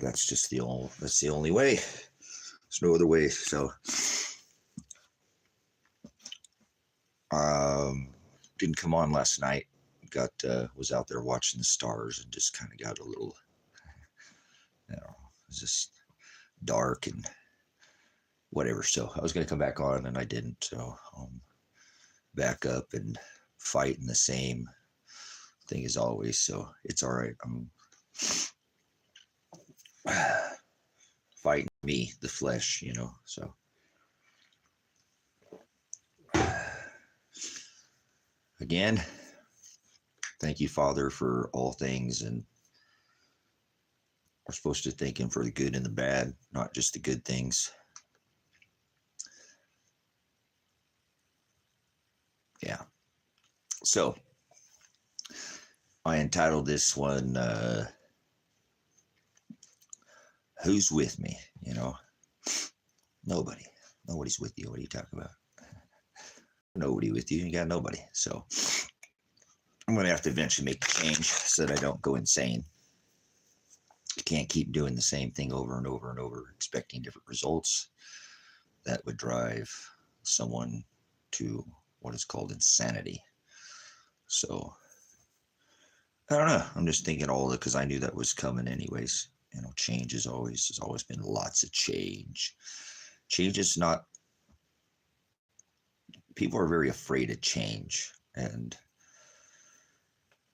that's just the only way. There's no other way. So didn't come on last night. Was out there watching the stars and just kind of got a little, it was just dark and whatever. So I was going to come back on and I didn't. So back up and fighting the same thing as always. So it's all right. I'm fighting me, the flesh, so. Again, thank you, Father, for all things, and we're supposed to thank Him for the good and the bad, not just the good things. Yeah. So I entitled this one, Who's With Me? Nobody. Nobody's with you. What are you talking about? Nobody with you. You got nobody. So I'm going to have to eventually make a change so that I don't go insane. You can't keep doing the same thing over and over and over, expecting different results. That would drive someone to what is called insanity. So I don't know. I'm just thinking all of it because I knew that was coming anyways. Change there's always been lots of change. Change is not, people are very afraid of change, and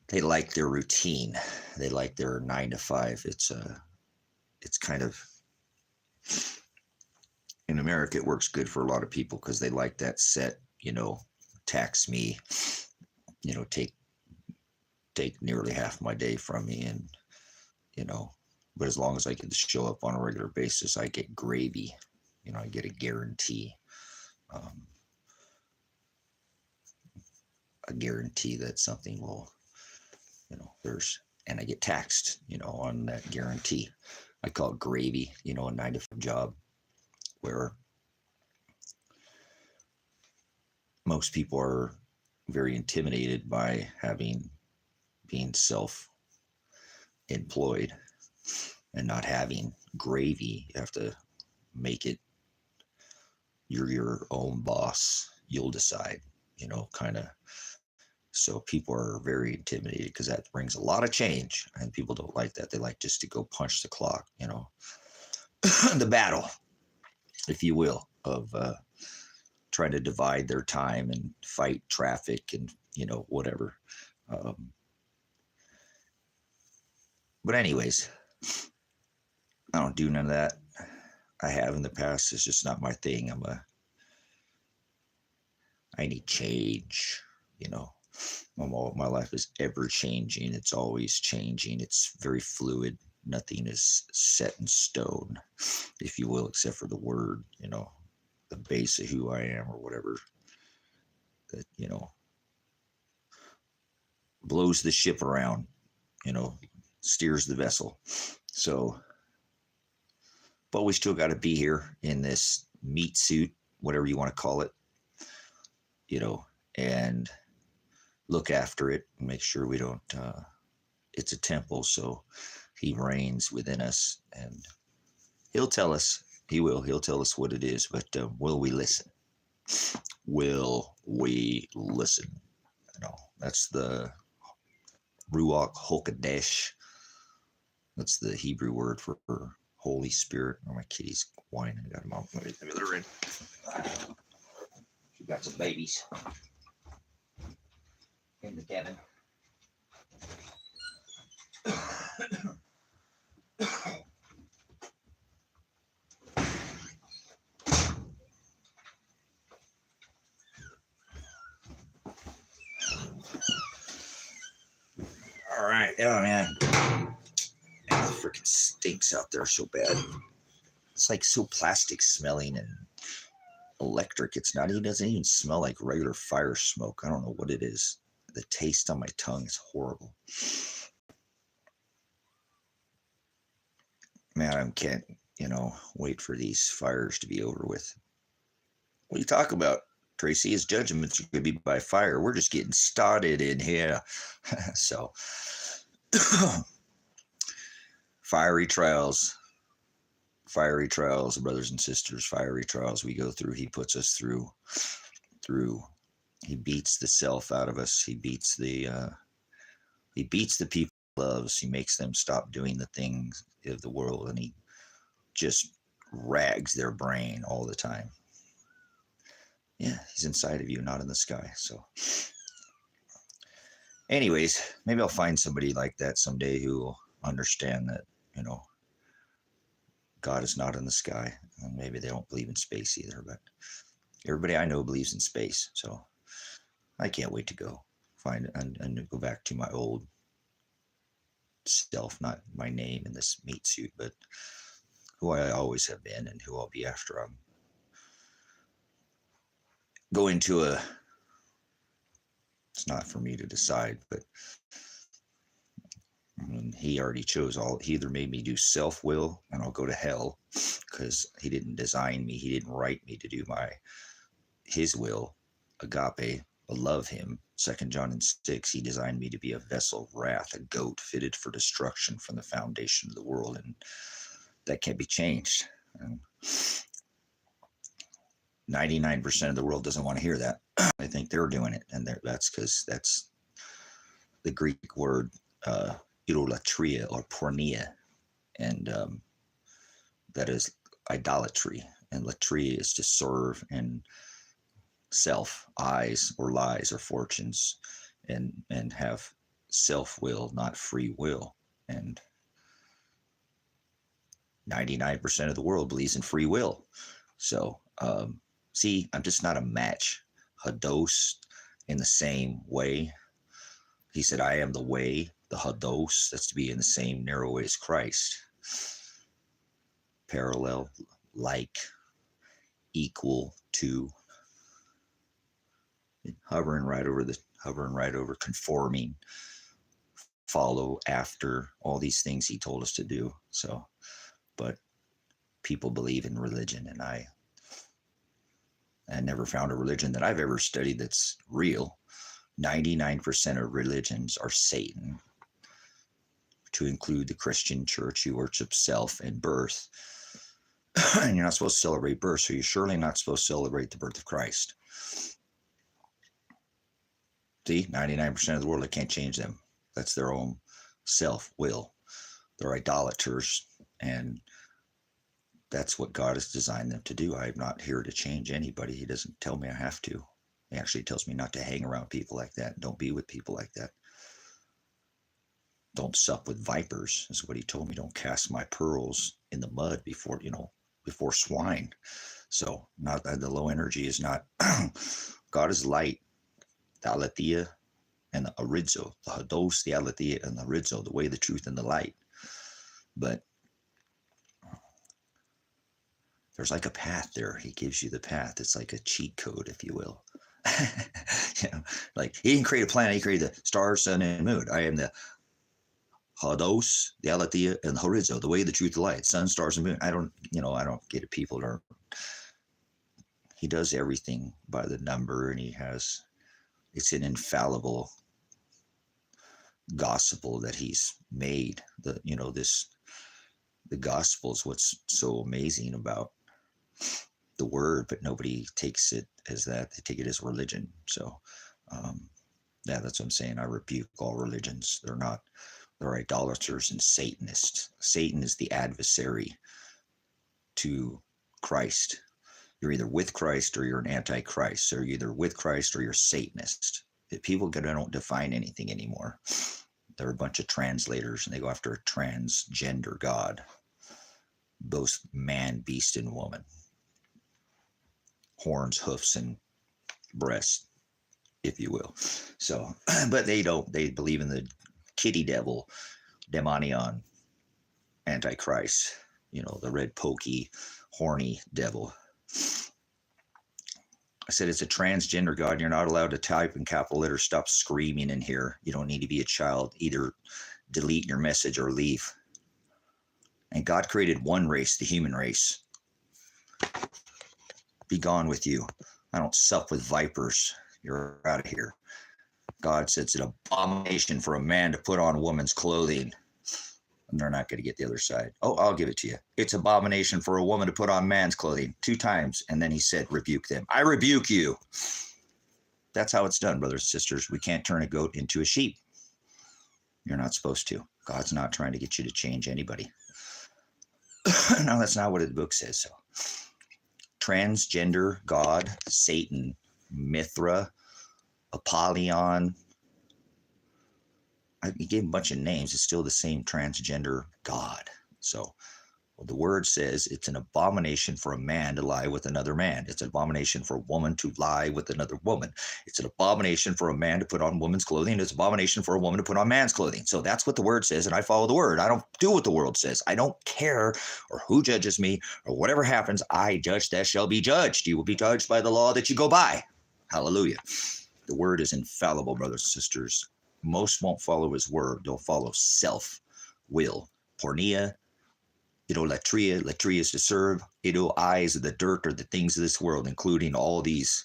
they like their routine. They like their 9 to 5. It's kind of, in America, it works good for a lot of people because they like that set, tax me, take nearly half my day from me. And, but as long as I can show up on a regular basis, I get gravy, I get a guarantee. A guarantee that something will, and I get taxed, on that guarantee. I call it gravy, a 9 to 5 job where most people are very intimidated by being self-employed and not having gravy. You have to make it, you're your own boss. You'll decide, kind of. So people are very intimidated because that brings a lot of change, and people don't like that. They like just to go punch the clock, the battle, if you will, of trying to divide their time and fight traffic and, whatever. But anyways, I don't do none of that. I have in the past. It's just not my thing. I need change, My life is ever changing. It's always changing. It's very fluid. Nothing is set in stone, if you will, except for the word, the base of who I am or whatever that, blows the ship around, steers the vessel. So, but we still got to be here in this meat suit, whatever you want to call it, and look after it and make sure we don't, it's a temple. So He reigns within us, and He'll tell us, he'll tell us what it is, but will we listen? Will we listen? That's the Ruach HaKodesh. That's the Hebrew word for Holy Spirit. Oh, my kitty's whining. I got him out. Let me let her in. She got some babies in the cabin. All right. Oh, man. It freaking stinks out there so bad. It's like so plastic smelling and electric. It doesn't even smell like regular fire smoke. I don't know what it is. The taste on my tongue is horrible. Man, I can't, wait for these fires to be over with. What are you talking about, Tracy? His judgments are going to be by fire. We're just getting started in here. So, fiery trials, brothers and sisters, fiery trials we go through. He puts us through. He beats the self out of us. He beats the people he loves. He makes them stop doing the things of the world, and he just rags their brain all the time. Yeah, he's inside of you, not in the sky. So anyways, maybe I'll find somebody like that someday who will understand that, God is not in the sky. And maybe they don't believe in space either, but everybody I know believes in space. So I can't wait to go find and go back to my old self, not my name in this meat suit, but who I always have been and who I'll be after I'm going to it's not for me to decide, but he already chose he either made me do self-will and I'll go to hell because he didn't design me. He didn't write me to do his will, agape, love him. 2 John 6, he designed me to be a vessel of wrath, a goat fitted for destruction from the foundation of the world. And that can't be changed. And 99% of the world doesn't want to hear that. I think they're doing it. And that's because that's the Greek word, idolatria or porneia. And that is idolatry. And latria is to serve and self, eyes or lies or fortunes, and have self-will, not free will. And 99% of the world believes in free will. So see, I'm just not a match. Hados in the same way. He said, I am the way, the Hados, that's to be in the same narrow way as Christ. Parallel, like, equal to, hovering right over, conforming, follow after, all these things he told us to do. So, but people believe in religion, and I never found a religion that I've ever studied that's real. 99% of religions are Satan, to include the Christian church, who worships self and birth. And you're not supposed to celebrate birth, so you're surely not supposed to celebrate the birth of Christ. See, 99% of the world, I can't change them. That's their own self-will. They're idolaters, and that's what God has designed them to do. I'm not here to change anybody. He doesn't tell me I have to. He actually tells me not to hang around people like that. Don't be with people like that. Don't sup with vipers, is what he told me. Don't cast my pearls in the mud before swine. So not the low energy is not. God is light, the aletheia and the orizo, the hados, the aletheia and the orizo, the way, the truth, and the light. But there's like a path there. He gives you the path. It's like a cheat code, if you will. Like he didn't create a planet. He created the stars, sun, and moon. I am the hados, the aletheia, and the horizo, the way, the truth, the light, sun, stars, and moon. I don't get it. People are. He does everything by the number, and it's an infallible gospel that he's made. The gospel is what's so amazing about the word, but nobody takes it as that. They take it as religion. So that's what I'm saying. I rebuke all religions. They're idolaters and Satanists. Satan is the adversary to Christ. You're either with Christ or you're an antichrist. So you're either with Christ or you're Satanist. People don't define anything anymore. They're a bunch of translators, and they go after a transgender God, both man, beast, and woman. Horns, hoofs, and breasts, if you will. So, but they don't. They believe in the kitty devil, demonion, antichrist. The red, pokey, horny devil. I said it's a transgender God, and you're not allowed to type in capital letters. Stop screaming in here. You don't need to be a child. Either delete your message or leave. And God created one race, the human race. Be gone with you. I don't sup with vipers. You're out of here. God said it's an abomination for a man to put on woman's clothing. And they're not going to get the other side. Oh, I'll give it to you. It's abomination for a woman to put on man's clothing 2 times. And then he said, rebuke them. I rebuke you. That's how it's done, brothers and sisters. We can't turn a goat into a sheep. You're not supposed to. God's not trying to get you to change anybody. No, that's not what the book says. So, transgender God, Satan, Mithra, Apollyon. He gave him a bunch of names. It's still the same transgender God. So the word says it's an abomination for a man to lie with another man. It's an abomination for a woman to lie with another woman. It's an abomination for a man to put on woman's clothing. It's an abomination for a woman to put on man's clothing. So that's what the word says, and I follow the word. I don't do what the world says. I don't care or who judges me or whatever happens. I judge that shall be judged. You will be judged by the law that you go by. Hallelujah. The word is infallible, brothers and sisters. Most won't follow his word. They'll follow self-will. Pornea, latria. Latria is to serve. Eyes of the dirt or the things of this world, including all these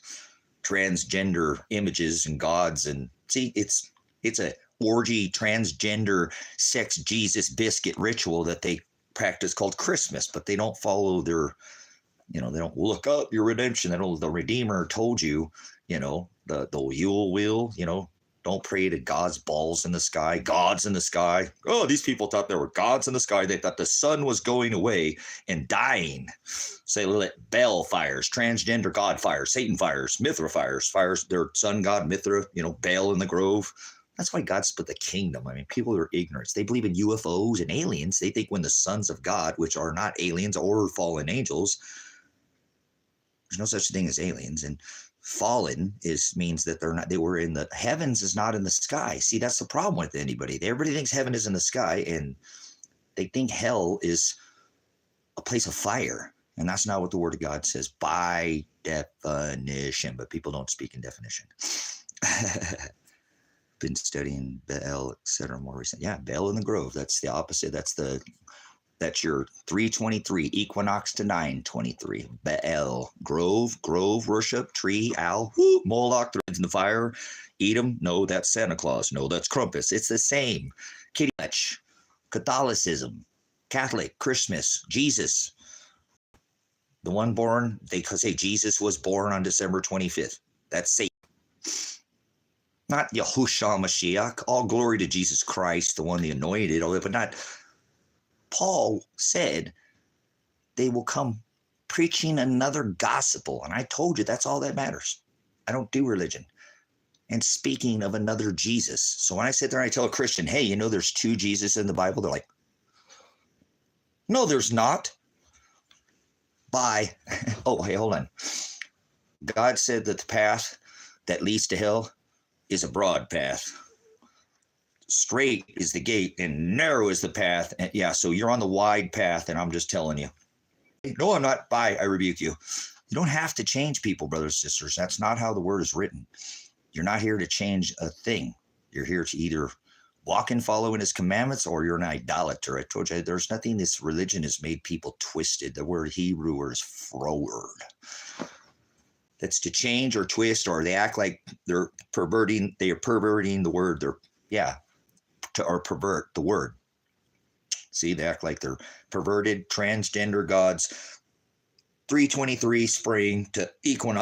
transgender images and gods. And see, it's a orgy, transgender, sex, Jesus biscuit ritual that they practice called Christmas, but they don't follow their, they don't look up your redemption. The Redeemer told you, the Yule will, don't pray to God's balls in the sky, gods in the sky. Oh, these people thought there were gods in the sky. They thought the sun was going away and dying. Say, let Baal fires, transgender God fires, Satan fires, Mithra fires, their sun god Mithra, Baal in the grove. That's why God split the kingdom. I mean, people are ignorant. They believe in UFOs and aliens. They think when the sons of God, which are not aliens or fallen angels, there's no such thing as aliens. And fallen means that they were in the heavens is not in the sky. See, that's the problem with anybody. Everybody thinks heaven is in the sky, and they think hell is a place of fire. And that's not what the word of God says by definition, but people don't speak in definition. Been studying Baal, etc. more recently. Yeah, Baal in the grove. That's the opposite. That's your 323 equinox to 923. Baal, grove worship, tree, owl, Moloch, threads in the fire. Edom, no, that's Santa Claus. No, that's Krampus. It's the same. Kitty Hutch, Catholicism, Catholic, Christmas, Jesus. The one born, they say Jesus was born on December 25th. That's Satan. Not Yahushua Mashiach. All glory to Jesus Christ, the one, the anointed, but not... Paul said they will come preaching another gospel. And I told you that's all that matters. I don't do religion. And speaking of another Jesus. So when I sit there and I tell a Christian, hey, there's 2 Jesus in the Bible, they're like, no, there's not. Bye. Oh, hey, hold on. God said that the path that leads to hell is a broad path. Straight is the gate and narrow is the path. And yeah, so you're on the wide path, and I'm just telling you. No, I'm not. Bye. I rebuke you. You don't have to change people, brothers and sisters. That's not how the word is written. You're not here to change a thing. You're here to either walk and follow in his commandments, or you're an idolater. I told you there's nothing. This religion has made people twisted. The word Hebrew is froward. That's to change or twist, or they act like they're perverting. They are perverting the word. Or pervert the word. See, they act like they're perverted transgender gods. 323 spring to equal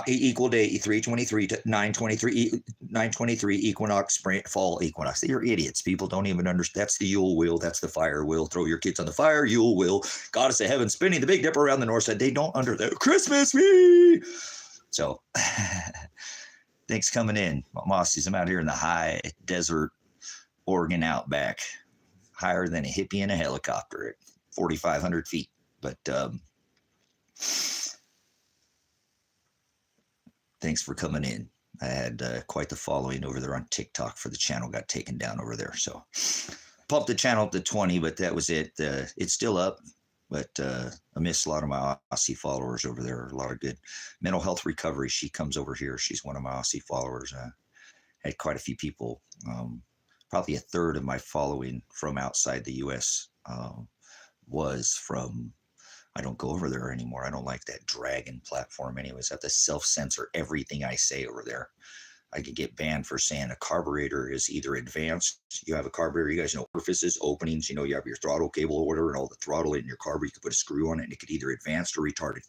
day, 323 to 923 equinox, spring, fall equinox. You're idiots. People don't even understand. That's the Yule wheel. That's the fire wheel. Throw your kids on the fire. Yule wheel. Goddess of heaven spinning the Big Dipper around the north side. They don't understand. Christmas me. So, thanks coming in. Mossies, I'm out here in the high desert Oregon outback, higher than a hippie in a helicopter at 4,500 feet. But thanks for coming in. I had quite the following over there on TikTok for the channel. Got taken down over there. So pumped the channel up to 20, but that was it. It's still up, but I miss a lot of my Aussie followers over there. A lot of good mental health recovery. She comes over here. She's one of my Aussie followers. Had quite a few people. Probably a third of my following from outside the U.S. Was from, I don't go over there anymore. I don't like that dragon platform anyways. I have to self-censor everything I say over there. I could get banned for saying a carburetor is either advanced. You have a carburetor, you guys know orifices, openings, you have your throttle cable order and all the throttle in your carburetor. You could put a screw on it and it could either advanced or retarded.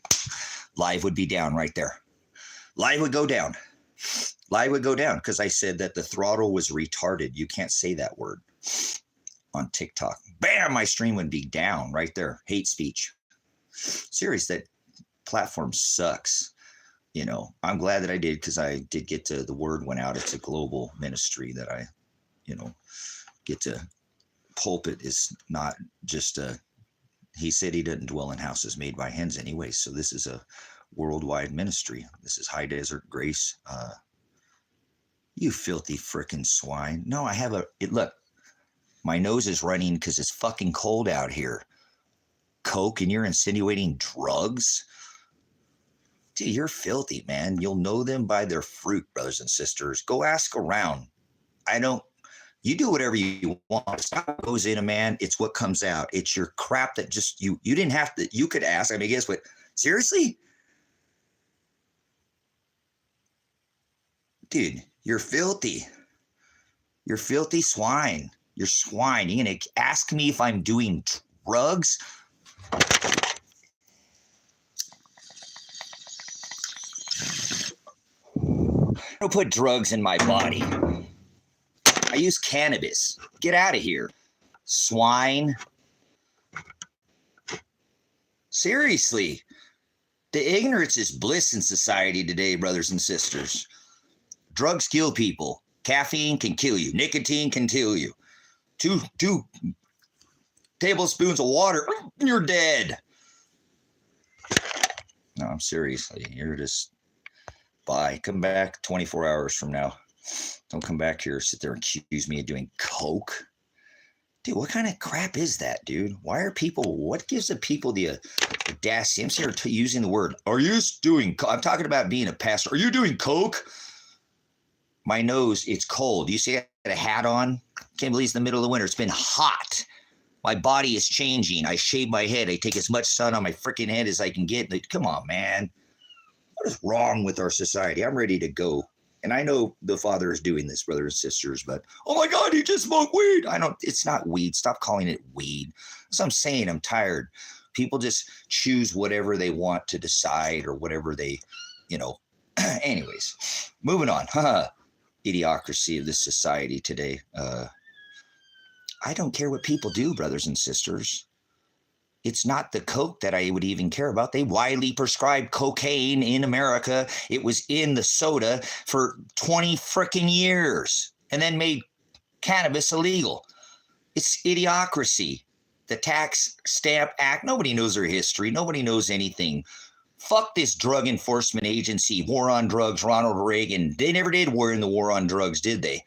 Live would be down right there. Live would go down. Live would go down because I said that the throttle was retarded. You can't say that word on TikTok. Bam, my stream would be down right there. Hate speech. Serious, that platform sucks. I'm glad that I did, because I did get to, the word went out. It's a global ministry that I, get to. Pulpit is not just he said he didn't dwell in houses made by hands anyway. So this is a worldwide ministry. This is High Desert Grace. You filthy frickin' swine. No, I have look, my nose is running because it's fucking cold out here. Coke, and you're insinuating drugs? Dude, you're filthy, man. You'll know them by their fruit, brothers and sisters. Go ask around. You do whatever you want. It's not what goes in a man, it's what comes out. It's your crap that just, you didn't have to, you could ask. I mean, guess what? Seriously? Dude, you're filthy. You're filthy swine. You're swine. You're going to ask me if I'm doing drugs? I don't put drugs in my body. I use cannabis. Get out of here, swine. Seriously. The ignorance is bliss in society today, brothers and sisters. Drugs kill people. Caffeine can kill you. Nicotine can kill you. Two tablespoons of water, you're dead. No, I'm serious. You're just... Bye. Come back 24 hours from now. Don't come back here, sit there and accuse me of doing coke. Dude, what kind of crap is that, dude? Why are people, what gives the people the audacity? I'm here using the word, are you doing, I'm talking about being a pastor. Are you doing coke? My nose, it's cold. You see I got a hat on? Can't believe it's the middle of the winter. It's been hot. My body is changing. I shave my head. I take as much sun on my freaking head as I can get. Come on, man. What is wrong with our society? I'm ready to go. And I know the Father is doing this, brothers and sisters, but, oh my God, he just smoked weed. It's not weed. Stop calling it weed. That's what I'm saying. I'm tired. People just choose whatever they want to decide, or whatever they, anyways, moving on. Idiocracy of this society today. I don't care what people do, brothers and sisters. It's not the coke that I would even care about. They widely prescribed cocaine in America. It was in the soda for 20 freaking years, and then made cannabis illegal. It's idiocracy. The Tax Stamp Act, nobody knows their history. Nobody knows anything. Fuck this drug enforcement agency, war on drugs, Ronald Reagan. They never did war in the war on drugs, did they?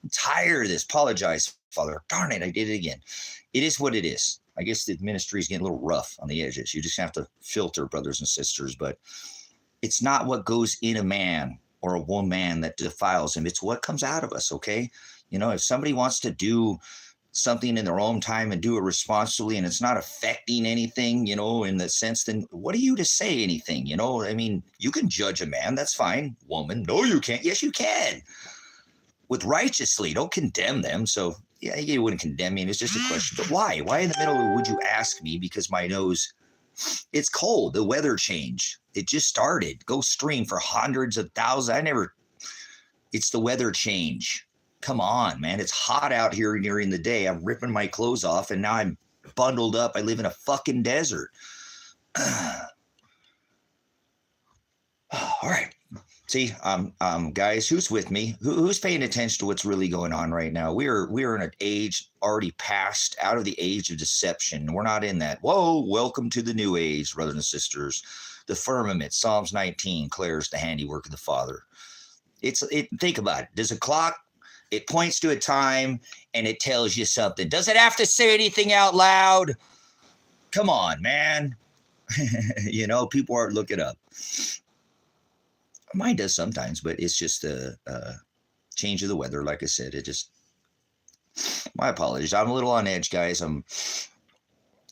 I'm tired of this. Apologize, Father. Darn it, I did it again. It is what it is. I guess the ministry is getting a little rough on the edges. You just have to filter, brothers and sisters. But it's not what goes in a man or a woman that defiles him. It's what comes out of us, okay? If somebody wants to do something in their own time and do it responsibly, and it's not affecting anything, in the sense, then what are you to say anything? You can judge a man. That's fine. Woman, no, you can't. Yes, you can. With righteously, don't condemn them. So, yeah, you wouldn't condemn me. It's just a question. But why? Why in the middle would you ask me? Because my nose, it's cold. The weather change. It just started. Go stream for hundreds of thousands. It's the weather change. Come on, man. It's hot out here during the day. I'm ripping my clothes off, and now I'm bundled up. I live in a fucking desert. All right. See, guys, who's with me? Who's paying attention to what's really going on right now? We're in an age already past, out of the age of deception. We're not in that. Whoa, welcome to the new age, brothers and sisters. The firmament, Psalms 19, declares the handiwork of the Father. Think about it. There's a clock. It points to a time, and it tells you something. Does it have to say anything out loud? Come on, man. People aren't looking up. Mine does sometimes, but it's just a change of the weather. Like I said, my apologies. I'm a little on edge, guys.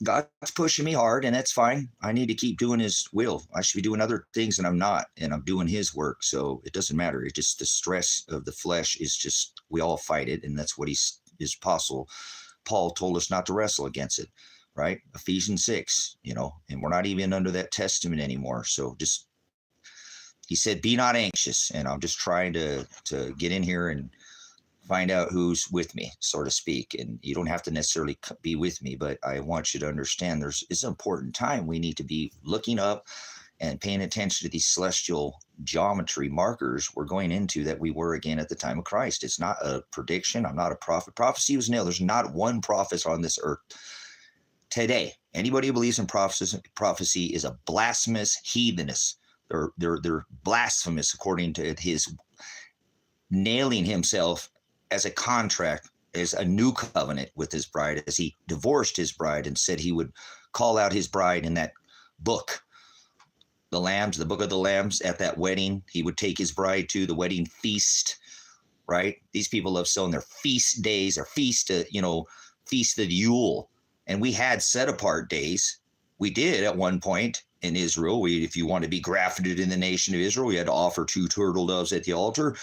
God's pushing me hard, and that's fine. I need to keep doing his will. I should be doing other things, and I'm not, and I'm doing his work. So it doesn't matter. It's just the stress of the flesh is just, we all fight it. And that's what his apostle Paul told us not to wrestle against it, right? Ephesians 6, and we're not even under that testament anymore. So just, he said, be not anxious. And I'm just trying to get in here and find out who's with me, so to speak. And you don't have to necessarily be with me, but I want you to understand it's an important time. We need to be looking up and paying attention to these celestial geometry markers we're going into that we were again at the time of Christ. It's not a prediction. I'm not a prophet. Prophecy was nailed. There's not one prophet on this earth today. Anybody who believes in prophecy is a blasphemous heathenist. They're blasphemous according to his nailing himself as a contract, as a new covenant with his bride, as he divorced his bride and said he would call out his bride in that book, the book of the Lambs. At that wedding, he would take his bride to the wedding feast, right? These people love selling their feast days, or feast of Yule. And we had set apart days. We did at one point in Israel. If you want to be grafted in the nation of Israel, we had to offer 2 turtle doves at the altar,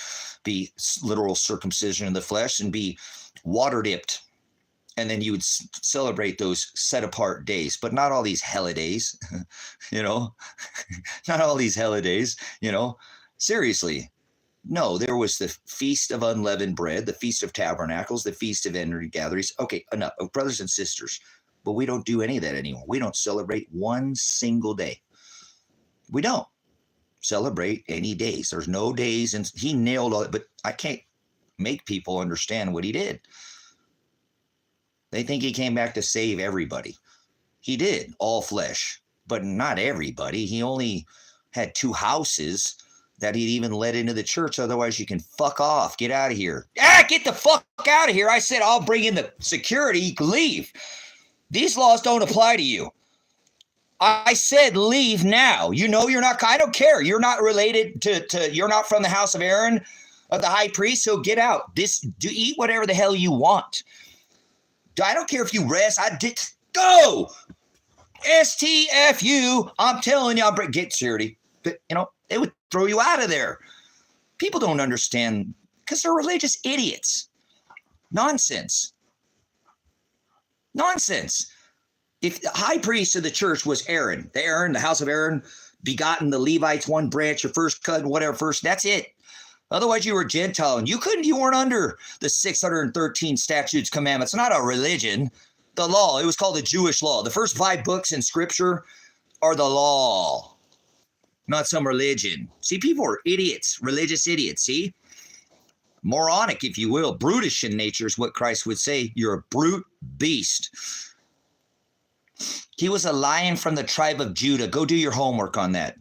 be literal circumcision in the flesh, and be water dipped. And then you would celebrate those set apart days, but not all these holidays, not all these holidays, seriously. No, there was the Feast of Unleavened Bread, the Feast of Tabernacles, the Feast of Ended Gatherings. Okay, enough, brothers and sisters. But we don't do any of that anymore. We don't celebrate one single day. We don't celebrate any days. There's no days, and he nailed all it, but I can't make people understand what he did. They think he came back to save everybody. He did, all flesh, but not everybody. He only had 2 houses that he'd even let into the church. Otherwise, you can fuck off. Get out of here. Get the fuck out of here. I said, I'll bring in the security. You can leave. These laws don't apply to you. I said, leave now. You're not, I don't care. You're not related to you're not from the house of Aaron, of the high priest. So get out. Eat whatever the hell you want. I don't care if you rest. Go. STFU. I'm telling you, get security. But, they would throw you out of there. People don't understand because they're religious idiots. Nonsense. If the high priest of the church was Aaron, the house of Aaron, begotten the Levites, one branch, your first cut, whatever, that's it. Otherwise, you were Gentile, and you weren't under the 613 statutes, commandments. Not a religion. The law. It was called the Jewish law. The first 5 books in Scripture are the law, not some religion. See, people are idiots, religious idiots. See, moronic, if you will, brutish in nature is what Christ would say. You're a brute beast. He was a lion from the tribe of Judah. Go do your homework on that.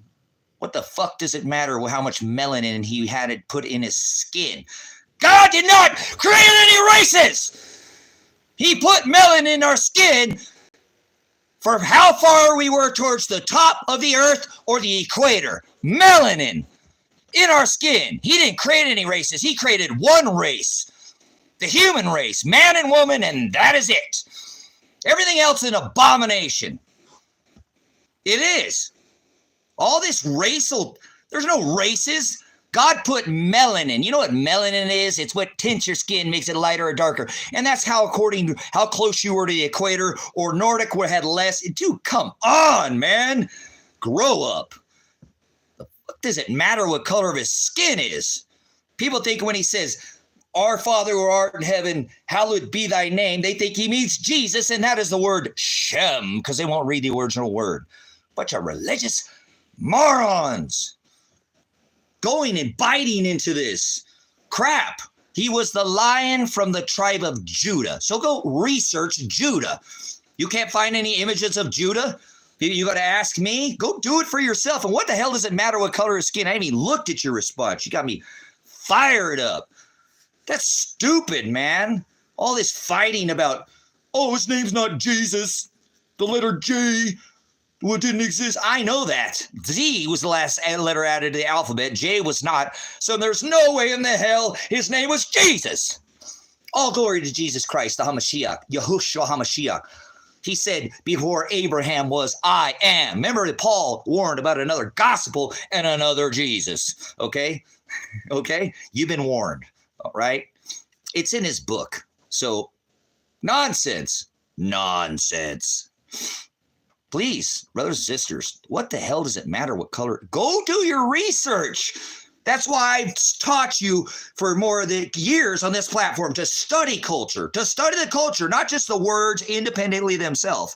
What the fuck does it matter how much melanin he had it put in his skin? God did not create any races. He put melanin in our skin for how far we were towards the top of the earth or the equator. Melanin in our skin. He didn't create any races. He created one race, the human race, man and woman, and that is it. Everything else is an abomination. It is. All this racial, there's no races. God put melanin. You know what melanin is? It's what tints your skin, makes it lighter or darker. And that's how, according to how close you were to the equator, or Nordic would have had less. Dude, come on, man. Grow up. The fuck does it matter what color of his skin is? People think when he says, Our Father who art in heaven, hallowed be thy name, they think he means Jesus, and that is the word Shem, because they won't read the original word. Bunch of religious morons going and biting into this crap. He was the lion from the tribe of Judah. So go research Judah. You can't find any images of Judah? You got to ask me? Go do it for yourself. And what the hell does it matter what color of skin? I haven't even looked at your response. You got me fired up. That's stupid, man. All this fighting about, his name's not Jesus. The letter J. What didn't exist? I know that. Z was the last letter added to the alphabet. J was not. So there's no way in the hell his name was Jesus. All glory to Jesus Christ, the Hamashiach, Yahushua Hamashiach. He said, before Abraham was, I am. Remember that Paul warned about another gospel and another Jesus. Okay? Okay? You've been warned. All right? It's in his book. So, nonsense. Nonsense. Please, brothers and sisters, what the hell does it matter what color? Go do your research. That's why I've taught you for more of the years on this platform to study culture, to study the culture, not just the words independently themselves,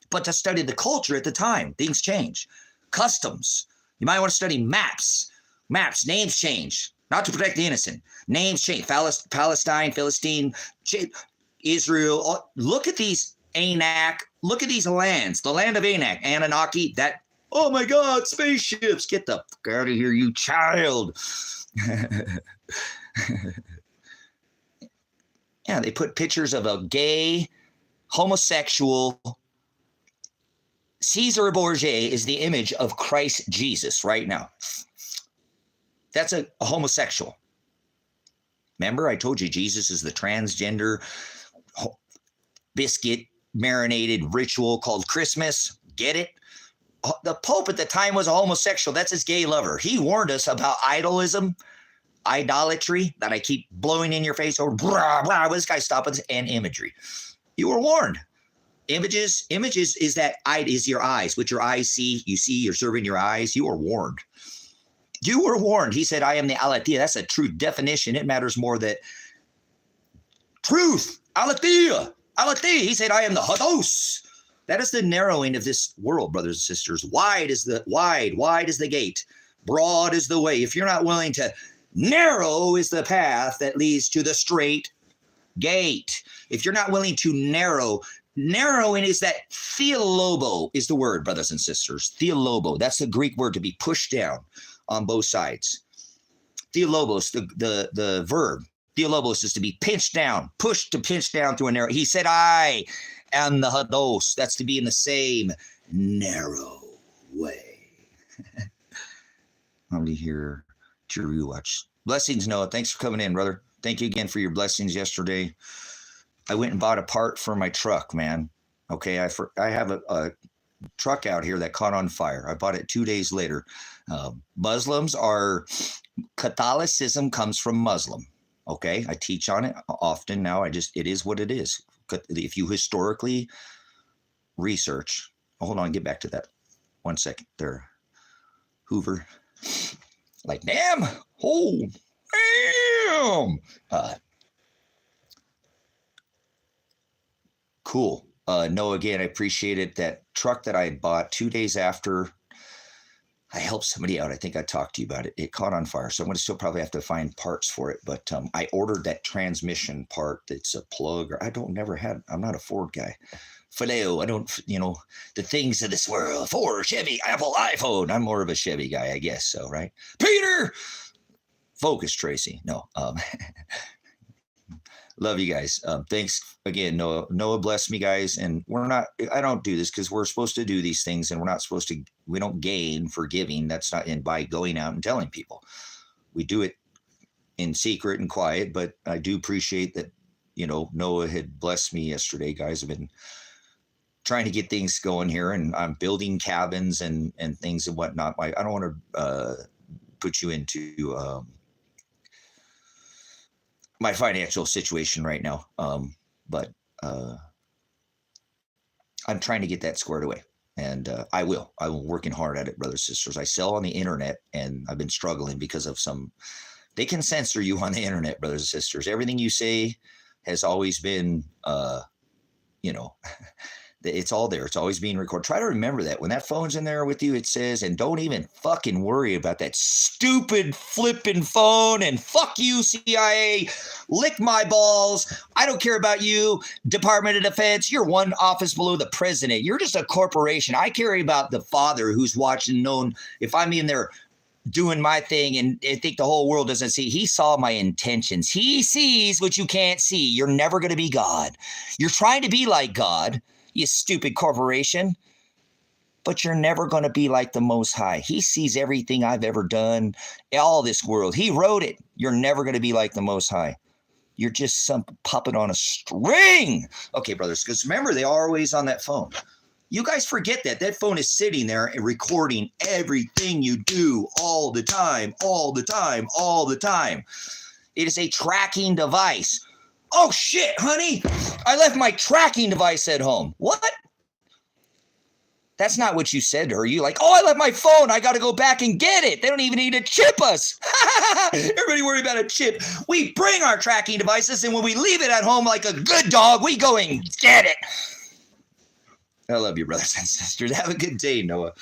but to study the culture at the time. Things change. Customs. You might want to study maps. Maps, names change, not to protect the innocent. Names change. Palestine, Philistine, Israel. Look at these Anak. Look at these lands. The land of Anak, Anunnaki, that. Oh my God, spaceships. Get the fuck out of here, you child. Yeah, they put pictures of a gay, homosexual. Caesar Borgia is the image of Christ Jesus right now. That's a homosexual. Remember, I told you Jesus is the transgender biscuit marinated ritual called Christmas. Get it? The Pope at the time was a homosexual. That's his gay lover. He warned us about idolatry, that I keep blowing in your face over, blah, blah, this guy stop us, and imagery. You were warned. Images is your eyes. What your eyes see, you're serving your eyes. You were warned. You were warned. He said, I am the aletheia. That's a true definition. It matters more that truth, aletheia. He said, I am the hados. That is the narrowing of this world, brothers and sisters. Wide is the gate. Broad is the way. If you're not willing to, narrow is the path that leads to the straight gate. If you're not willing to narrowing is that theolobo is the word, brothers and sisters. Theolobo, that's the Greek word to be pushed down on both sides. Theolobos, the verb. Theolobos is to be pinched down, pushed to pinch down through a narrow. He said, I am the hados. That's to be in the same narrow way. I'm here to rewatch. Blessings, Noah. Thanks for coming in, brother. Thank you again for your blessings yesterday. I went and bought a part for my truck, man. Okay, I have a truck out here that caught on fire. I bought it 2 days later. Catholicism comes from Muslim. Okay, I teach on it often now. It is what it is. If you historically research, hold on, get back to that. 1 second there. Hoover. Like, damn. Oh, damn. Cool. No, again, I appreciate it. That truck that I had bought 2 days after I helped somebody out. I think I talked to you about it. It caught on fire. So I'm going to still probably have to find parts for it. But I ordered that transmission part that's a plug. I'm not a Ford guy. Fidelio, I don't, the things of this world. Ford, Chevy, Apple, iPhone. I'm more of a Chevy guy, I guess so, right? Peter! Focus, Tracy. No. Love you guys. Thanks again, Noah. Noah bless me, guys. And I don't do this because we're supposed to do these things and we don't gain for giving. That's not by going out and telling people. We do it in secret and quiet, but I do appreciate that, Noah had blessed me yesterday, guys. I've been trying to get things going here and I'm building cabins and things and whatnot. I don't want to put you into, my financial situation right now. But I'm trying to get that squared away and I will. I'm working hard at it, brothers and sisters. I sell on the internet and I've been struggling because of they can censor you on the internet, brothers and sisters. Everything you say has always been, it's all there. It's always being recorded. Try to remember that when that phone's in there with you, it says, and don't even fucking worry about that stupid flipping phone and fuck you, CIA, lick my balls. I don't care about you, Department of Defense. You're one office below the president. You're just a corporation. I care about the Father who's watching, known if I'm in there doing my thing and I think the whole world doesn't see. He saw my intentions. He sees what you can't see. You're never going to be God. You're trying to be like God, you stupid corporation, but you're never going to be like the Most High. He sees everything I've ever done, all this world. He wrote it. You're never going to be like the Most High. You're just some puppet on a string. Okay, brothers, because remember, they are always on that phone. You guys forget that. That phone is sitting there and recording everything you do all the time, all the time, all the time. It is a tracking device. Oh, shit, honey. I left my tracking device at home. What? That's not what you said to her. You like, oh, I left my phone. I got to go back and get it. They don't even need to chip us. Everybody worry about a chip. We bring our tracking devices, and when we leave it at home like a good dog, we go and get it. I love you, brothers and sisters. Have a good day, Noah.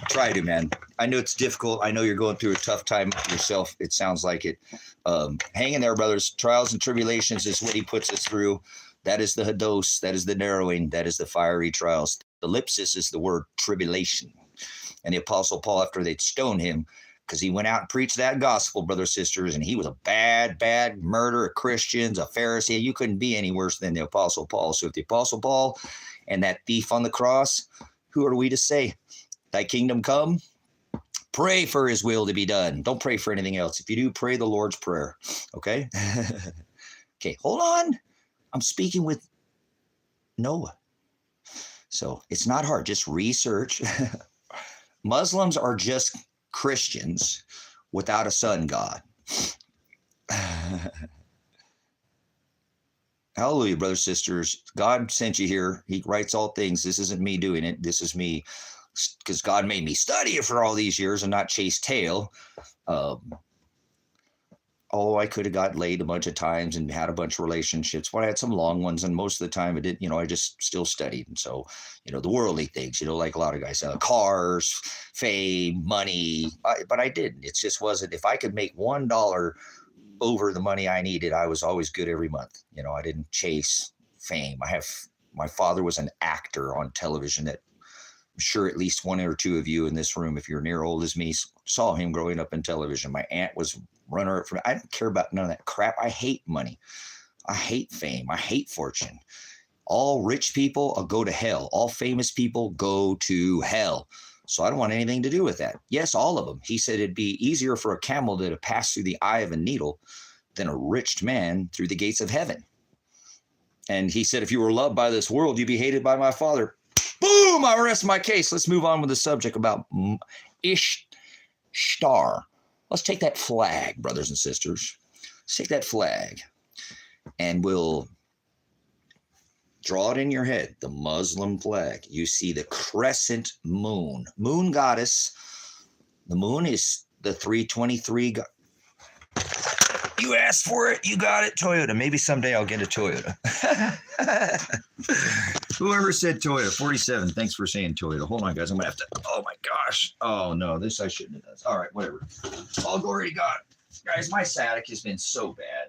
Try to, man. I know it's difficult. I know you're going through a tough time yourself. It sounds like it. Hang in there, brothers. Trials and tribulations is what he puts us through. That is the hados. That is the narrowing. That is the fiery trials. The ellipsis is the word tribulation. And the Apostle Paul, after they'd stoned him, because he went out and preached that gospel, brothers and sisters, and he was a bad murderer of Christians, a Pharisee. You couldn't be any worse than the Apostle Paul. So if the Apostle Paul and that thief on the cross, who are we to say? Thy kingdom come? Pray for his will to be done. Don't pray for anything else. If you do, pray the Lord's Prayer. Okay? Okay, hold on. I'm speaking with Noah. So it's not hard. Just research. Muslims are just Christians without a sun god. Hallelujah, brothers, sisters. God sent you here. He writes all things. This isn't me doing it. This is me, because God made me study it for all these years and not chase tail. I could have got laid a bunch of times and had a bunch of relationships, but I had some long ones, and most of the time I didn't, I just still studied. And so, the worldly things, like a lot of guys, cars, fame, money, but I didn't. It just wasn't. If I could make $1 over the money I needed, I was always good every month. I didn't chase fame. My father was an actor on television that I'm sure at least one or two of you in this room, if you're near old as me, saw him growing up in television. My aunt was runner-up for me. I don't care about none of that crap. I hate money. I hate fame. I hate fortune. All rich people go to hell. All famous people go to hell. So I don't want anything to do with that. Yes, all of them. He said it'd be easier for a camel to pass through the eye of a needle than a rich man through the gates of heaven. And he said, if you were loved by this world, you'd be hated by my Father. Boom! I rest my case. Let's move on with the subject about Ishtar. Let's take that flag, brothers and sisters. Let's take that flag, and we'll draw it in your head, the Muslim flag. You see the crescent moon. Moon goddess. The moon is the 323. You asked for it. You got it, Toyota. Maybe someday I'll get a Toyota. Whoever said Toyota, 47. Thanks for saying Toyota. Hold on, guys. I'm going to have to. Oh, my gosh. Oh, no. This I shouldn't have done. All right, whatever. All glory to God. Guys, my sciatic has been so bad.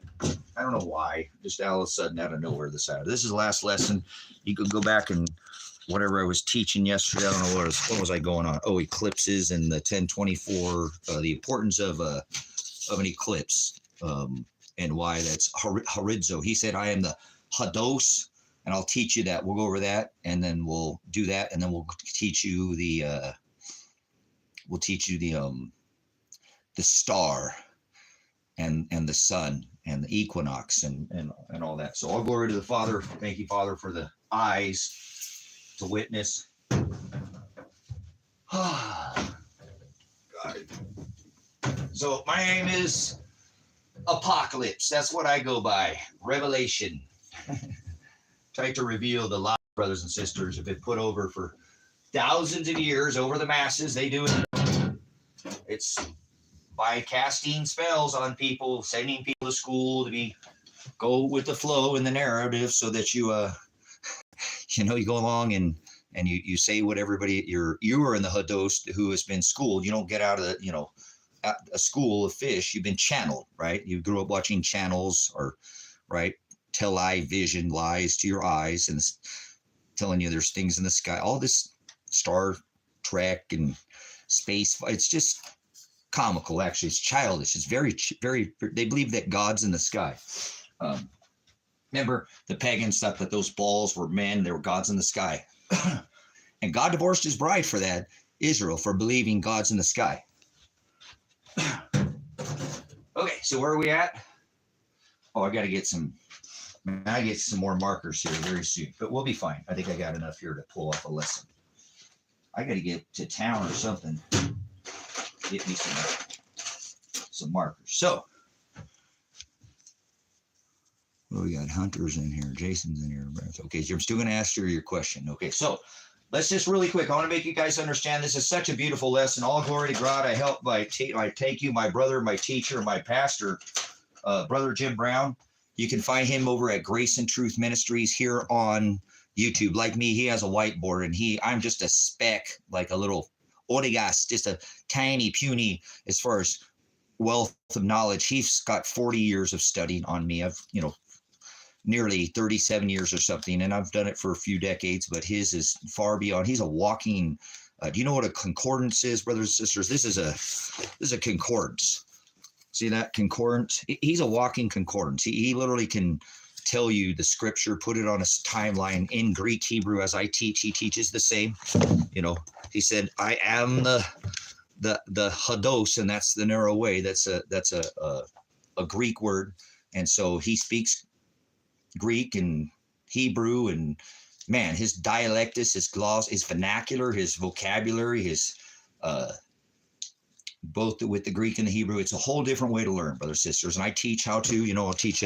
I don't know why. Just all of a sudden, out of nowhere, the sciatic. This is the last lesson. You could go back and whatever I was teaching yesterday. I don't know what was I going on. Oh, eclipses and the 1024. The importance of an eclipse. And why that's horizo. He said, I am the hados, and I'll teach you that. We'll go over that, and then we'll do that, and then we'll teach you the star and the sun and the equinox and all that. So all glory to the Father. Thank you, Father, for the eyes to witness. God. So my name is Apocalypse. That's what I go by. Revelation. Try to reveal the lie, brothers and sisters, have been put over for thousands of years over the masses. They do it. It's by casting spells on people, sending people to school to go with the flow in the narrative, so that you you go along and you say what everybody you are in the hados who has been schooled. You don't get out of the a school of fish. You've been channeled, right? You grew up watching channels, or right, television lies to your eyes and telling you there's things in the sky. All this Star Trek and space, it's just comical. Actually, it's childish. It's very, very. They believe that God's in the sky. Remember, the pagans thought that those balls were men. They were gods in the sky, and God divorced His bride for that, Israel, for believing God's in the sky. Okay, so where are we at? Oh, I got to get some. I get some more markers here very soon, but we'll be fine. I think I got enough here to pull off a lesson. I got to get to town or something. Get me some markers. So, well, we got Hunter's in here. Jason's in here. Okay, I'm still going to ask you your question. Okay, so let's just really quick. I want to make you guys understand this is such a beautiful lesson. All glory to God. I help by I take you, my brother, my teacher, my pastor, Brother Jim Brown. You can find him over at Grace and Truth Ministries here on YouTube. Like me, he has a whiteboard, and I'm just a speck, like a little origas, just a tiny, puny as far as wealth of knowledge. He's got 40 years of studying on me. I've, nearly 37 years or something, and I've done it for a few decades, but his is far beyond. He's a walking, do you know what a concordance is, brothers and sisters? This is a concordance. See that concordance? He's a walking concordance. He literally can tell you the scripture, put it on a timeline in Greek, Hebrew, as I teach. He teaches the same. He said, I am the hados, and that's the narrow way. That's a Greek word. And so he speaks Greek and Hebrew, and man, his dialectus, his gloss, his vernacular, his vocabulary, his both with the Greek and the Hebrew, it's a whole different way to learn, brothers and sisters. And I teach how to, I'll teach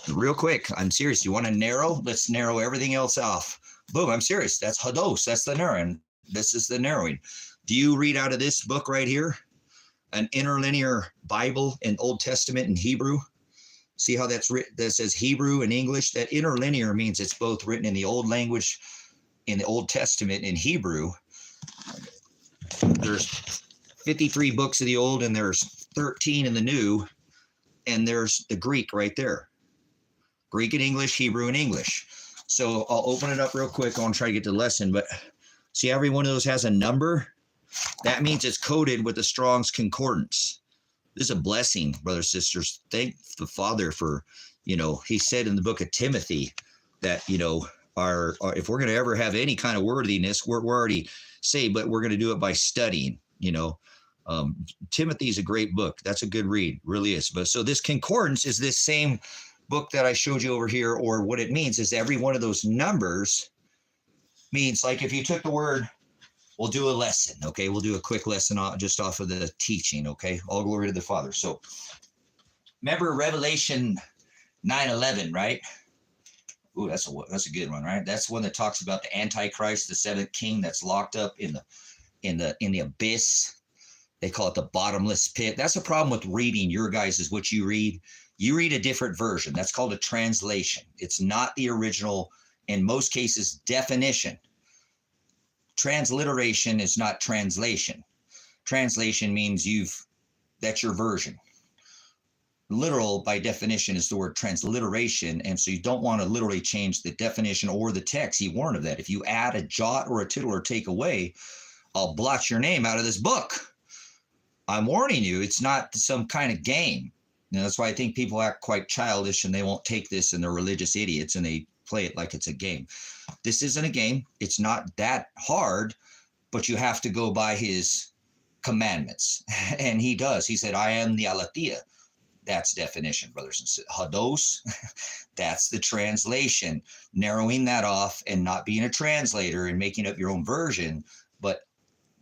real quick. I'm serious. You want to narrow? Let's narrow everything else off. Boom, I'm serious. That's hados. That's the narrowing. This is the narrowing. Do you read out of this book right here? An interlinear Bible in Old Testament in Hebrew? See how that's written? That says Hebrew and English. That interlinear means it's both written in the old language, in the Old Testament in Hebrew. There's 53 books of the old, and there's 13 in the new, and there's the Greek right there. Greek and English, Hebrew and English. So I'll open it up real quick. I'll try to get to the lesson, but see, every one of those has a number. That means it's coded with the Strong's Concordance. This is a blessing, brothers and sisters. Thank the Father for, he said in the book of Timothy that, our if we're going to ever have any kind of worthiness, we're already saved, but we're going to do it by studying, Timothy is a great book. That's a good read, really is. But so this concordance is this same book that I showed you over here, or what it means is every one of those numbers means, like if you took the word, we'll do a lesson, okay? We'll do a quick lesson just off of the teaching, okay? All glory to the Father. So remember Revelation 9:11, right? Ooh, that's a good one, right? That's one that talks about the Antichrist, the seventh king that's locked up in the abyss. They call it the bottomless pit. That's a problem with reading your guys is what you read. You read a different version. That's called a translation. It's not the original, in most cases, definition. Transliteration is not translation. Translation means that's your version. Literal, by definition, is the word transliteration, and so you don't want to literally change the definition or the text. He warned of that. If you add a jot or a tittle or take away, I'll blot your name out of this book. I'm warning you, it's not some kind of game. That's why I think people act quite childish, and they won't take this, and they're religious idiots, and they play it like it's a game. This isn't a game. It's not that hard, but you have to go by his commandments. And he does. He said, I am the aletheia. That's definition, brothers and sisters. Hados, that's the translation. Narrowing that off and not being a translator and making up your own version, but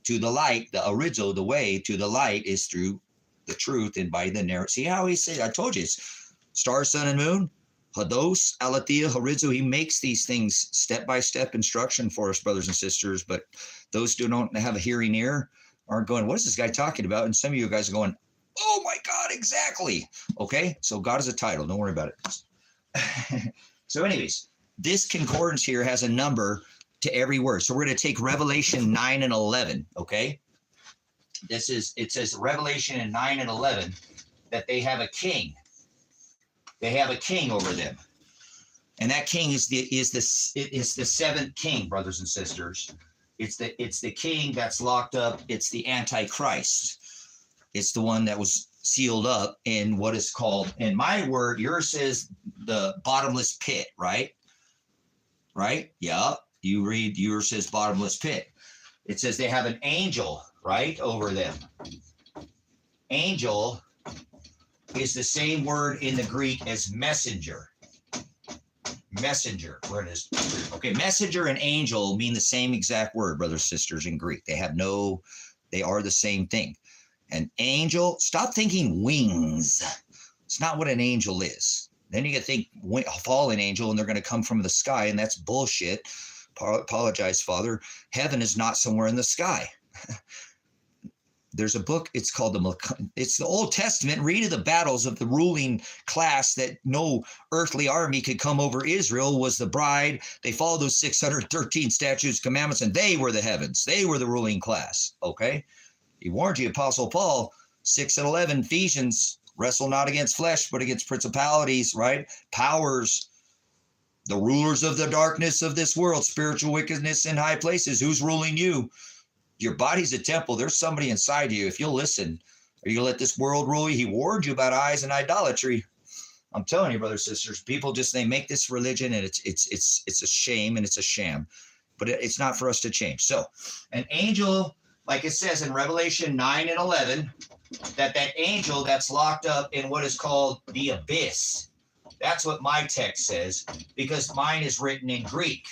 to the light, the original, the way to the light is through the truth and by the narrow. See how he said, I told you, it's star, sun, and moon. Hados, aletheia, horizo. He makes these things step-by-step instruction for us, brothers and sisters, but those who don't have a hearing ear are going, what is this guy talking about? And some of you guys are going, oh my God, exactly. Okay, so God is a title. Don't worry about it. So anyways, this concordance here has a number to every word. So we're going to take Revelation 9 and 11, okay? It says Revelation in 9 and 11 that they have a king. They have a king over them. And that king is the seventh king, brothers and sisters. It's the king that's locked up. It's the Antichrist. It's the one that was sealed up in what is called, in my word, yours says the bottomless pit, right? Right? Yeah. You read, yours says bottomless pit. It says they have an angel, right, over them. Angel is the same word in the Greek as messenger. Messenger, where it is. Okay, messenger and angel mean the same exact word, brothers, sisters, in Greek. They are the same thing. An angel, stop thinking wings. It's not what an angel is. Then you can think fallen angel and they're going to come from the sky, and that's bullshit. Apologize, Father. Heaven is not somewhere in the sky. There's a book, it's called it's the Old Testament. Read of the battles of the ruling class that no earthly army could come over Israel, was the bride. They followed those 613 statutes, commandments, and they were the heavens. They were the ruling class, okay? He warned you, Apostle Paul, 6:11, Ephesians, wrestle not against flesh, but against principalities, right? Powers, the rulers of the darkness of this world, spiritual wickedness in high places. Who's ruling you? Your body's a temple. There's somebody inside you. If you'll listen, are you going to let this world rule you? He warned you about eyes and idolatry. I'm telling you, brothers and sisters, people they make this religion, and it's a shame and it's a sham, but it's not for us to change. So an angel, like it says in Revelation 9 and 11, that angel that's locked up in what is called the abyss. That's what my text says, because mine is written in Greek.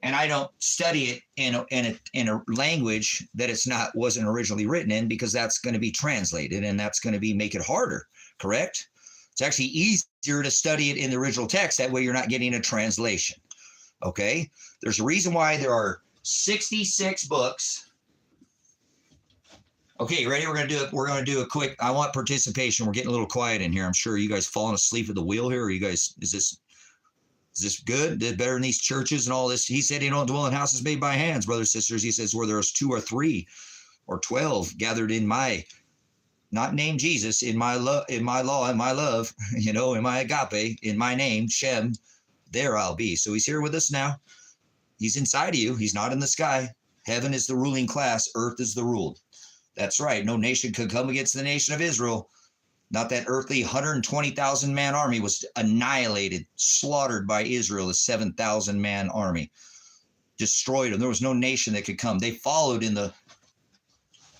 And I don't study it in a language that wasn't originally written in, because that's going to be translated, and that's going to make it harder, correct? It's actually easier to study it in the original text. That way you're not getting a translation, okay? There's a reason why there are 66 books. Okay, you ready? We're going to do a quick, I want participation. We're getting a little quiet in here. I'm sure you guys falling asleep at the wheel here. Or you guys, is this good? Is it better than these churches and all this? He said he don't dwell in houses made by hands, brothers and sisters. He says where there's 2 or 3 or 12 gathered in my, not named Jesus, in my law, in my love, in my agape, in my name, Shem, there I'll be. So he's here with us now. He's inside of you. He's not in the sky. Heaven is the ruling class. Earth is the ruled. That's right. No nation could come against the nation of Israel. Not that earthly 120,000 man army was annihilated, slaughtered by Israel, a 7,000 man army, destroyed them. There was no nation that could come. They followed in the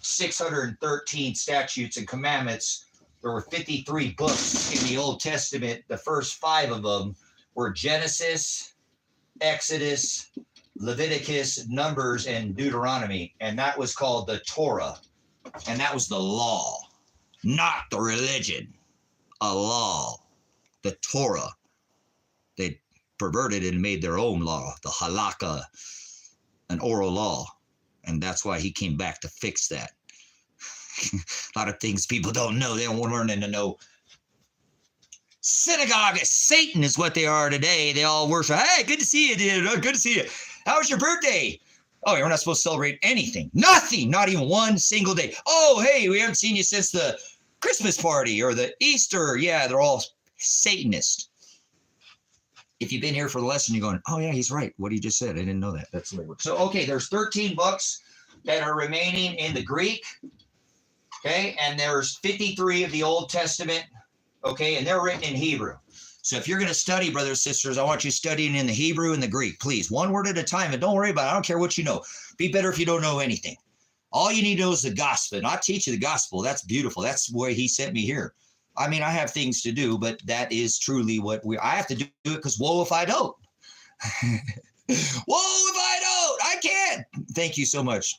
613 statutes and commandments. There were 53 books in the Old Testament. The first 5 of them were Genesis, Exodus, Leviticus, Numbers, and Deuteronomy. And that was called the Torah. And that was the law. Not the religion, a law, the Torah. They perverted it and made their own law, the halakha, an oral law. And that's why he came back to fix that. A lot of things people don't know. They don't want to learn to know. Synagogue is Satan is what they are today. They all worship. Hey, good to see you, dude. Good to see you. How was your birthday? Oh, you're not supposed to celebrate anything. Nothing. Not even one single day. Oh, hey, we haven't seen you since the Christmas party or the Easter. Yeah, they're all Satanist. If you've been here for the lesson, you're going, oh, yeah, he's right. What he just said. I didn't know that. That's the way it works. So, okay, there's 13 books that are remaining in the Greek. Okay, and there's 53 of the Old Testament. Okay, and they're written in Hebrew. So if you're going to study, brothers and sisters, I want you studying in the Hebrew and the Greek, please. One word at a time, and don't worry about it. I don't care what you know. Be better if you don't know anything. All you need to know is the gospel. And I'll teach you the gospel. That's beautiful. That's why he sent me here. I mean, I have things to do, but that is truly what I have to do it, because woe if I don't. Woe if I don't. I can't. Thank you so much.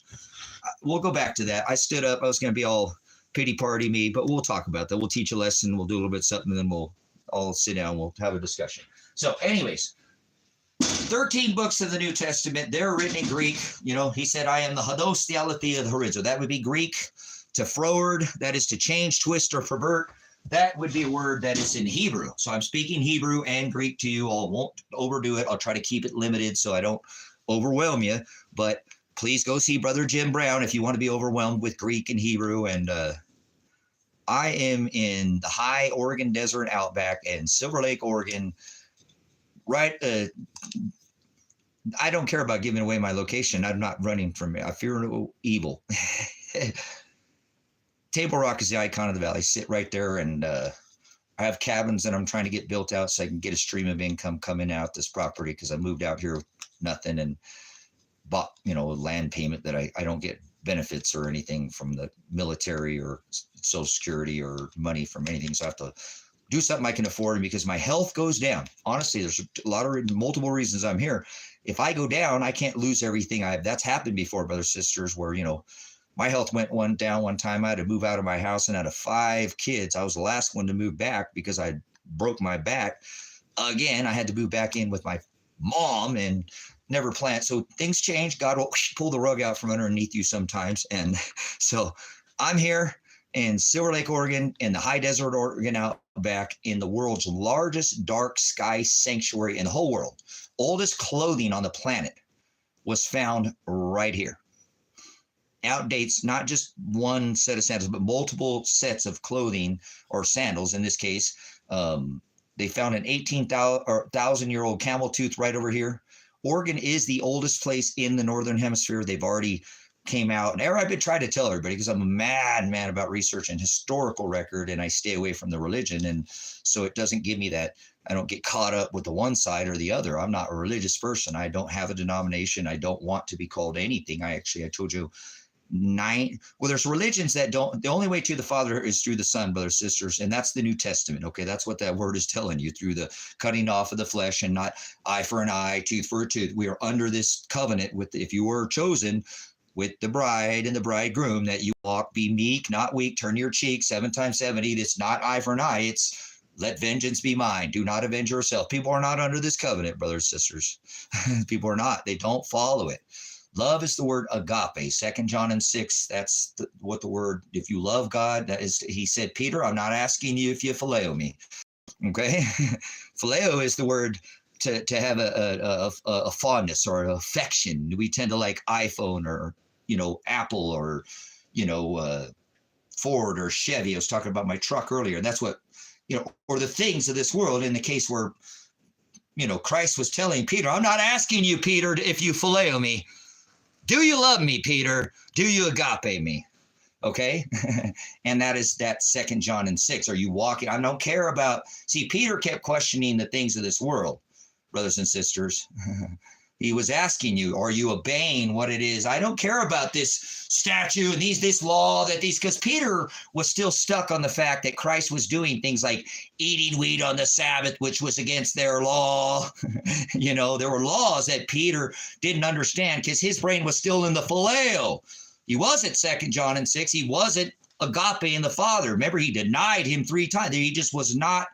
We'll go back to that. I stood up. I was going to be all pity party me, but we'll talk about that. We'll teach a lesson. We'll do a little bit of something, and then we'll all sit down. We'll have a discussion. So anyways, 13 books of the New Testament. They're written in Greek. He said, I am the hados thealetheia of the horizo. That would be Greek. To froward, that is to change, twist, or pervert. That would be a word that is in Hebrew. So I'm speaking Hebrew and Greek to you. I won't overdo it. I'll try to keep it limited so I don't overwhelm you. But please go see Brother Jim Brown if you want to be overwhelmed with Greek and Hebrew. And I am in the high Oregon desert outback in Silver Lake, Oregon. Right. I don't care about giving away my location. I'm not running from it. I fear no evil. Table Rock is the icon of the valley. Sit right there, and I have cabins that I'm trying to get built out so I can get a stream of income coming out this property, because I moved out here with nothing and bought, a land payment that I don't get benefits or anything from the military or Social Security or money from anything. So I have to do something I can afford because my health goes down. Honestly, there's a lot of multiple reasons I'm here. If I go down, I can't lose everything I have. That's happened before, brothers, sisters, where, my health went down one time. I had to move out of my house, and out of 5 kids, I was the last one to move back because I broke my back. Again, I had to move back in with my mom and never planned. So things change. God will pull the rug out from underneath you sometimes. And so I'm here in Silver Lake, Oregon, in the high desert Oregon outback, in the world's largest dark sky sanctuary in the whole world. Oldest clothing on the planet was found right here. Outdates not just one set of sandals, but multiple sets of clothing or sandals. In this case, they found an 18,000-year-old camel tooth right over here. Oregon is the oldest place in the Northern Hemisphere. They've already came out. And I've been trying to tell everybody because I'm a mad man about research and historical record, and I stay away from the religion. And so it doesn't give me that. I don't get caught up with the one side or the other. I'm not a religious person. I don't have a denomination. I don't want to be called anything. I told you, there's religions that don't. The only way to the Father is through the Son, brothers, sisters, and that's the New Testament. Okay, that's what that word is telling you, through the cutting off of the flesh, and not eye for an eye, tooth for a tooth. We are under this covenant with, if you were chosen with the bride and the bridegroom, that you walk, be meek, not weak, turn your cheek 7 times 70. It's not eye for an eye. It's let vengeance be mine. Do not avenge yourself. People are not under this covenant, brothers, sisters. People are not. They don't follow it. Love is the word agape, 2 John 6. That's what the word, if you love God, that is, he said, Peter, I'm not asking you if you phileo me. Okay. Phileo is the word to have a fondness or an affection. We tend to like iPhone or, Apple or, Ford or Chevy. I was talking about my truck earlier. That's what, or the things of this world, in the case where, Christ was telling Peter, I'm not asking you, Peter, if you phileo me. Do you love me, Peter? Do you agape me? Okay. And that is that 2 John 6. Are you walking? I don't care about, see, Peter kept questioning the things of this world, brothers and sisters. He was asking you, are you obeying what it is? I don't care about this statue and this law because Peter was still stuck on the fact that Christ was doing things like eating wheat on the Sabbath, which was against their law. There were laws that Peter didn't understand because his brain was still in the phileo. He wasn't 2 John 6. He wasn't agape in the Father. Remember, he denied him 3 times. He just was not.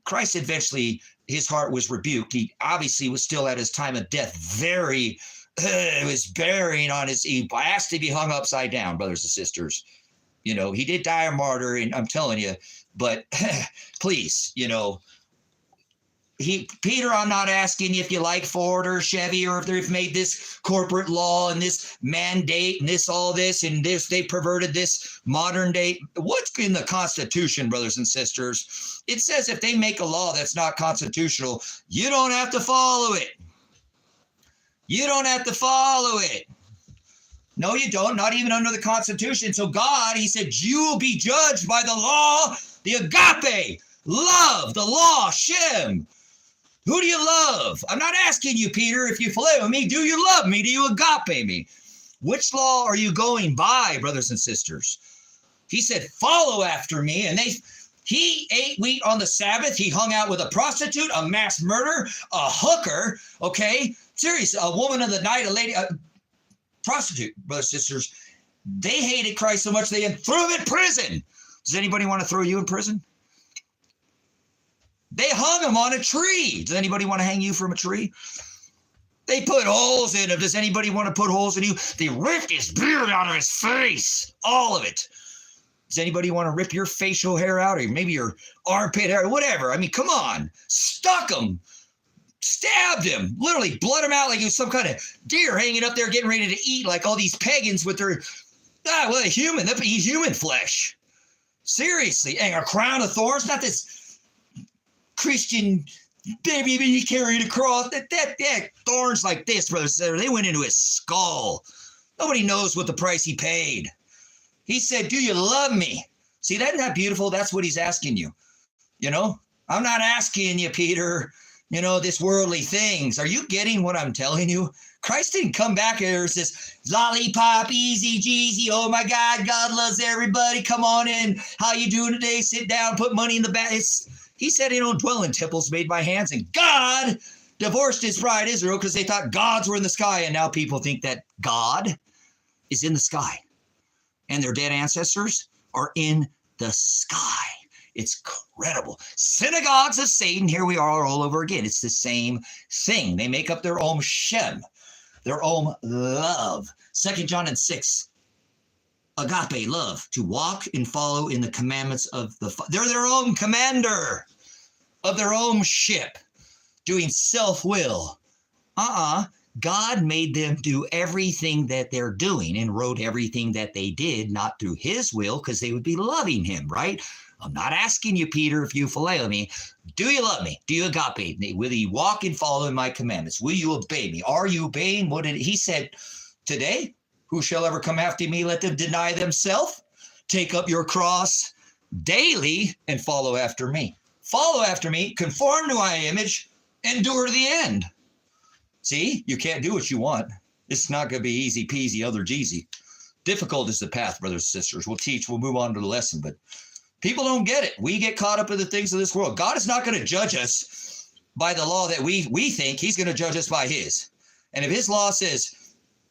Christ eventually, his heart was rebuked. He obviously was still at his time of death. It was bearing on he asked to be hung upside down, brothers and sisters. He did die a martyr, and I'm telling you, but please, Peter, I'm not asking you if you like Ford or Chevy or if they've made this corporate law and this mandate and all this, and they perverted this modern day. What's in the Constitution, brothers and sisters? It says if they make a law that's not constitutional, you don't have to follow it. You don't have to follow it. No, you don't, not even under the Constitution. So God, he said, you will be judged by the law, the agape, love, the law, Shem. Who do you love? I'm not asking you, Peter, if you phileo me. Do you love me? Do you agape me? Which law are you going by, brothers and sisters? He said, follow after me. And he ate wheat on the Sabbath. He hung out with a prostitute, a mass murderer, a hooker. Okay. Seriously, a woman of the night, a lady, a prostitute, brothers and sisters. They hated Christ so much they threw him in prison. Does anybody want to throw you in prison? They hung him on a tree. Does anybody want to hang you from a tree? They put holes in him. Does anybody want to put holes in you? They ripped his beard out of his face. All of it. Does anybody want to rip your facial hair out, or maybe your armpit hair, whatever? I mean, come on. Stuck him. Stabbed him. Literally bled him out like he was some kind of deer hanging up there getting ready to eat, like all these pagans with their, a human. They eat human flesh. Seriously. And a crown of thorns. Not this Christian baby he carried a cross. That thorns like this, brothers. They went into his skull. Nobody knows what the price he paid. He said, do you love me? See, isn't that beautiful? That's what he's asking you. I'm not asking you, Peter, this worldly things. Are you getting what I'm telling you? Christ didn't come back here. There's this lollipop, easy Jeezy. Oh my God, God loves everybody. Come on in. How you doing today? Sit down, put money in the bag. He said he don't dwell in temples made by hands. And God divorced his bride Israel because they thought gods were in the sky. And now people think that God is in the sky. And their dead ancestors are in the sky. It's incredible. Synagogues of Satan. Here we are all over again. It's the same thing. They make up their own Shem, their own love. 2 John 6. Agape, love, to walk and follow in the commandments of they're their own commander of their own ship, doing self-will. God made them do everything that they're doing and wrote everything that they did, not through his will, because they would be loving him, right? I'm not asking you, Peter, if you phileo me. Do you love me? Do you agape me? Will you walk and follow in my commandments? Will you obey me? Are you obeying what he said today? Who shall ever come after me? Let them deny themselves, take up your cross daily, and follow after me. Follow after me, conform to my image, endure to the end. See, you can't do what you want. It's not going to be easy peasy, other Jeezy. Difficult is the path, brothers and sisters. We'll move on to the lesson, but people don't get it. We get caught up in the things of this world. God is not going to judge us by the law that we think. He's going to judge us by his. And if his law says,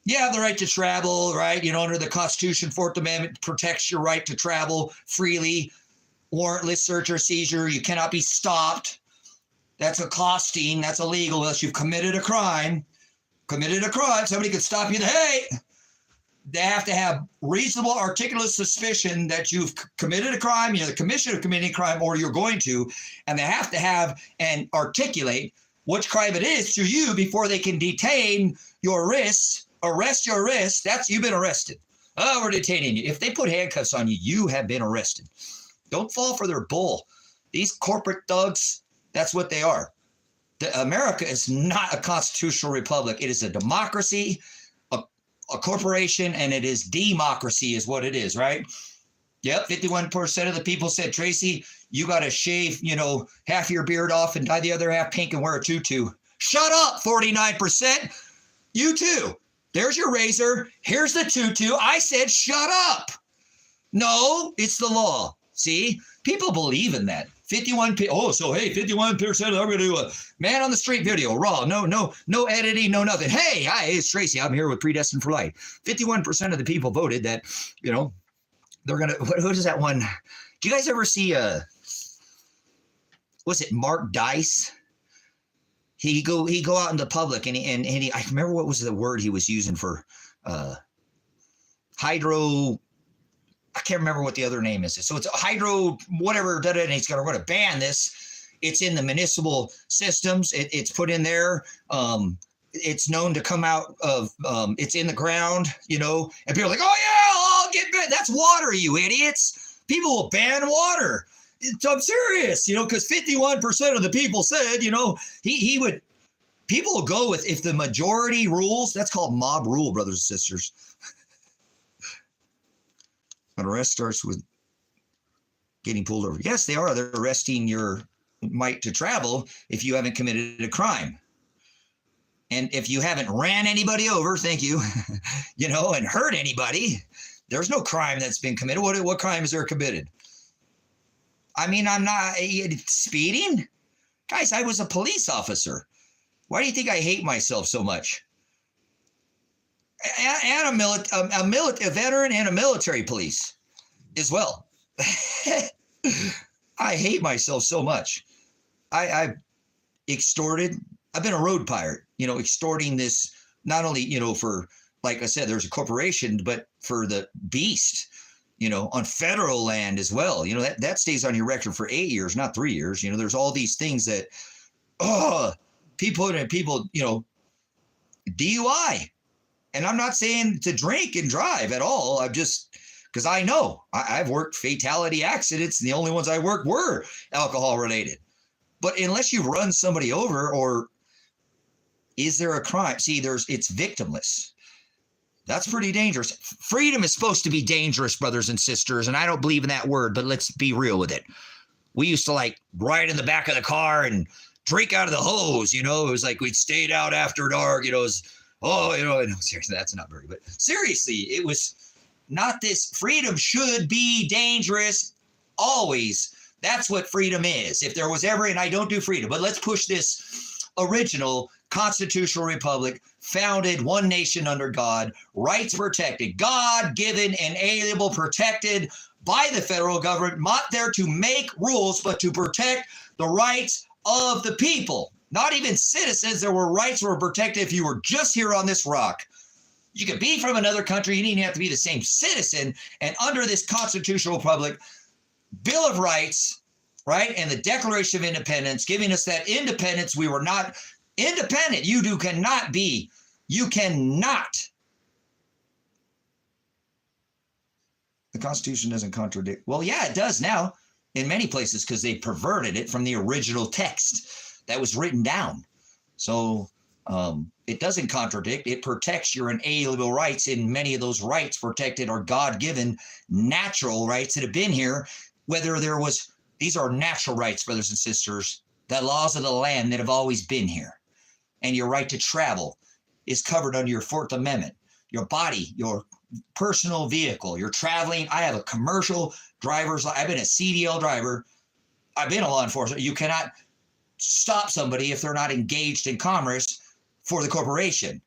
you have the right to travel, right? Under the Constitution, 4th Amendment protects your right to travel freely, warrantless search or seizure. You cannot be stopped. That's accosting. That's illegal unless you've committed a crime. Somebody could stop you. Hey, they have to have reasonable, articulate suspicion that you've committed a crime, the commission of committing a crime, or you're going to, and they have to have and articulate which crime it is to you before they can detain your wrists, arrest your wrists. You've been arrested. Oh, we're detaining you. If they put handcuffs on you, you have been arrested. Don't fall for their bull. These corporate thugs, that's what they are. America is not a constitutional republic. It is a democracy, a corporation, and it is democracy is what it is, right? Yep, 51% of the people said, Tracy, you got to shave, half your beard off and dye the other half pink and wear a tutu. Shut up, 49%. You too. There's your razor. Here's the tutu. I said, shut up. No, it's the law. See, people believe in that. 51%. Oh, so hey, 51%. I'm going to do a man on the street video, raw. No editing, no nothing. Hey, hi, it's Tracy. I'm here with Predestined for Light. 51% of the people voted that, they're going to. What is that one? Do you guys ever see was it Mark Dice? He go out in the public and he I remember what was the word he was using for hydro. I can't remember what the other name is. So it's a hydro, whatever, and he's going to ban this. It's in the municipal systems. It's put in there. It's known to come out of, it's in the ground, and people are like, oh yeah, I'll get banned. That's water, you idiots. People will ban water. I'm serious, because 51% of the people said, he would, people will go with, if the majority rules, that's called mob rule, brothers and sisters. An arrest starts with getting pulled over. Yes, they are. They're arresting your right to travel if you haven't committed a crime. And if you haven't ran anybody over, thank you, and hurt anybody, there's no crime that's been committed. What crime is there committed? I mean, I'm not speeding. Guys, I was a police officer. Why do you think I hate myself so much? And a veteran and a military police as well. I hate myself so much. I've extorted. I've been a road pirate, extorting this, not only, for, like I said, there's a corporation, but for the beast, on federal land as well. That stays on your record for 8 years, not 3 years. There's all these things that, people, DUI. And I'm not saying to drink and drive at all. I'm just, because I know I've worked fatality accidents, and the only ones I worked were alcohol related. But unless you run somebody over, or is there a crime? See, it's victimless. That's pretty dangerous. Freedom is supposed to be dangerous, brothers and sisters, and I don't believe in that word, but let's be real with it. We used to ride in the back of the car and drink out of the hose, you know. It was like we'd stayed out after dark, you know. It was, no, seriously, that's not very, but seriously, it was not this. Freedom should be dangerous always. That's what freedom is. If there was ever, and I don't do freedom, but let's push this original constitutional republic, founded one nation under God, rights protected, God-given, inalienable, protected by the federal government, not there to make rules, but to protect the rights of the people. Not even citizens. There were rights that were protected if you were just here on this rock. You could be from another country. You didn't even have to be the same citizen. And under this constitutional republic, Bill of Rights, right, and the Declaration of Independence, giving us that independence, we were not independent. You cannot be. You cannot. The Constitution doesn't contradict. Well, yeah, it does now in many places because they perverted it from the original text that was written down. So it doesn't contradict. It protects your inalienable rights, and many of those rights protected are God-given natural rights that have been here. Whether there was, these are natural rights, brothers and sisters, the laws of the land that have always been here. And your right to travel is covered under your Fourth Amendment. Your body, your personal vehicle, you're traveling. I have a commercial driver's, I've been a CDL driver. I've been a law enforcement. You cannot stop somebody if they're not engaged in commerce for the corporation.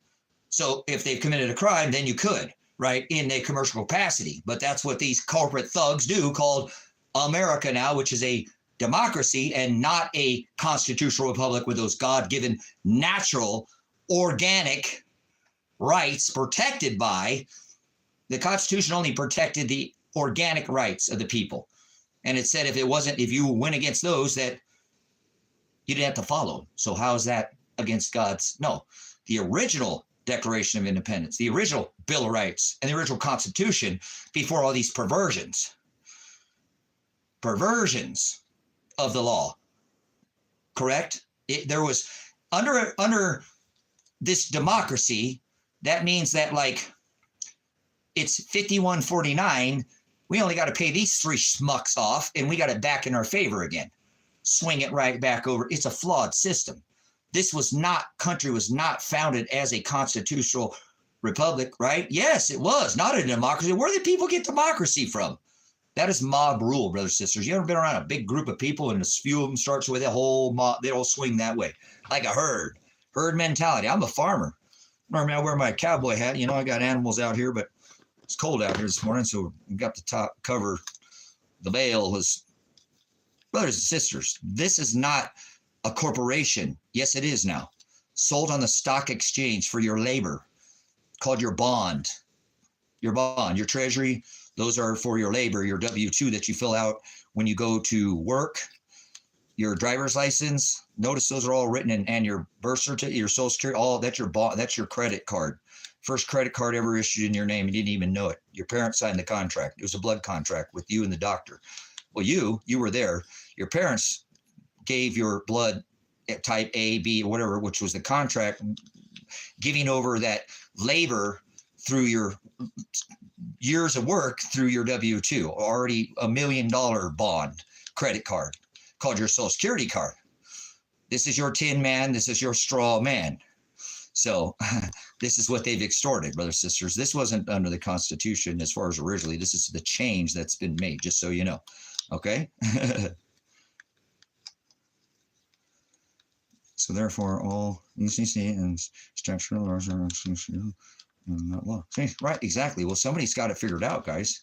So if they've committed a crime, then you could, right, in a commercial capacity. But that's what these corporate thugs do, called America now, which is a democracy and not a constitutional republic with those God-given natural organic rights protected by the Constitution. Only protected the organic rights of the people. And it said if you went against those, that you didn't have to follow. So how is that against God's? No, the original Declaration of Independence, the original Bill of Rights, and the original Constitution before all these perversions of the law. Correct? There was under this democracy, that means that like it's 51-49. We only got to pay these three schmucks off, and we got it back in our favor again. Swing it right back over. It's a flawed system. Country was not founded as a constitutional republic, right? Yes, it was not a democracy. Where did people get democracy from? That is mob rule, brothers and sisters. You ever been around a big group of people and a few of them starts with a whole mob? They all swing that way, like a herd mentality. I'm a farmer. Normally I wear my cowboy hat. You know, I got animals out here, but it's cold out here this morning, so we got the top cover. The bale was, brothers and sisters, this is not a corporation. Yes, it is now. Sold on the stock exchange for your labor, called your bond. Your treasury, those are for your labor, your W-2 that you fill out when you go to work, your driver's license. Notice those are all written in, and your birth certificate, your social security, all that's your bond, that's your credit card. First credit card ever issued in your name. You didn't even know it. Your parents signed the contract. It was a blood contract with you and the doctor. Well, you were there. Your parents gave your blood type A, B, or whatever, which was the contract, giving over that labor through your years of work through your W-2, already $1 million bond credit card called your social security card. This is your tin man. This is your straw man. So this is what they've extorted, brothers and sisters. This wasn't under the Constitution as far as originally. This is the change that's been made, just so you know. Okay? So therefore, all UCC and statutory laws are not law. Right, exactly. Well, somebody's got it figured out, guys.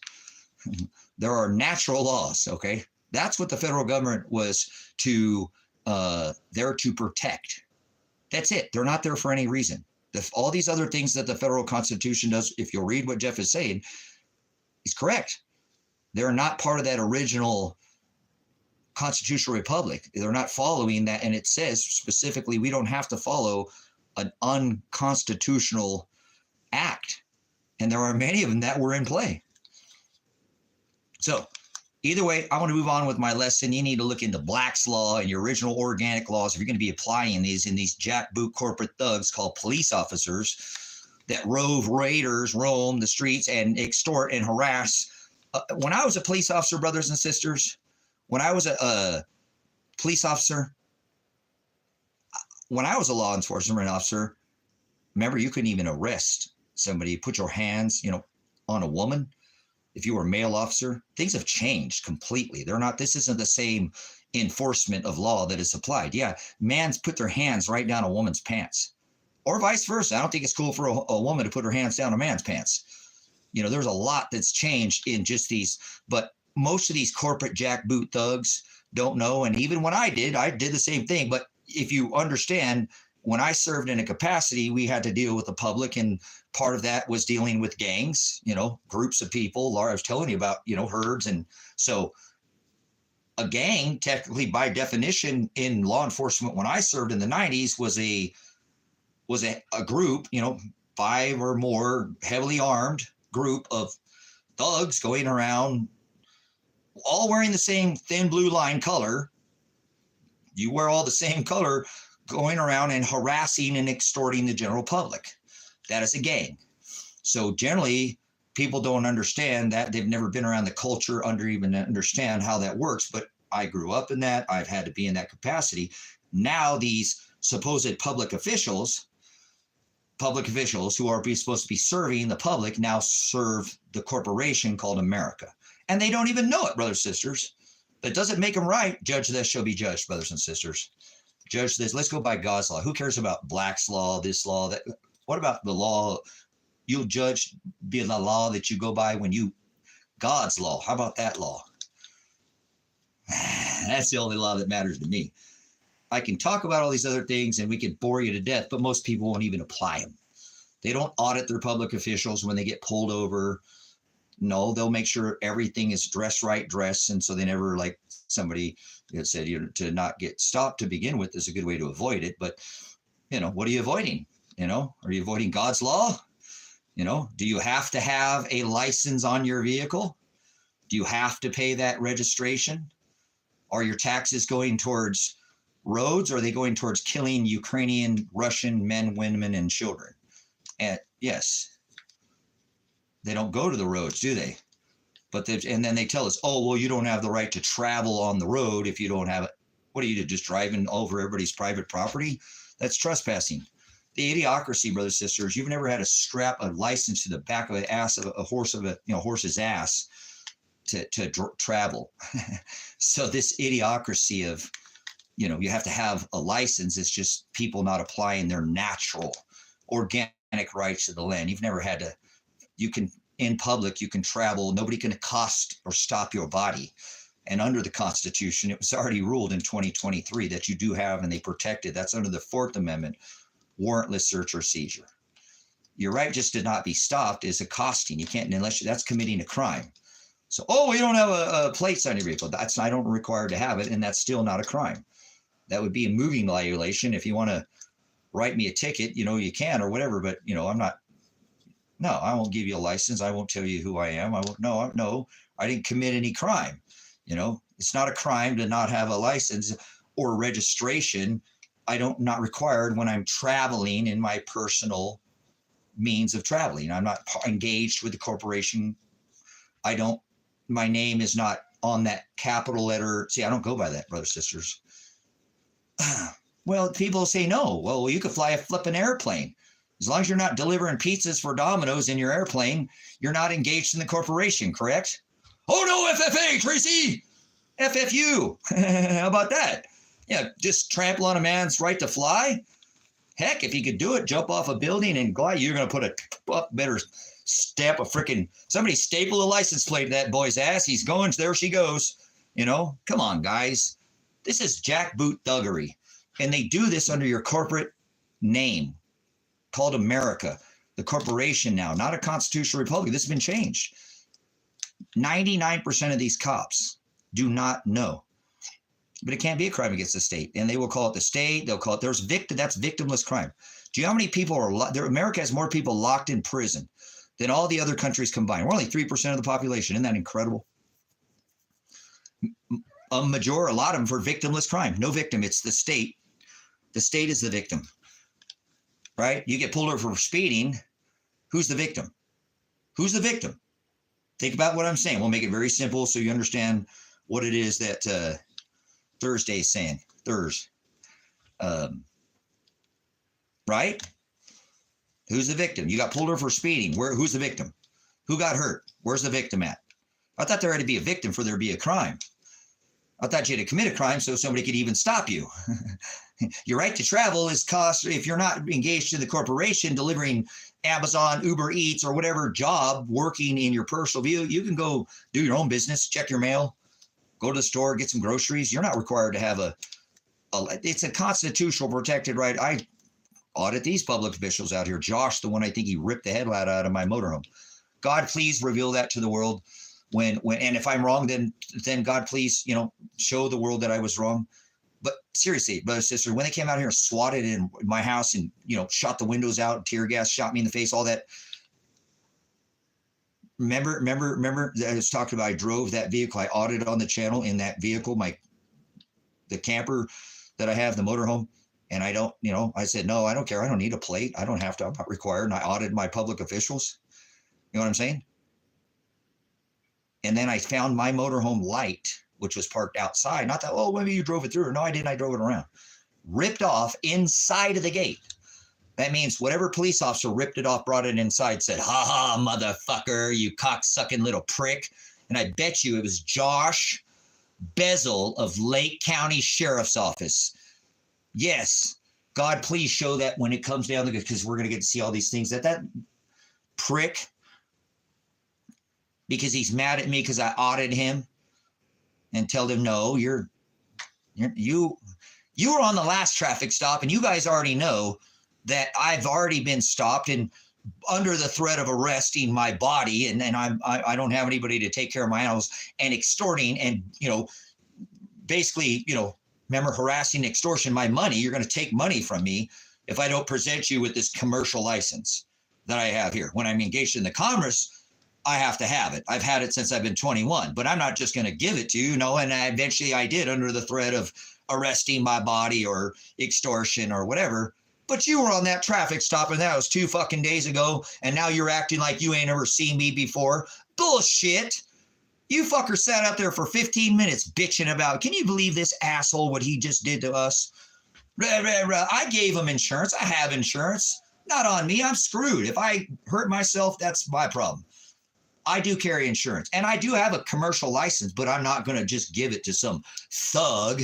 There are natural laws, okay? That's what the federal government was there to protect. That's it. They're not there for any reason. All these other things that the federal Constitution does, if you'll read what Jeff is saying, is correct. They're not part of that original constitutional republic. They're not following that. And it says specifically, we don't have to follow an unconstitutional act. And there are many of them that were in play. So either way, I want to move on with my lesson. You need to look into Black's Law and your original organic laws if you're going to be applying these in these jackboot corporate thugs called police officers that roam the streets and extort and harass. When I was a police officer, brothers and sisters, when I was a police officer, when I was a law enforcement officer, remember, you couldn't even arrest somebody, put your hands, on a woman. If you were a male officer, things have changed completely. This isn't the same enforcement of law that is applied. Yeah, man's put their hands right down a woman's pants, or vice versa. I don't think it's cool for a woman to put her hands down a man's pants. There's a lot that's changed in just these, but most of these corporate jackboot thugs don't know. And even when I did the same thing. But if you understand, when I served in a capacity, we had to deal with the public, and part of that was dealing with gangs, groups of people. Laura, I was telling you about, herds. And so a gang, technically by definition in law enforcement, when I served in the 90s, was a group, 5 or more heavily armed group of thugs going around, all wearing the same thin blue line color. You wear all the same color, going around and harassing and extorting the general public. That is a gang. So generally, people don't understand that. They've never been around the culture, even understand how that works. But I grew up in that. I've had to be in that capacity. Now these supposed public officials who are supposed to be serving the public now serve the corporation called America. And they don't even know it, brothers and sisters. That doesn't make them right. Judge this shall be judged, brothers and sisters. Judge this. Let's go by God's law. Who cares about Black's law, this law, that? What about the law? You'll judge be the law that you go by God's law. How about that law? That's the only law that matters to me. I can talk about all these other things and we could bore you to death, but most people won't even apply them. They don't audit their public officials when they get pulled over. No, they'll make sure everything is dressed. And so they never, like somebody said, to not get stopped to begin with is a good way to avoid it. But, what are you avoiding? Are you avoiding God's law? Do you have to have a license on your vehicle? Do you have to pay that registration? Are your taxes going towards roads, or are they going towards killing Ukrainian, Russian men, women, and children? And yes, they don't go to the roads, do they? And then they tell us, oh, well, you don't have the right to travel on the road if you don't have it. What do you do? Just driving over everybody's private property? That's trespassing. The idiocracy, brothers and sisters. You've never had to strap a license to the back of the ass of a horse's ass to travel. So this idiocracy of, you have to have a license. It's just people not applying their natural, organic rights to the land. You've never had to. In public, you can travel. Nobody can accost or stop your body. And under the Constitution, it was already ruled in 2023 that you do have, and they protected. That's under the 4th Amendment, warrantless search or seizure. Your right just to not be stopped is accosting. You can't, that's committing a crime. So, you don't have a plates on your vehicle. I don't require to have it, and that's still not a crime. That would be a moving violation. If you want to write me a ticket, you can or whatever, but, I'm not. No, I won't give you a license. I won't tell you who I am. No, I didn't commit any crime. It's not a crime to not have a license or registration. Not required when I'm traveling in my personal means of traveling. I'm not engaged with the corporation. My name is not on that capital letter. See, I don't go by that, brothers, sisters. Well, people say no. Well, you could fly a flipping airplane. As long as you're not delivering pizzas for Domino's in your airplane, you're not engaged in the corporation, correct? Oh, no, FFA, Tracy! FFU. How about that? Yeah, just trample on a man's right to fly? Heck, if he could do it, jump off a building and glide, you're going to put better stamp a freaking, somebody staple a license plate to that boy's ass. He's going, there she goes. Come on, guys. This is jackboot thuggery. And they do this under your corporate name called America, the corporation now, not a constitutional republic. This has been changed. 99% of these cops do not know. But it can't be a crime against the state. And they will call it the state. They'll call it, that's victimless crime. Do you know how many people America has more people locked in prison than all the other countries combined? We're only 3% of the population. Isn't that incredible? A lot of them for victimless crime. No victim, it's the state. The state is the victim. Right? You get pulled over for speeding. Who's the victim? Who's the victim? Think about what I'm saying. We'll make it very simple so you understand what it is that Thursday is saying. right? Who's the victim? You got pulled over for speeding. Who's the victim? Who got hurt? Where's the victim at? I thought there had to be a victim for there to be a crime. I thought you had to commit a crime so somebody could even stop you. Your right to travel is cost if you're not engaged in the corporation delivering Amazon, Uber Eats, or whatever job working in your personal view. You can go do your own business, check your mail, go to the store, get some groceries. You're not required to have it's a constitutional protected right. I audit these public officials out here. Josh, the one I think he ripped the headlight out of my motorhome. God, please reveal that to the world. And if I'm wrong, then God, please, show the world that I was wrong. But seriously, brother, sister, when they came out here and swatted in my house and, shot the windows out, tear gas, shot me in the face, all that. Remember, I was talking about, I drove that vehicle. I audited on the channel in that vehicle, the camper that I have, the motorhome. And I don't, I said, no, I don't care. I don't need a plate. I don't have to. I'm not required. And I audited my public officials. You know what I'm saying? And then I found my motorhome light, which was parked outside. Not that, maybe you drove it through. No, I didn't. I drove it around. Ripped off inside of the gate. That means whatever police officer ripped it off, brought it inside, said, ha ha, motherfucker, you cocksucking little prick. And I bet you it was Josh Bezel of Lake County Sheriff's Office. Yes, God, please show that when it comes down, because we're going to get to see all these things. That prick, because he's mad at me because I audited him and told him, no, you were on the last traffic stop, and you guys already know that I've already been stopped and under the threat of arresting my body, and I don't have anybody to take care of my animals, and extorting and basically remember, harassing, extortion, my money. You're going to take money from me if I don't present you with this commercial license that I have here. When I'm engaged in the commerce, I have to have it. I've had it since I've been 21, but I'm not just going to give it to you, and eventually I did under the threat of arresting my body or extortion or whatever. But you were on that traffic stop, and that was 2 fucking days ago, and now you're acting like you ain't ever seen me before. Bullshit. You fucker sat out there for 15 minutes bitching about, can you believe this asshole, what he just did to us? I gave him insurance. I have insurance. Not on me. I'm screwed. If I hurt myself, that's my problem. I do carry insurance, and I do have a commercial license, but I'm not going to just give it to some thug.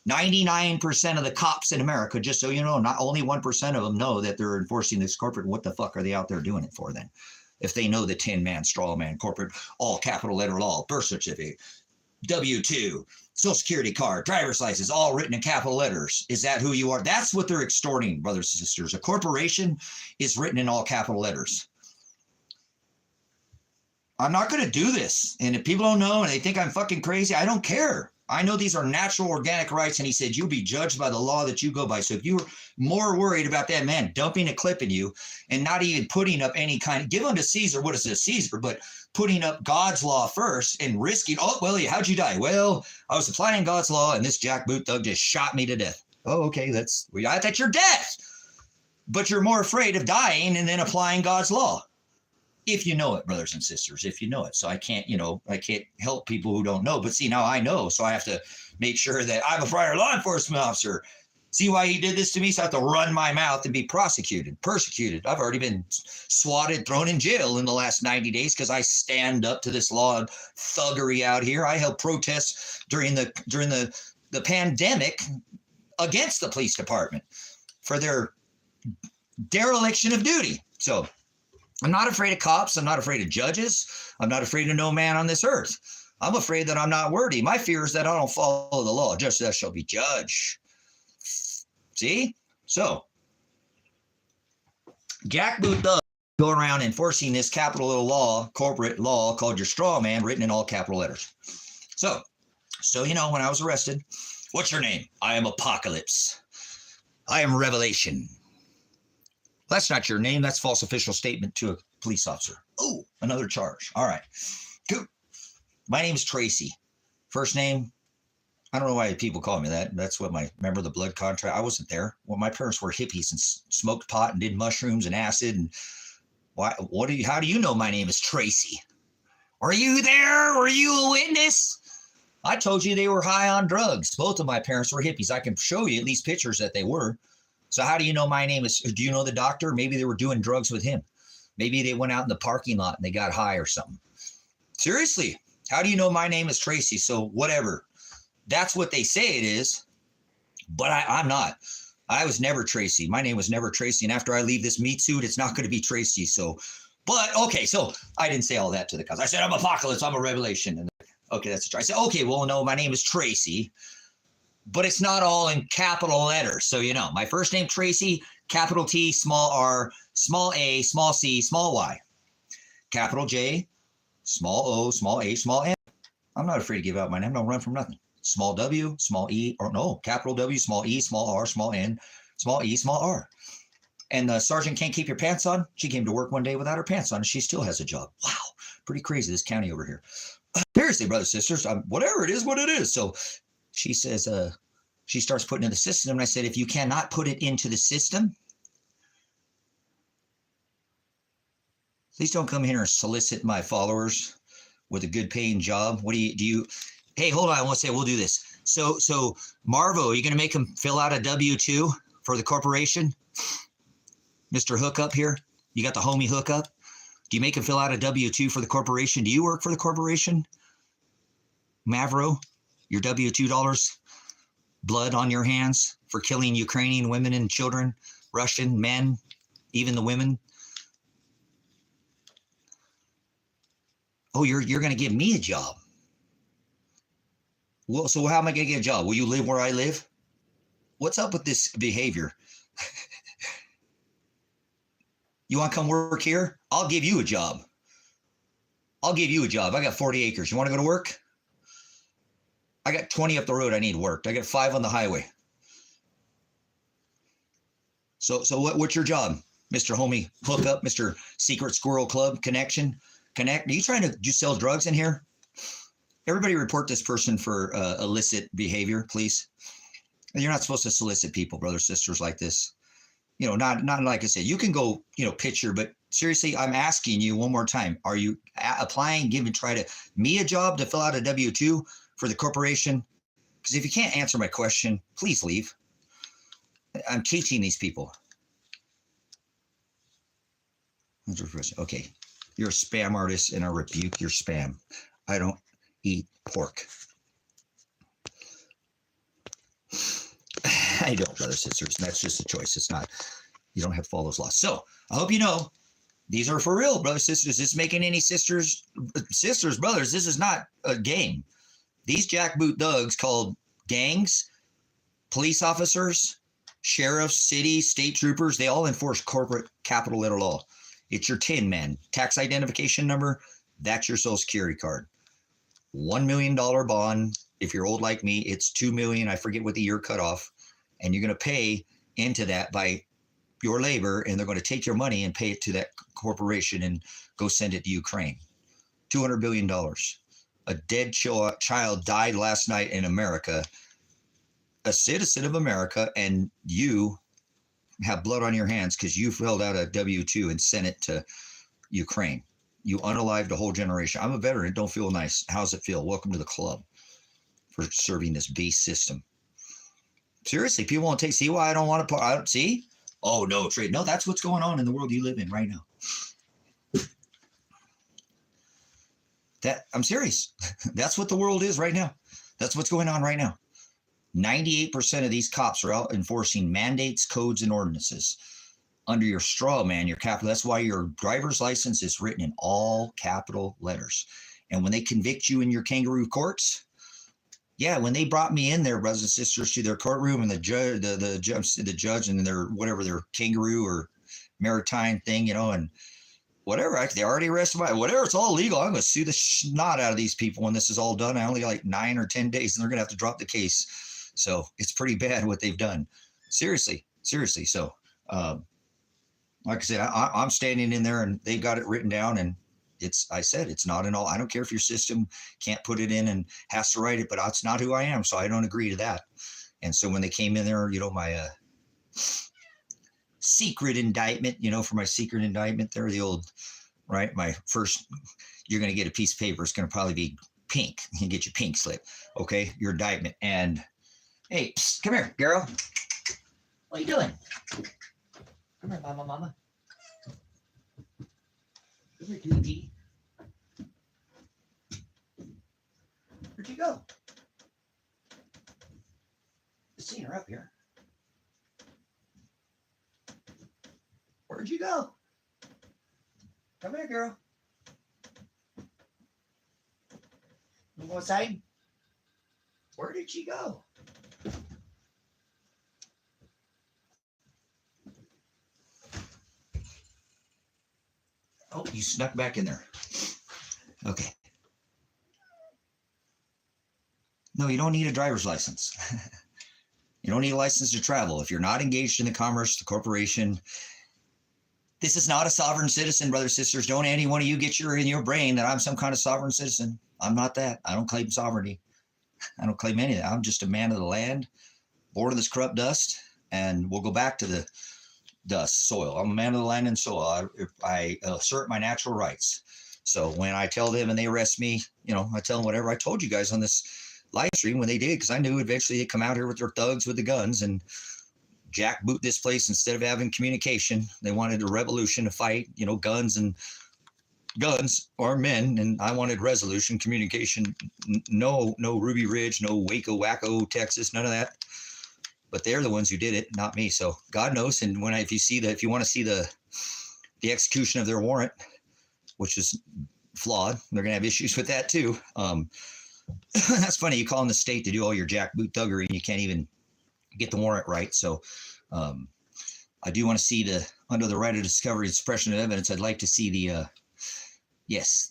99% of the cops in America, just so you know, not only 1% of them know that they're enforcing this corporate. What the fuck are they out there doing it for then? If they know the 10-man, straw man, corporate, all capital letter law, birth certificate, W-2, social security card, driver's license, all written in capital letters. Is that who you are? That's what they're extorting, brothers and sisters. A corporation is written in all capital letters. I'm not going to do this. And if people don't know and they think I'm fucking crazy, I don't care. I know these are natural organic rights. And he said, you'll be judged by the law that you go by. So if you're more worried about that man dumping a clip in you and not even putting up any kind of, give unto Caesar what is a Caesar, but putting up God's law first and risking, how'd you die? Well, I was applying God's law and this jackboot thug just shot me to death. Oh, okay. That's your death. But you're more afraid of dying and then applying God's law. If you know it, brothers and sisters, if you know it. So I can't help people who don't know. But see, now I know. So I have to make sure that I'm a prior law enforcement officer. See why he did this to me? So I have to run my mouth and be persecuted. I've already been swatted, thrown in jail in the last 90 days because I stand up to this law and thuggery out here. I held protests during the pandemic against the police department for their dereliction of duty. So I'm not afraid of cops. I'm not afraid of judges. I'm not afraid of no man on this earth. I'm afraid that I'm not worthy. My fear is that I don't follow the law. Just as shall be judged. See? So, jackboot thug going around enforcing this capital little law, corporate law called your straw man, written in all capital letters. So when I was arrested, what's your name? I am Apocalypse. I am Revelation. That's not your name. That's false official statement to a police officer. Oh, another charge. All right. Good. My name is Tracy. First name, I don't know why people call me that. That's what remember the blood contract? I wasn't there. Well, my parents were hippies and smoked pot and did mushrooms and acid. And how do you know my name is Tracy? Were you there? Were you a witness? I told you they were high on drugs. Both of my parents were hippies. I can show you at least pictures that they were. So how do you know my name is, do you know the doctor? Maybe they were doing drugs with him. Maybe they went out in the parking lot and they got high or something. Seriously, how do you know my name is Tracy? So whatever. That's what they say it is, but I'm not. I was never Tracy. My name was never Tracy. And after I leave this meat suit, it's not going to be Tracy. So, but okay, so I didn't say all that to the cops. I said, I'm Apocalypse, I'm a Revelation. And okay, that's a try. I said, okay, well, no, my name is Tracy, but it's not all in capital letters. So, you know, my first name, Tracy, capital T, small r, small a, small c, small y, capital J, small o, small a, small n. I'm not afraid to give out my name. Don't run from nothing. Small w, small e, or no, capital W, small e, small r, small n, small e, small r. And the sergeant can't keep your pants on. She came to work one day without her pants on, and she still has a job. Wow, pretty crazy, this county over here. Seriously, brothers, sisters, whatever it is, what it is. So she says, she starts putting it in the system. And I said, if you cannot put it into the system, please don't come here and solicit my followers with a good paying job. What do you, hey, hold on, I want to say, we'll do this. So Marvo, are you going to make him fill out a W-2 for the corporation? Mr. Hookup here, you got the homie Hookup. Do you make him fill out a W-2 for the corporation? Do you work for the corporation? Mavro, your W-2, blood on your hands for killing Ukrainian women and children, Russian men, even the women. Oh, you're going to give me a job. Well, so how am I going to get a job? Will you live where I live? What's up with this behavior? You want to come work here? I'll give you a job. I'll give you a job. I got 40 acres. You want to go to work? I got 20 up the road I need worked. I got 5 on the highway. So what's your job, Mr. Homie Hookup, Mr. Secret Squirrel Club Connection? Connect. Are you trying to just sell drugs in here? Everybody report this person for illicit behavior, please. You're not supposed to solicit people, brothers, sisters, like this. You know, not like I said, you can go, you know, picture, but seriously, I'm asking you one more time. Are you applying, me a job to fill out a W-2 for the corporation? Because if you can't answer my question, please leave. I'm teaching these people. Okay. You're a spam artist and I rebuke your spam. I don't eat pork. I don't, brothers, sisters. That's just a choice. It's not, you don't have to follow those laws. So I hope you know, these are for real, brothers, sisters. This making any sisters, brothers, this is not a game. These jackboot thugs called gangs, police officers, sheriffs, city, state troopers, they all enforce corporate capital letter law. It's your tin man. Tax identification number, that's your social security card. $1 million bond. If you're old like me, it's $2 million. I forget what the year cut off. And you're going to pay into that by your labor, and they're going to take your money and pay it to that corporation and go send it to Ukraine. $200 billion. A dead child died last night in America, a citizen of America, and you have blood on your hands because you filled out a W-2 and sent it to Ukraine. You unalived a whole generation. I'm a veteran. Don't feel nice. How's it feel? Welcome to the club for serving this beast system. Seriously, people won't see why I don't want to see? Oh, no, trade. No, that's what's going on in the world you live in right now. I'm serious. That's what the world is right now. That's what's going on right now. 98% of these cops are out enforcing mandates, codes, and ordinances under your straw man, your capital. That's why your driver's license is written in all capital letters. And when they convict you in your kangaroo courts, yeah, when they brought me in there, brothers and sisters, to their courtroom, and the judge and their kangaroo or maritime thing, you know, and whatever, they already arrested whatever, it's all legal. I'm going to sue the snot out of these people when this is all done. I only got like 9 or 10 days, and they're going to have to drop the case. So it's pretty bad what they've done. Seriously. So, like I said, I'm standing in there, and they've got it written down, and it's not in all. I don't care if your system can't put it in and has to write it, but that's not who I am. So I don't agree to that. And so when they came in there, you know, my secret indictment, you know, for my secret indictment there, the old, right? My first, you're going to get a piece of paper. It's going to probably be pink. You can get your pink slip. Okay. Your indictment. And hey, psst, come here, girl. What are you doing? Come here, mama. Come here, Dee. Where'd you go? I seen her up here. Where'd you go? Come here, girl. You go outside? Where did she go? Oh, you snuck back in there. Okay. No, you don't need a driver's license. You don't need a license to travel. If you're not engaged in the commerce, the corporation, this is not a sovereign citizen, brothers, sisters. Don't any one of you get in your brain that I'm some kind of sovereign citizen. I'm not that. I don't claim sovereignty. I don't claim any of that. I'm just a man of the land, born of this corrupt dust, and we'll go back to the dust, soil. I'm a man of the land and soil. I assert my natural rights. So when I tell them and they arrest me, I tell them whatever I told you guys on this live stream when they did, because I knew eventually they'd come out here with their thugs with the guns and jackboot this place instead of having communication. They wanted a revolution, a fight, guns and guns are men, and I wanted resolution, communication. No Ruby Ridge, no Waco, Wacko, Texas, none of that. But they're the ones who did it, not me. So God knows. And if you want to see the execution of their warrant, which is flawed, they're gonna have issues with that too. That's funny. You call in the state to do all your jackboot thuggery, and you can't even get the warrant right. So I do want to see under the right of discovery and suppression of evidence. I'd like to see the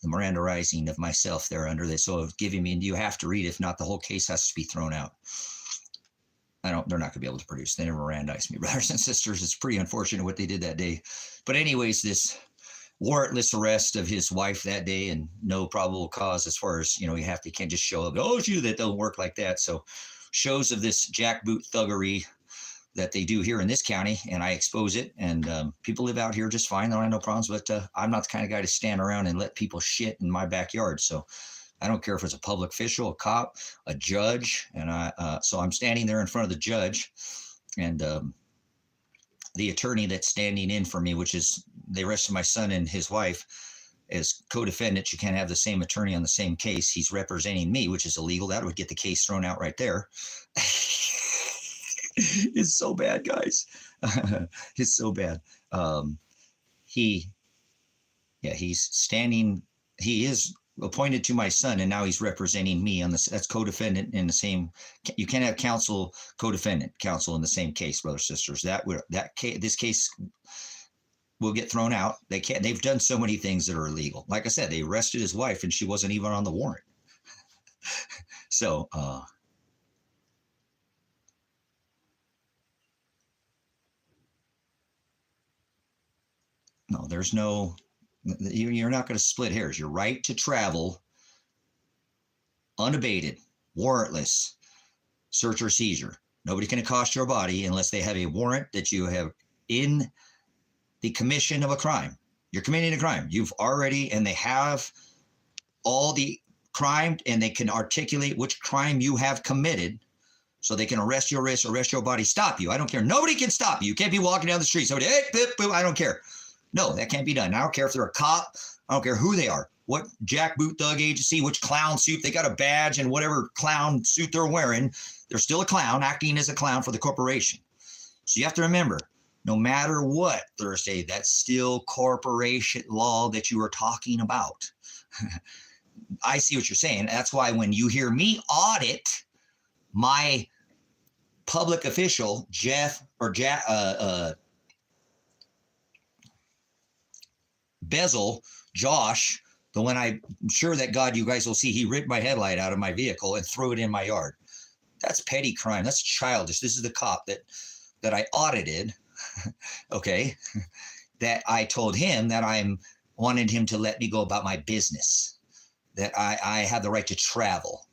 Mirandaizing of myself there under this. So giving me, and you have to read. If not, the whole case has to be thrown out. They're not going to be able to produce. They never Mirandized me, brothers and sisters. It's pretty unfortunate what they did that day. But anyways, this warrantless arrest of his wife that day and no probable cause, as far as, you can't just show up. Oh, that don't work like that. So shows of this jackboot thuggery that they do here in this county, and I expose it, and people live out here just fine. I don't have no problems, but I'm not the kind of guy to stand around and let people shit in my backyard. So I don't care if it's a public official, a cop, a judge, and so I'm standing there in front of the judge, and the attorney that's standing in for me, which is they arrested my son and his wife as co-defendants. You can't have the same attorney on the same case. He's representing me, which is illegal. That would get the case thrown out right there. It's so bad, guys. It's so bad. He's standing. He is appointed to my son, and now he's representing me on this. That's co-defendant in the same. You can't have co-defendant counsel in the same case, brothers, sisters. This case will get thrown out. They can't. They've done so many things that are illegal. Like I said, they arrested his wife, and she wasn't even on the warrant. So. No, you're not going to split hairs. Your right to travel, unabated, warrantless, search or seizure. Nobody can accost your body unless they have a warrant that you have in the commission of a crime. You're committing a crime. And they have all the crime, and they can articulate which crime you have committed. So they can arrest your wrist, arrest your body, stop you. I don't care. Nobody can stop you. You can't be walking down the street. Somebody, hey, boop, boop, I don't care. No, that can't be done. I don't care if they're a cop. I don't care who they are, what jackboot thug agency, which clown suit. They got a badge and whatever clown suit they're wearing. They're still a clown, acting as a clown for the corporation. So you have to remember, no matter what, Thursday, that's still corporation law that you are talking about. I see what you're saying. That's why when you hear me audit my public official, Bezel, Josh, the one I'm sure that God, you guys will see, he ripped my headlight out of my vehicle and threw it in my yard. That's petty crime. That's childish. This is the cop that I audited, okay, that I told him that wanted him to let me go about my business, that I have the right to travel,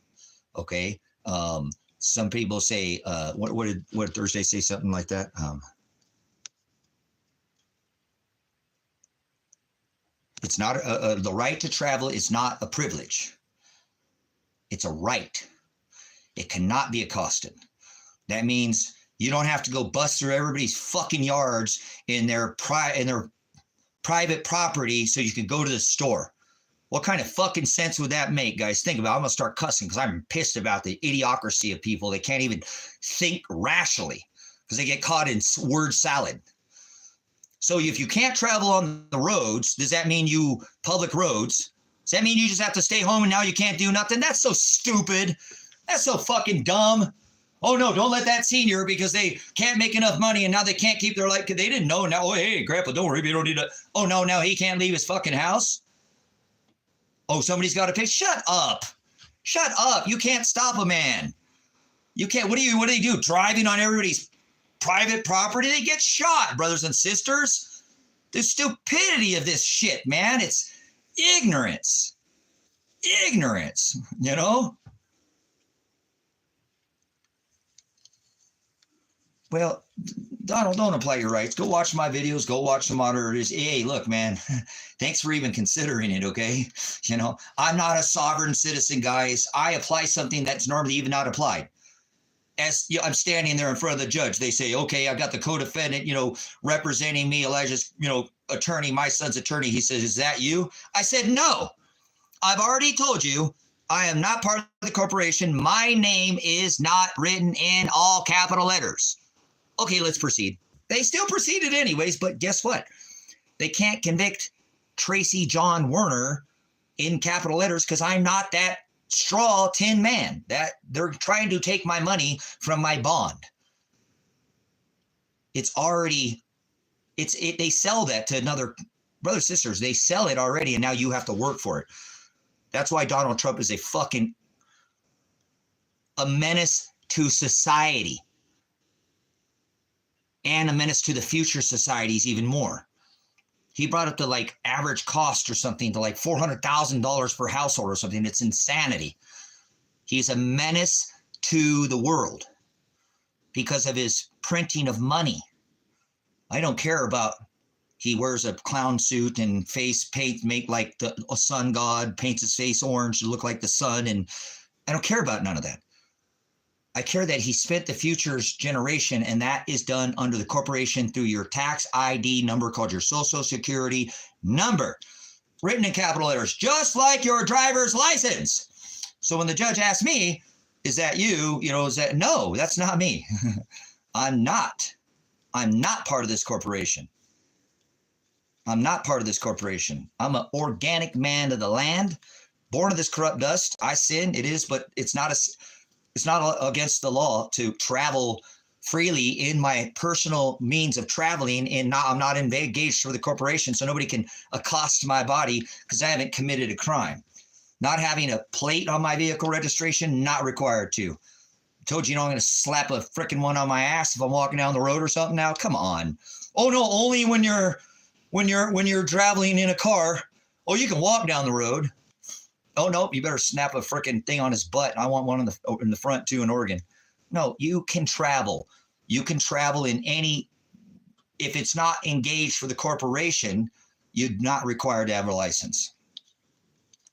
okay? Some people say, what did Thursday say, something like that? It's not the right to travel is not a privilege. It's a right. It cannot be accosted. That means You don't have to go bust through everybody's fucking yards in their private property so you can go to the store. What kind of fucking sense would that make, guys? Think about it. I'm going to start cussing because I'm pissed about the idiocracy of people. They can't even think rationally because they get caught in word salad. So if you can't travel on the roads, does that mean public roads? Does that mean you just have to stay home and now you can't do nothing? That's so stupid. That's so fucking dumb. Oh, no, don't let that senior because they can't make enough money and now they can't keep their life because they didn't know. Now, oh, hey, Grandpa, don't worry. You don't need to. Oh, no, now he can't leave his fucking house. Oh, somebody's got to pay. Shut up. Shut up. You can't stop a man. You can't. What do they do? Driving on everybody's private property? They get shot, brothers and sisters. The stupidity of this shit, man. It's ignorance. Ignorance, you know? Well, Donald, don't apply your rights. Go watch my videos. Go watch the moderators. Hey, look, man, thanks for even considering it, okay? You know, I'm not a sovereign citizen, guys. I apply something that's normally even not applied. As you know, I'm standing there in front of the judge, they say, okay, I've got the co-defendant, you know, representing me, Elijah's, you know, attorney, my son's attorney. He says, is that you? I said, no. I've already told you I am not part of the corporation. My name is not written in all capital letters. Okay, let's proceed. They still proceeded anyways, but guess what? They can't convict Tracy John Werner in capital letters because I'm not that straw tin man. That they're trying to take my money from my bond. It's already, they sell that to another, brothers, sisters, they sell it already and now you have to work for it. That's why Donald Trump is a menace to society. And a menace to the future societies even more. He brought up the like average cost or something to like $400,000 per household or something. It's insanity. He's a menace to the world because of his printing of money. I don't care about he wears a clown suit and face paint, make like a sun god, paints his face orange to look like the sun. And I don't care about none of that. I care that he spent the future's generation, and that is done under the corporation through your tax ID number called your Social Security number, written in capital letters, just like your driver's license. So when the judge asked me, is that you? You know, is that, no, that's not me. I'm not part of this corporation. I'm not part of this corporation. I'm an organic man of the land, born of this corrupt dust. I sin, it is, but it's not against the law to travel freely in my personal means of traveling, and I'm not engaged for the corporation, so nobody can accost my body because I haven't committed a crime. Not having a plate on my vehicle registration, not required to. I told you, I'm going to slap a freaking one on my ass if I'm walking down the road or something now. Come on. Oh no, only when you're traveling in a car. Oh, you can walk down the road. Oh, no, you better snap a freaking thing on his butt. I want one in the front, too, in Oregon. No, you can travel. You can travel in any, if it's not engaged for the corporation, you're not required to have a license.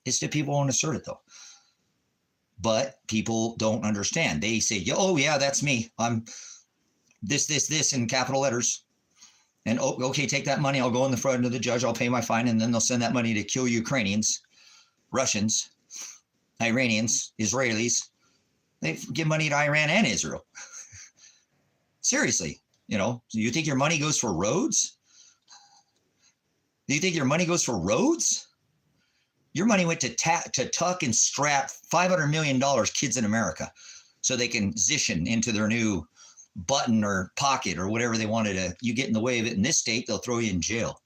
It's that people won't assert it, though. But people don't understand. They say, oh, yeah, that's me. I'm this in capital letters. And, oh, okay, take that money. I'll go in the front of the judge. I'll pay my fine, and then they'll send that money to kill Ukrainians. Russians, Iranians, Israelis, they give money to Iran and Israel. Seriously, you know, you think your money goes for roads? Do you think your money goes for roads? Your money went to tuck and strap $500 million kids in America so they can zition into their new button or pocket or whatever they wanted to. You get in the way of it in this state, they'll throw you in jail.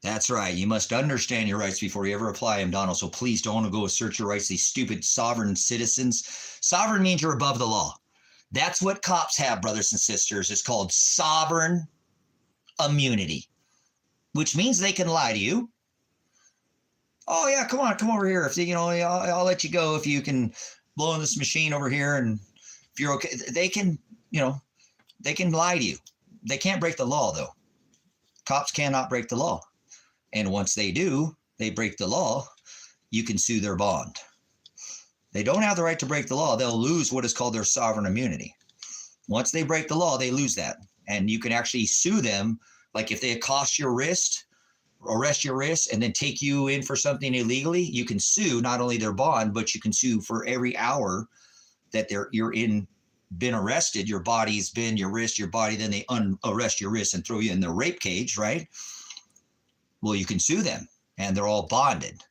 That's right. You must understand your rights before you ever apply them, Donald. So please don't go assert your rights, these stupid sovereign citizens. Sovereign means you're above the law. That's what cops have, brothers and sisters. It's called sovereign immunity, which means they can lie to you. Oh, yeah, come over here. If you know, I'll let you go if you can blow in this machine over here. And if you're okay, they can, you know, they can lie to you. They can't break the law, though. Cops cannot break the law. And once they do, they break the law, you can sue their bond. They don't have the right to break the law. They'll lose what is called their sovereign immunity. Once they break the law, they lose that. And you can actually sue them. Like if they accost your wrist, arrest your wrist, and then take you in for something illegally, you can sue not only their bond, but you can sue for every hour that you're been arrested. Your body's been, your wrist, your body, then they arrest your wrist and throw you in the rape cage, right? Well, you can sue them, and they're all bonded.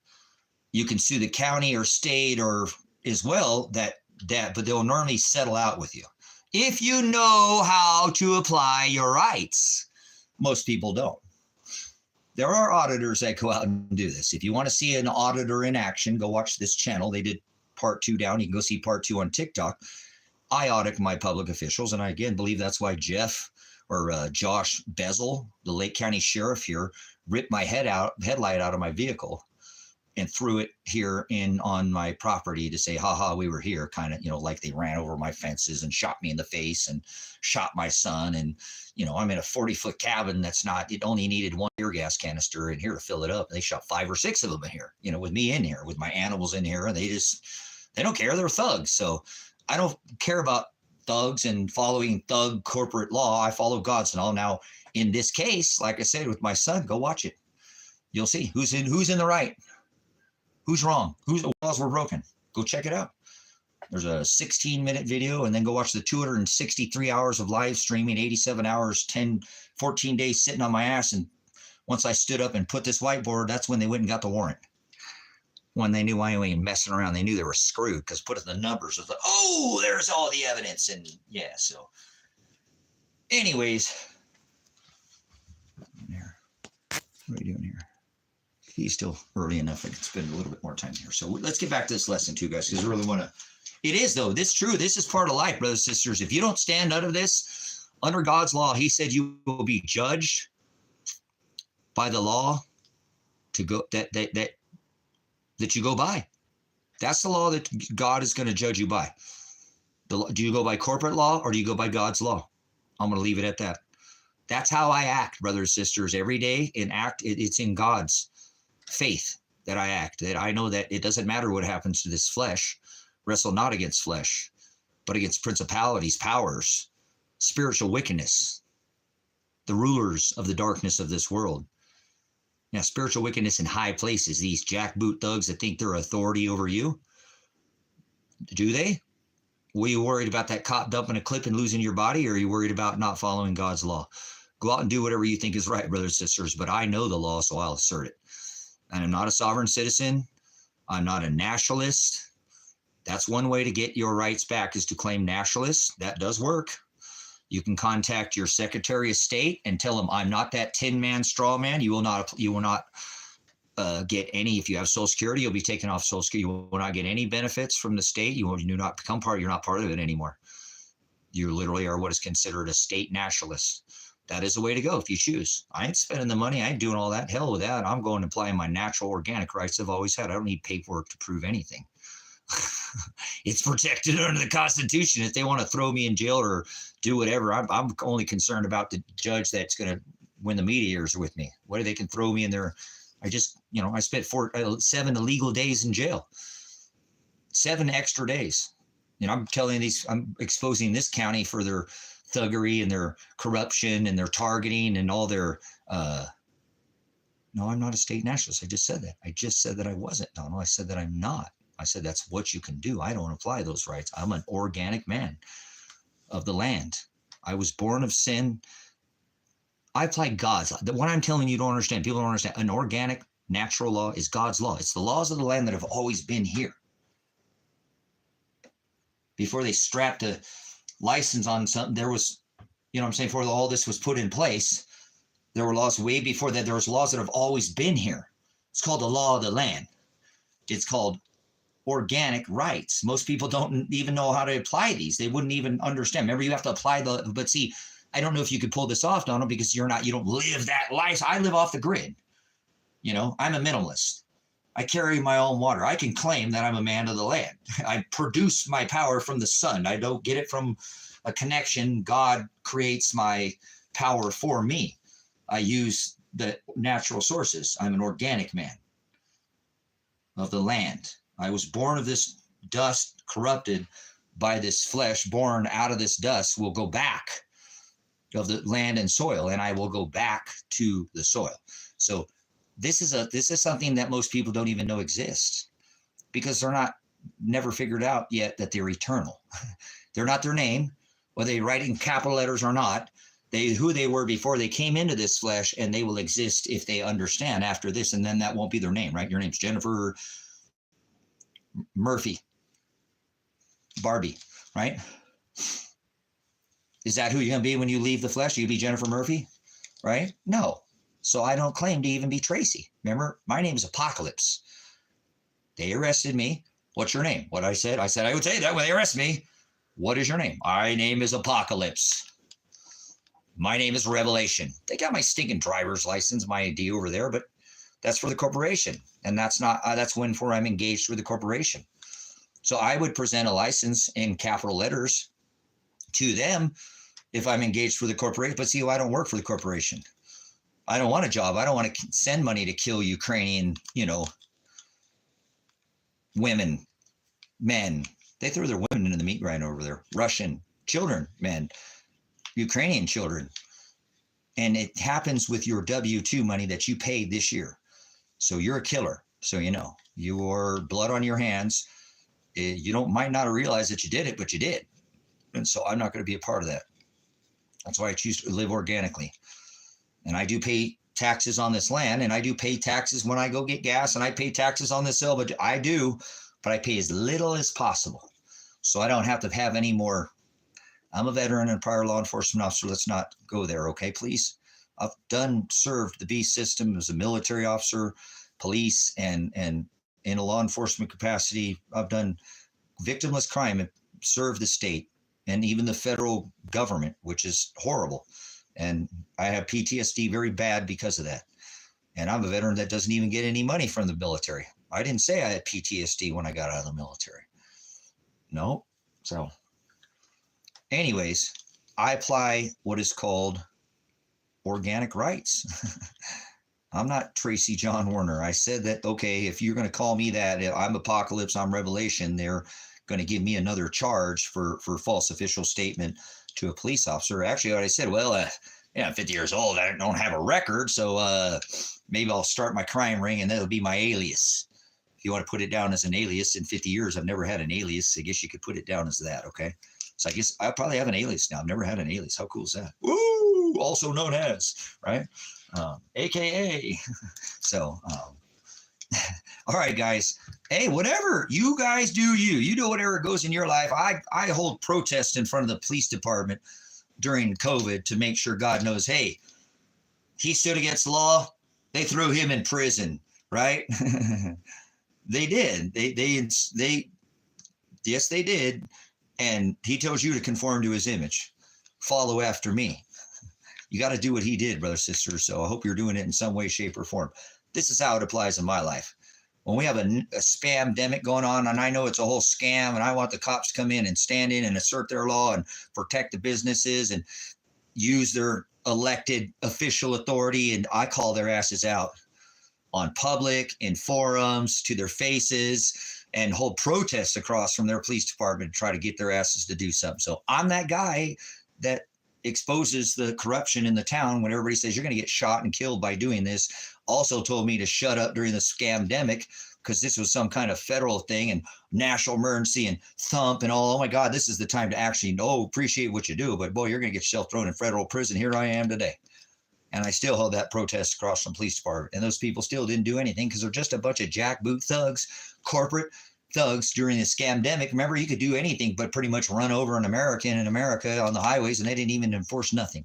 You can sue the county or state or as well but they'll normally settle out with you. If you know how to apply your rights. Most people don't. There are auditors that go out and do this. If you want to see an auditor in action, go watch this channel. They did part 2 down. You can go see part 2 on TikTok. I audit my public officials, and I again believe that's why Josh Bezel, the Lake County Sheriff here, ripped my headlight out of my vehicle and threw it here on my property to say, haha, we were here, kind of, like they ran over my fences and shot me in the face and shot my son. And, I'm in a 40-foot cabin it only needed 1 tear gas canister in here to fill it up. And they shot 5 or 6 of them in here, with me in here, with my animals in here. And they don't care. They're thugs. So I don't care about thugs and following thug corporate law. I follow God's law. Now, in this case, like I said, with my son, go watch it. You'll see who's in the right. Who's wrong? Whose laws were broken? Go check it out. There's a 16-minute video, and then go watch the 263 hours of live streaming, 87 hours, 14 days sitting on my ass. And once I stood up and put this whiteboard, that's when they went and got the warrant. When they knew I ain't messing around, they knew they were screwed because putting the numbers was like, oh, there's all the evidence. And yeah, so anyways, what are we doing here? He's still early enough. I can spend a little bit more time here. So let's get back to this lesson too, guys, because I really want to. It is, though. This is true. This is part of life, brothers and sisters. If you don't stand under this, under God's law, he said you will be judged by the law to go that you go by. That's the law that God is going to judge you by. Do you go by corporate law or do you go by God's law? I'm going to leave it at that. That's how I act, brothers and sisters, every day. It's in God's faith that I act, that I know that it doesn't matter what happens to this flesh. Wrestle not against flesh, but against principalities, powers, spiritual wickedness, the rulers of the darkness of this world. Now, spiritual wickedness in high places, these jackboot thugs that think they're authority over you. Do they? Were you worried about that cop dumping a clip and losing your body, or are you worried about not following God's law? Go out and do whatever you think is right, brothers and sisters, but I know the law, so I'll assert it. And I'm not a sovereign citizen. I'm not a nationalist. That's one way to get your rights back, is to claim nationalist. That does work. You can contact your Secretary of State and tell them, I'm not that 10-man straw man. You will not get any. If you have Social Security, you'll be taken off Social Security. You will not get any benefits from the state. You do not become part. You're not part of it anymore. You literally are what is considered a state nationalist. That is the way to go if you choose. I ain't spending the money. I ain't doing all that. Hell with that. I'm going to apply my natural organic rights I've always had. I don't need paperwork to prove anything. It's protected under the Constitution. If they want to throw me in jail or do whatever, I'm only concerned about the judge that's going to, when the media is with me, whether they can throw me in there. I spent 7 illegal days in jail, 7 extra days. I'm exposing this county for their thuggery and their corruption and their targeting and all their, no, I'm not a state nationalist. I just said that. I just said that I wasn't, Donald. I said that I'm not. I said that's what you can do. I don't apply those rights. I'm an organic man of the land. I was born of sin. I apply God's law. What I'm telling you don't understand. People don't understand. An organic, natural law is God's law. It's the laws of the land that have always been here. Before they strapped a license on something, there was, before all this was put in place, there were laws way before that. There was laws that have always been here. It's called the law of the land. It's called organic rights. Most people don't even know how to apply these. They wouldn't even understand. Remember, you have to apply but see, I don't know if you could pull this off, Donald, because you don't live that life. I live off the grid. I'm a minimalist. I carry my own water. I can claim that I'm a man of the land. I produce my power from the sun. I don't get it from a connection. God creates my power for me. I use the natural sources. I'm an organic man of the land. I was born of this dust corrupted by this flesh born out of this dust will go back of the land and soil, and I will go back to the soil. So this is something that most people don't even know exists, because they're never figured out yet that they're eternal. They're not their name, whether they write in capital letters or not. Who they were before they came into this flesh, and they will exist if they understand after this, and then that won't be their name, right? Your name's Jennifer Murphy, Barbie, right? Is that who you're going to be when you leave the flesh? You be Jennifer Murphy, right? No. So I don't claim to even be Tracy. Remember, my name is Apocalypse. They arrested me. What's your name? What I said I would say that when they arrest me. What is your name? My name is Apocalypse. My name is Revelation. They got my stinking driver's license, my ID over there, but that's for the corporation. And that's when I'm engaged with the corporation. So I would present a license in capital letters to them if I'm engaged for the corporation. But see, I don't work for the corporation. I don't want a job. I don't want to send money to kill Ukrainian, women, men. They throw their women into the meat grinder over there. Russian children, men. Ukrainian children. And it happens with your W-2 money that you paid this year. So you're a killer. So your blood on your hands. You might not have realized that you did it, but you did. And so I'm not going to be a part of that. That's why I choose to live organically. And I do pay taxes on this land, and I do pay taxes when I go get gas, and I pay taxes on this hill, but I pay as little as possible. So I don't have to have any more. I'm a veteran and prior law enforcement officer. Let's not go there, okay, please? I've served the beast system as a military officer, police, and in a law enforcement capacity. I've done victimless crime and served the state and even the federal government, which is horrible. And I have PTSD very bad because of that. And I'm a veteran that doesn't even get any money from the military. I didn't say I had PTSD when I got out of the military. No. So anyways, I apply what is called organic rights. I'm not Tracy John Werner. I said that, okay, if you're going to call me that, I'm Apocalypse, I'm Revelation, they're going to give me another charge for false official statement to a police officer. Actually, what I said, I'm 50 years old. I don't have a record, so maybe I'll start my crime ring, and that'll be my alias. If you want to put it down as an alias, in 50 years, I've never had an alias. I guess you could put it down as that, okay? So I guess I'll probably have an alias now. I've never had an alias. How cool is that? Woo! Also known as, right? AKA. So, all right, guys. Hey, whatever you guys do, you do whatever goes in your life. I hold protests in front of the police department during COVID to make sure God knows, hey, he stood against the law. They threw him in prison, right? They did. Yes, they did. And he tells you to conform to his image. Follow after me. You got to do what he did, brothers, sisters. So I hope you're doing it in some way, shape, or form. This is how it applies in my life. When we have a spam-demic going on, and I know it's a whole scam, and I want the cops to come in and stand in and assert their law and protect the businesses and use their elected official authority, and I call their asses out on public, in forums, to their faces, and hold protests across from their police department to try to get their asses to do something. So I'm that guy that exposes the corruption in the town when everybody says you're going to get shot and killed by doing this. Also told me to shut up during the scamdemic because this was some kind of federal thing and national emergency and thump and all. Oh my God, this is the time to actually appreciate what you do. But boy, you're going to get yourself thrown in federal prison. Here I am today. And I still held that protest across from the police department. And those people still didn't do anything because they're just a bunch of jackboot thugs, corporate thugs during the scamdemic. Remember, you could do anything but pretty much run over an American in America on the highways, and they didn't even enforce nothing.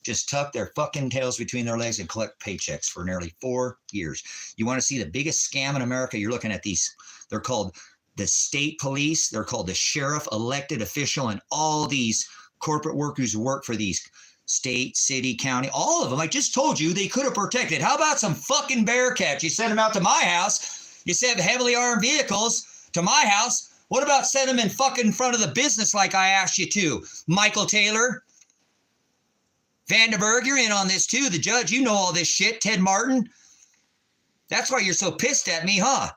Just tuck their fucking tails between their legs and collect paychecks for nearly 4 years. You want to see the biggest scam in America? You're looking at these. They're called the state police. They're called the sheriff, elected official, and all these corporate workers who work for these state, city, county, all of them. I just told you they could have protected. How about some fucking Bearcats? You send them out to my house. You send heavily armed vehicles to my house. What about send them in fucking front of the business like I asked you to? Michael Taylor, Vandenberg, you're in on this too. The judge, you know all this shit. Ted Martin. That's why you're so pissed at me, huh?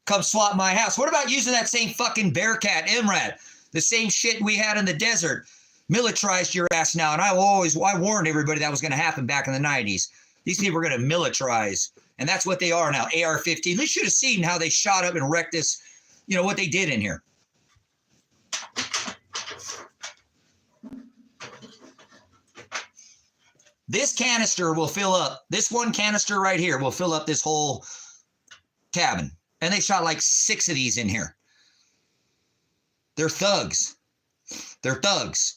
come swat my house. What about using that same fucking Bearcat, MRAT, the same shit we had in the desert? Militarized your ass now. And I warned everybody that was going to happen back in the 90s. These people are going to militarize. And that's what they are now, AR-15. They should have seen how they shot up and wrecked this, you know, what they did in here. This canister will fill up, this one canister right here will fill up this whole cabin. And they shot like 6 of these in here. They're thugs. They're thugs.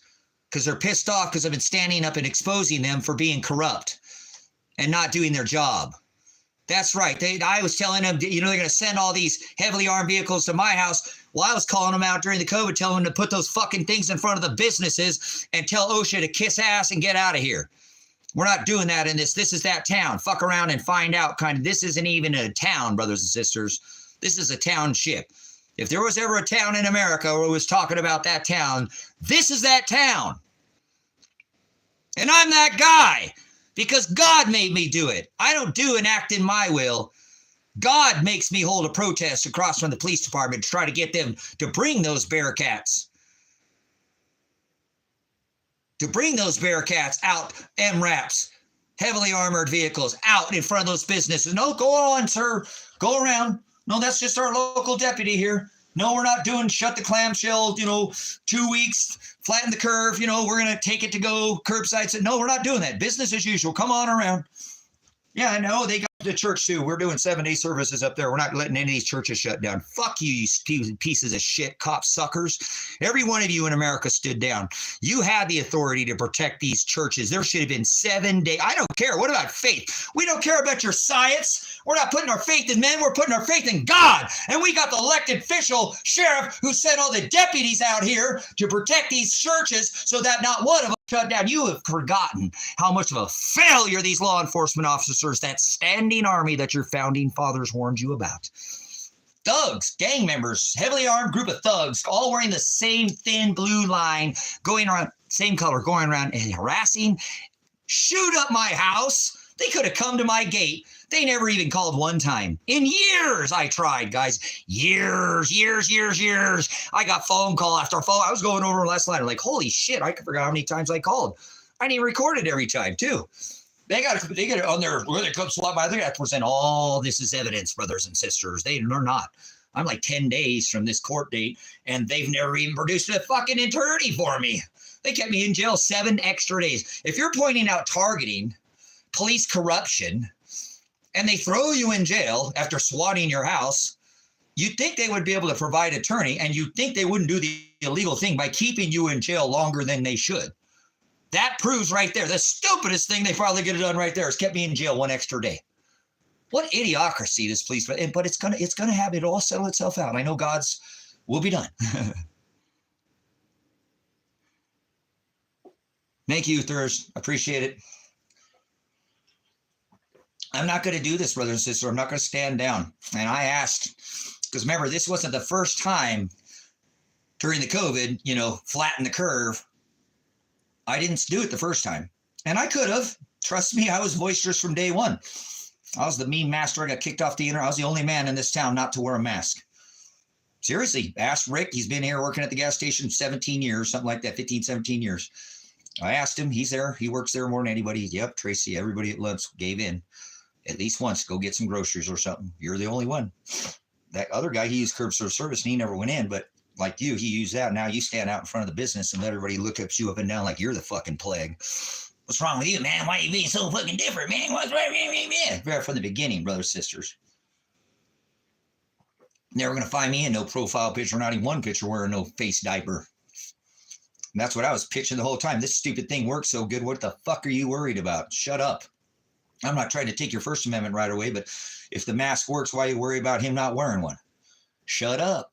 Because they're pissed off because I've been standing up and exposing them for being corrupt and not doing their job. That's right. I was telling them, you know, they're going to send all these heavily armed vehicles to my house. Well, I was calling them out during the COVID, telling them to put those fucking things in front of the businesses and tell OSHA to kiss ass and get out of here. We're not doing that in this. This is that town. Fuck around and find out. Kind of. This isn't even a town, brothers and sisters. This is a township. If there was ever a town in America where was talking about that town, this is that town. And I'm that guy because God made me do it. I don't do and act in my will. God makes me hold a protest across from the police department to try to get them to bring those Bearcats. To bring those Bearcats out, MRAPs, heavily armored vehicles, out in front of those businesses. No, go on, sir. Go around. No, that's just our local deputy here. No, we're not doing shut the clamshell, 2 weeks, flatten the curve, we're going to take it to go curbside. No, we're not doing that. Business as usual. Come on around. Yeah, I know. They got the church too. We're doing 7-day services up there. We're not letting any of these churches shut down. Fuck you, you pieces of shit, cop suckers. Every one of you in America stood down. You had the authority to protect these churches. There should have been 7 days. I don't care. What about faith? We don't care about your science. We're not putting our faith in men. We're putting our faith in God. And we got the elected official sheriff who sent all the deputies out here to protect these churches so that not one of them shut down. You have forgotten how much of a failure these law enforcement officers, that standing army that your founding fathers warned you about. Thugs, gang members, heavily armed group of thugs, all wearing the same thin blue line, going around, same color, going around and harassing, shoot up my house. They could have come to my gate. They never even called one time. In years, I tried, guys. Years. I got phone call after phone. I was going over last night. I'm like, holy shit, I forgot how many times I called. I didn't record it every time, too. They got it on their, where they come swap by. They got to present all this is evidence, brothers and sisters. They're not. I'm like 10 days from this court date, and they've never even produced a fucking attorney for me. They kept me in jail 7 extra days. If you're pointing out targeting, police corruption, and they throw you in jail after swatting your house, you'd think they would be able to provide attorney, and you'd think they wouldn't do the illegal thing by keeping you in jail longer than they should. That proves right there. The stupidest thing they probably could have done right there is kept me in jail 1 extra day. What idiocracy this police, but it's gonna have it all settle itself out. I know God's will be done. Thank you, Thurs. Appreciate it. I'm not going to do this, brothers and sisters. I'm not going to stand down. And I asked, because remember, this wasn't the first time during the COVID, flatten the curve. I didn't do it the first time. And I could have. Trust me, I was boisterous from day one. I was the meme master. I got kicked off the internet. I was the only man in this town not to wear a mask. Seriously, ask Rick. He's been here working at the gas station 17 years, something like that, 15, 17 years. I asked him. He's there. He works there more than anybody. Yep, Tracy, everybody at lunch gave in. At least once, go get some groceries or something. You're the only one. That other guy, he used curbside service and he never went in, but like you, he used that. Now you stand out in front of the business and let everybody look at you up and down like you're the fucking plague. What's wrong with you, man? Why are you being so fucking different, man? What's right? Right from the beginning, brothers, sisters. Never going to find me in no profile picture, not even one picture wearing no face diaper. And that's what I was pitching the whole time. This stupid thing works so good. What the fuck are you worried about? Shut up. I'm not trying to take your First Amendment right away, but if the mask works, why you worry about him not wearing one? Shut up.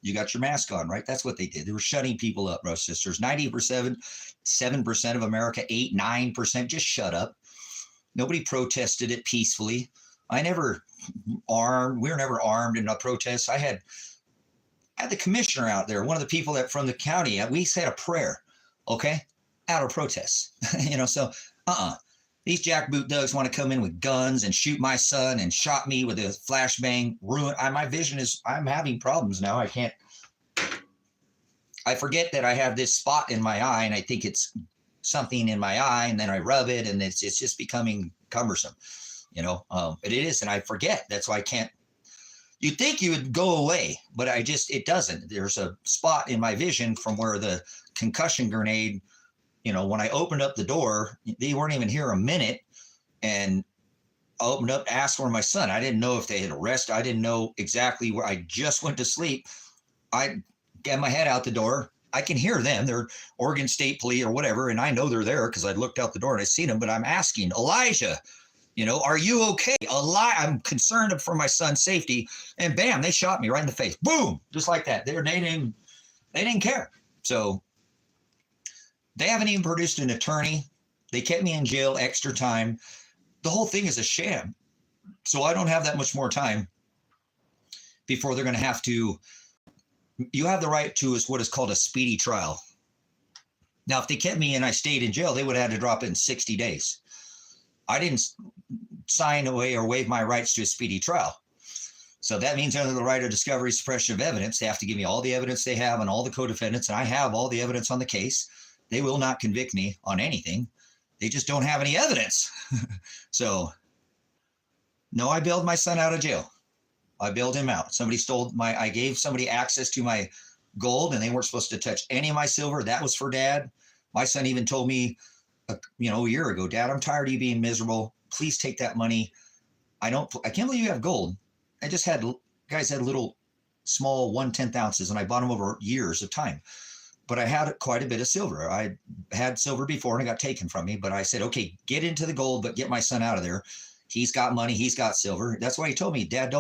You got your mask on, right? That's what they did. They were shutting people up, brothers and sisters. 90%, 7% of America, 8-9%, just shut up. Nobody protested it peacefully. We were never armed in a protest. I had the commissioner out there, one of the people from the county. We said a prayer, okay, out of protest. So, These jackboot thugs want to come in with guns and shoot my son and shot me with a flashbang. My vision is, I'm having problems now. I forget that I have this spot in my eye, and I think it's something in my eye, and then I rub it, and it's just becoming cumbersome, it is, and I forget. That's why I can't. You'd think you would go away, but it doesn't. There's a spot in my vision from where the concussion grenade, when I opened up the door, they weren't even here a minute, and I opened up, asked for my son. I didn't know if they had arrested. I didn't know exactly where. I just went to sleep. I get my head out the door. I can hear them. They're Oregon State Police or whatever, and I know they're there because I looked out the door and I seen them. But I'm asking, Elijah, are you okay? I'm concerned for my son's safety. And bam, they shot me right in the face. Boom, just like that. They didn't care. So they haven't even produced an attorney. They kept me in jail extra time. The whole thing is a sham. So I don't have that much more time before they're going to have to. You have the right to what is called a speedy trial. Now, if they kept me and I stayed in jail, they would have had to drop it in 60 days. I didn't sign away or waive my rights to a speedy trial. So that means under the right of discovery, suppression of evidence, they have to give me all the evidence they have on all the co-defendants, and I have all the evidence on the case. They will not convict me on anything. They just don't have any evidence. So, no, I bailed my son out of jail. I bailed him out. I gave somebody access to my gold, and they weren't supposed to touch any of my silver. That was for Dad. My son even told me, a year ago, Dad, I'm tired of you being miserable. Please take that money. I can't believe you have gold. Guys had little small 1/10 ounces, and I bought them over years of time. But I had quite a bit of silver. I had silver before, and it got taken from me. But I said, okay, get into the gold, but get my son out of there. He's got money. He's got silver. That's why he told me, Dad,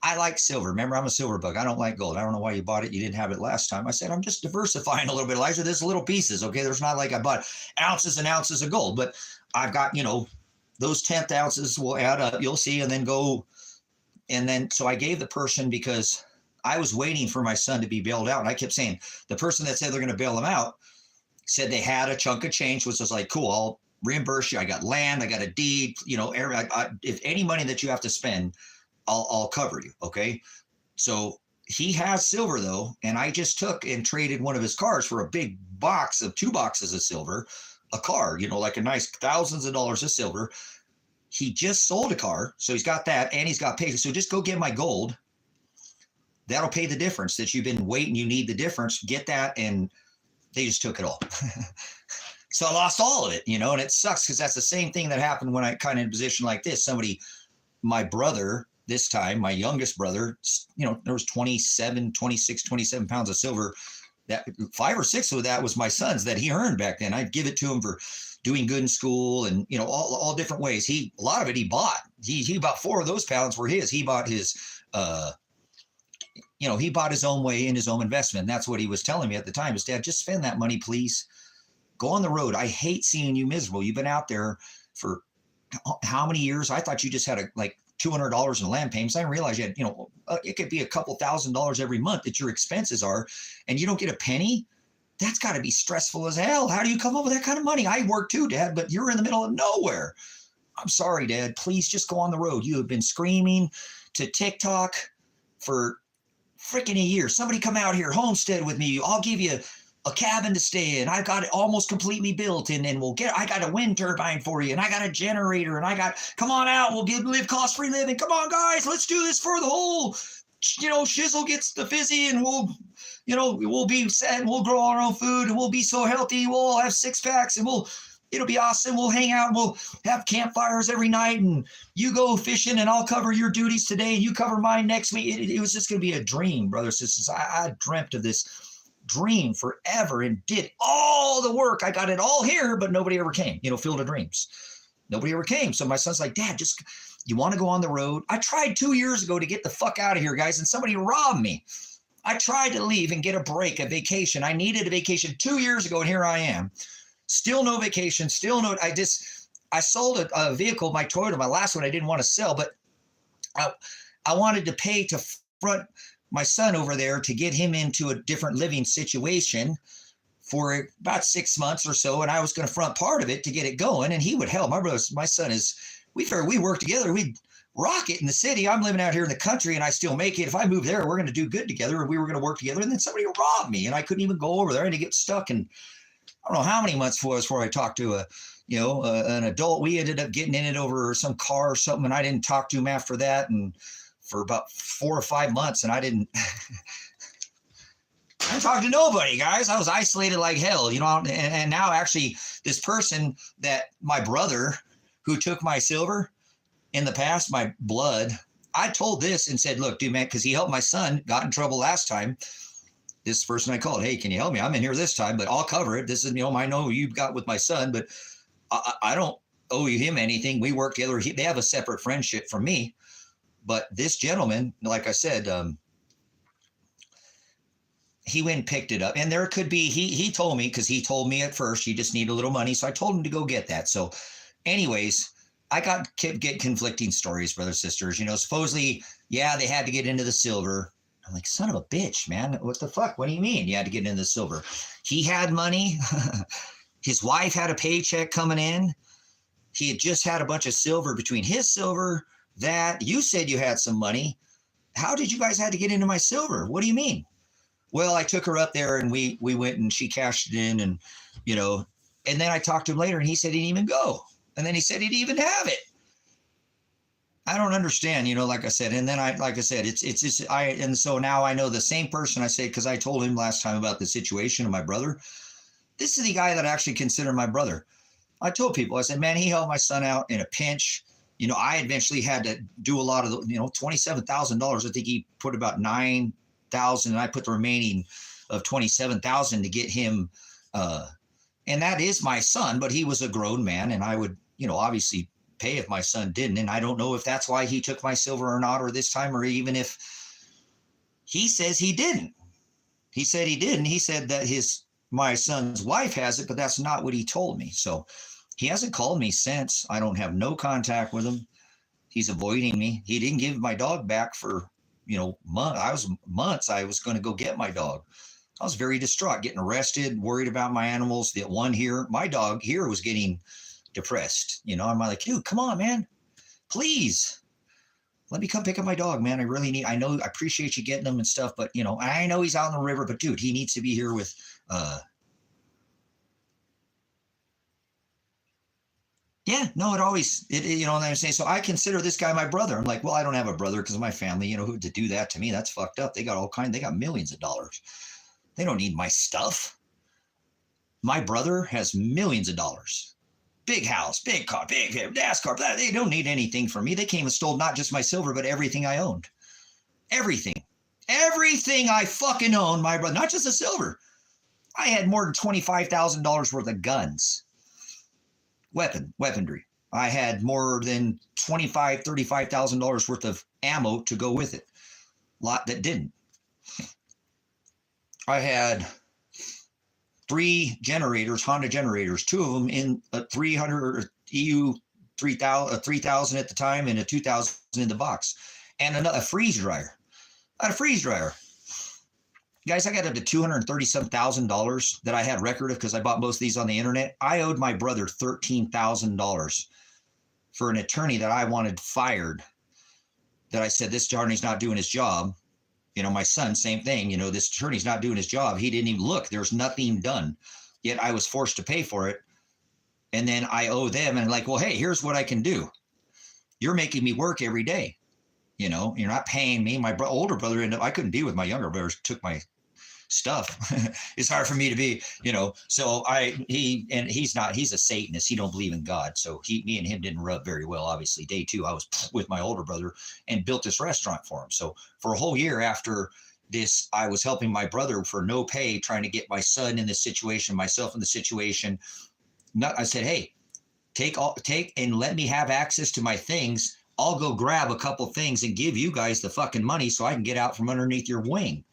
I like silver. Remember, I'm a silver bug. I don't like gold. I don't know why you bought it. You didn't have it last time. I said, I'm just diversifying a little bit, Elijah. There's little pieces, okay? There's not like I bought ounces and ounces of gold, but I've got, those 10th ounces will add up. You'll see, and then go. And then, so I gave the person, because I was waiting for my son to be bailed out. And I kept saying, the person that said they're going to bail him out said they had a chunk of change, which was like, cool, I'll reimburse you. I got land. I got a deed, if any money that you have to spend, I'll cover you. Okay. So he has silver though. And I just took and traded one of his cars for a big box of 2 boxes of silver, a car, like a nice thousands of dollars of silver. He just sold a car. So he's got that, and he's got paid. So just go get my gold. That'll pay the difference that you've been waiting. You need the difference. Get that. And they just took it all. So I lost all of it, and it sucks because that's the same thing that happened when I kind of in a position like this. My brother, this time, my youngest brother, there was 26, 27 pounds of silver. That 5 or 6 of that was my son's that he earned back then. I'd give it to him for doing good in school and, all different ways. A lot of it he bought. He bought 4 of those pounds were his. He bought his, he bought his own way in his own investment. And that's what he was telling me at the time is, Dad, just spend that money, please. Go on the road. I hate seeing you miserable. You've been out there for how many years? I thought you just had $200 in land payments. I didn't realize you had, it could be a couple $1,000s every month that your expenses are, and you don't get a penny. That's got to be stressful as hell. How do you come up with that kind of money? I work too, Dad, but you're in the middle of nowhere. I'm sorry, Dad. Please just go on the road. You have been screaming to TikTok for freaking a year. Somebody come out here, homestead with me. I'll give you a cabin to stay in. I've got it almost completely built, and I got a wind turbine for you, and I got a generator, and come on out. We'll live cost-free living. Come on, guys, let's do this for the whole, shizzle gets the fizzy, and we'll be set, and we'll grow our own food, and we'll be so healthy. We'll all have 6-packs, and it'll be awesome. We'll hang out, and we'll have campfires every night, and you go fishing, and I'll cover your duties today, and you cover mine next week. It was just going to be a dream, brothers and sisters. I dreamt of this dream forever and did all the work. I got it all here, but nobody ever came, Field of Dreams. Nobody ever came. So my son's like, Dad, you want to go on the road? I tried 2 years ago to get the fuck out of here, guys, and somebody robbed me. I tried to leave and get a break, a vacation. I needed a vacation 2 years ago, and here I am. Still no vacation, I sold a vehicle, my Toyota, my last one I didn't want to sell, but I wanted to pay to front my son over there to get him into a different living situation for about 6 months or so, and I was going to front part of it to get it going, and he would help. My son is, we work together. We'd rock it in the city. I'm living out here in the country, and I still make it. If I move there, we're going to do good together, and we were going to work together, and then somebody robbed me, and I couldn't even go over there. I had to get stuck, and I don't know how many months it was before I talked to an adult. We ended up getting in it over some car or something, and I didn't talk to him after that, and for about 4 or 5 months, and I didn't talk to nobody, guys. I was isolated like hell, and now actually this person that my brother who took my silver in the past, my blood, I told this and said, look, dude, man, because he helped my son, got in trouble last time. This person I called, hey, can you help me? I'm in here this time, but I'll cover it. This is, I know you got with my son, but I don't owe him anything. We work together. They have a separate friendship from me. But this gentleman, like I said, he went and picked it up. And there could be, he told me, because he told me at first, he just needed a little money. So I told him to go get that. So anyways, I get conflicting stories, brothers, sisters. Supposedly, yeah, they had to get into the silver. I'm like, son of a bitch, man. What the fuck? What do you mean you had to get into the silver? He had money. His wife had a paycheck coming in. He had just had a bunch of silver between his silver, that you said you had some money. How did you guys have to get into my silver? What do you mean? Well, I took her up there and we went and she cashed it in, and, and then I talked to him later and he said he didn't even go. And then he said he didn't even have it. I don't understand, like I said. And then and so now I know the same person I say, because I told him last time about the situation of my brother. This is the guy that I actually consider my brother. I told people, I said, man, he helped my son out in a pinch. I eventually had to do a lot of, $27,000. I think he put about $9,000 and I put the remaining of $27,000 to get him. And that is my son, but he was a grown man, and I would, obviously pay if my son didn't. And I don't know if that's why he took my silver or not, or this time, or even if he says he didn't. He said he didn't. He said that my son's wife has it, but that's not what he told me. So he hasn't called me since. I don't have no contact with him. He's avoiding me. He didn't give my dog back for, months. I was going to go get my dog. I was very distraught, getting arrested, worried about my animals. The one here, my dog here was getting depressed. I'm like, dude, come on, man, please let me come pick up my dog, man. I know, I appreciate you getting him and stuff, but I know he's out in the river, but dude, he needs to be here with, what I'm saying? So I consider this guy my brother. I'm like, well, I don't have a brother because of my family, who to do that to me. That's fucked up. They got millions of dollars. They don't need my stuff. My brother has millions of dollars. Big house, big car, big NASCAR. They don't need anything from me. They came and stole not just my silver, but everything I owned. Everything I fucking owned, my brother, not just the silver. I had more than $25,000 worth of guns, weaponry. I had more than $35,000 worth of ammo to go with it. Lot that didn't. I had 3 generators, Honda generators, 2 of them in a 300 EU 3000 at the time, and a 2000 in the box, and a freeze dryer. I had a freeze dryer. Guys, I got up to $237,000 that I had record of because I bought most of these on the internet. I owed my brother $13,000 for an attorney that I wanted fired. That I said, this attorney's not doing his job. My son, same thing. This attorney's not doing his job. He didn't even look. There's nothing done. Yet I was forced to pay for it. And then I owe them. And like, well, hey, here's what I can do. You're making me work every day. You're not paying me. My older brother I couldn't be with my younger brothers, took my stuff. It's hard for me to be, so he's a Satanist. He don't believe in God. So me and him didn't rub very well. Obviously day 2, I was with my older brother and built this restaurant for him. So for a whole year after this, I was helping my brother for no pay, trying to get my son in this situation, myself in the situation. I said, hey, take and let me have access to my things. I'll go grab a couple things and give you guys the fucking money so I can get out from underneath your wing.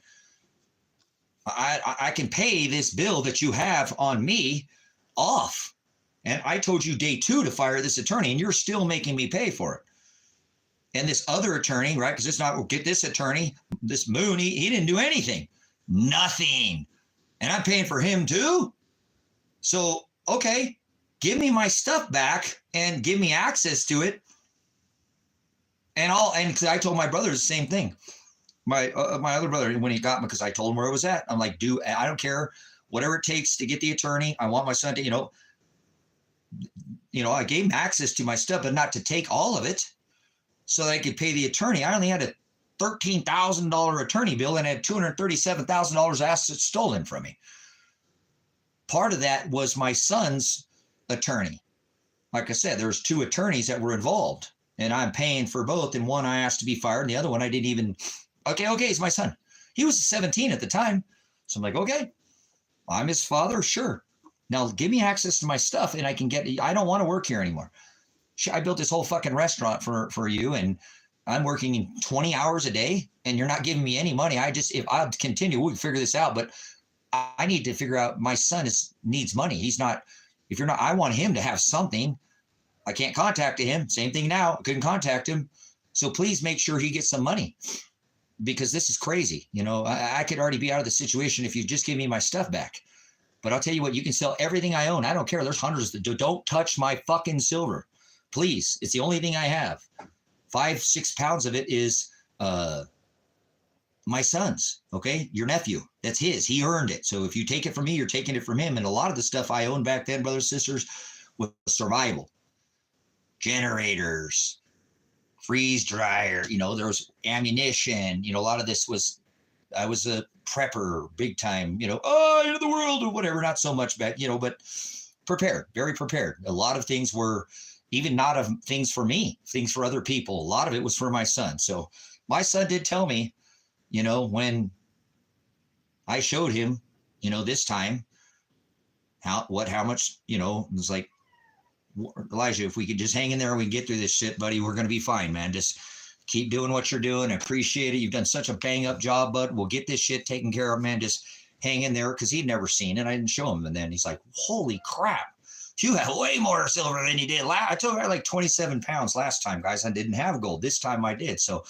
I can pay this bill that you have on me off. And I told you day 2 to fire this attorney, and you're still making me pay for it. And this other attorney, right? Because it's not, get this attorney, this Moon, he didn't do anything. Nothing. and I'm paying for him too. So, okay, give me my stuff back and give me access to it. And I told my brother the same thing. My other brother, when he got me, because I told him where it was at, I'm like, dude, I don't care, whatever it takes to get the attorney. I want my son to, I gave him access to my stuff, but not to take all of it, so that I could pay the attorney. I only had a $13,000 attorney bill and had $237,000 assets stolen from me. Part of that was my son's attorney. Like I said, there's 2 attorneys that were involved, and I'm paying for both. And one I asked to be fired, and the other one I didn't even. Okay, he's my son. He was 17 at the time. So I'm like, okay, I'm his father, sure. Now give me access to my stuff and I don't want to work here anymore. I built this whole fucking restaurant for you, and I'm working 20 hours a day and you're not giving me any money. If I'll continue, we can figure this out, but I need to figure out, my son needs money. I want him to have something. I can't contact him. Same thing now. I couldn't contact him. So please make sure he gets some money, because this is crazy. I could already be out of the situation if you just give me my stuff back. But I'll tell you what, you can sell everything I own. I don't care. There's hundreds that don't touch my fucking silver. Please. It's the only thing I have. 5-6 pounds of it is my son's. Okay. Your nephew. That's his. He earned it. So if you take it from me, you're taking it from him. And a lot of the stuff I owned back then, brothers, sisters, was survival. Generators, freeze dryer, there was ammunition, a lot of this was, I was a prepper big time, end of the world or whatever, not so much back, but prepared, very prepared. A lot of things were even not of things for me, things for other people. A lot of it was for my son. So my son did tell me, when I showed him, this time, how much, it was like, Elijah, if we could just hang in there and we can get through this shit, buddy, we're going to be fine, man. Just keep doing what you're doing. I appreciate it. You've done such a bang up job, bud. We'll get this shit taken care of, man. Just hang in there, because he'd never seen it. I didn't show him. And then he's like, holy crap, you have way more silver than you did last. I told him I had like 27 pounds last time, guys. I didn't have gold. This time I did. So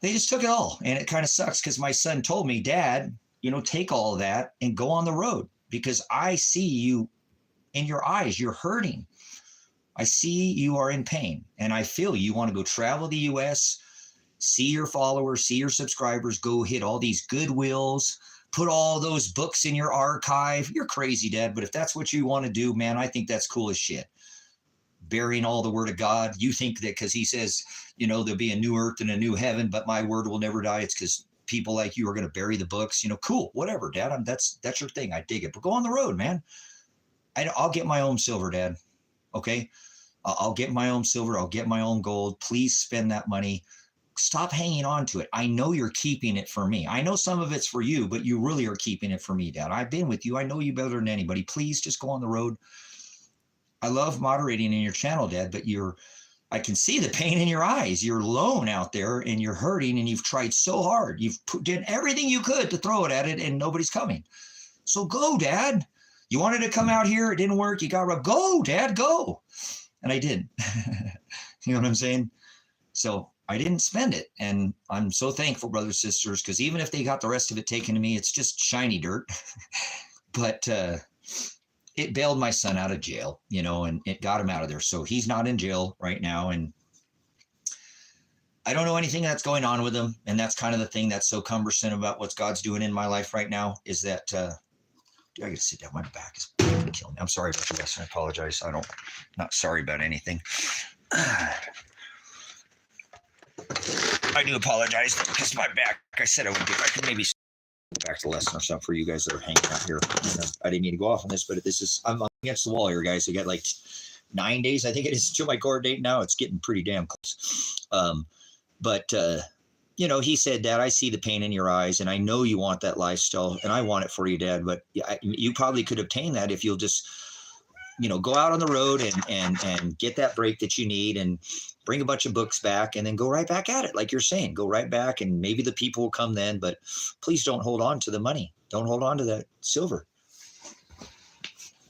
they just took it all. And it kind of sucks, because my son told me, Dad, take all of that and go on the road, because I see you in your eyes, you're hurting. I see you are in pain, and I feel you want to go travel the U.S., see your followers, see your subscribers, go hit all these Goodwills, put all those books in your archive. You're crazy, Dad, but if that's what you want to do, man, I think that's cool as shit. Burying all the word of God. You think that because he says, there'll be a new earth and a new heaven, but my word will never die. It's because people like you are going to bury the books. Cool, whatever, Dad. That's your thing. I dig it. But go on the road, man. I'll get my own silver, Dad. Okay. I'll get my own silver. I'll get my own gold. Please spend that money. Stop hanging on to it. I know you're keeping it for me. I know some of it's for you, but you really are keeping it for me, Dad. I've been with you. I know you better than anybody. Please just go on the road. I love moderating in your channel, Dad, but I can see the pain in your eyes. You're alone out there and you're hurting, and you've tried so hard. You've did everything you could to throw it at it, and nobody's coming. So go, Dad. You wanted to come out here. It didn't work. You got robbed. Go, Dad, go. And I did. You know what I'm saying? So I didn't spend it. And I'm so thankful, brothers, sisters, because even if they got the rest of it taken to me, it's just shiny dirt. But it bailed my son out of jail, and it got him out of there. So he's not in jail right now. And I don't know anything that's going on with him. And that's kind of the thing that's so cumbersome about what God's doing in my life right now, is that I got to sit down. My back is killing me. I'm sorry about this. I apologize. Not sorry about anything. I do apologize, because my back, I said I would get, I could maybe back to the lesson or something for you guys that are hanging out here. I didn't mean to go off on this, but I'm against the wall here, guys. I got like 9 days, I think it is, to my court date now. It's getting pretty damn close. He said, Dad, I see the pain in your eyes, and I know you want that lifestyle, and I want it for you, Dad. But you probably could obtain that if you'll just, go out on the road and get that break that you need, and bring a bunch of books back, and then go right back at it. Like you're saying, go right back, and maybe the people will come then, but please don't hold on to the money. Don't hold on to that silver. What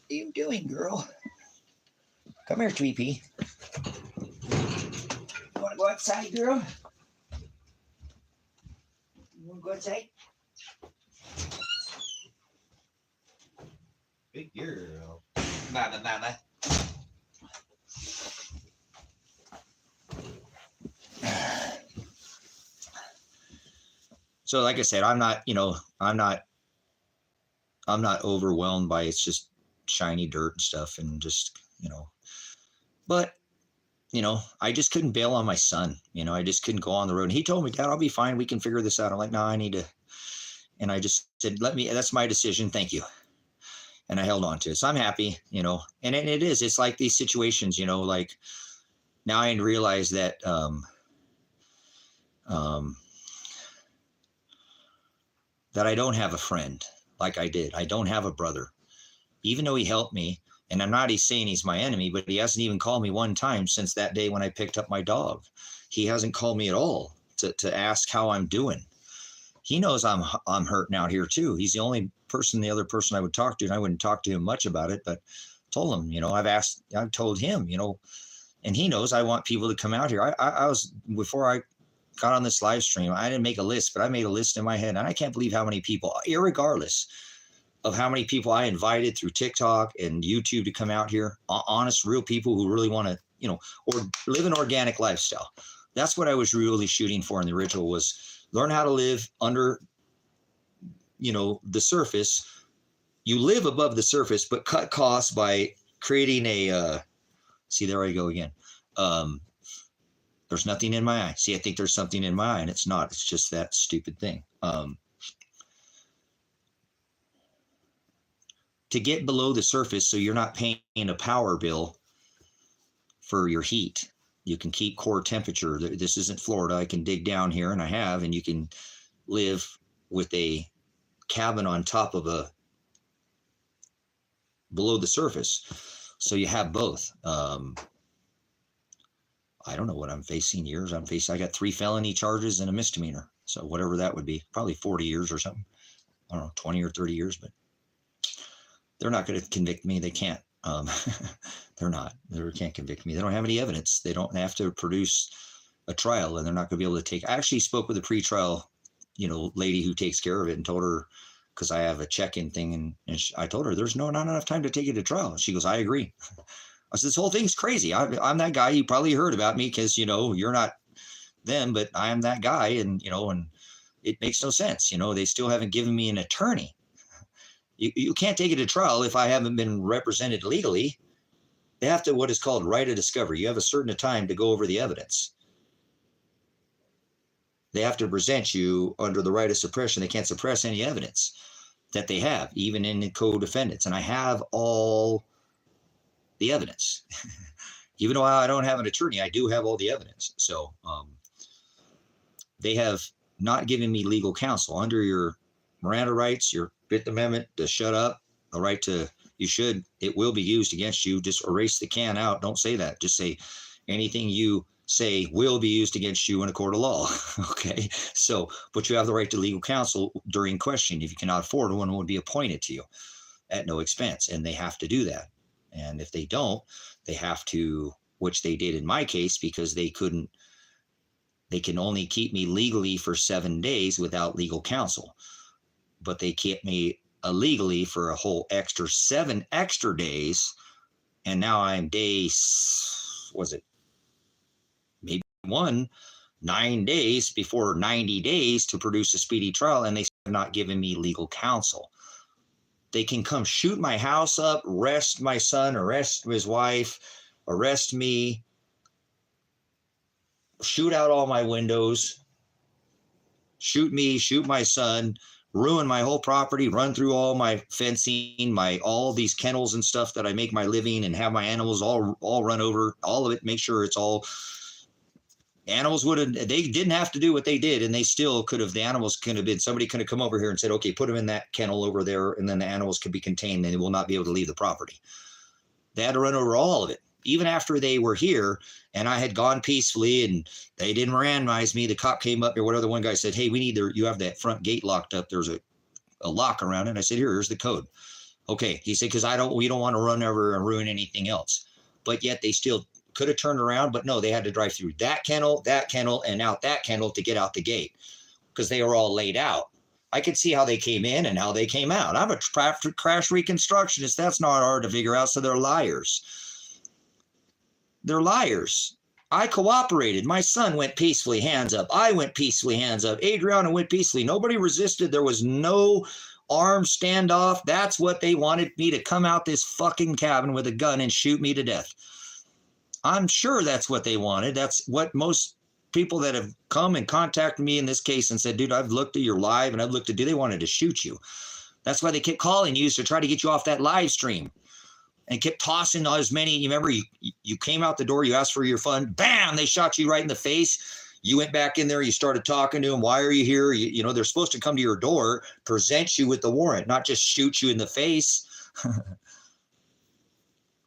are you doing, girl? Come here, Tweepy. You want to go outside, girl? You want to go outside? Big girl. Mama, mama. So like I said, I'm not overwhelmed by it's just shiny dirt and stuff and just, but I just couldn't bail on my son. I just couldn't go on the road. And he told me, Dad, I'll be fine. We can figure this out. I'm like, no, I need to. And I just said, that's my decision. Thank you. And I held on to it. So I'm happy, and it's like these situations, like now I realize that, that I don't have a friend like I did. I don't have a brother, even though he helped me. And I'm not saying he's my enemy, but he hasn't even called me one time since that day when I picked up my dog. He hasn't called me at all to ask how I'm doing. He knows I'm hurting out here too. He's the other person I would talk to, and I wouldn't talk to him much about it, but told him, I've told him, and he knows I want people to come out here. I was, before I got on this live stream, I didn't make a list, but I made a list in my head, and I can't believe how many people, irregardless of how many people I invited through TikTok and YouTube to come out here, honest, real people who really want to, or live an organic lifestyle. That's what I was really shooting for in the original, was learn how to live under, the surface. You live above the surface, but cut costs by creating see, there I go again. There's nothing in my eye. See, I think there's something in my eye, and it's not. It's just that stupid thing. To get below the surface so you're not paying a power bill for your heat. You can keep core temperature. This isn't Florida. I can dig down here, and I have, and you can live with a cabin on top of below the surface. So you have both. I don't know what I'm facing years. I got 3 felony charges and a misdemeanor. So whatever that would be, probably 40 years or something. I don't know, 20 or 30 years, but they're not going to convict me. They can't. They can't convict me. They don't have any evidence. They don't have to produce a trial, and they're not going to be able to take. I actually spoke with a pretrial, lady who takes care of it, and told her, because I have a check-in thing, and I told her there's not enough time to take it to trial. And she goes, I agree. I said, this whole thing's crazy. I'm that guy. You probably heard about me because, you're not them, but I am that guy. And, and it makes no sense. They still haven't given me an attorney. You can't take it to trial if I haven't been represented legally. They have to, what is called right of discovery. You have a certain time to go over the evidence. They have to present you under the right of suppression. They can't suppress any evidence that they have, even in the co-defendants. And I have all the evidence. Even though I don't have an attorney, I do have all the evidence. So they have not given me legal counsel. Under your Miranda rights, your Fifth Amendment, to shut up, the right to, it will be used against you. Just erase the can out. Don't say that. Just say anything you say will be used against you in a court of law. Okay. So, but you have the right to legal counsel during questioning. If you cannot afford one, will be appointed to you at no expense. And they have to do that. And if they don't, they have to, which they did in my case, because they can only keep me legally for 7 days without legal counsel. But they kept me illegally for a whole 7 extra days. And now I'm maybe 9 days before 90 days to produce a speedy trial. And they have not given me legal counsel. They can come shoot my house up, arrest my son, arrest his wife, arrest me, shoot out all my windows, shoot me, shoot my son, ruin my whole property, run through all my fencing, all these kennels and stuff that I make my living, and have my animals all run over, all of it, make sure it's all. Animals they didn't have to do what they did, and they still could have. The animals could have been, somebody could have come over here and said, okay, put them in that kennel over there, and then the animals could be contained and they will not be able to leave the property. They had to run over all of it. Even after they were here and I had gone peacefully and they didn't randomize me, the cop came up here. What other one guy said, hey, you have that front gate locked up. There's a lock around it. And I said, here's the code. Okay. He said, because we don't want to run over and ruin anything else. But yet they still could have turned around, but no, they had to drive through that kennel, and out that kennel to get out the gate, because they were all laid out. I could see how they came in and how they came out. I'm a crash reconstructionist. That's not hard to figure out. So they're liars. They're liars. I cooperated. My son went peacefully, hands up. I went peacefully, hands up. Adriana went peacefully. Nobody resisted. There was no armed standoff. That's what they wanted me to come out this fucking cabin with a gun and shoot me to death. I'm sure that's what they wanted. That's what most people that have come and contacted me in this case and said, dude, I've looked at your live and I've looked at, they wanted to shoot you. That's why they kept calling you to try to get you off that live stream and kept tossing as many. You remember you came out the door, you asked for your fund, bam, they shot you right in the face. You went back in there, you started talking to them. Why are you here? You know, they're supposed to come to your door, present you with the warrant, not just shoot you in the face.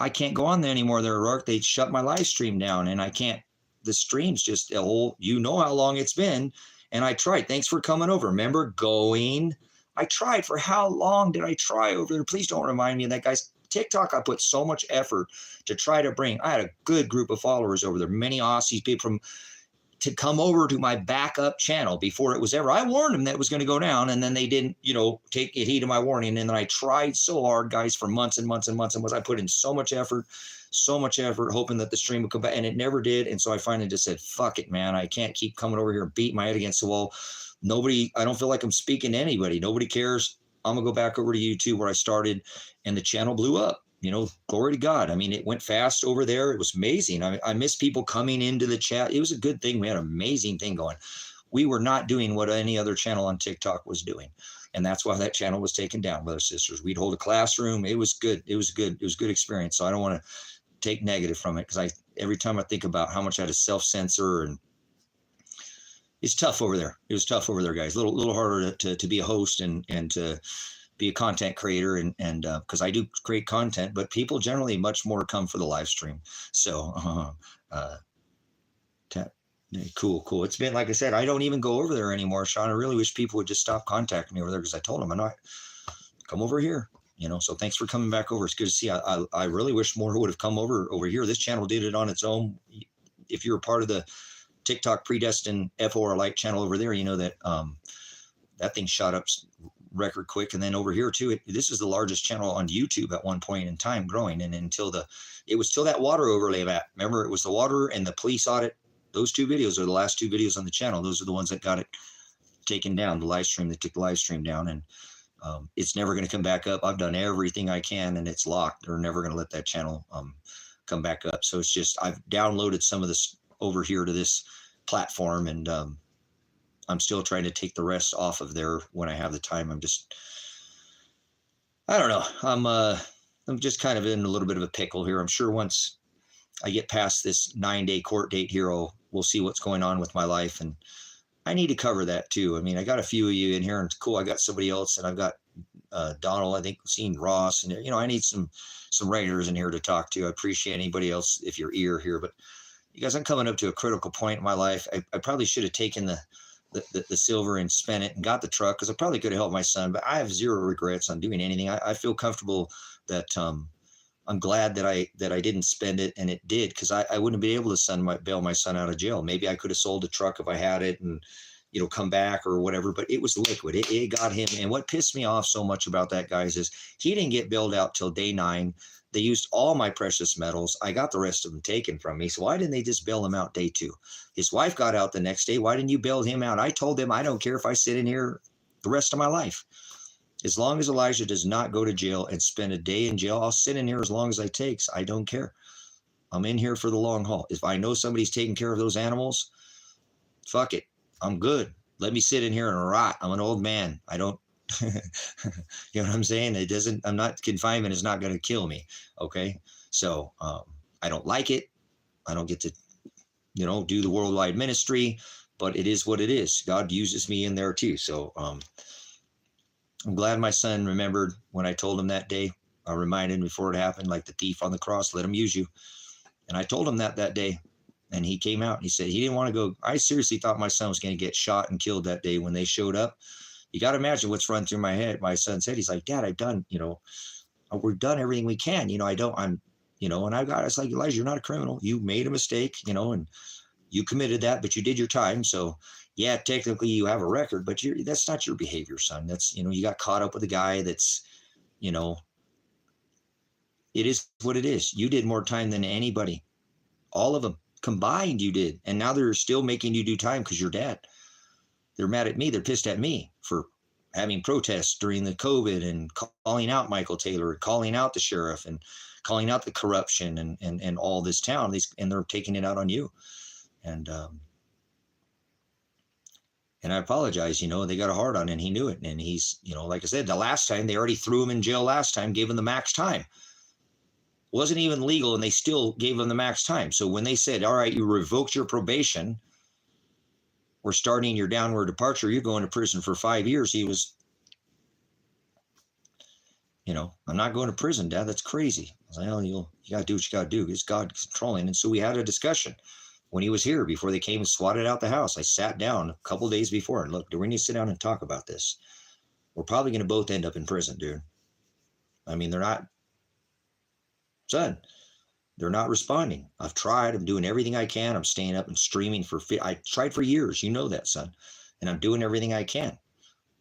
I can't go on there anymore. They shut my live stream down and I can't. The stream's just, you know how long it's been. And I tried. Thanks for coming over. Remember going? I tried. For how long did I try over there? Please don't remind me of that, guys. TikTok, I put so much effort to try to bring. I had a good group of followers over there. Many Aussies, people to come over to my backup channel before it was ever. I warned them that it was going to go down, and then they didn't, take heed of my warning. And then I tried so hard, guys, for months and months and months and months. I put in so much effort, hoping that the stream would come back, and it never did. And so I finally just said, fuck it, man. I can't keep coming over here and beating my head against the wall. I don't feel like I'm speaking to anybody. Nobody cares. I'm going to go back over to YouTube where I started, and the channel blew up. Glory to God. I mean, it went fast over there. It was amazing. I miss people coming into the chat. It was a good thing. We had an amazing thing going. We were not doing what any other channel on TikTok was doing. And that's why that channel was taken down, brothers and sisters. We'd hold a classroom. It was good. It was good. It was a good experience. So I don't want to take negative from it, because every time I think about how much I had to self-censor, and it's tough over there. It was tough over there, guys. A little harder to be a host and to be a content creator, and because I do create content, but people generally much more come for the live stream. So cool. It's been, like I said, I don't even go over there anymore, Sean. I really wish people would just stop contacting me over there, because I told them I'm not, come over here. So thanks for coming back over. It's good to see. I really wish more would have come over here. This channel did it on its own. If you're a part of the TikTok Predestined4light channel over there, you know that that thing shot up record quick. And then over here too, this is the largest channel on YouTube at one point in time, growing. And it was till that water overlay that, remember, it was the water and the police audit. Those two videos are the last two videos on the channel. Those are the ones that got it taken down, the live stream. They took the live stream down, and it's never going to come back up. I've done everything I can, and it's locked. They're never going to let that channel come back up. So it's just, I've downloaded some of this over here to this platform, and I'm still trying to take the rest off of there when I have the time. I don't know. I'm just kind of in a little bit of a pickle here. I'm sure once I get past this 9-day court date here, we'll see what's going on with my life. And I need to cover that too. I mean, I got a few of you in here, and it's cool. I got somebody else, and I've got Donald, I think, seen Ross, and I need some writers in here to talk to. I appreciate anybody else if you're here, but you guys, I'm coming up to a critical point in my life. I probably should have taken the silver and spent it and got the truck, because I probably could have helped my son, but I have zero regrets on doing anything. I feel comfortable that I'm glad that I didn't spend it, and it did, because I wouldn't be able to bail my son out of jail. Maybe I could have sold the truck if I had it and come back or whatever, but it was liquid. It got him. And what pissed me off so much about that, guys, is he didn't get bailed out till day 9. They used all my precious metals. I got the rest of them taken from me. So why didn't they just bail him out day 2? His wife got out the next day. Why didn't you bail him out? I told them, I don't care if I sit in here the rest of my life. As long as Elijah does not go to jail and spend a day in jail, I'll sit in here as long as it takes. I don't care. I'm in here for the long haul. If I know somebody's taking care of those animals, fuck it. I'm good. Let me sit in here and rot. I'm an old man. I don't, you know what I'm saying? Confinement is not going to kill me. Okay. So, I don't like it. I don't get to, do the worldwide ministry, but it is what it is. God uses me in there too. So, I'm glad my son remembered when I told him that day. I reminded him before it happened, like the thief on the cross, let him use you. And I told him that day. And he came out and he said he didn't want to go. I seriously thought my son was going to get shot and killed that day when they showed up. You got to imagine what's run through my head. My son said, he's like, Dad, I've done, we've done everything we can. And I was like, Elijah, you're not a criminal. You made a mistake, and you committed that, but you did your time. So yeah, technically you have a record, but that's not your behavior, son. That's, you got caught up with a guy that's, it is what it is. You did more time than anybody. All of them combined you did. And now they're still making you do time because you're dad. They're mad at me. They're pissed at me for having protests during the COVID and calling out Michael Taylor, calling out the sheriff and calling out the corruption and all this town. And they're taking it out on you. And I apologize, they got a hard on, and he knew it. And he's, like I said, the last time they already threw him in jail last time, gave him the max time. Wasn't even legal, and they still gave him the max time. So when they said, all right, you revoked your probation, we're starting your downward departure, you're going to prison for 5 years. He was, I'm not going to prison, Dad. That's crazy. I was like, oh, you got to do what you got to do. It's God controlling. And so we had a discussion when he was here before they came and swatted out the house. I sat down a couple days before and look, do we need to sit down and talk about this? We're probably going to both end up in prison, dude. I mean, they're not responding. I've tried. I'm doing everything I can. I'm staying up and streaming I tried for years. You know that, son. And I'm doing everything I can.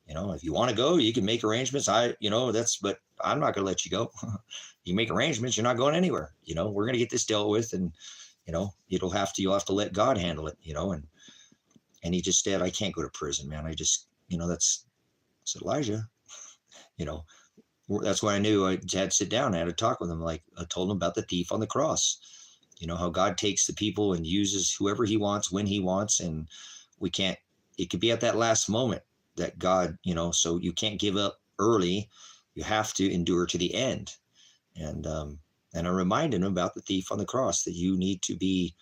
If you want to go, you can make arrangements. But I'm not going to let you go. You make arrangements. You're not going anywhere. We're going to get this dealt with, and, you'll have to let God handle it, and he just said, I can't go to prison, man. I just, I said, Elijah, that's why I knew I had to sit down. I had to talk with him. Like I told him about the thief on the cross, how God takes the people and uses whoever he wants, when he wants. And it could be at that last moment that God, so you can't give up early. You have to endure to the end. And I reminded him about the thief on the cross, that you need to be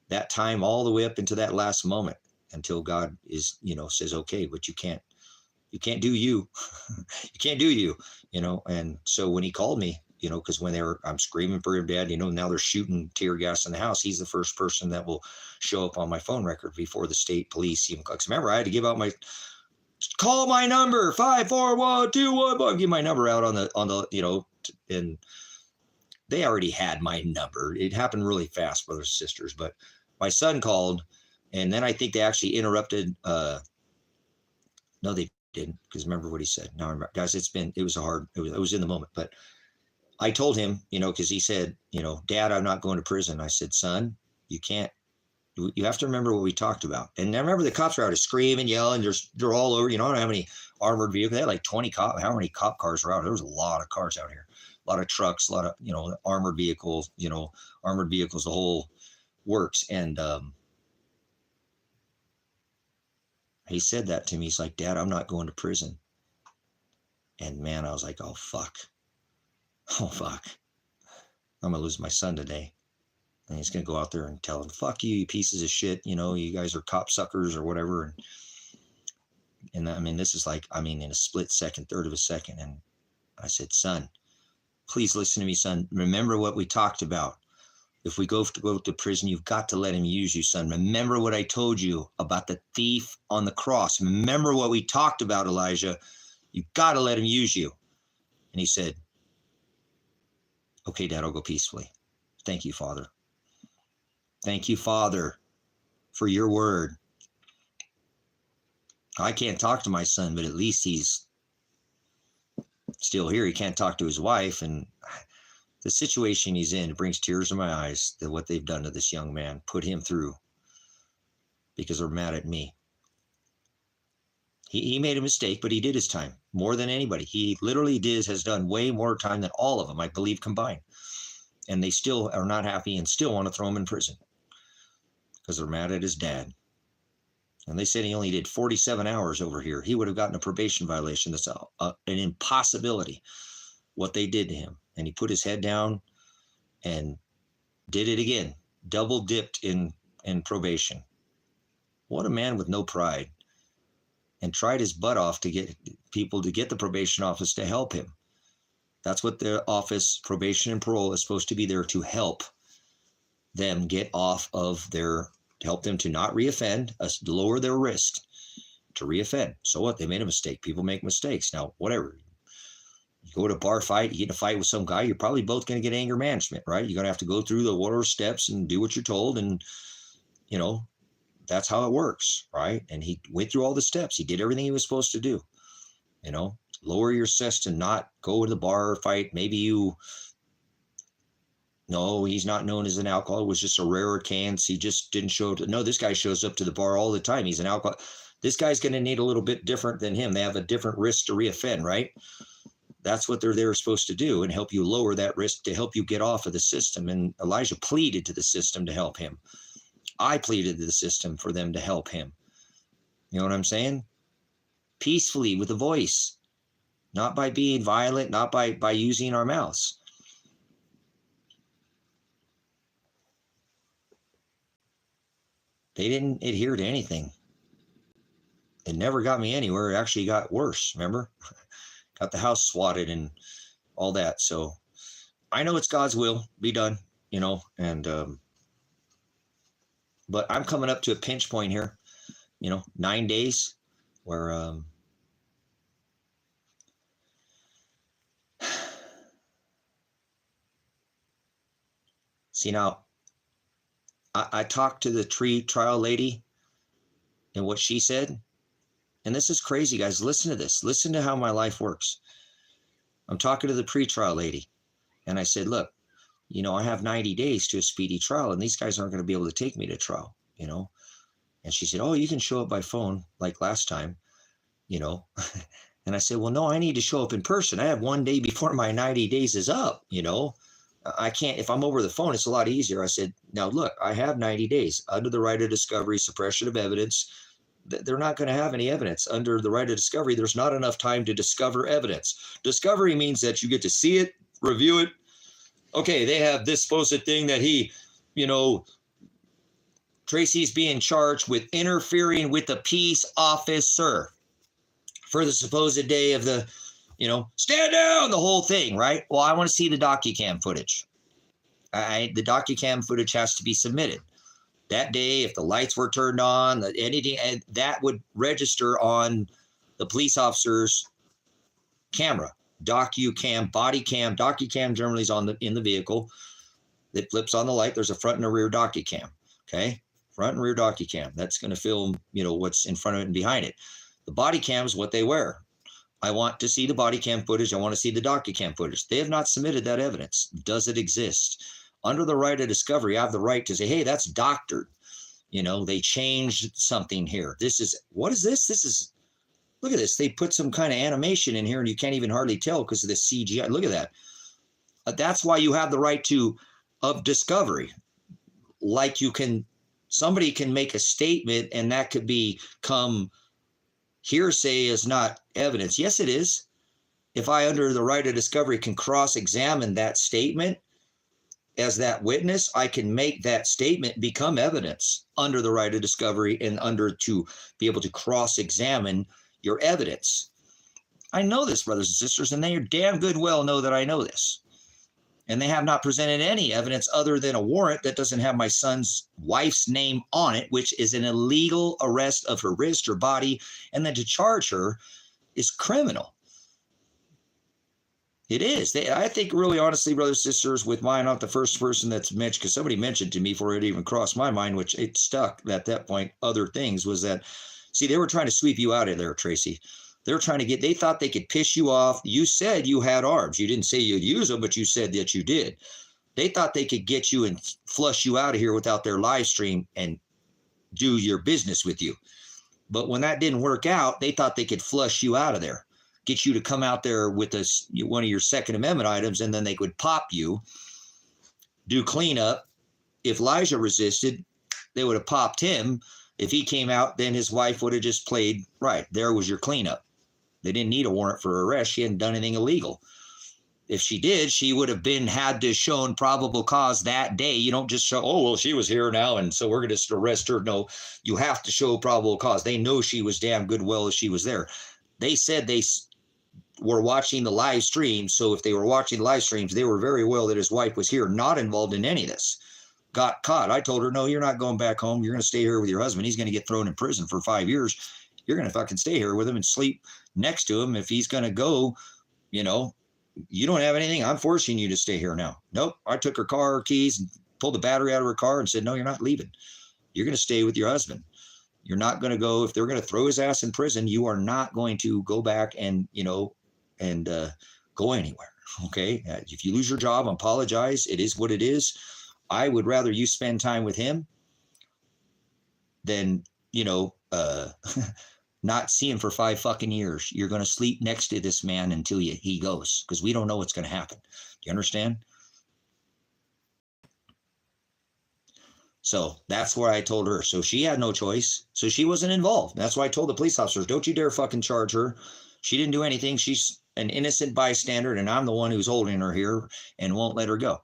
that time all the way up into that last moment until God is, says, okay, but you can't do you. You can't do you, And so when he called me, because I'm screaming for him, Dad, now they're shooting tear gas in the house. He's the first person that will show up on my phone record before the state police even. Because remember, I had to give out call my number 54121. Give my number out on the, and they already had my number. It happened really fast, brothers and sisters. But my son called, and then I think they actually interrupted. No, they didn't, because remember what he said. Now, guys, it was in the moment. But I told him, because he said, Dad, I'm not going to prison. I said, son, you can't. You have to remember what we talked about. And I remember the cops were out screaming, yelling. They're all over. I don't know how many armored vehicles. They had like 20 how many cop cars were out? There was a lot of cars out here. A lot of trucks, a lot of, armored vehicles, the whole works. And he said that to me. He's like, Dad, I'm not going to prison. And man, I was like, oh, fuck. I'm going to lose my son today. And he's going to go out there and tell him, fuck you, you pieces of shit. You guys are cop suckers or whatever. And I mean, this is like, in a split second, third of a second. And I said, son, please listen to me, son. Remember what we talked about. If we go to prison, you've got to let him use you, son. Remember what I told you about the thief on the cross. Remember what we talked about, Elijah. You've got to let him use you. And he said, okay, Dad, I'll go peacefully. Thank you, Father. Thank you, Father, for your word. I can't talk to my son, but at least he's still here. He can't talk to his wife. And the situation he's in, it brings tears to my eyes that what they've done to this young man, put him through, because they're mad at me. He made a mistake, but he did his time more than anybody. He literally has done way more time than all of them, I believe, combined. And they still are not happy and still want to throw him in prison because they're mad at his dad. And they said he only did 47 hours over here. He would have gotten a probation violation. That's an impossibility, what they did to him. And he put his head down and did it again, double dipped in probation. What a man with no pride. And tried his butt off to get people to get the probation office to help him. That's what the office, probation and parole, is supposed to be there to help them get off of to help them to not reoffend, lower their risk to reoffend. So what? They made a mistake. People make mistakes. Now, whatever. You go to a bar fight, you get in a fight with some guy, you're probably both going to get anger management, right? You're going to have to go through the water steps and do what you're told. And, that's how it works, right? And he went through all the steps. He did everything he was supposed to do. Lower your system, not go to the bar or fight. Maybe no, he's not known as an alcoholic. It was just a rare occurrence. He just didn't show up. No, this guy shows up to the bar all the time. He's an alcoholic. This guy's going to need a little bit different than him. They have a different risk to reoffend, right? That's what they're supposed to do, and help you lower that risk to help you get off of the system. And Elijah pleaded to the system to help him. I pleaded to the system for them to help him. You know what I'm saying? Peacefully, with a voice, not by being violent, not by using our mouths. They didn't adhere to anything. It never got me anywhere. It actually got worse, remember? Got the house swatted and all that. So I know it's God's will be done, but I'm coming up to a pinch point here, 9 days where see, now I talked to the trial lady and what she said. And this is crazy, guys. Listen to this. Listen to how my life works. I'm talking to the pre-trial lady. And I said, look, I have 90 days to a speedy trial, and these guys aren't going to be able to take me to trial, And she said, oh, you can show up by phone like last time, And I said, well, no, I need to show up in person. I have 1 day before my 90 days is up, I can't, if I'm over the phone, it's a lot easier. I said, now look, I have 90 days under the right of discovery, suppression of evidence. They're not going to have any evidence under the right of discovery. There's not enough time to discover evidence. Discovery means that you get to see it, review it. Okay, they have this supposed thing that Tracy's being charged with interfering with a peace officer for the supposed day of the, stand down, the whole thing, right? Well, I want to see the docucam footage. The docucam footage has to be submitted. That day, if the lights were turned on, anything, and that would register on the police officer's camera, docucam, body cam. Docucam generally is in the vehicle. It flips on the light. There's a front and a rear docucam. Okay, front and rear docucam. That's going to film, what's in front of it and behind it. The body cam is what they wear. I want to see the body cam footage. I want to see the docucam footage. They have not submitted that evidence. Does it exist? Under the right of discovery, I have the right to say, hey, that's doctored. They changed something here. What is this? Look at this. They put some kind of animation in here and you can't even hardly tell because of the CGI. Look at that. That's why you have the right of discovery. Like somebody can make a statement and that could become hearsay is not evidence. Yes, it is. If I, under the right of discovery, can cross-examine that statement, as that witness, I can make that statement become evidence under the right of discovery and to be able to cross-examine your evidence. I know this, brothers and sisters, and they damn good well know that I know this. And they have not presented any evidence other than a warrant that doesn't have my son's wife's name on it, which is an illegal arrest of her wrist or body, and then to charge her is criminal. It is. I think really honestly, brothers and sisters, with mine, not the first person that's mentioned, because somebody mentioned to me before it even crossed my mind, which it stuck at that point, other things, was that, see, they were trying to sweep you out of there, Tracy. They're trying to they thought they could piss you off. You said you had arms. You didn't say you'd use them, but you said that you did. They thought they could get you and flush you out of here without their live stream and do your business with you. But when that didn't work out, they thought they could flush you out of there. Get you to come out there with one of your Second Amendment items, and then they would pop you, do cleanup. If Elijah resisted, they would have popped him. If he came out, then his wife would have just played right. There was your cleanup. They didn't need a warrant for arrest. She hadn't done anything illegal. If she did, she would have had to shown probable cause that day. You don't just show, oh, well, she was here now, and so we're going to just arrest her. No, you have to show probable cause. They know she was damn good well as she was there. They said they were watching the live stream. So if they were watching live streams, they were very well that his wife was here, not involved in any of this. Got caught. I told her, no, you're not going back home. You're going to stay here with your husband. He's going to get thrown in prison for 5 years. You're going to fucking stay here with him and sleep next to him. If he's going to go, you don't have anything. I'm forcing you to stay here now. Nope. I took her car keys and pulled the battery out of her car and said, no, you're not leaving. You're going to stay with your husband. You're not going to go, if they're going to throw his ass in prison, you are not going to go back and, go anywhere. Okay. If you lose your job, apologize. It is what it is. I would rather you spend time with him than, not see him for 5 fucking years. You're going to sleep next to this man until he goes, because we don't know what's going to happen. Do you understand? So that's where I told her. So she had no choice. So she wasn't involved. That's why I told the police officers, don't you dare fucking charge her. She didn't do anything. She's an innocent bystander, and I'm the one who's holding her here and won't let her go.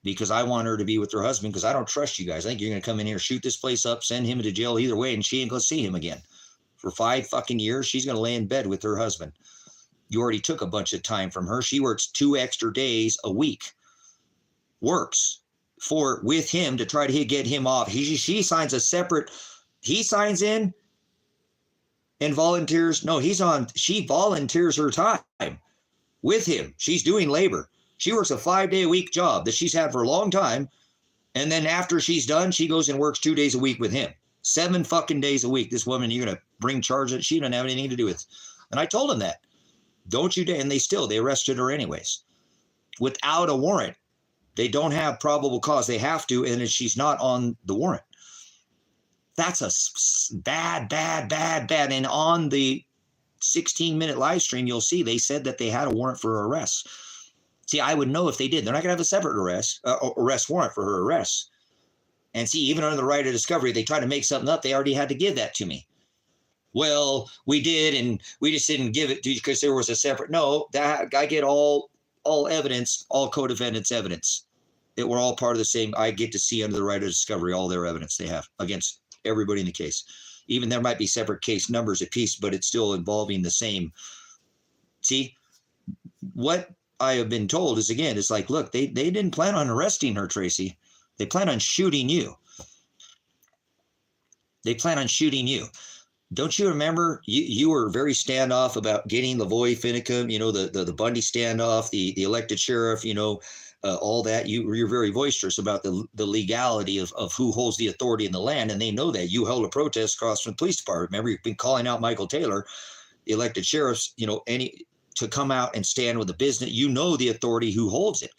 Because I want her to be with her husband, because I don't trust you guys. I think you're going to come in here, shoot this place up, send him to jail either way, and she ain't going to see him again. For 5 fucking years, she's going to lay in bed with her husband. You already took a bunch of time from her. She works 2 extra days a week. Works with him to try to get him off. She signs a separate, he signs in and volunteers. No, she volunteers her time with him. She's doing labor. She works a 5-day-a-week job that she's had for a long time. And then after she's done, she goes and works 2 days a week with him. 7 fucking days a week. This woman, you're going to bring charge that she doesn't have anything to do with. And I told him that. Don't you dare. And they arrested her anyways. Without a warrant. They don't have probable cause. They have to, and she's not on the warrant. That's a bad. And on the 16-minute live stream, you'll see they said that they had a warrant for her arrest. See, I would know if they did. They're not going to have a separate arrest warrant for her arrest. And see, even under the right of discovery, they tried to make something up. They already had to give that to me. Well, we did, and we just didn't give it to you because there was a separate. No, that I get all evidence, all co-defendants' evidence. That we're all part of the same. I get to see under the right of discovery all their evidence they have against everybody in the case. Even there might be separate case numbers a piece, but it's still involving the same. See, what I have been told is, again, it's like, look, they didn't plan on arresting her, Tracy. They plan on shooting you. They plan on shooting you. Don't you remember you were very standoff about getting Lavoy Finicum, the Bundy standoff, the elected sheriff, all that. You're very boisterous about the legality of who holds the authority in the land, and they know that. You held a protest across from the police department. Remember, you've been calling out Michael Taylor, the elected sheriffs, to come out and stand with the business. The authority who holds it.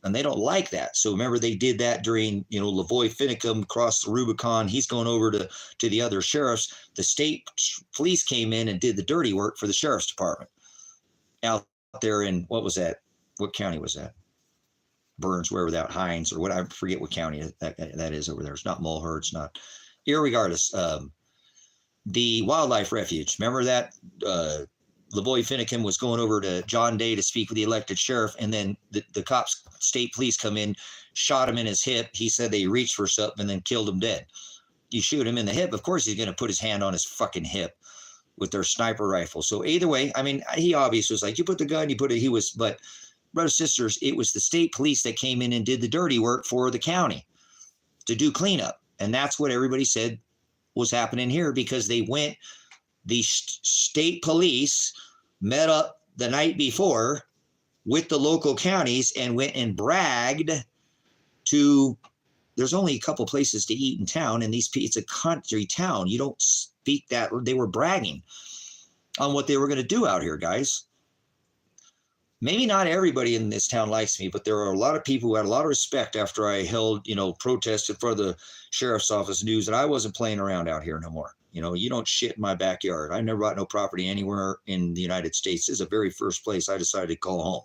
And they don't like that. So remember, they did that during, Lavoy Finicum crossed the Rubicon. He's going over to the other sheriffs. The state police came in and did the dirty work for the sheriff's department out there in, what was that? What county was that? Burns, wherever that, Hines, or what, I forget what county that is over there. It's not Mulhern, it's not. Irregardless, the wildlife refuge. Remember that? Lavoy Finicum was going over to John Day to speak with the elected sheriff, and then the cops, state police come in, shot him in his hip. He said they reached for something and then killed him dead. You shoot him in the hip, of course he's going to put his hand on his fucking hip with their sniper rifle. So either way, I mean, he obviously was like, you put the gun, but brothers, sisters, it was the state police that came in and did the dirty work for the county to do cleanup. And that's what everybody said was happening here, because the state police met up the night before with the local counties and went and bragged to, there's only a couple places to eat in town, and it's a country town. You don't speak that. They were bragging on what they were going to do out here, guys. Maybe not everybody in this town likes me, but there are a lot of people who had a lot of respect after I held, protest in front of the sheriff's office news, and I wasn't playing around out here no more. You don't shit in my backyard. I never bought no property anywhere in the United States. This is the very first place I decided to call home.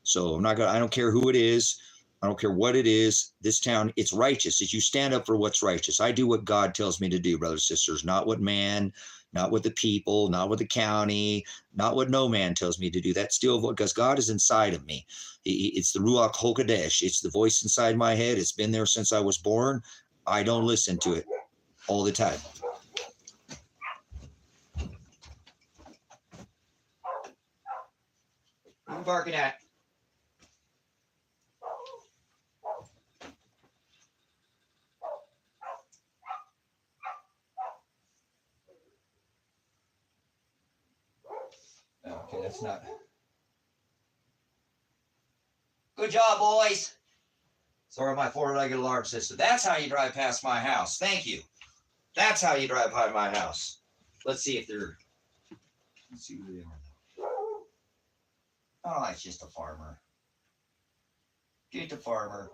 So I don't care who it is. I don't care what it is. This town, it's righteous. If you stand up for what's righteous, I do what God tells me to do, brothers and sisters, not what man, not what the people, not what the county, not what no man tells me to do. That's still because God is inside of me. It's the Ruach HaKodesh. It's the voice inside my head. It's been there since I was born. I don't listen to it all the time. What are you barking at? Okay, that's not. Good job, boys. Sorry, my four-legged alarm system. That's how you drive past my house. Thank you. That's how you drive by my house. Let's see if they're. Let's see who they are. Oh, it's just a farmer. Just a farmer.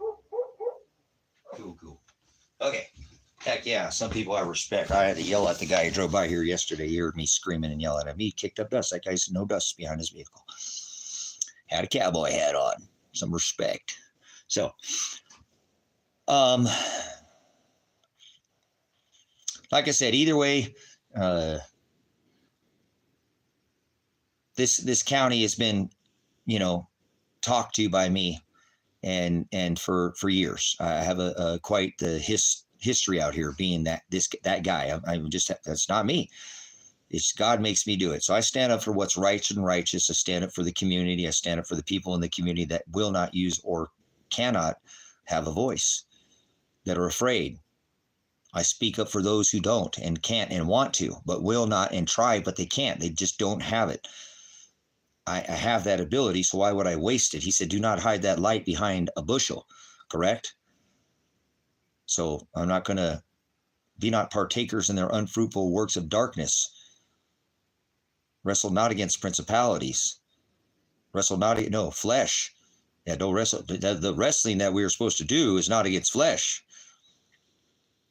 Cool. Okay. Heck yeah. Some people I respect. I had to yell at the guy who drove by here yesterday. He heard me screaming and yelling at him. He kicked up dust. That guy said no dust behind his vehicle. Had a cowboy hat on. Some respect. So, like I said, either way, this county has been, talked to by me, and for years. I have a quite the history out here being that guy. I'm just, that's not me. It's God makes me do it. So I stand up for what's right and righteous. I stand up for the community. I stand up for the people in the community that will not use or cannot have a voice, that are afraid. I speak up for those who don't and can't and want to, but will not and try, but they can't. They just don't have it. I have that ability, so why would I waste it? He said, do not hide that light behind a bushel, correct? So I'm not going to be not partakers in their unfruitful works of darkness. Wrestle not against principalities. Wrestle not, flesh. Yeah, don't wrestle. The wrestling that we are supposed to do is not against flesh,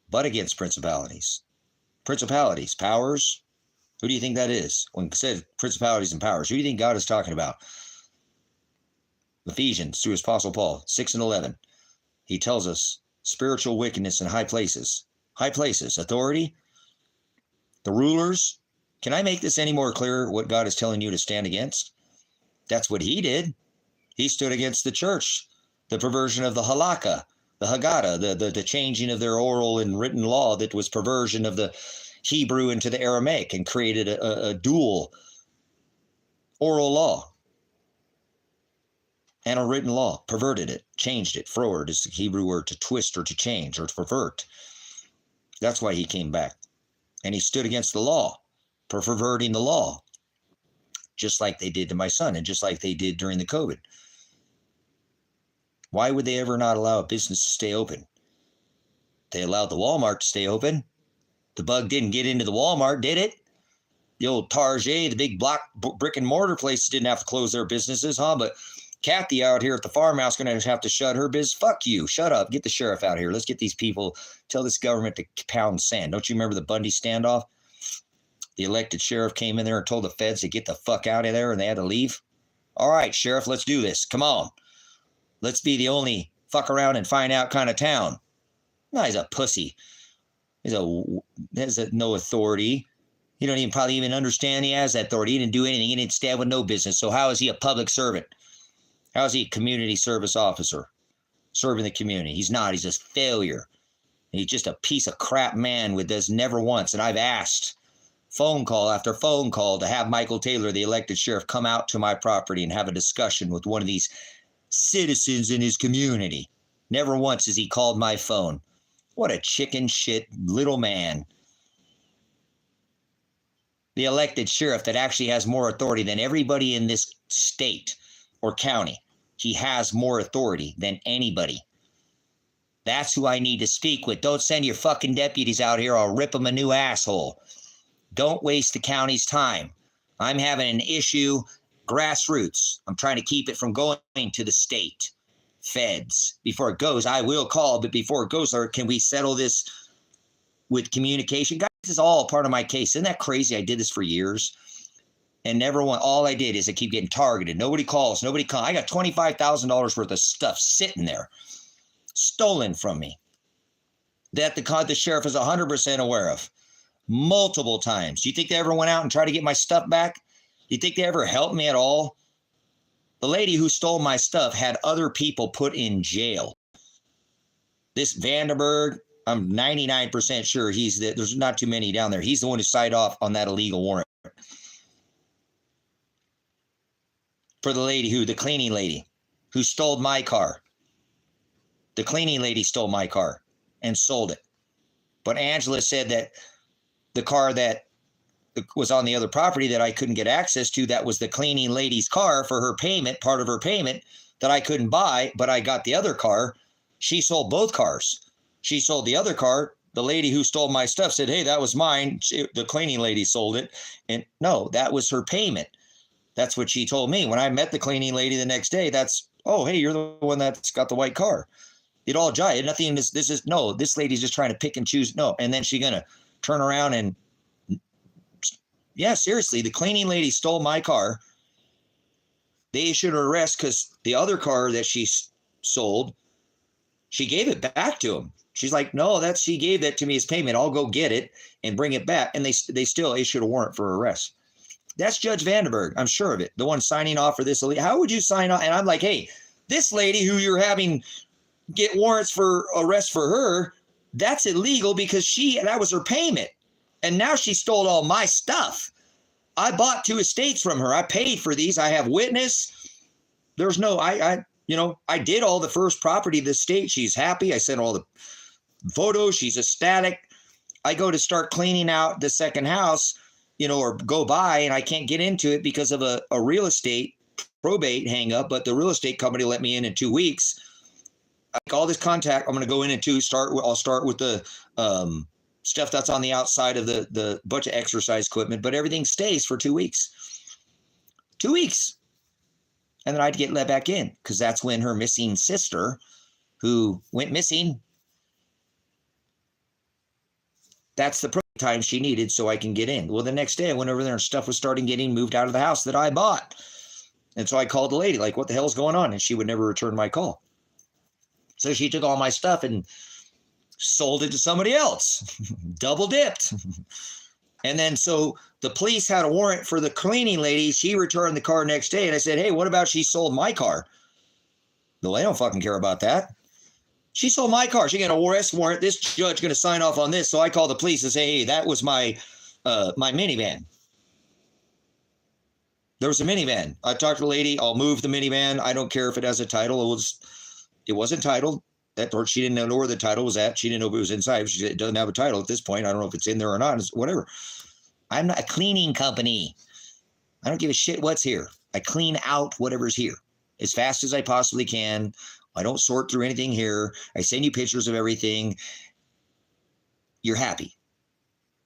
but against principalities. Principalities, powers. Who do you think that is? When it says principalities and powers, who do you think God is talking about? Ephesians, through his apostle Paul, 6 and 11. He tells us spiritual wickedness in high places. High places, authority, the rulers. Can I make this any more clear what God is telling you to stand against? That's what he did. He stood against the church, the perversion of the halakha, the Haggadah, the changing of their oral and written law that was perversion of the Hebrew into the Aramaic and created a dual oral law and a written law, perverted it, changed it. Forward is the Hebrew word to twist or to change or to pervert. That's why he came back. And he stood against the law for perverting the law, just like they did to my son and just like they did during the COVID. Why would they ever not allow a business to stay open? They allowed the Walmart to stay open. The bug didn't get into the Walmart, did it? The old Target, the big block brick and mortar places didn't have to close their businesses, huh? But Kathy out here at the farmhouse going to have to shut her business. Fuck you. Shut up. Get the sheriff out here. Let's get these people. Tell this government to pound sand. Don't you remember the Bundy standoff? The elected sheriff came in there and told the feds to get the fuck out of there and they had to leave. All right, sheriff, let's do this. Come on. Let's be the only fuck around and find out kind of town. No, he's a pussy. He has no authority. He don't even probably even understand he has that authority. He didn't do anything. He didn't stand with no business. So how is he a public servant? How is he a community service officer serving the community? He's not. He's a failure. He's just a piece of crap man with this never once. And I've asked phone call after phone call to have Michael Taylor, the elected sheriff, come out to my property and have a discussion with one of these citizens in his community. Never once has he called my phone. What a chicken shit little man. The elected sheriff that actually has more authority than everybody in this state or county. He has more authority than anybody. That's who I need to speak with. Don't send your fucking deputies out here. I'll rip them a new asshole. Don't waste the county's time. I'm having an issue, grassroots. I'm trying to keep it from going to the state feds. Before it goes, I will call, but before it goes, can we settle this with communication? Guys, this is all part of my case. Isn't that crazy? I did this for years and never won. All I did is I keep getting targeted. Nobody calls. Nobody comes. I got $25,000 worth of stuff sitting there, stolen from me, that the sheriff is 100% aware of multiple times. Do you think they ever went out and tried to get my stuff back? Do you think they ever helped me at all? The lady who stole my stuff had other people put in jail. This Vandenberg, I'm 99% sure there's not too many down there. He's the one who signed off on that illegal warrant. For the cleaning lady who stole my car. The cleaning lady stole my car and sold it. But Angela said that the car that was on the other property that I couldn't get access to, that was the cleaning lady's car for her payment, part of her payment that I couldn't buy, but I got the other car. She sold both cars. She sold the other car, the lady who stole my stuff said, hey, that was mine. The cleaning lady sold it. And no, that was her payment. That's what she told me. When I met the cleaning lady the next day, oh, hey, you're the one that's got the white car. It all jive. Nothing. This lady's just trying to pick and choose. No. And then she's going to turn around and, yeah, seriously, the cleaning lady stole my car. They issued her arrest because the other car that she sold, she gave it back to him. She's like, no, she gave that to me as payment. I'll go get it and bring it back. And they still issued a warrant for arrest. That's Judge Vandenberg. I'm sure of it. The one signing off for this. How would you sign off? And I'm like, hey, this lady who you're having get warrants for arrest for her, that's illegal because that was her payment. And now she stole all my stuff. I bought 2 estates from her. I paid for these. I have witness. There's no, I did all the first property of the state. She's happy. I sent all the photos. She's ecstatic. I go to start cleaning out the second house, or go by, and I can't get into it because of a real estate probate hang up, but the real estate company let me in 2 weeks. Like all this contact, I'm going to go in I'll start with the stuff that's on the outside of the bunch of exercise equipment, but everything stays for 2 weeks. 2 weeks. And then I'd get let back in because that's when her missing sister, who went missing, that's the time she needed so I can get in. Well, the next day I went over there and stuff was starting getting moved out of the house that I bought. And so I called the lady, like, what the hell's going on? And she would never return my call. So she took all my stuff and sold it to somebody else, double dipped. And then so the police had a warrant for the cleaning lady. She returned the car next day. And I said, hey, what about she sold my car? No, I don't fucking care about that. She sold my car. She got a arrest warrant. This judge going to sign off on this. So I called the police and say, hey, that was my minivan. There was a minivan. I talked to the lady. I'll move the minivan. I don't care if it has a title. It wasn't titled. Or she didn't know where the title was at. She didn't know if it was inside. She said, it doesn't have a title at this point. I don't know if it's in there or not. It's whatever. I'm not a cleaning company. I don't give a shit what's here. I clean out whatever's here as fast as I possibly can. I don't sort through anything here. I send you pictures of everything. You're happy.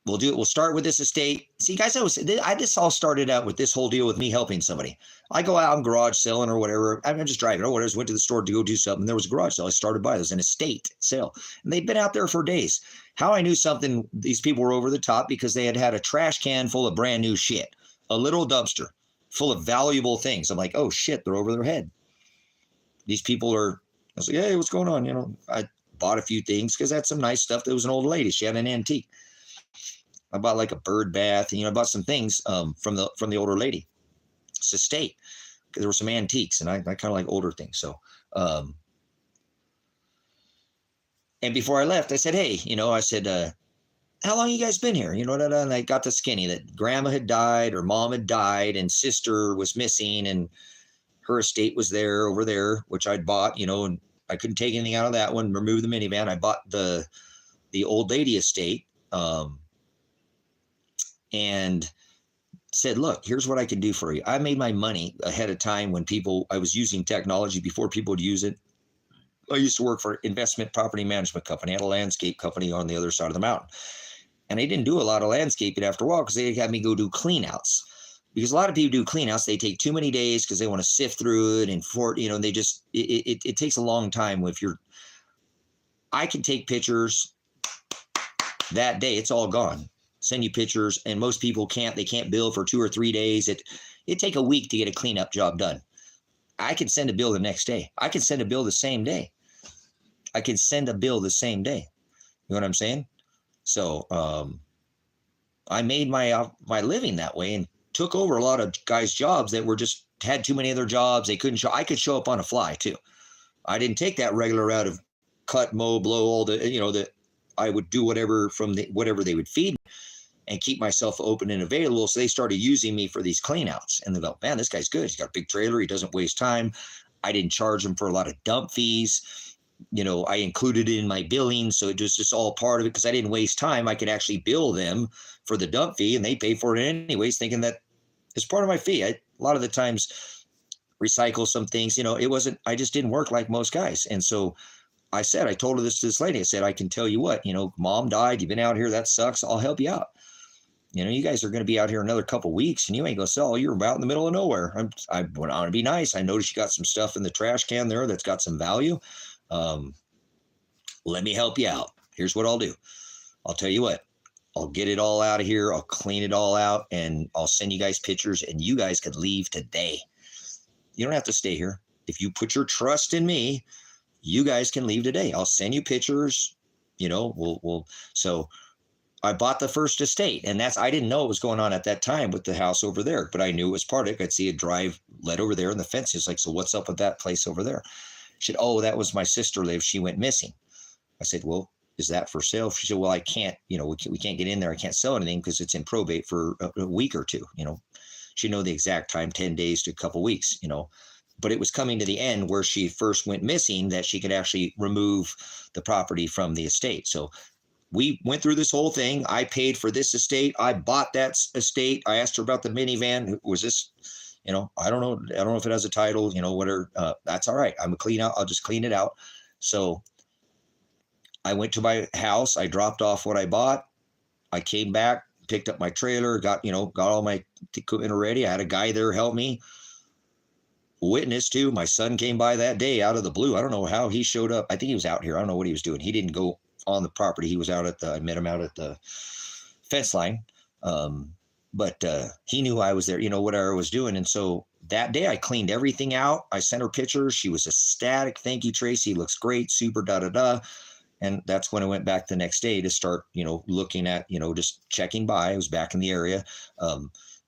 We'll do it. We'll start with this estate. See, guys, this all started out with this whole deal with me helping somebody. I go out and garage selling or whatever. I'm just driving or whatever. Went to the store to go do something. There was a garage sale. I started by. There's an estate sale. And they'd been out there for days. How I knew something, these people were over the top because they had a trash can full of brand new shit. A little dumpster full of valuable things. I'm like, oh, shit, they're over their head. These people I was like, hey, what's going on? I bought a few things because I had some nice stuff. There was an old lady. She had an antique. I bought like a bird bath. I bought some things from the older lady. It's estate. There were some antiques, and I kind of like older things. So, and before I left, I said, hey, I said, how long you guys been here? And I got the skinny that grandma had died or mom had died and sister was missing and her estate was over there, which I'd bought, and I couldn't take anything out of that one, remove the minivan. I bought the old lady estate. And said, look, here's what I can do for you. I made my money ahead of time when I was using technology before people would use it. I used to work for investment property management company. I had a landscape company on the other side of the mountain. And I didn't do a lot of landscaping after a while because they had me go do cleanouts. Because a lot of people do cleanouts. They take too many days because they want to sift through it and they just, it takes a long time. I can take pictures that day. It's all gone. Send you pictures, and most people they can't bill for 2 or 3 days. It take a week to get a cleanup job done. I can send a bill the next day. I can send a bill the same day. You know what I'm saying? So I made my living that way and took over a lot of guys' jobs that were just had too many other jobs. They couldn't show. I could show up on a fly too. I didn't take that regular route of cut, mow, blow, all the I would do whatever whatever they would feed me and keep myself open and available. So they started using me for these cleanouts, and they go, man, this guy's good. He's got a big trailer. He doesn't waste time. I didn't charge him for a lot of dump fees. I included it in my billing. So it was just all part of it because I didn't waste time. I could actually bill them for the dump fee, and they pay for it anyways, thinking that it's part of my fee. A lot of the times recycle some things, I just didn't work like most guys. And so I told her this lady, I said, I can tell you what, mom died. You've been out here. That sucks. I'll help you out. You guys are going to be out here another couple of weeks and you ain't going to sell. You're out in the middle of nowhere. I want to be nice. I noticed you got some stuff in the trash can there that's got some value. Let me help you out. Here's what I'll do. I'll tell you what, I'll get it all out of here. I'll clean it all out and I'll send you guys pictures and you guys could leave today. You don't have to stay here. If you put your trust in me, you guys can leave today. I'll send you pictures, so I bought the first estate, and I didn't know what was going on at that time with the house over there, but I knew it was part of it. I'd see a drive led over there and the fence is like, so what's up with that place over there? She said, oh, that was my sister lived. She went missing. I said, well, is that for sale? She said, well, I can't, we can't get in there. I can't sell anything because it's in probate for a week or two, She know the exact time, 10 days to a couple weeks, but it was coming to the end where she first went missing that she could actually remove the property from the estate. So we went through this whole thing. I paid for this estate. I bought that estate. I asked her about the minivan. Was this, I don't know. I don't know if it has a title, whatever. That's all right. I'm a clean out. I'll just clean it out. So I went to my house. I dropped off what I bought. I came back, picked up my trailer, got all my equipment ready. I had a guy there help me. Witness too. My son came by that day out of the blue. I don't know how he showed up. I think he was out here. I don't know what he was doing. He didn't go on the property. He was out I met him out at the fence line. But he knew I was there, what I was doing. And so that day I cleaned everything out. I sent her pictures. She was ecstatic. Thank you, Tracy. Looks great. Super da. And that's when I went back the next day to start, looking at, just checking by. I was back in the area,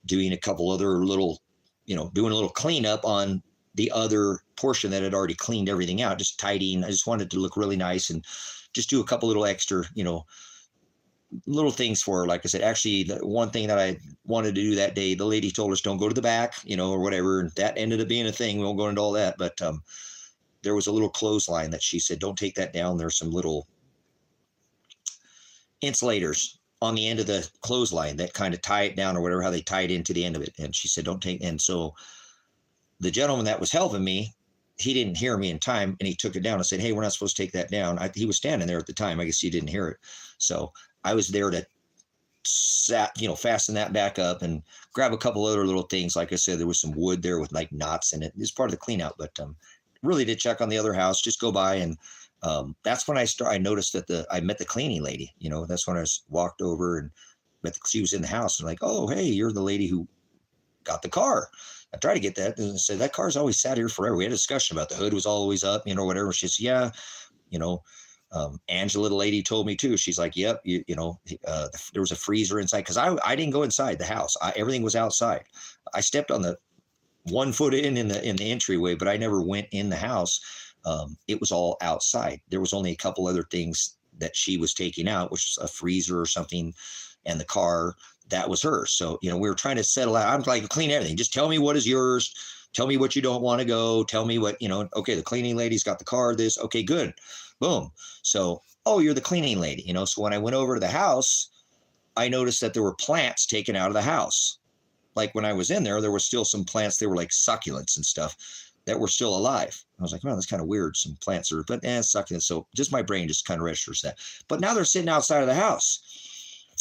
doing a couple other little, doing a little cleanup on the other portion that had already cleaned everything out, just tidying. I just wanted to look really nice and just do a couple little extra, little things for her. Like I said, actually, the one thing that I wanted to do that day, the lady told us don't go to the back, or whatever. And that ended up being a thing. We won't go into all that. But there was a little clothesline that she said, don't take that down. There's some little insulators on the end of the clothesline that kind of tie it down or whatever, how they tie it into the end of it. And she said, don't take. And so the gentleman that was helping me, he didn't hear me in time and he took it down and said, hey, we're not supposed to take that down. He was standing there at the time. I guess he didn't hear it. So I was there to fasten that back up and grab a couple other little things. Like I said, there was some wood there with like knots in it. It's part of the clean out, but really did check on the other house, just go by. And that's when I noticed that I met the cleaning lady, that's when I walked over and she was in the house and like, oh, hey, you're the lady who got the car. I tried to get that and said, that car's always sat here forever. We had a discussion about the hood was always up, whatever. She said, yeah, Angela, the lady, told me too. She's like, yep, there was a freezer inside because I didn't go inside the house. Everything was outside. I stepped on the 1 foot in the entryway, but I never went in the house. It was all outside. There was only a couple other things that she was taking out, which was a freezer or something, and the car that was hers. So, we were trying to settle out. I'm like, clean everything. Just tell me what is yours. Tell me what you don't want to go. Tell me what, okay, the cleaning lady's got the car, this. Okay, good. Boom. So, oh, you're the cleaning lady, So when I went over to the house, I noticed that there were plants taken out of the house. Like when I was in there, there were still some plants. They were like succulents and stuff that were still alive. I was like, well, that's kind of weird. Some plants are, but succulents. So just my brain just kind of registers that. But now they're sitting outside of the house.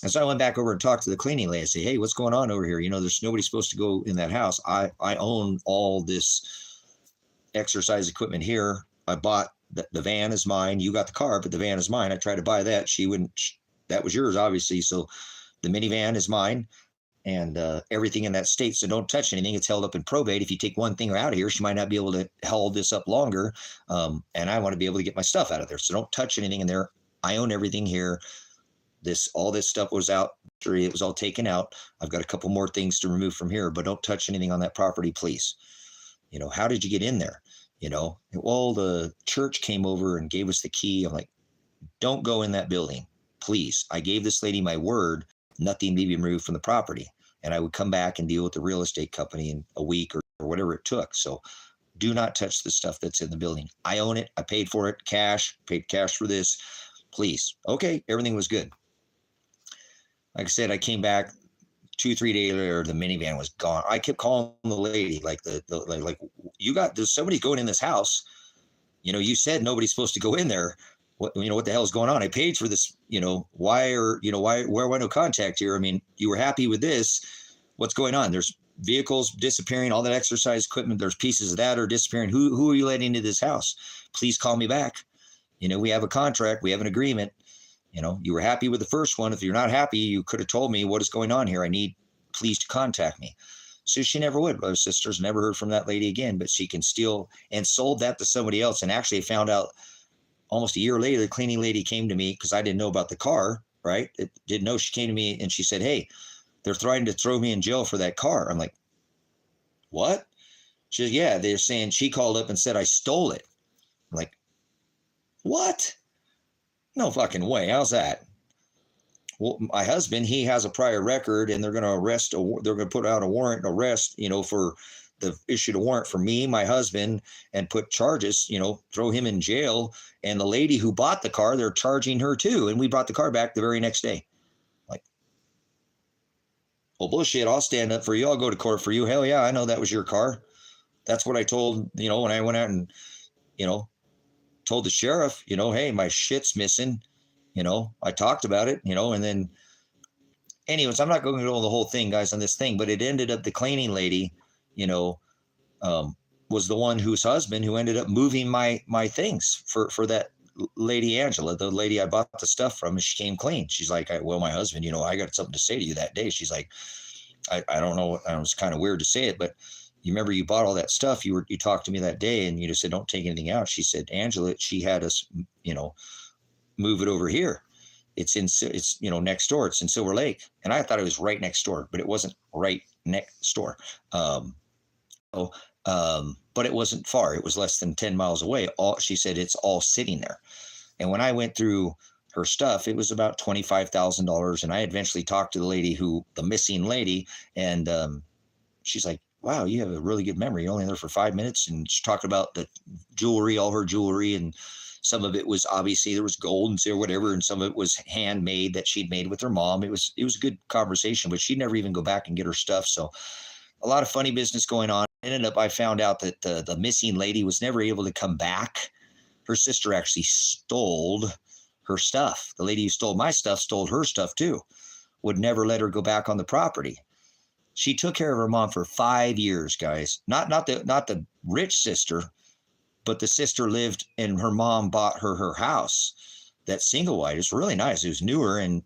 And so I went back over and talked to the cleaning lady and say, hey, what's going on over here? There's nobody supposed to go in that house. I own all this exercise equipment here. I bought the van is mine. You got the car, but the van is mine. I tried to buy that. She wouldn't, that was yours, obviously. So the minivan is mine and everything in that state. So don't touch anything. It's held up in probate. If you take one thing out of here, she might not be able to hold this up longer. And I want to be able to get my stuff out of there. So don't touch anything in there. I own everything here. All this stuff was out. It was all taken out. I've got a couple more things to remove from here, but don't touch anything on that property, please. How did you get in there? Well, the church came over and gave us the key. I'm like, don't go in that building, please. I gave this lady my word, nothing to be removed from the property. And I would come back and deal with the real estate company in a week or whatever it took. So do not touch the stuff that's in the building. I own it. I paid for it, paid cash for this. Please. Okay. Everything was good. Like I said, I came back 2-3 days later, the minivan was gone. I kept calling the lady, like like you got, there's somebody going in this house. You said nobody's supposed to go in there. What the hell is going on? I paid for this, where why no contact here? I mean, you were happy with this. What's going on? There's vehicles disappearing, all that exercise equipment. There's pieces of that are disappearing. Who are you letting into this house? Please call me back. We have a contract. We have an agreement. You were happy with the first one. If you're not happy, you could have told me what is going on here. I need, please, to contact me. So she never would. Her sisters never heard from that lady again, but she can steal, and sold that to somebody else. And actually found out almost a year later, the cleaning lady came to me because I didn't know about the car, right? Didn't know. She came to me and she said, hey, they're trying to throw me in jail for that car. I'm like, what? She said, yeah, they're saying, she called up and said I stole it. I'm like, what? No fucking way. How's that? Well, my husband, he has a prior record, and they're going to they're going to put out a warrant arrest, for the issued a warrant for me, my husband, and put charges, throw him in jail. And the lady who bought the car, they're charging her too. And we brought the car back the very next day. Like, well, bullshit. I'll stand up for you. I'll go to court for you. Hell yeah. I know that was your car. That's what I told, when I went out and, told the sheriff, hey, my shit's missing. I talked about it, and then anyways, I'm not going to go the whole thing, guys, on this thing, but it ended up the cleaning lady, was the one whose husband who ended up moving my things for that lady, Angela, the lady I bought the stuff from, and she came clean. She's like, well, my husband, I got something to say to you that day. She's like, I don't know. It was kind of weird to say it, but you remember you bought all that stuff. You talked to me that day and you just said, don't take anything out. She said, Angela, she had us, move it over here. It's next door. It's in Silver Lake. And I thought it was right next door, but it wasn't right next door. But it wasn't far. It was less than 10 miles away. She said it's all sitting there. And when I went through her stuff, it was about $25,000. And I eventually talked to the missing lady. And she's like, wow, you have a really good memory. You're only there for 5 minutes. And she talked about the jewelry, all her jewelry, and some of it was obviously there was gold and silver, whatever, and some of it was handmade that she'd made with her mom. It was a good conversation, but she'd never even go back and get her stuff. So a lot of funny business going on. I found out that the missing lady was never able to come back. Her sister actually stole her stuff. The lady who stole my stuff stole her stuff too. Would never let her go back on the property. She took care of her mom for 5 years, guys. Not the rich sister, but the sister lived and her mom bought her house. That single wide is really nice. It was newer and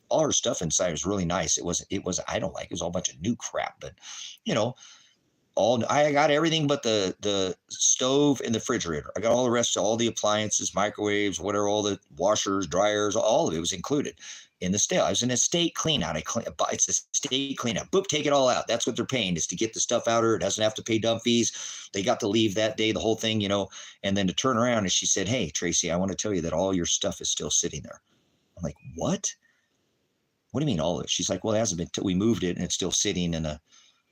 all her stuff inside was really nice. It was I don't like it was all a bunch of new crap, but I got everything but the stove and the refrigerator. I got all the rest of all the appliances, microwaves, whatever, all the washers, dryers, all of it was included in the sale. I was in a estate clean out. It's a state clean out. Boop, take it all out. That's what they're paying, is to get the stuff out of her. It doesn't have to pay dump fees. They got to leave that day, the whole thing, and then to turn around and she said, hey, Tracy, I want to tell you that all your stuff is still sitting there. I'm like, what? What do you mean all of it? She's like, well, it hasn't been, we moved it and it's still sitting in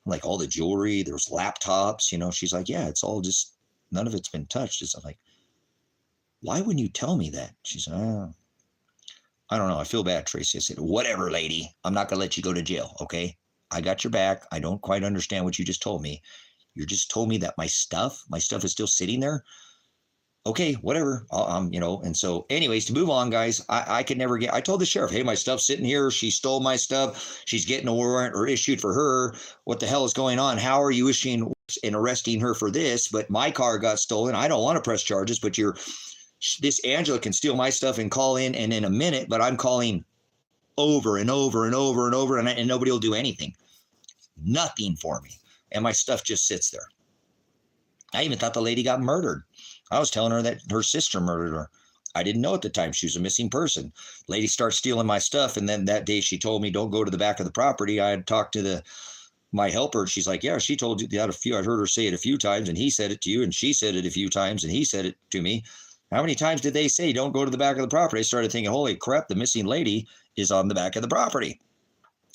like all the jewelry, there's laptops, she's like, yeah, it's all just, none of it's been touched. I'm like, why wouldn't you tell me that? She said, I don't know. I feel bad, Tracy. I said, whatever, lady. I'm not going to let you go to jail. Okay. I got your back. I don't quite understand what you just told me. You just told me that my stuff is still sitting there. Okay, whatever. And so anyways, to move on, guys, I could never I told the sheriff, hey, my stuff's sitting here. She stole my stuff. She's getting a warrant or issued for her. What the hell is going on? How are you issuing and arresting her for this? But my car got stolen. I don't want to press charges, but this Angela can steal my stuff and call in a minute, but I'm calling over and over and over and over, and nobody will do anything. Nothing for me. And my stuff just sits there. I even thought the lady got murdered. I was telling her that her sister murdered her. I didn't know at the time she was a missing person. Lady starts stealing my stuff, and then that day she told me, don't go to the back of the property. I had talked to my helper. She's like, yeah, she told you that a few. I heard her say it a few times, and he said it to you, and she said it a few times, and he said it to me. How many times did they say, don't go to the back of the property? I started thinking, holy crap, the missing lady is on the back of the property.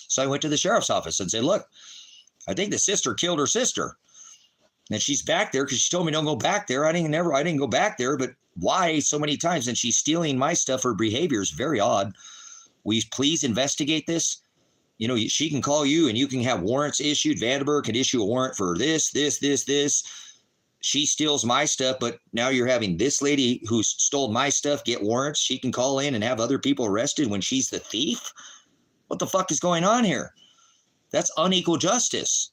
So I went to the sheriff's office and said, look, I think the sister killed her sister. And she's back there because she told me don't go back there. I didn't go back there, but why so many times? And she's stealing my stuff. Her behavior is very odd. Will you please investigate this? She can call you and you can have warrants issued. Vandenberg can issue a warrant for this. she steals my stuff, but now you're having this lady who stole my stuff get warrants. She can call in and have other people arrested when she's the thief. What the fuck is going on here? That's unequal justice.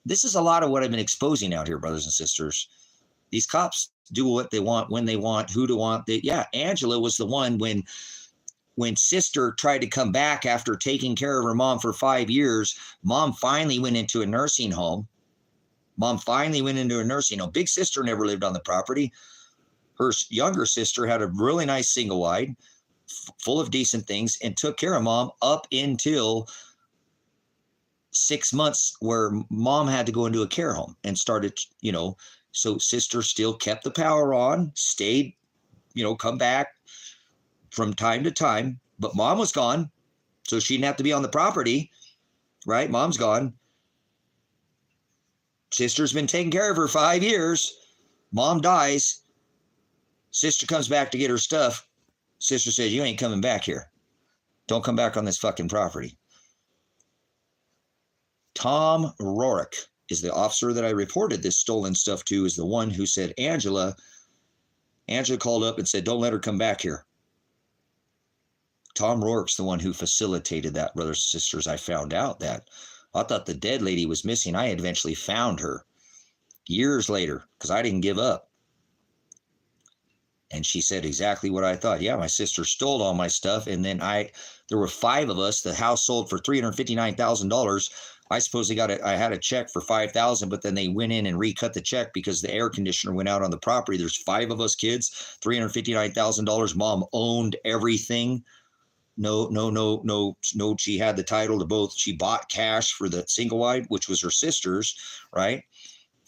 This is a lot of what I've been exposing out here, brothers and sisters. These cops do what they want, when they want, who to want. Angela was the one when sister tried to come back after taking care of her mom for 5 years. Mom finally went into a nursing home. Big sister never lived on the property. Her younger sister had a really nice single wide, full of decent things, and took care of mom up until 6 months, where mom had to go into a care home and started, so sister still kept the power on, stayed, come back from time to time, but mom was gone. So she didn't have to be on the property, right? Mom's gone. Sister's been taking care of her 5 years. Mom dies. Sister comes back to get her stuff. Sister says, you ain't coming back here. Don't come back on this fucking property. Tom Rorick is the officer that I reported this stolen stuff to, is the one who said, Angela called up and said, don't let her come back here. Tom Rorick's the one who facilitated that, brothers and sisters. I found out that. I thought the dead lady was missing. I eventually found her years later because I didn't give up. And she said exactly what I thought. Yeah, my sister stole all my stuff. And then there were 5 of us. The house sold for $359,000. I suppose I had a check for $5,000, but then they went in and recut the check because the air conditioner went out on the property. There's 5 of us kids, $359,000. Mom owned everything. No. She had the title to both. She bought cash for the single wide, which was her sister's, right?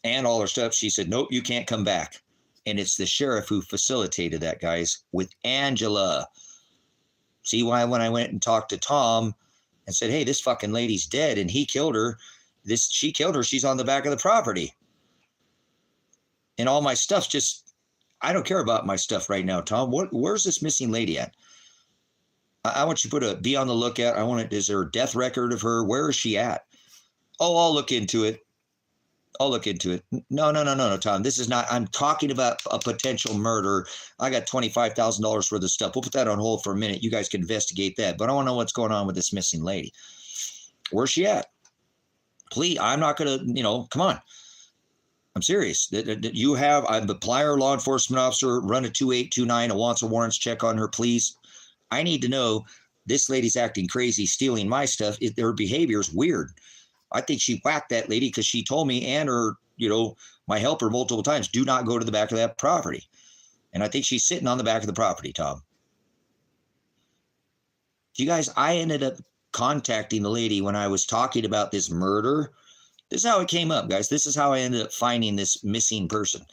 And all her stuff. She said, nope, you can't come back. And it's the sheriff who facilitated that, guys, with Angela. See why when I went and talked to Tom and said, hey, this fucking lady's dead and he killed her. She killed her. She's on the back of the property. And all my stuff's just, I don't care about my stuff right now, Tom. Where's this missing lady at? I want you to be on the lookout. Is there a death record of her? Where is she at? Oh, I'll look into it. No, Tom. This is not, I'm talking about a potential murder. I got $25,000 worth of stuff. We'll put that on hold for a minute. You guys can investigate that. But I want to know what's going on with this missing lady. Where's she at? Please, I'm not going to, come on. I'm serious. I'm the Plier law enforcement officer, run a 2829, a wants or warrants check on her, please. I need to know this lady's acting crazy, stealing my stuff. Her behavior is weird. I think she whacked that lady because she told me and her, my helper multiple times, do not go to the back of that property. And I think she's sitting on the back of the property, Tom. You guys, I ended up contacting the lady when I was talking about this murder. This is how it came up, guys. This is how I ended up finding this missing person.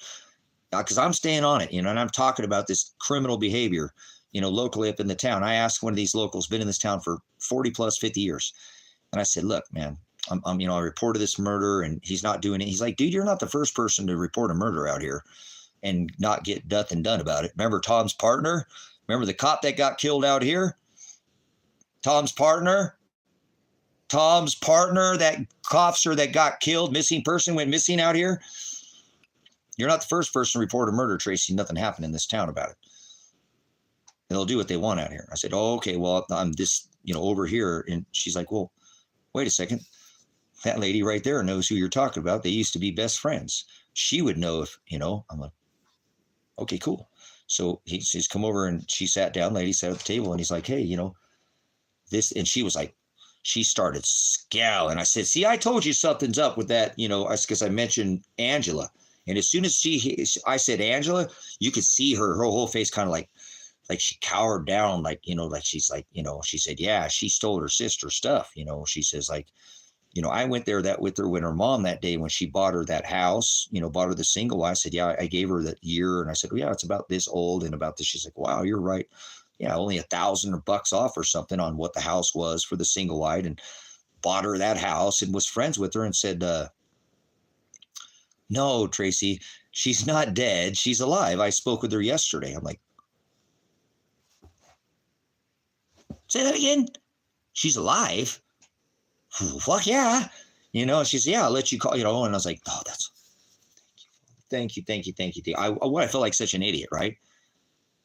Because I'm staying on it, and I'm talking about this criminal behavior, locally up in the town. I asked one of these locals, been in this town for 40 plus 50 years. And I said, look, man, I reported this murder and he's not doing it. He's like, dude, you're not the first person to report a murder out here and not get nothing done about it. Remember Tom's partner? Remember the cop that got killed out here? Tom's partner, that officer that got killed, missing person, went missing out here. You're not the first person to report a murder, Tracy. Nothing happened in this town about it. They'll do what they want out here. I said, oh, okay, well, I'm this, over here. And she's like, well, wait a second. That lady right there knows who you're talking about. They used to be best friends. She would know if, I'm like, okay, cool. So he's come over and she sat down, lady sat at the table and he's like, hey, this, and she was like, she started scowling. I said, see, I told you something's up with that, because I mentioned Angela. And as soon as I said Angela, you could see her whole face kind of like she cowered down, like she's like, she said, yeah, she stole her sister's stuff. She says like, I went there with her when her mom that day, when she bought her that house, bought her the single. I said, yeah, I gave her that year. And I said, well, yeah, it's about this old and about this. She's like, wow, you're right. Yeah, only $1,000 off or something on what the house was for the single wide, and bought her that house and was friends with her and said, no, Tracy, she's not dead. She's alive. I spoke with her yesterday. I'm like, say that again. She's alive. Fuck yeah. She said, yeah, I'll let you call, and I was like, oh, thank you. I felt like such an idiot, right?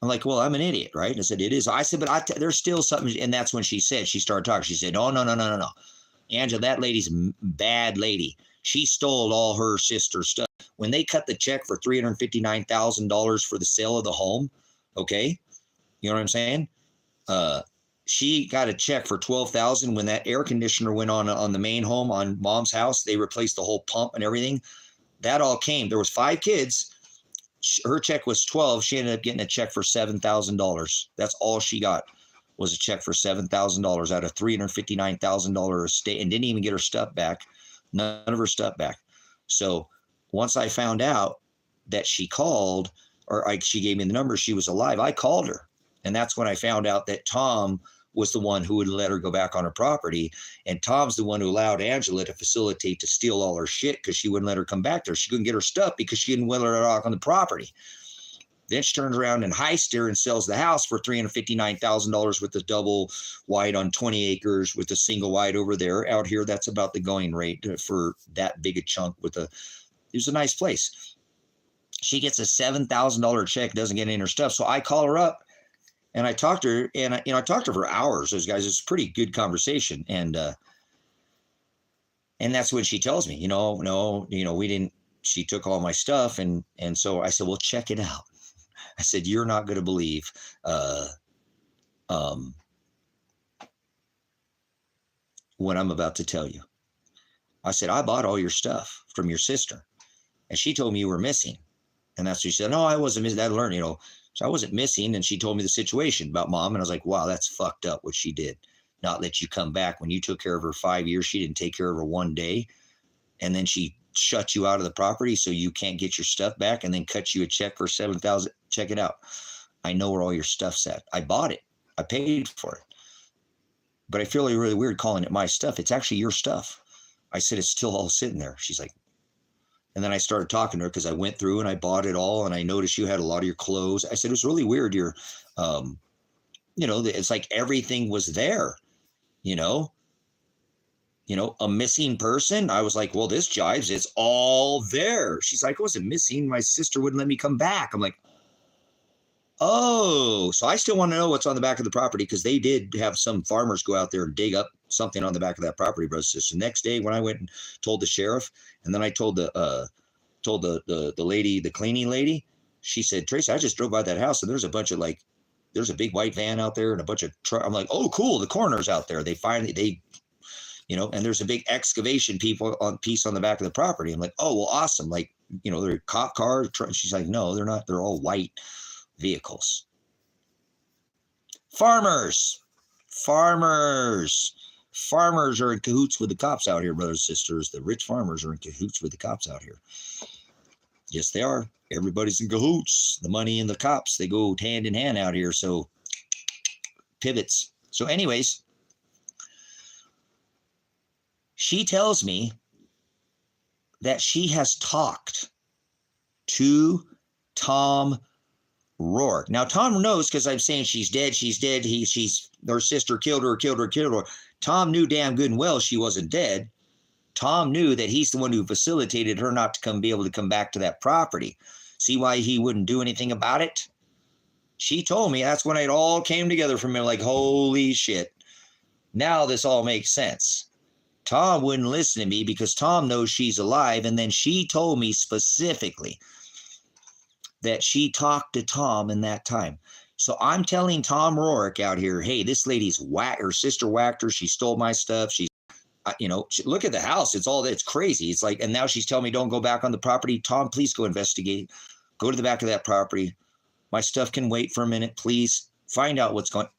I'm like, well, I'm an idiot, right? And I said, it is. I said, but there's still something. And that's when she started talking. She said, oh, no. Angela, that lady's bad lady. She stole all her sister's stuff. When they cut the check for $359,000 for the sale of the home, okay? You know what I'm saying? She got a check for $12,000 when that air conditioner went on the main home on mom's house. They replaced the whole pump and everything. That all came. There was 5 kids. Her check was 12. She ended up getting a check for $7,000. That's all she got was a check for $7,000 out of $359,000 estate, and didn't even get her stuff back. None of her stuff back. So once I found out that she called, she gave me the number, she was alive, I called her. And that's when I found out that Tom was the one who would let her go back on her property. And Tom's the one who allowed Angela to facilitate to steal all her shit because she wouldn't let her come back there. She couldn't get her stuff because she didn't let her out on the property. Then she turns around and heists her and sells the house for $359,000 with the double wide on 20 acres with a single wide over there. Out here, that's about the going rate for that big a chunk it was a nice place. She gets a $7,000 check, doesn't get any of her stuff. So I call her up and I talked to her, and I talked to her for hours. Those guys, it's a pretty good conversation. And that's when she tells me, no, we didn't, she took all my stuff. And so I said, well, check it out. I said, you're not going to believe what I'm about to tell you. I said, I bought all your stuff from your sister. And she told me you were missing. And that's what she said. No, I wasn't missing. I learned, so I wasn't missing. And she told me the situation about mom. And I was like, wow, that's fucked up what she did. Not let you come back. When you took care of her 5 years, she didn't take care of her one day. And then she shut you out of the property so you can't get your stuff back, and then cut you a check for $7,000. Check it out. I know where all your stuff's at. I bought it. I paid for it. But I feel really weird calling it my stuff. It's actually your stuff. I said, it's still all sitting there. She's like, and then I started talking to her because I went through and I bought it all, and I noticed you had a lot of your clothes. I said, it was really weird. It's like everything was there, a missing person. I was like, well, this jives. It's all there. She's like, I wasn't missing. My sister wouldn't let me come back. I'm like, oh, so I still want to know what's on the back of the property, because they did have some farmers go out there and dig up something on the back of that property, brother, sister. Next day when I went and told the sheriff, and then I told the lady, the cleaning lady, she said, Tracy, I just drove by that house and there's a bunch of there's a big white van out there and a bunch of I'm like, oh, cool. The coroner's out there. And there's a big excavation piece on the back of the property. I'm like, oh, well, awesome. They're a cop car. She's like, no, they're not. They're all white vehicles. Farmers are in cahoots with the cops out here, brothers and sisters. The rich farmers are in cahoots with the cops out here. Yes, they are. Everybody's in cahoots. The money and the cops, they go hand in hand out here. So pivots. So anyways, she tells me that she has talked to Tom Rourke. Now, Tom knows, because I'm saying she's dead. Her sister killed her. Tom knew damn good and well she wasn't dead. Tom knew that he's the one who facilitated her not to be able to come back to that property. See why he wouldn't do anything about it? She told me. That's when it all came together for me. Like, holy shit. Now this all makes sense. Tom wouldn't listen to me because Tom knows she's alive. And then she told me specifically that she talked to Tom in that time. So I'm telling Tom Rourke out here, hey, this lady's her sister whacked her. She stole my stuff. Look at the house. It's crazy. It's like, and now she's telling me don't go back on the property. Tom, please go investigate. Go to the back of that property. My stuff can wait for a minute. Please find out what's going on.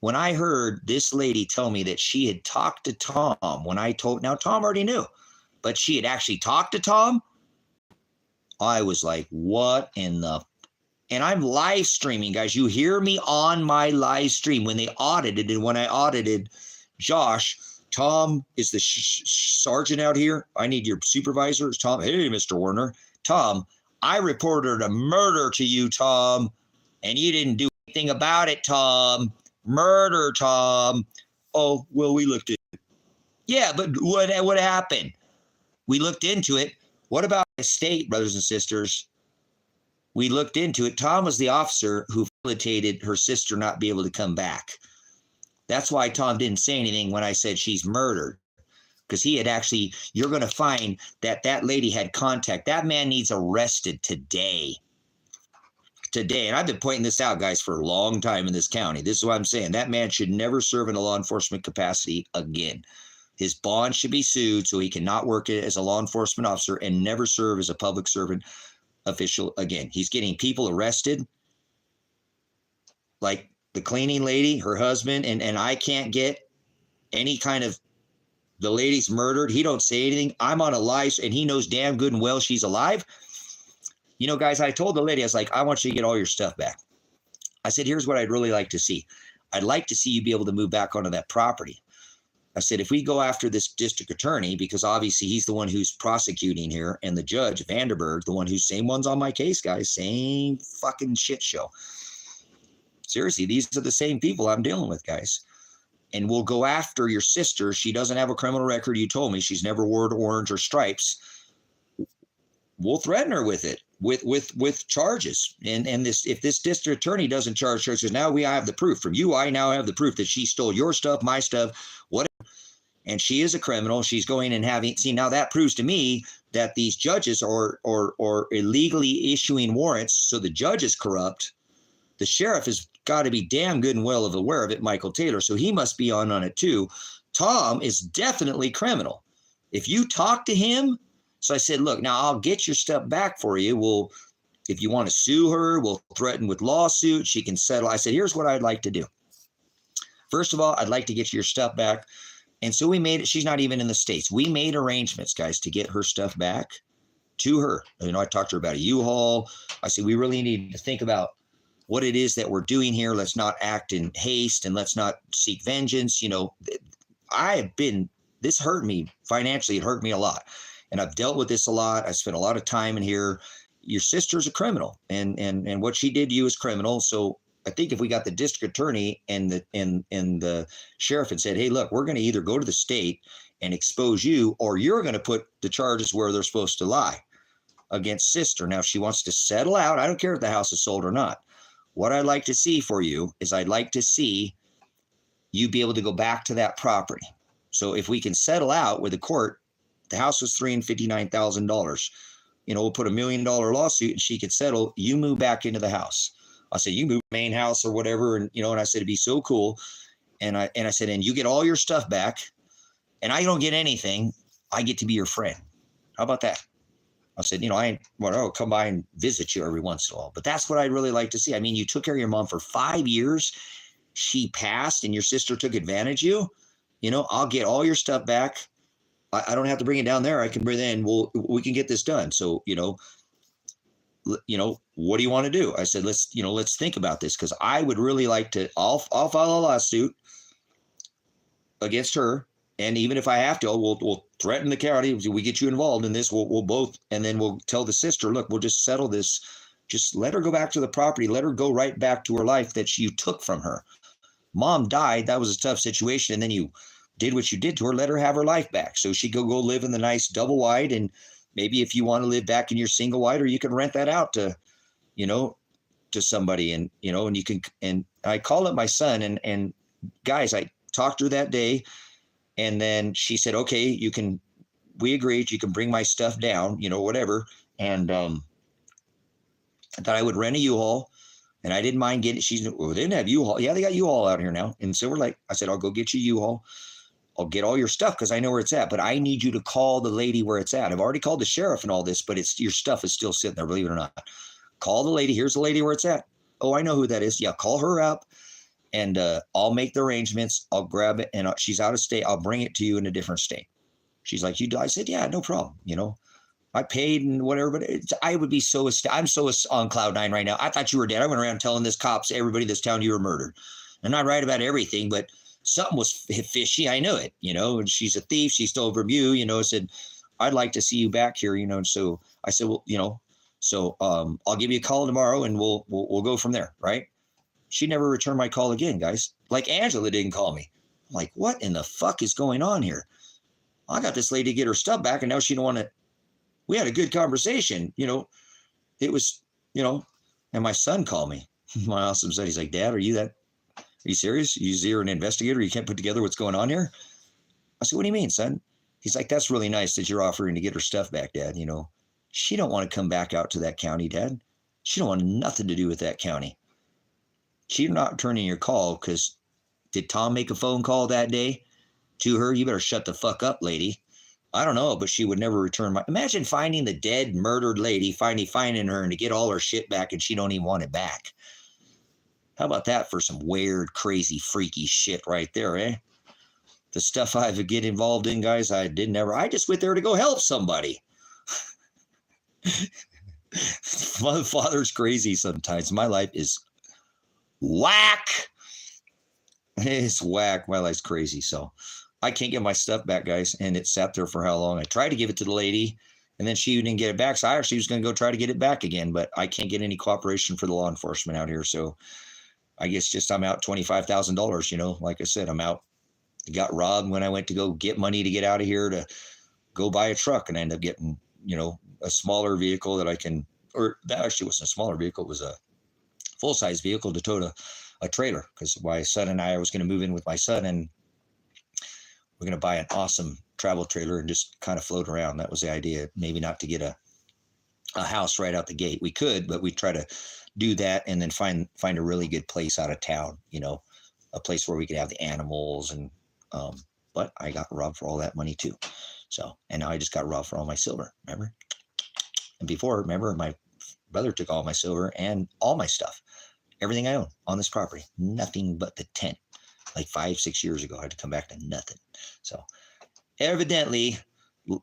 When I heard this lady tell me that she had talked to Tom, now Tom already knew, but she had actually talked to Tom, I was like, what in the, and I'm live streaming, guys. You hear me on my live stream when I audited Josh. Tom is the sergeant out here. I need your supervisor. It's Tom. Hey, Mr. Werner. Tom, I reported a murder to you, Tom, and you didn't do anything about it, Tom. Murder, Tom. Oh, well, we looked at it. Yeah, but what happened? We looked into it. What about the state, brothers and sisters? We looked into it. Tom was the officer who facilitated her sister not be able to come back. That's why Tom didn't say anything when I said she's murdered, because he had actually, you're going to find that that lady had contact. That man needs arrested today. Today. And I've been pointing this out, guys, for a long time in this county. This is what I'm saying. That man should never serve in a law enforcement capacity again. His bond should be sued so he cannot work as a law enforcement officer and never serve as a public servant official again. He's getting people arrested, like the cleaning lady, her husband, and I can't get any kind of, the lady's murdered. He don't say anything. I'm on a live, and he knows damn good and well she's alive. You know, guys, I told the lady, I was like, I want you to get all your stuff back. I said, here's what I'd really like to see. I'd like to see you be able to move back onto that property. I said, if we go after this district attorney, because obviously he's the one who's prosecuting here, and the judge, Vanderberg, the one who's same one's on my case, guys, same fucking shit show. Seriously, these are the same people I'm dealing with, guys. And we'll go after your sister. She doesn't have a criminal record. You told me she's never worn orange or stripes. We'll threaten her with it, with charges. And this, if this district attorney doesn't charge her, says now I have the proof from you. I now have the proof that she stole your stuff, my stuff, whatever. And she is a criminal. She's going and having, see, now that proves to me that these judges are illegally issuing warrants. So the judge is corrupt. The sheriff has got to be damn good and well aware of it, Michael Taylor. So he must be on it too. Tom is definitely criminal. If you talk to him, so I said, look, now I'll get your stuff back for you. We'll, if you want to sue her, we'll threaten with lawsuit. She can settle. I said, here's what I'd like to do. First of all, I'd like to get your stuff back. And so we made it. She's not even in the States. We made arrangements, guys, to get her stuff back to her. You know, I talked to her about a U-Haul. I said, we really need to think about what it is that we're doing here. Let's not act in haste, and let's not seek vengeance. You know, this hurt me financially. It hurt me a lot. And I've dealt with this a lot. I spent a lot of time in here. Your sister's a criminal, and what she did to you is criminal. So I think if we got the district attorney and the sheriff and said, hey, look, we're going to either go to the state and expose you, or you're going to put the charges where they're supposed to lie against sister. Now, if she wants to settle out, I don't care if the house is sold or not. What I'd like to see for you is I'd like to see you be able to go back to that property. So if we can settle out with the court, the house was $359,000. You know, we'll put $1 million lawsuit and she could settle. You move back into the house. I said, you move the main house or whatever. And, you know, and I said, it'd be so cool. And I said, and you get all your stuff back and I don't get anything. I get to be your friend. How about that? I said, you know, I'll come by and visit you every once in a while. But that's what I'd really like to see. I mean, you took care of your mom for 5 years. She passed and your sister took advantage of you. You know, I'll get all your stuff back. I don't have to bring it down there. I can bring it in. We can get this done. So, you know, what do you want to do? I said, let's think about this, because I would really like to, I'll file a lawsuit against her. And even if I have to, we'll threaten the county. We get you involved in this. We'll both, and then we'll tell the sister, look, we'll just settle this. Just let her go back to the property. Let her go right back to her life that you took from her. Mom died. That was a tough situation. And then you did what you did to her. Let her have her life back. So she could go live in the nice double wide. And maybe if you want to live back in your single wide, or you can rent that out to, you know, to somebody. And, you know, and you can, and I called up my son and guys, I talked to her that day. And then she said, okay, we agreed, you can bring my stuff down, you know, whatever. And I thought I would rent a U-Haul, and I didn't mind getting, they didn't have U-Haul. Yeah, they got U-Haul out here now in Silver Lake. I said, I'll go get you U-Haul. I'll get all your stuff because I know where it's at, but I need you to call the lady where it's at. I've already called the sheriff and all this, but your stuff is still sitting there, believe it or not. Call the lady. Here's the lady where it's at. Oh, I know who that is. Yeah, call her up. And I'll make the arrangements. I'll grab it, and she's out of state. I'll bring it to you in a different state. She's like, you do? I said, yeah, no problem. You know, I paid and whatever, but I would be I'm so on cloud nine right now. I thought you were dead. I went around telling this cops, everybody in this town, you were murdered. And not right about everything, but something was fishy. I knew it, you know, and she's a thief. She stole from you, you know, said, I'd like to see you back here, you know. And so I said, well, you know, so I'll give you a call tomorrow and we'll go from there. Right. She never returned my call again, guys. Like Angela didn't call me. I'm like, what in the fuck is going on here? I got this lady to get her stuff back, and now she don't want to. we had a good conversation. It was, and my son called me. My awesome son, he's like, Dad, are you serious? You're an investigator? You can't put together what's going on here? I said, what do you mean, son? He's like, that's really nice that you're offering to get her stuff back, Dad. She don't want to come back out to that county, Dad. She don't want nothing to do with that county. She's not returning your call because did Tom make a phone call that day to her? You better shut the fuck up, lady. I don't know, but she would never return imagine finding the dead, murdered lady, finding her and to get all her shit back and she don't even want it back. How about that for some weird, crazy, freaky shit right there, eh? The stuff I would get involved in, guys, I just went there to go help somebody. My father's crazy sometimes. My life is whack. It's whack. My life's crazy. So I can't get my stuff back, guys. And it sat there for how long? I tried to give it to the lady and then she didn't get it back. So I actually was going to go try to get it back again, but I can't get any cooperation for the law enforcement out here. So I guess just I'm out $25,000, like I said, I'm out. I got robbed when I went to go get money to get out of here to go buy a truck and I ended up getting, a smaller vehicle that that actually wasn't a smaller vehicle. It was a full-size vehicle to tow a trailer because my son and I was going to move in with my son and we're going to buy an awesome travel trailer and just kind of float around. That was the idea. Maybe not to get a house right out the gate. We could, but we try to do that and then find a really good place out of town, a place where we could have the animals and, but I got robbed for all that money too. So, and now I just got robbed for all my silver, remember? And before, remember, my brother took all my silver and all my stuff, everything I own on this property, nothing but the tent. Like 5-6 years ago, I had to come back to nothing. So evidently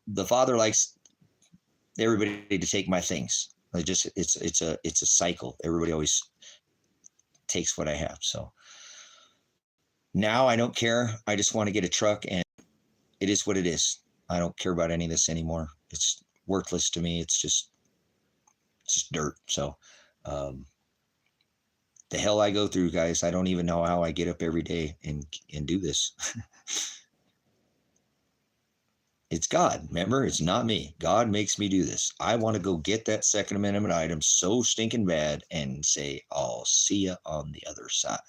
the Father likes everybody to take my things. It's a cycle. Everybody always takes what I have. So now I don't care. I just want to get a truck and it is what it is. I don't care about any of this anymore. It's worthless to me. It's just dirt. So, the hell I go through, guys. I don't even know how I get up every day and do this. It's God. Remember, it's not me. God makes me do this. I want to go get that Second Amendment item so stinking bad and say, I'll see you on the other side.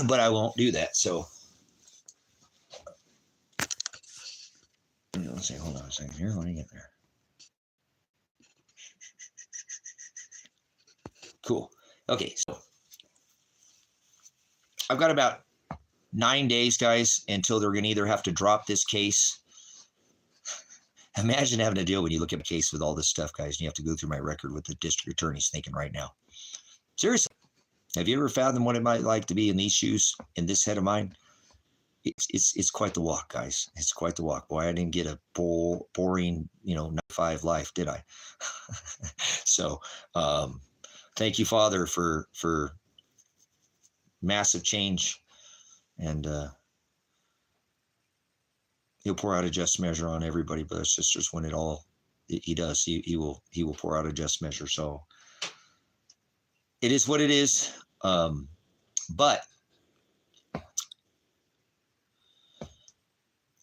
But I won't do that. So, let's see. Hold on a second here. Let me get there. Cool. Okay, so I've got about 9 days, guys, until they're going to either have to drop this case. Imagine having to deal when you look at a case with all this stuff, guys, and you have to go through my record with the district attorney's thinking right now. Seriously, have you ever fathomed what it might like to be in these shoes, in this head of mine? It's quite the walk, guys. It's quite the walk. Boy, I didn't get a boring, 9-to-5 life, did I? So, thank you, Father, for massive change, and he'll pour out a just measure on everybody, brothers and sisters. When he does, he will pour out a just measure. So it is what it is. But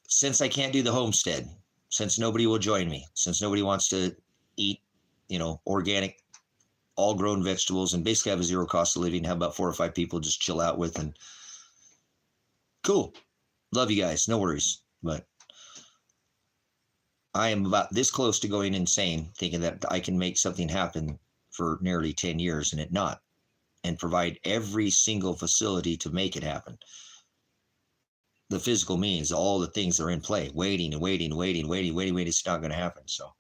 since I can't do the homestead, since nobody will join me, since nobody wants to eat, organic, all grown vegetables and basically have a zero cost of living, have about 4 or 5 people just chill out with, and cool. Love you guys. No worries. But I am about this close to going insane, thinking that I can make something happen for nearly 10 years and it not, and provide every single facility to make it happen. The physical means, all the things are in play, waiting. It's not going to happen. So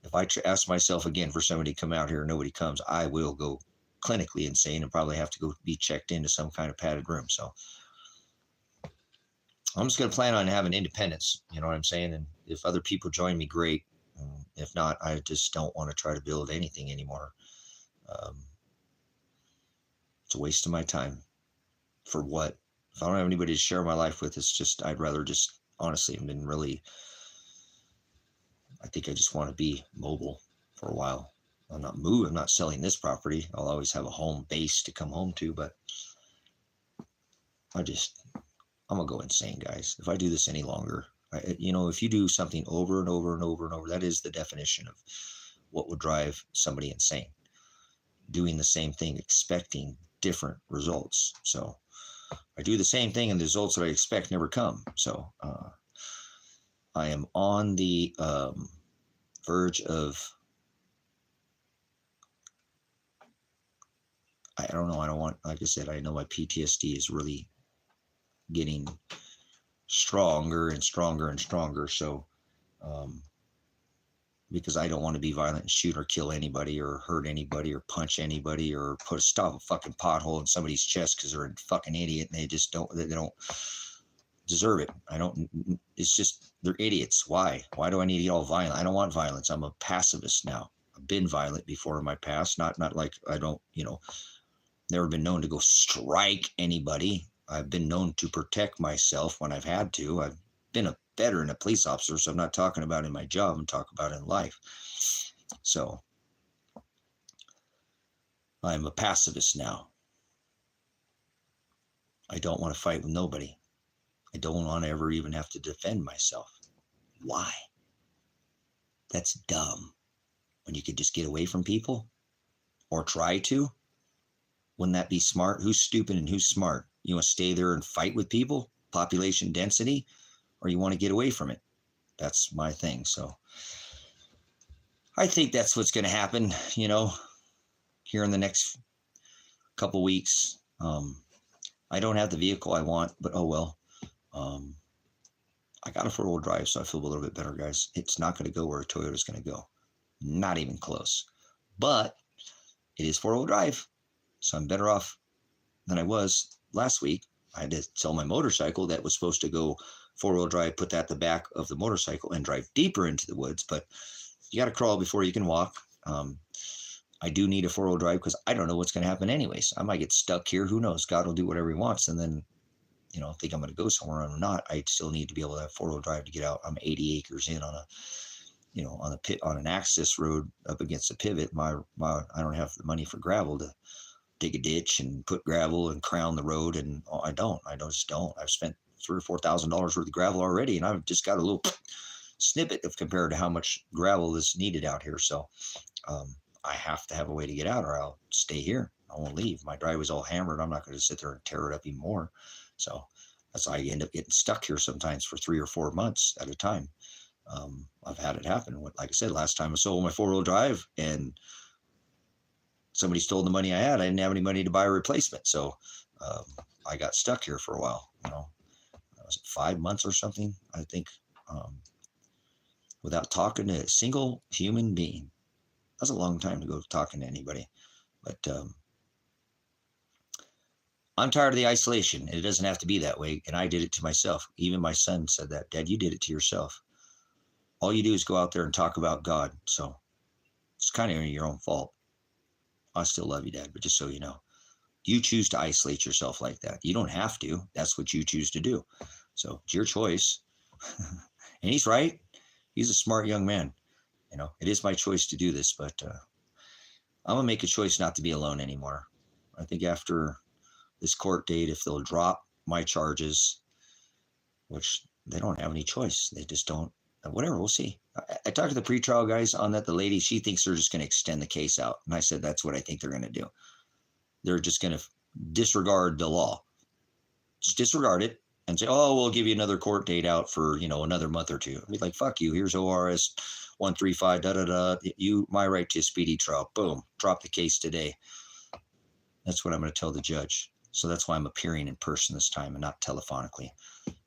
if I ask myself again for somebody to come out here and nobody comes, I will go clinically insane and probably have to go be checked into some kind of padded room. So I'm just going to plan on having independence. You know what I'm saying? And if other people join me, great. If not, I just don't want to try to build anything anymore. It's a waste of my time. For what? If I don't have anybody to share my life with, it's just, I'd rather just, honestly, I've been really, I think I just want to be mobile for a while. I'm not selling this property. I'll always have a home base to come home to, but I'm going to go insane, guys. If I do this any longer, You know, if you do something over and over and over and over, that is the definition of what would drive somebody insane. Doing the same thing, expecting different results. So I do the same thing and the results that I expect never come. So I am on the verge of, I don't know, I don't want, like I said, I know my PTSD is really getting stronger and stronger and stronger. So because I don't want to be violent and shoot or kill anybody or hurt anybody or punch anybody or stop a fucking pothole in somebody's chest because they're a fucking idiot and they don't deserve it. It's just, they're idiots. Why do I need to get all violent? I don't want violence. I'm a pacifist now. I've been violent before in my past, not like I don't, never been known to go strike anybody. I've been known to protect myself when I've had to. I've been a veteran, a police officer, so I'm not talking about in my job, I'm talking about in life. So I'm a pacifist now. I don't want to fight with nobody. I don't want to ever even have to defend myself. Why? That's dumb. When you could just get away from people or try to. Wouldn't that be smart? Who's stupid and who's smart? You want to stay there and fight with people, population density, or you want to get away from it? That's my thing. So I think that's what's going to happen, here in the next couple weeks. I don't have the vehicle I want, but oh well. I got a 4-wheel drive, so I feel a little bit better, guys. It's not going to go where a Toyota's going to go. Not even close. But it is 4-wheel drive, so I'm better off than I was last week. I had to sell my motorcycle that was supposed to go 4-wheel drive, put that at the back of the motorcycle and drive deeper into the woods. But you got to crawl before you can walk. I do need a 4-wheel drive because I don't know what's going to happen anyways. I might get stuck here. Who knows? God will do whatever he wants. And then, think I'm going to go somewhere or not. I still need to be able to have 4-wheel drive to get out. I'm 80 acres in on on an access road up against a pivot. I don't have the money for gravel to dig a ditch and put gravel and crown the road. And I just don't. I've spent $3,000 or $4,000 worth of gravel already, and I've just got a little snippet of compared to how much gravel is needed out here. So I have to have a way to get out, or I'll stay here. I won't leave. My driveway's all hammered. I'm not going to sit there and tear it up even more. So that's why I end up getting stuck here sometimes for 3 or 4 months at a time. I've had it happen. Like I said, last time I sold my 4-wheel drive and somebody stole the money I had. I didn't have any money to buy a replacement. So I got stuck here for a while, was it 5 months or something, I think, without talking to a single human being. That's a long time to go talking to anybody. But I'm tired of the isolation. It doesn't have to be that way. And I did it to myself. Even my son said that. Dad, you did it to yourself. All you do is go out there and talk about God. So it's kind of your own fault. I still love you, Dad, but just so you know, you choose to isolate yourself like that. You don't have to. That's what you choose to do. So it's your choice. And he's right. He's a smart young man. It is my choice to do this, but I'm going to make a choice not to be alone anymore. I think after this court date, if they'll drop my charges, which they don't have any choice. They just don't, whatever, we'll see. I talked to the pretrial guys on that. The lady, she thinks they're just going to extend the case out. And I said, that's what I think they're going to do. They're just going to disregard the law. Just disregard it and say, oh, we'll give you another court date out for, another month or two. I'd be like, fuck you. Here's ORS 135, my right to a speedy trial. Boom. Drop the case today. That's what I'm going to tell the judge. So that's why I'm appearing in person this time and not telephonically.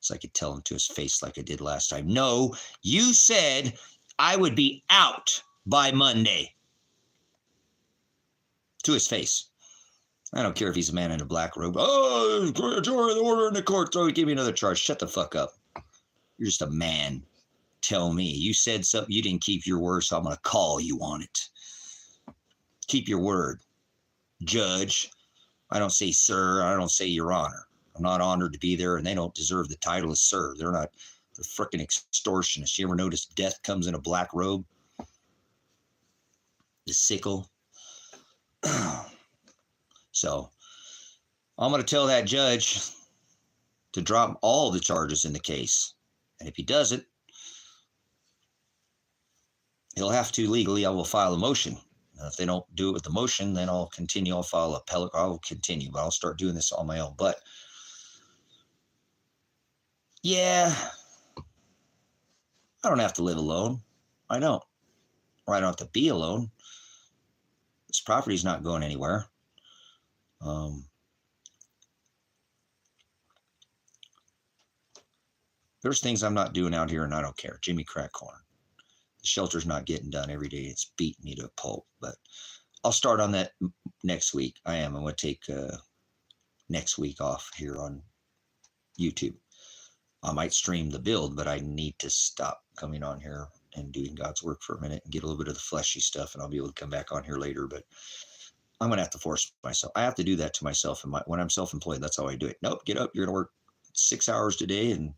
So I could tell him to his face like I did last time. No, you said I would be out by Monday. To his face. I don't care if he's a man in a black robe. Oh, the order in the court. Throw, give me another charge. Shut the fuck up. You're just a man. Tell me. You said something. You didn't keep your word, so I'm going to call you on it. Keep your word. Judge. I don't say sir. I don't say your honor. I'm not honored to be there, and they don't deserve the title of sir. They're freaking extortionists. You ever notice death comes in a black robe? The sickle. So I'm going to tell that judge to drop all the charges in the case. And if he doesn't, he'll have to legally, I will file a motion. And if they don't do it with the motion, then I'll continue. I'll file appellate. I'll continue, but I'll start doing this on my own. But yeah, I don't have to live alone. I don't. Or I don't have to be alone. This property's not going anywhere. There's things I'm not doing out here, and I don't care. Jimmy Crackhorn. The shelter's not getting done every day. It's beating me to a pulp. But I'll start on that next week. I am. I'm going to take next week off here on YouTube. I might stream the build, but I need to stop coming on here and doing God's work for a minute and get a little bit of the fleshy stuff, and I'll be able to come back on here later. But I'm going to have to force myself. I have to do that to myself. And when I'm self-employed, that's how I do it. Nope, get up. You're going to work 6 hours today, and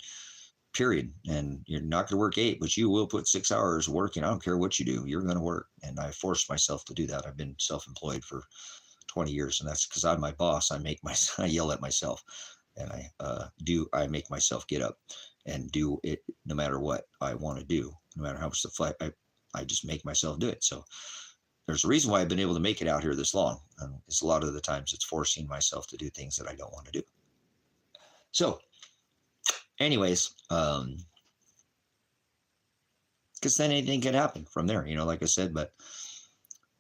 period. And you're not going to work 8, but you will put 6 hours working. I don't care what you do. You're going to work. And I forced myself to do that. I've been self-employed for 20 years, and that's because I'm my boss. I yell at myself, and I make myself get up and do it no matter what I want to do, no matter how much the flight, I just make myself do it. So there's a reason why I've been able to make it out here this long. And it's a lot of the times it's forcing myself to do things that I don't want to do. So anyways, because then anything can happen from there, like I said, but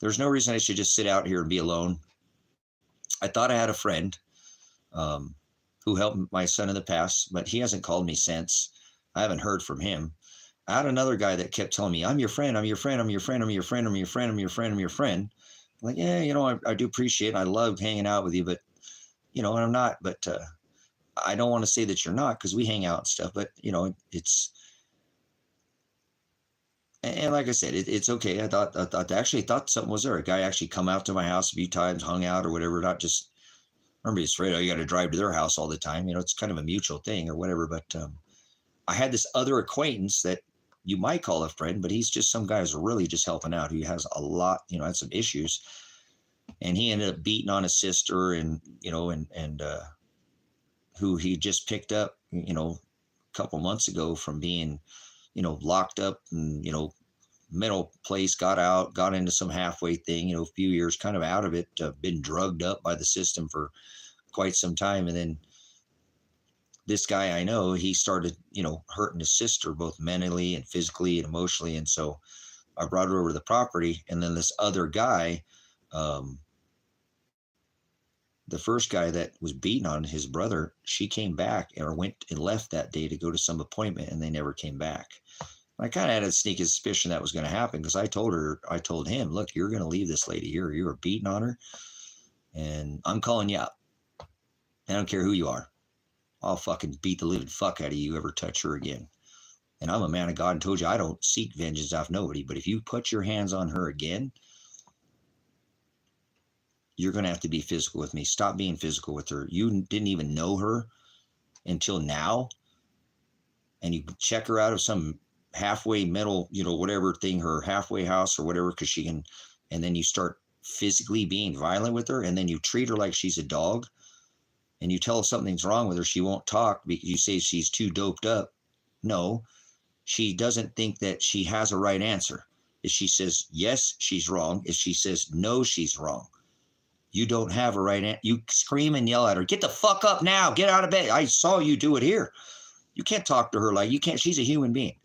there's no reason I should just sit out here and be alone. I thought I had a friend who helped my son in the past, but he hasn't called me since. I haven't heard from him. I had another guy that kept telling me, I'm your friend, I'm your friend, I'm your friend, I'm your friend, I'm your friend, I'm your friend, I'm your friend. I'm like, yeah, I do appreciate it. I love hanging out with you, but, and I'm not, but I don't want to say that you're not, because we hang out and stuff, but, it's, and like I said, it's okay. I thought something was there. A guy actually come out to my house a few times, hung out or whatever, not just, remember he's afraid, you got to drive to their house all the time. It's kind of a mutual thing or whatever, but I had this other acquaintance that you might call a friend, but he's just some guy who's really just helping out, who has a lot, had some issues, and he ended up beating on his sister, and who he just picked up, a couple months ago from being, locked up and, mental place, got out, got into some halfway thing, a few years kind of out of it, been drugged up by the system for quite some time. And then this guy I know, he started, hurting his sister, both mentally and physically and emotionally. And so I brought her over to the property. And then this other guy, the first guy that was beating on his brother, she came back or went and left that day to go to some appointment, and they never came back. I kind of had a sneaky suspicion that was going to happen, because I told him, look, you're going to leave this lady here. You were beating on her, and I'm calling you out. I don't care who you are. I'll fucking beat the living fuck out of you ever touch her again. And I'm a man of God and told you I don't seek vengeance off nobody. But if you put your hands on her again, you're going to have to be physical with me. Stop being physical with her. You didn't even know her until now. And you check her out of some halfway mental, whatever thing, her halfway house or whatever, because she can, and then you start physically being violent with her, and then you treat her like she's a dog, and you tell her something's wrong with her. She won't talk because you say she's too doped up. No, she doesn't think that she has a right answer. If she says yes, she's wrong. If she says no, she's wrong. You don't have a right answer. You scream and yell at her, get the fuck up now, get out of bed. I saw you do it here. You can't talk to her like you can't. She's a human being.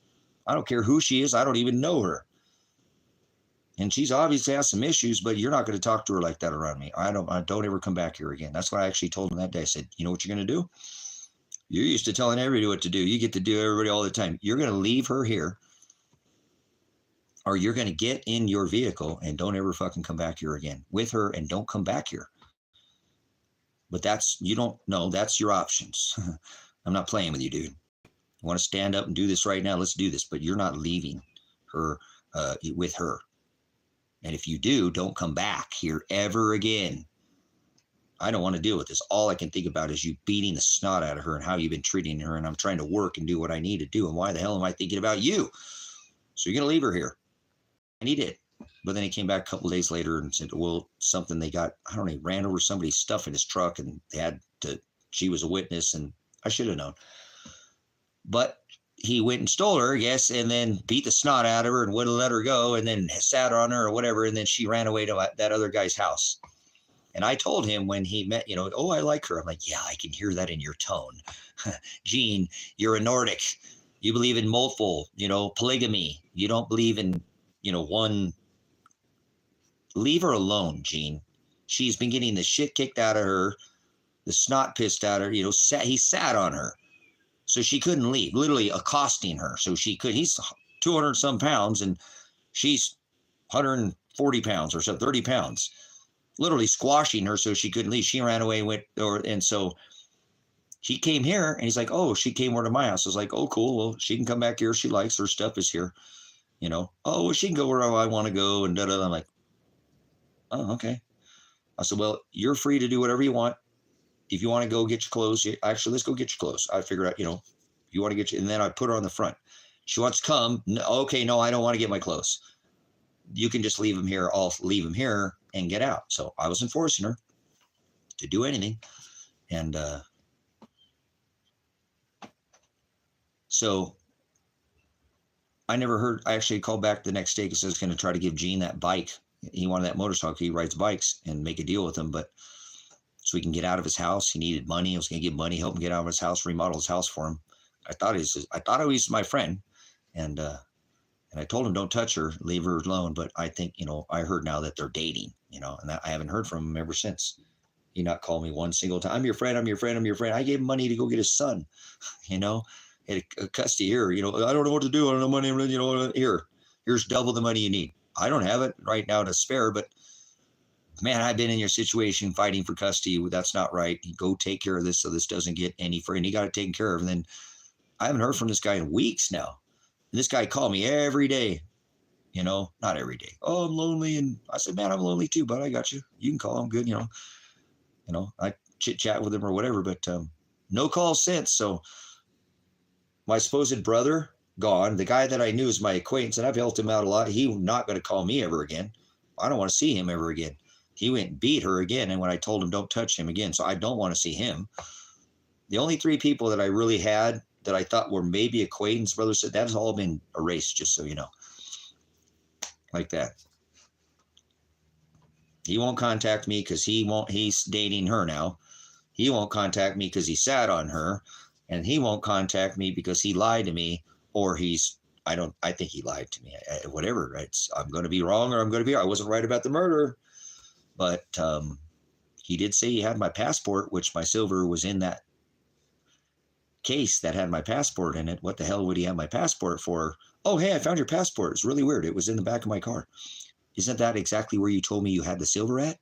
I don't care who she is. I don't even know her. And she's obviously has some issues, but you're not going to talk to her like that around me. I don't ever come back here again. That's what I actually told him that day. I said, you know what you're going to do? You're used to telling everybody what to do. You get to do everybody all the time. You're going to leave her here, or you're going to get in your vehicle and don't ever fucking come back here again with her, and don't come back here. But you don't know. That's your options. I'm not playing with you, dude. You want to stand up and do this right now? Let's do this. But you're not leaving her with her. And if you do, don't come back here ever again. I don't want to deal with this. All I can think about is you beating the snot out of her and how you've been treating her. And I'm trying to work and do what I need to do. And why the hell am I thinking about you? So you're going to leave her here. And he did. But then he came back a couple of days later and said, well, something they got, I don't know, he ran over somebody's stuff in his truck, and she was a witness, and I should have known. But he went and stole her, yes, and then beat the snot out of her and wouldn't let her go, and then sat on her or whatever, and then she ran away to that other guy's house. And I told him when he met, oh, I like her. I'm like, yeah, I can hear that in your tone. Gene, you're a Nordic. You believe in multiple, polygamy. You don't believe in, one. Leave her alone, Gene. She's been getting the shit kicked out of her, the snot pissed out of her, he sat on her. So she couldn't leave, literally accosting her. So she could, he's 200 some pounds and she's 140 pounds or so, 30 pounds, literally squashing her so she couldn't leave. She ran away, and so he came here and he's like, oh, she came over to my house. I was like, oh, cool. Well, she can come back here. She likes her stuff is here, oh, well, she can go where I want to go. And da-da. I'm like, oh, okay. I said, well, you're free to do whatever you want. If you want to go get your clothes, actually, let's go get your clothes. I figured out, if you want to get you, and then I put her on the front. She wants to come. No, okay, no, I don't want to get my clothes. You can just leave them here. I'll leave them here and get out. So I wasn't forcing her to do anything. And so I never heard, I actually called back the next day because I was going to try to give Gene that bike. He wanted that motorcycle. He rides bikes and make a deal with him, but so he can get out of his house. He needed money. I was going to give money, help him get out of his house, remodel his house for him. I thought he was my friend. And I told him, don't touch her, leave her alone. But I think, I heard now that they're dating, and I haven't heard from him ever since. He not called me one single time. I'm your friend. I'm your friend. I'm your friend. I gave him money to go get his son, had a custody here, I don't know what to do. I don't know money, here's double the money you need. I don't have it right now to spare, but man, I've been in your situation fighting for custody. That's not right. Go take care of this so this doesn't get any free. And he got it taken care of. And then I haven't heard from this guy in weeks now. And this guy called me every day, not every day. Oh, I'm lonely. And I said, man, I'm lonely too, but I got you. You can call. I'm good. I chit chat with him or whatever, but no calls since. So my supposed brother gone. The guy that I knew is my acquaintance, and I've helped him out a lot. He's not going to call me ever again. I don't want to see him ever again. He went and beat her again. And when I told him, don't touch him again. So I don't want to see him. The only 3 people that I really had that I thought were maybe acquaintance brothers said that's all been erased, just so you know. Like that. He won't contact me because he's dating her now. He won't contact me because he sat on her. And he won't contact me because he lied to me, or I think he lied to me. Whatever, right? I'm going to be wrong, or I'm going to be, I wasn't right about the murder. But he did say he had my passport, which my silver was in that case that had my passport in it. What the hell would he have my passport for? Oh, hey, I found your passport. It's really weird. It was in the back of my car. Isn't that exactly where you told me you had the silver at?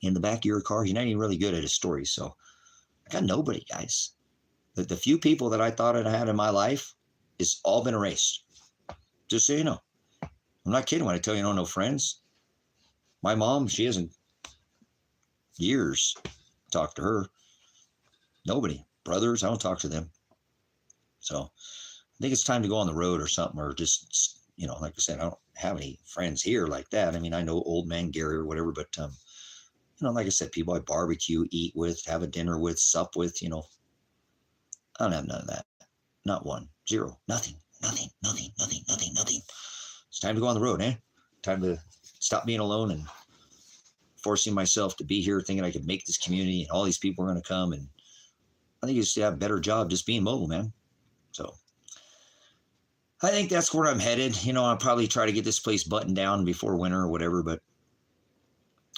In the back of your car? You're not even really good at his story. So I got nobody, guys. The few people that I thought I had in my life is all been erased. Just so you know. I'm not kidding when I tell you I don't know friends. My mom, she hasn't years talked to her. Nobody. Brothers, I don't talk to them. So I think it's time to go on the road or something, or just, like I said, I don't have any friends here like that. I mean, I know old man Gary or whatever, but, like I said, people I barbecue, eat with, have a dinner with, sup with, I don't have none of that. Not one. Zero. Nothing. It's time to go on the road, eh? Time to stop being alone and forcing myself to be here, thinking I could make this community and all these people are going to come. And I think you should have a better job just being mobile, man. So I think that's where I'm headed. I'll probably try to get this place buttoned down before winter or whatever, but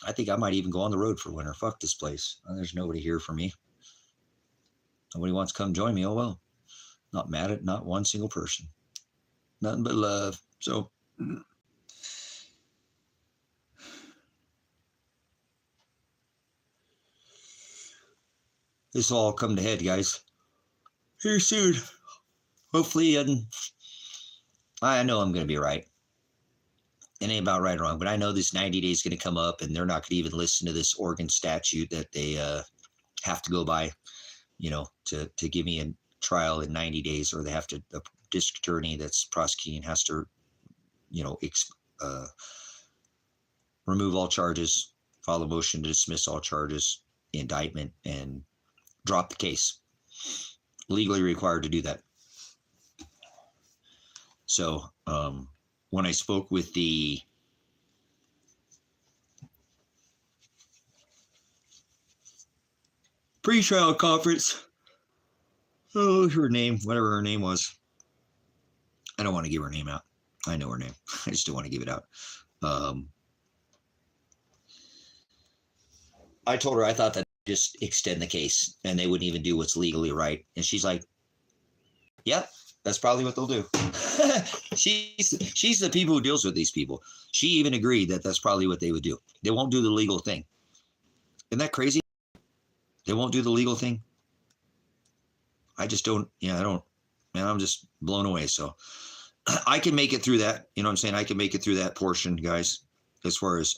I think I might even go on the road for winter. Fuck this place. There's nobody here for me. Nobody wants to come join me. Oh, well. Not mad at not one single person. Nothing but love. So this will all come to head, guys. Here soon. Hopefully, I know I'm going to be right. It ain't about right or wrong, but I know this 90 days is going to come up, and they're not going to even listen to this Oregon statute that they have to go by, to give me a trial in 90 days, or they have to, the district attorney that's prosecuting has to, remove all charges, file a motion to dismiss all charges, indictment, and drop the case. Legally required to do that. So when I spoke with the pre-trial conference, her name, whatever her name was, I don't want to give her name out. I know her name. I just don't want to give it out. I told her I thought that just extend the case and they wouldn't even do what's legally right. And she's like, yep, that's probably what they'll do. she's the people who deals with these people. She even agreed that that's probably what they would do. They won't do the legal thing. Isn't that crazy? They won't do the legal thing. I just don't, I don't, man, I'm just blown away. So I can make it through that. You know what I'm saying? I can make it through that portion, guys, as far as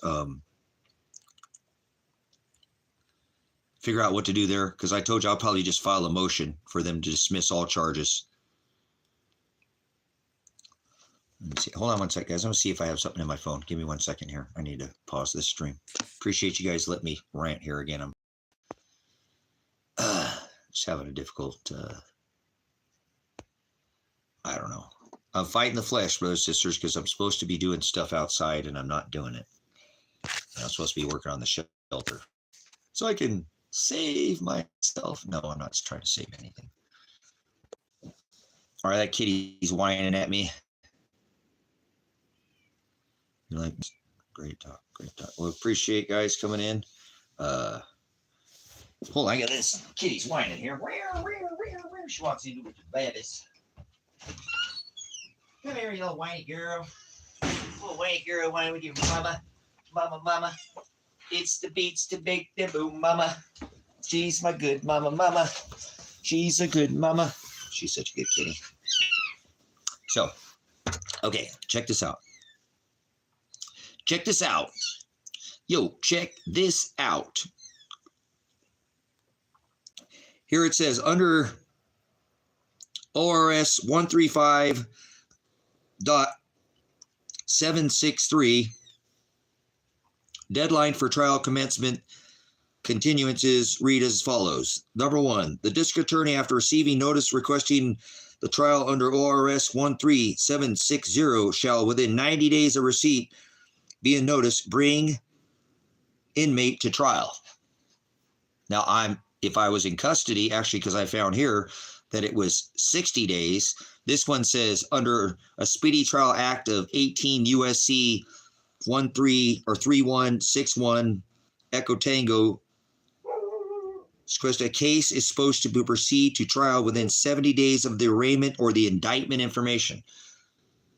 figure out what to do there. Because I told you I'll probably just file a motion for them to dismiss all charges. Let me see. Hold on one sec, guys. I'm going to see if I have something in my phone. Give me 1 second here. I need to pause this stream. Appreciate you guys letting me rant here again. I'm just having a difficult, I don't know. I'm fighting the flesh, brothers and sisters, because I'm supposed to be doing stuff outside and I'm not doing it. I'm supposed to be working on the shelter so I can save myself. No, I'm not trying to save anything. All right, that kitty's whining at me. You're like, great talk, great talk. Well, appreciate guys coming in. Hold on, I got this kitty's whining here. She wants into with the babies. Come here, you little whiny girl. Little whiny girl whining with your mama. Mama. It's the beats to big the boom, mama. She's my good mama. She's a good mama. She's such a good kitty. So, okay, check this out. Check this out. Yo, check this out. Here it says under ORS 135.763, deadline for trial commencement continuances read as follows. Number 1, the district attorney, after receiving notice requesting the trial under ORS 13760, shall within 90 days of receipt be in notice bring inmate to trial. Now if I was in custody, actually, because I found here that it was 60 days. This one says under a Speedy Trial Act of 18 USC 3161 Echo Tango, a case is supposed to proceed to trial within 70 days of the arraignment or the indictment information.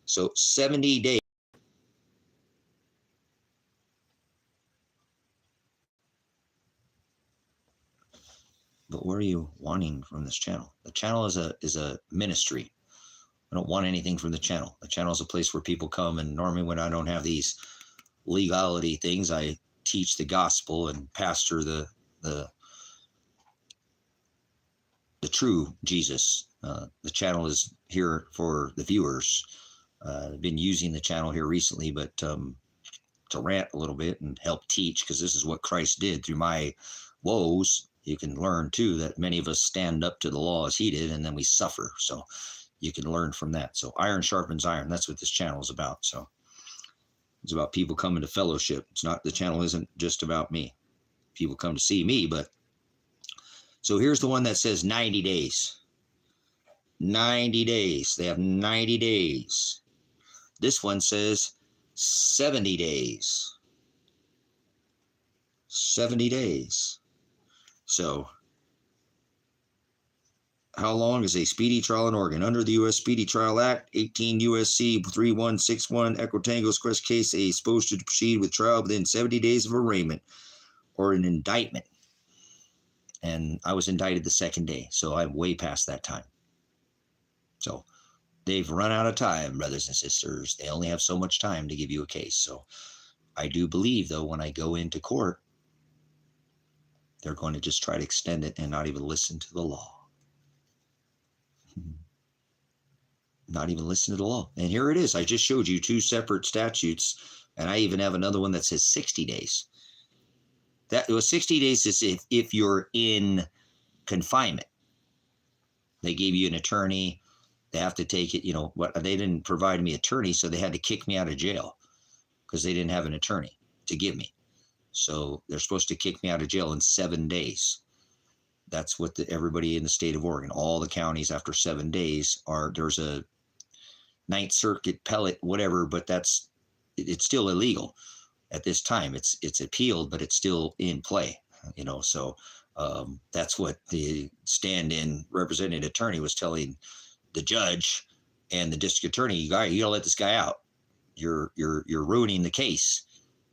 So 70 days. But what are you wanting from this channel? The channel is a ministry. I don't want anything from the channel. The channel is a place where people come, and normally when I don't have these legality things, I teach the gospel and pastor the true Jesus. The channel is here for the viewers. I've been using the channel here recently, but to rant a little bit and help teach, because this is what Christ did through my woes. You can learn too that many of us stand up to the law as he did, and then we suffer. So you can learn from that. So iron sharpens iron. That's what this channel is about. So it's about people coming to fellowship. The channel isn't just about me. People come to see me, but so here's the one that says 90 days. 90 days. They have 90 days. This one says 70 days. 70 days. So, how long is a speedy trial in Oregon? Under the U.S. Speedy Trial Act, 18 U.S.C. 3161, Echo Tango's Quest case, is supposed to proceed with trial within 70 days of arraignment or an indictment. And I was indicted the second day, so I'm way past that time. So, they've run out of time, brothers and sisters. They only have so much time to give you a case. So, I do believe, though, when I go into court, they're going to just try to extend it and not even listen to the law. Not even listen to the law. And here it is. I just showed you 2 separate statutes, and I even have another one that says 60 days. That was 60 days is if you're in confinement. They gave you an attorney. They have to take it, they didn't provide me attorney, so they had to kick me out of jail because they didn't have an attorney to give me. So they're supposed to kick me out of jail in 7 days. That's what everybody in the state of Oregon, all the counties after 7 days there's a Ninth Circuit appellate, whatever, but it's still illegal at this time. It's appealed, but it's still in play, so that's what the stand-in representative attorney was telling the judge and the district attorney. You gotta let this guy out. You're ruining the case.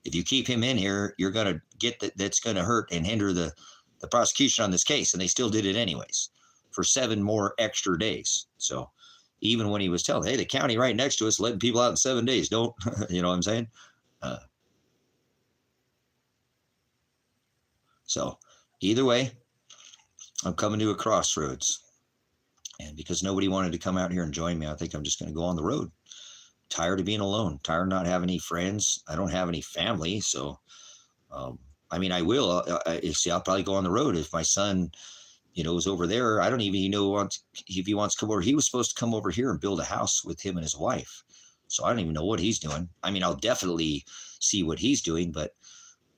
If you keep him in here, you're gonna get that's gonna hurt and hinder the prosecution on this case. And they still did it anyways for 7 more extra days. So even when he was telling, hey, the county right next to us letting people out in 7 days, don't, you know what I'm saying? So either way, I'm coming to a crossroads. And because nobody wanted to come out here and join me, I think I'm just going to go on the road. Tired of being alone, tired of not having any friends. I don't have any family. So, I will. I'll probably go on the road if my son, is over there. I don't even know if he wants to come over. He was supposed to come over here and build a house with him and his wife. So I don't even know what he's doing. I'll definitely see what he's doing. But,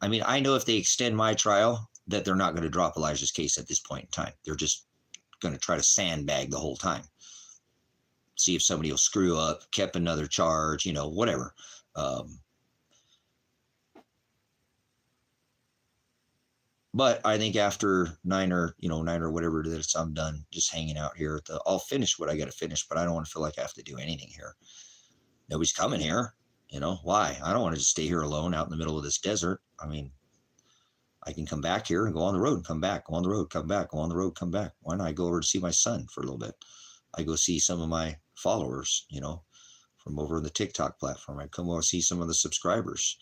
I know if they extend my trial that they're not going to drop Elijah's case at this point in time. They're just going to try to sandbag the whole time. See if somebody will screw up, kept another charge, whatever. But I think after 9 or whatever it is, I'm done just hanging out here. I'll finish what I got to finish, but I don't want to feel like I have to do anything here. Nobody's coming here. Why? I don't want to just stay here alone out in the middle of this desert. I can come back here and go on the road and come back, go on the road, come back, go on the road, come back. Why not I go over to see my son for a little bit? I go see some of my followers, from over the TikTok platform. I come over see some of the subscribers,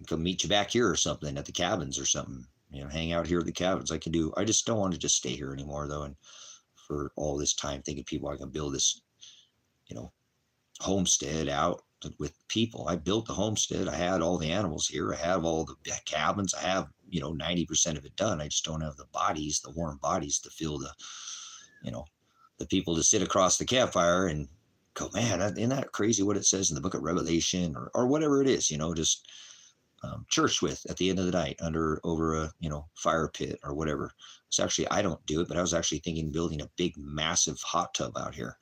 come meet you back here or something at the cabins or something, hang out here at the cabins. I just don't want to just stay here anymore though. And for all this time thinking people, I can build this, homestead out with people. I built the homestead. I had all the animals here. I have all the cabins. I have, 90% of it done. I just don't have the bodies, the warm bodies to fill the people to sit across the campfire and go, man, isn't that crazy what it says in the book of Revelation or whatever it is, just church with at the end of the night over a, fire pit or whatever. It's actually, I don't do it, but I was actually thinking building a big, massive hot tub out here,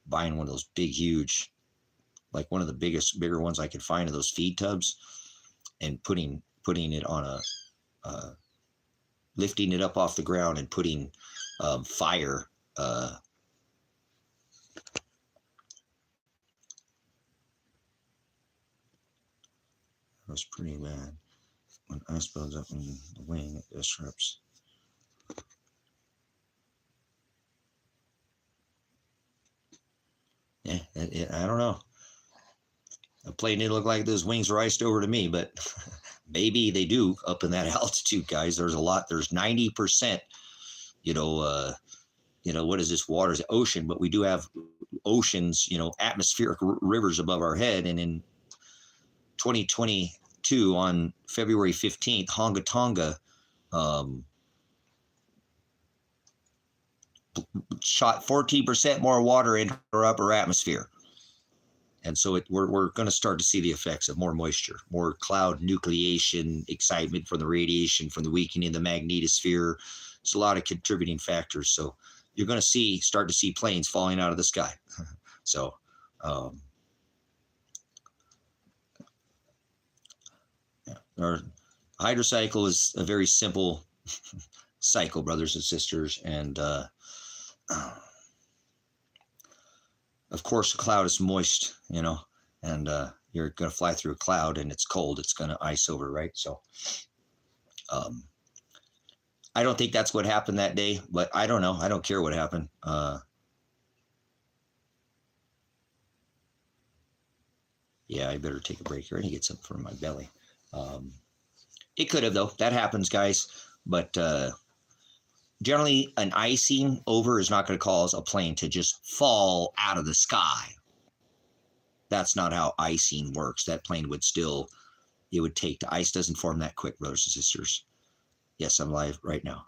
buying one of those big, huge, like one of the bigger ones I could find of those feed tubs and putting it on lifting it up off the ground and putting fire, it was pretty bad. When ice builds up in the wing, it disrupts. Yeah, I don't know. A plane didn't look like those wings were iced over to me, but maybe they do up in that altitude, guys. There's 90%, what is this water? It's ocean, but we do have oceans, atmospheric rivers above our head. And in 2022 on February 15th, Honga Tonga shot 14% more water into our upper atmosphere. And so we're going to start to see the effects of more moisture, more cloud nucleation, excitement from the radiation, from the weakening of the magnetosphere. It's a lot of contributing factors. So you're going to start to see planes falling out of the sky. So, our hydrocycle is a very simple cycle, brothers and sisters. And, of course, the cloud is moist, and you're going to fly through a cloud and it's cold. It's going to ice over, right? So I don't think that's what happened that day, but I don't know. I don't care what happened. Yeah, I better take a break here. I need to get something from my belly. It could have, though. That happens, guys. But generally, an icing over is not going to cause a plane to just fall out of the sky. That's not how icing works. That plane would still, it would take, the ice doesn't form that quick, brothers and sisters. Yes, I'm live right now.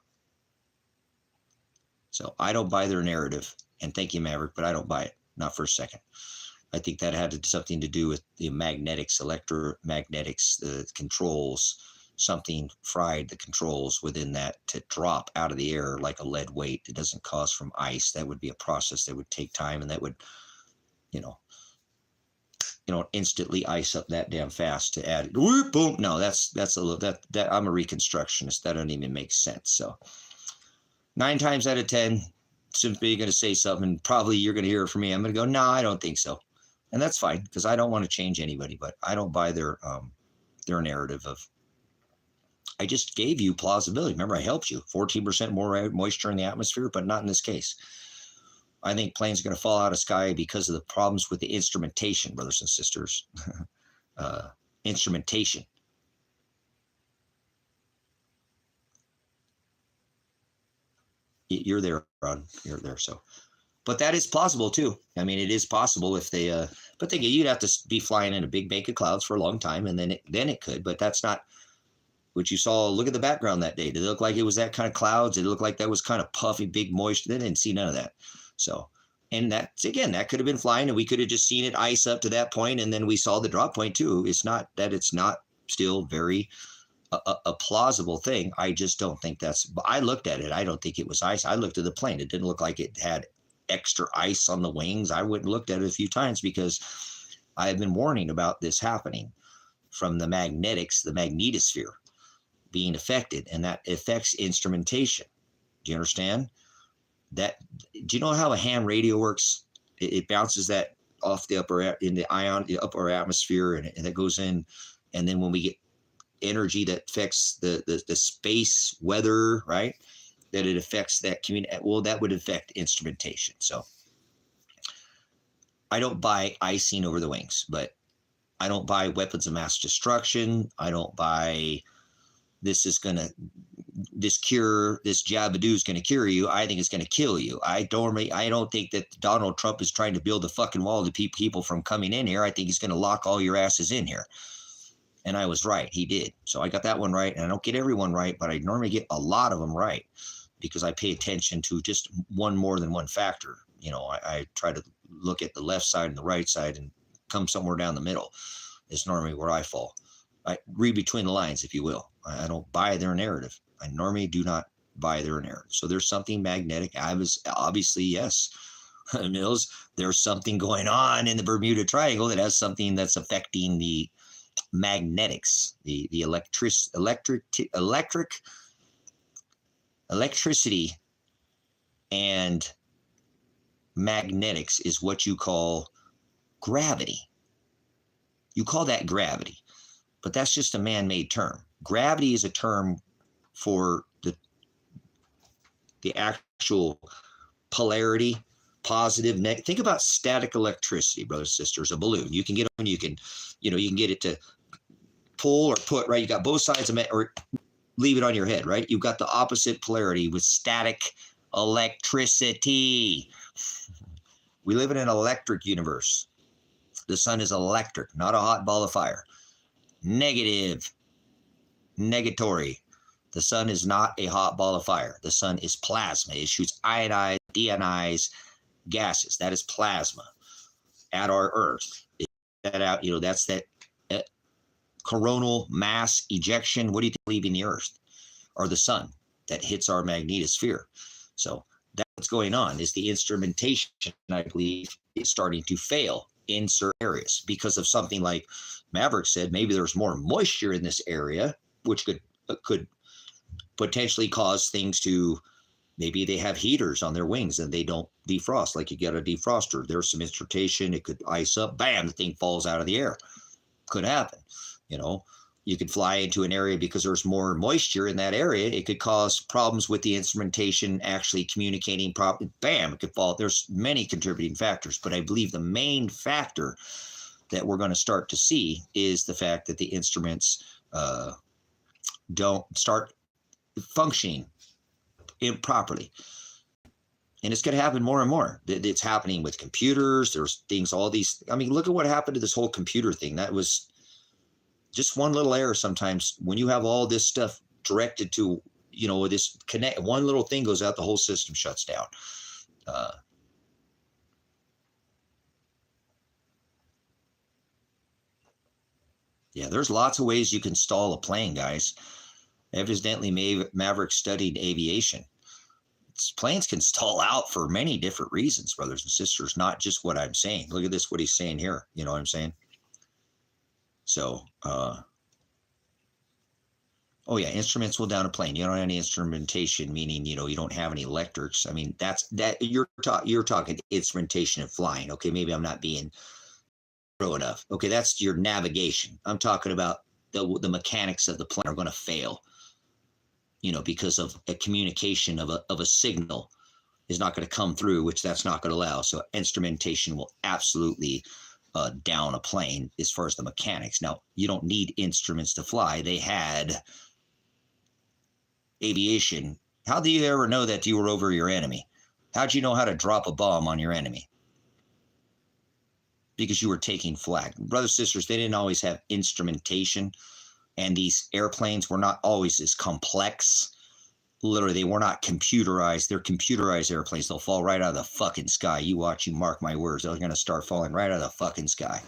So I don't buy their narrative. And thank you, Maverick, but I don't buy it. Not for a second. I think that had something to do with the magnetics, electromagnetics, the controls. Something fried the controls within that to drop out of the air like a lead weight. It doesn't cause from ice. That would be a process that would take time, and that would, you know, instantly ice up that damn fast to add it. Whoop, boom. No, that's a little that I'm a reconstructionist. That doesn't even make sense. So 9 times out of 10, simply going to say something. Probably you're going to hear it from me. I'm going to go, no, I don't think so, and that's fine because I don't want to change anybody. But I don't buy their narrative of. I just gave you plausibility. Remember, I helped you. 14% more moisture in the atmosphere, but not in this case. I think planes are going to fall out of sky because of the problems with the instrumentation, brothers and sisters. Instrumentation. You're there, Ron. You're there. So, but that is plausible too. I mean, it is possible if they. But you'd have to be flying in a big bank of clouds for a long time, and then it could. But that's not. Which you saw, look at the background that day. Did it look like it was that kind of clouds? Did it look like that was kind of puffy, big moisture? They didn't see none of that. So, and that's, again, that could have been flying, and we could have just seen it ice up to that point, and then we saw the drop point too. It's not that it's not still very a plausible thing. I just don't think that's, I looked at it. I don't think it was ice. I looked at the plane. It didn't look like it had extra ice on the wings. I went and looked at it a few times because I have been warning about this happening from the magnetics, the magnetosphere being affected, and that affects instrumentation. Do you understand that? Do you know how a ham radio works? It bounces that off the upper atmosphere, and that goes in, and then when we get energy that affects the space weather, right, that it affects that community. Well, that would affect instrumentation. So I don't buy icing over the wings, but I don't buy weapons of mass destruction. I don't buy this Jabadoo is going to cure you. I think it's going to kill you. I don't think that Donald Trump is trying to build a fucking wall to keep people from coming in here. I think he's going to lock all your asses in here. And I was right. He did. So I got that one right. And I don't get everyone right, but I normally get a lot of them right because I pay attention to just one more than one factor. You know, I try to look at the left side and the right side and come somewhere down the middle is normally where I fall. I read between the lines, if you will. I don't buy their narrative. I normally do not buy their narrative. So there's something magnetic. Obviously, yes, Mills, there's something going on in the Bermuda Triangle that has something that's affecting the magnetics, the electricity and magnetics is what you call gravity. You call that gravity. But that's just a man-made term. Gravity is a term for the actual polarity, positive, negative. Think about static electricity, brothers and sisters. A balloon. You can get on. You can get it to pull or put. Right. You got both sides of it, or leave it on your head. Right. You've got the opposite polarity with static electricity. We live in an electric universe. The sun is electric, not a hot ball of fire. Negatory. The sun is not a hot ball of fire. The sun is plasma. It shoots ionized, deionized gases. That is plasma at our Earth. That out, that's that coronal mass ejection. What do you think leaving the Earth or the sun that hits our magnetosphere? So that's what's going on. Is the instrumentation, I believe, is starting to fail in certain areas because of something like Maverick said. Maybe there's more moisture in this area, which could potentially cause things to, maybe they have heaters on their wings and they don't defrost like you get a defroster. There's some instrumentation. It could ice up, bam, the thing falls out of the air. Could happen. You could fly into an area because there's more moisture in that area. It could cause problems with the instrumentation actually communicating properly. Bam, it could fall. There's many contributing factors, but I believe the main factor that we're going to start to see is the fact that the instruments don't start functioning improperly. And it's going to happen more and more. It's happening with computers. There's things, all these. I mean, look at what happened to this whole computer thing. That was just one little error sometimes when you have all this stuff directed to this connect, one little thing goes out, the whole system shuts down. Yeah, there's lots of ways you can stall a plane, guys. Evidently, Maverick studied aviation. Planes can stall out for many different reasons, brothers and sisters, not just what I'm saying. Look at this, what he's saying here. You know what I'm saying? So, oh yeah, instruments will down a plane. You don't have any instrumentation, meaning, you don't have any electrics. I mean, you're talking instrumentation and flying. Okay, maybe I'm not being thorough enough. Okay, that's your navigation. I'm talking about the mechanics of the plane are going to fail. Because of a communication of a signal is not going to come through, which that's not going to allow. So instrumentation will absolutely down a plane as far as the mechanics. Now, you don't need instruments to fly. They had aviation. How do you ever know that you were over your enemy? How'd you know how to drop a bomb on your enemy? Because you were taking flag. Brothers, sisters, they didn't always have instrumentation. And these airplanes were not always as complex. Literally, they were not computerized. They're computerized airplanes. They'll fall right out of the fucking sky. You watch, you mark my words. They're going to start falling right out of the fucking sky.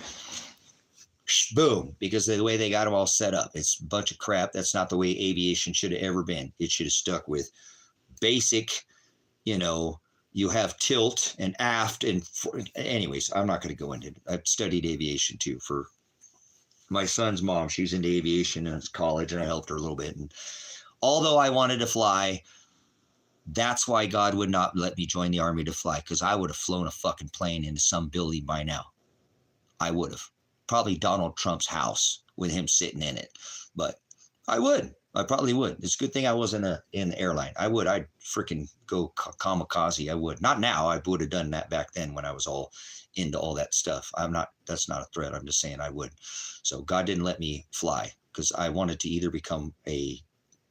Boom. Because of the way they got them all set up. It's a bunch of crap. That's not the way aviation should have ever been. It should have stuck with basic, you have tilt and aft. And anyways, I'm not going to go into it. I've studied aviation too for my son's mom. She was into aviation in college, and I helped her a little bit. And although I wanted to fly, that's why God would not let me join the Army to fly, because I would have flown a fucking plane into some building by now. I would have. Probably Donald Trump's house with him sitting in it. But I would. I probably would. It's a good thing I wasn't in the airline. I would. I'd freaking go kamikaze. I would. Not now. I would have done that back then when I was all into all that stuff. That's not a threat. I'm just saying I would. So God didn't let me fly because I wanted to either become a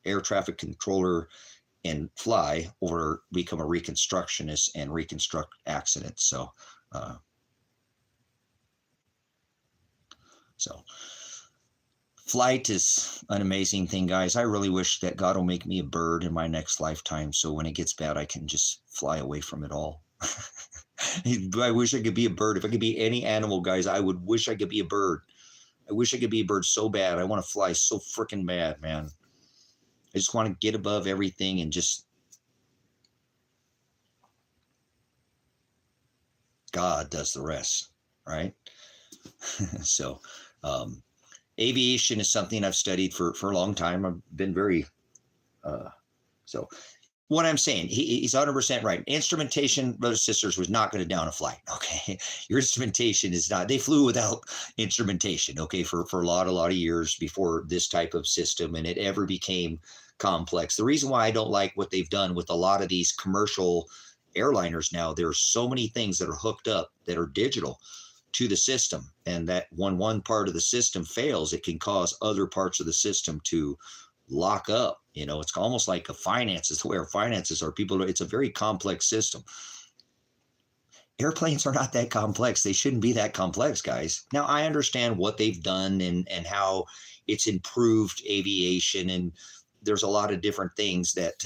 air traffic controller and fly, or become a reconstructionist and reconstruct accidents. So flight is an amazing thing, guys. I really wish that God will make me a bird in my next lifetime, so when it gets bad, I can just fly away from it all. I wish I could be a bird. If I could be any animal, guys, I would wish I could be a bird. I wish I could be a bird so bad. I want to fly so freaking bad, man. I just want to get above everything and just God does the rest, right? So aviation is something I've studied for a long time. I've been very so what I'm saying, he's 100% right. Instrumentation, brothers and sisters, was not going to down a flight. Okay, your instrumentation is not. They flew without instrumentation. Okay, for a lot of years before this type of system, and it ever became complex. The reason why I don't like what they've done with a lot of these commercial airliners now, there's so many things that are hooked up that are digital to the system, and that when one part of the system fails, it can cause other parts of the system to lock up. It's almost like a finances, where finances are people. It's a very complex system. Airplanes are not that complex. They shouldn't be that complex, guys. Now, I understand what they've done and how it's improved aviation, and there's a lot of different things that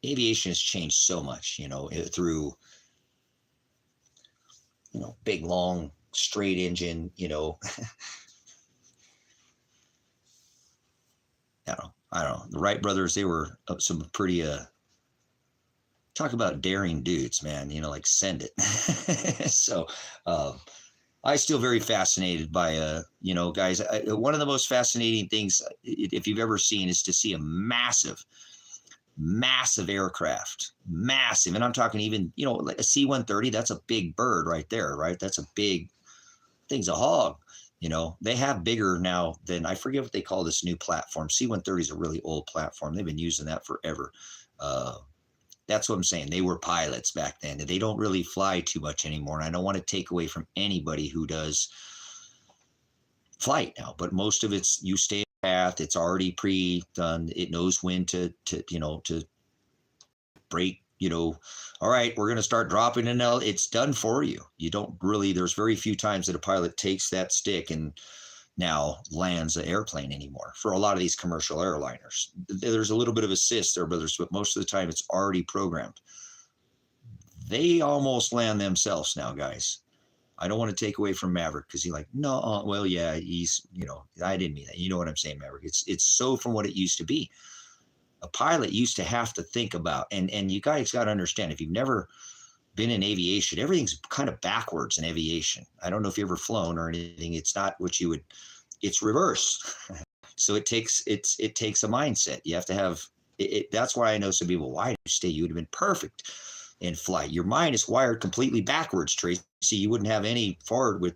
aviation has changed so much, through, big, long, straight engine, I don't know. The Wright brothers, they were some pretty, talk about daring dudes, man, like send it. So I still very fascinated by, guys, one of the most fascinating things, if you've ever seen, is to see a massive aircraft, massive. And I'm talking even, like a C-130, that's a big bird right there, right? That's a big thing's a hog. They have bigger now than, I forget what they call this new platform. C-130 is a really old platform. They've been using that forever. That's what I'm saying. They were pilots back then. They don't really fly too much anymore. And I don't want to take away from anybody who does flight now, but most of it's, you stay on path. It's already pre-done. It knows when to break, all right, we're going to start dropping in. It's done for you. You don't really, there's very few times that a pilot takes that stick and now lands an airplane anymore for a lot of these commercial airliners. There's a little bit of assist there, brothers, but most of the time it's already programmed. They almost land themselves now, guys. I don't want to take away from Maverick because he's like, no, well, yeah, he's, I didn't mean that. You know what I'm saying, Maverick? It's so from what it used to be. A pilot used to have to think about, and you guys got to understand, if you've never been in aviation, everything's kind of backwards in aviation. I don't know if you've ever flown or anything. It's not what you would, it's reverse. So it takes a mindset. You have to have it. That's why I know some people, why did you stay? You would have been perfect in flight. Your mind is wired completely backwards, Tracy. You wouldn't have any forward,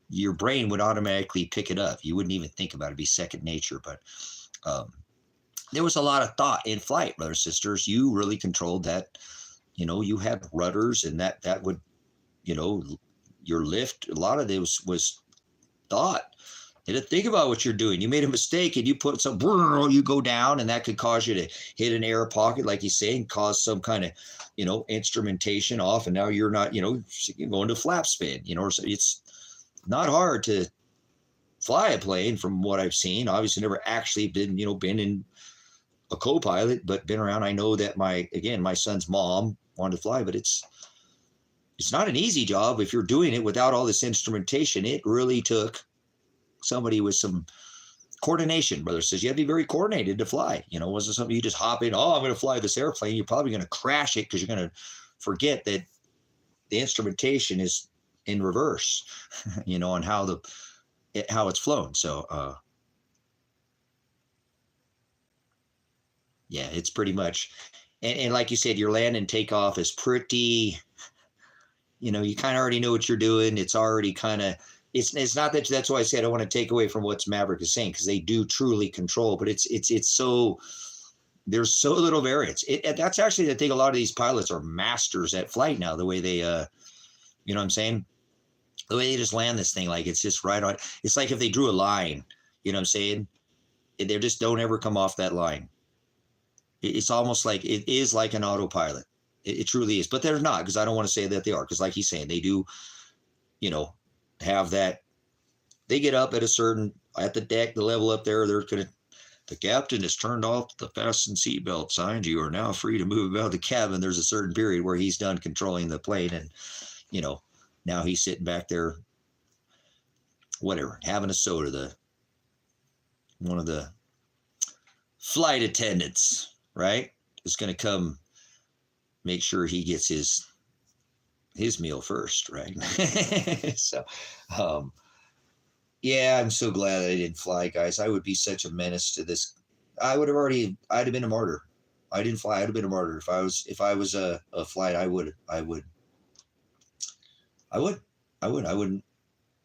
your brain would automatically pick it up. You wouldn't even think about it. It'd be second nature. But there was a lot of thought in flight, brothers, sisters. You really controlled that. You had rudders, and that would, your lift. A lot of this was thought. You had to think about what you're doing. You made a mistake and you put some, you go down, and that could cause you to hit an air pocket, like he's saying, cause some kind of, instrumentation off. And now you're not, you're going to flap spin, so it's not hard to fly a plane from what I've seen. Obviously never actually been, been in a co-pilot, but been around. I know that my son's mom wanted to fly, but it's not an easy job if you're doing it without all this instrumentation. It really took somebody with some coordination, brother. Says you have to be very coordinated to fly. It wasn't something you just hop in. Oh, I'm going to fly this airplane. You're probably going to crash it because you're going to forget that the instrumentation is in reverse, on how it's flown. So, yeah, it's pretty much, and like you said, your land and takeoff is pretty, you kind of already know what you're doing. It's already kind of, it's not that. That's why I said I want to take away from what Maverick is saying, because they do truly control, but it's so, there's so little variance. That's actually the thing. A lot of these pilots are masters at flight now, the way they, you know what I'm saying? The way they just land this thing, like it's just right on. It's like if they drew a line, you know what I'm saying? They just don't ever come off that line. It's almost like it is like an autopilot. It truly is, but they're not, because I don't want to say that they are, because like he's saying, they do, have that. They get up at the deck, the level up there, the captain has turned off the fasten seatbelt signs. You are now free to move about the cabin. There's a certain period where he's done controlling the plane, and, now he's sitting back there, whatever, having a soda. One of the flight attendants, right, is going to come make sure he gets his meal first, right? So, yeah, I'm so glad that I didn't fly, guys. I would be such a menace to this. I'd have been a martyr. I didn't fly. I'd have been a martyr. If I was a flight, I wouldn't.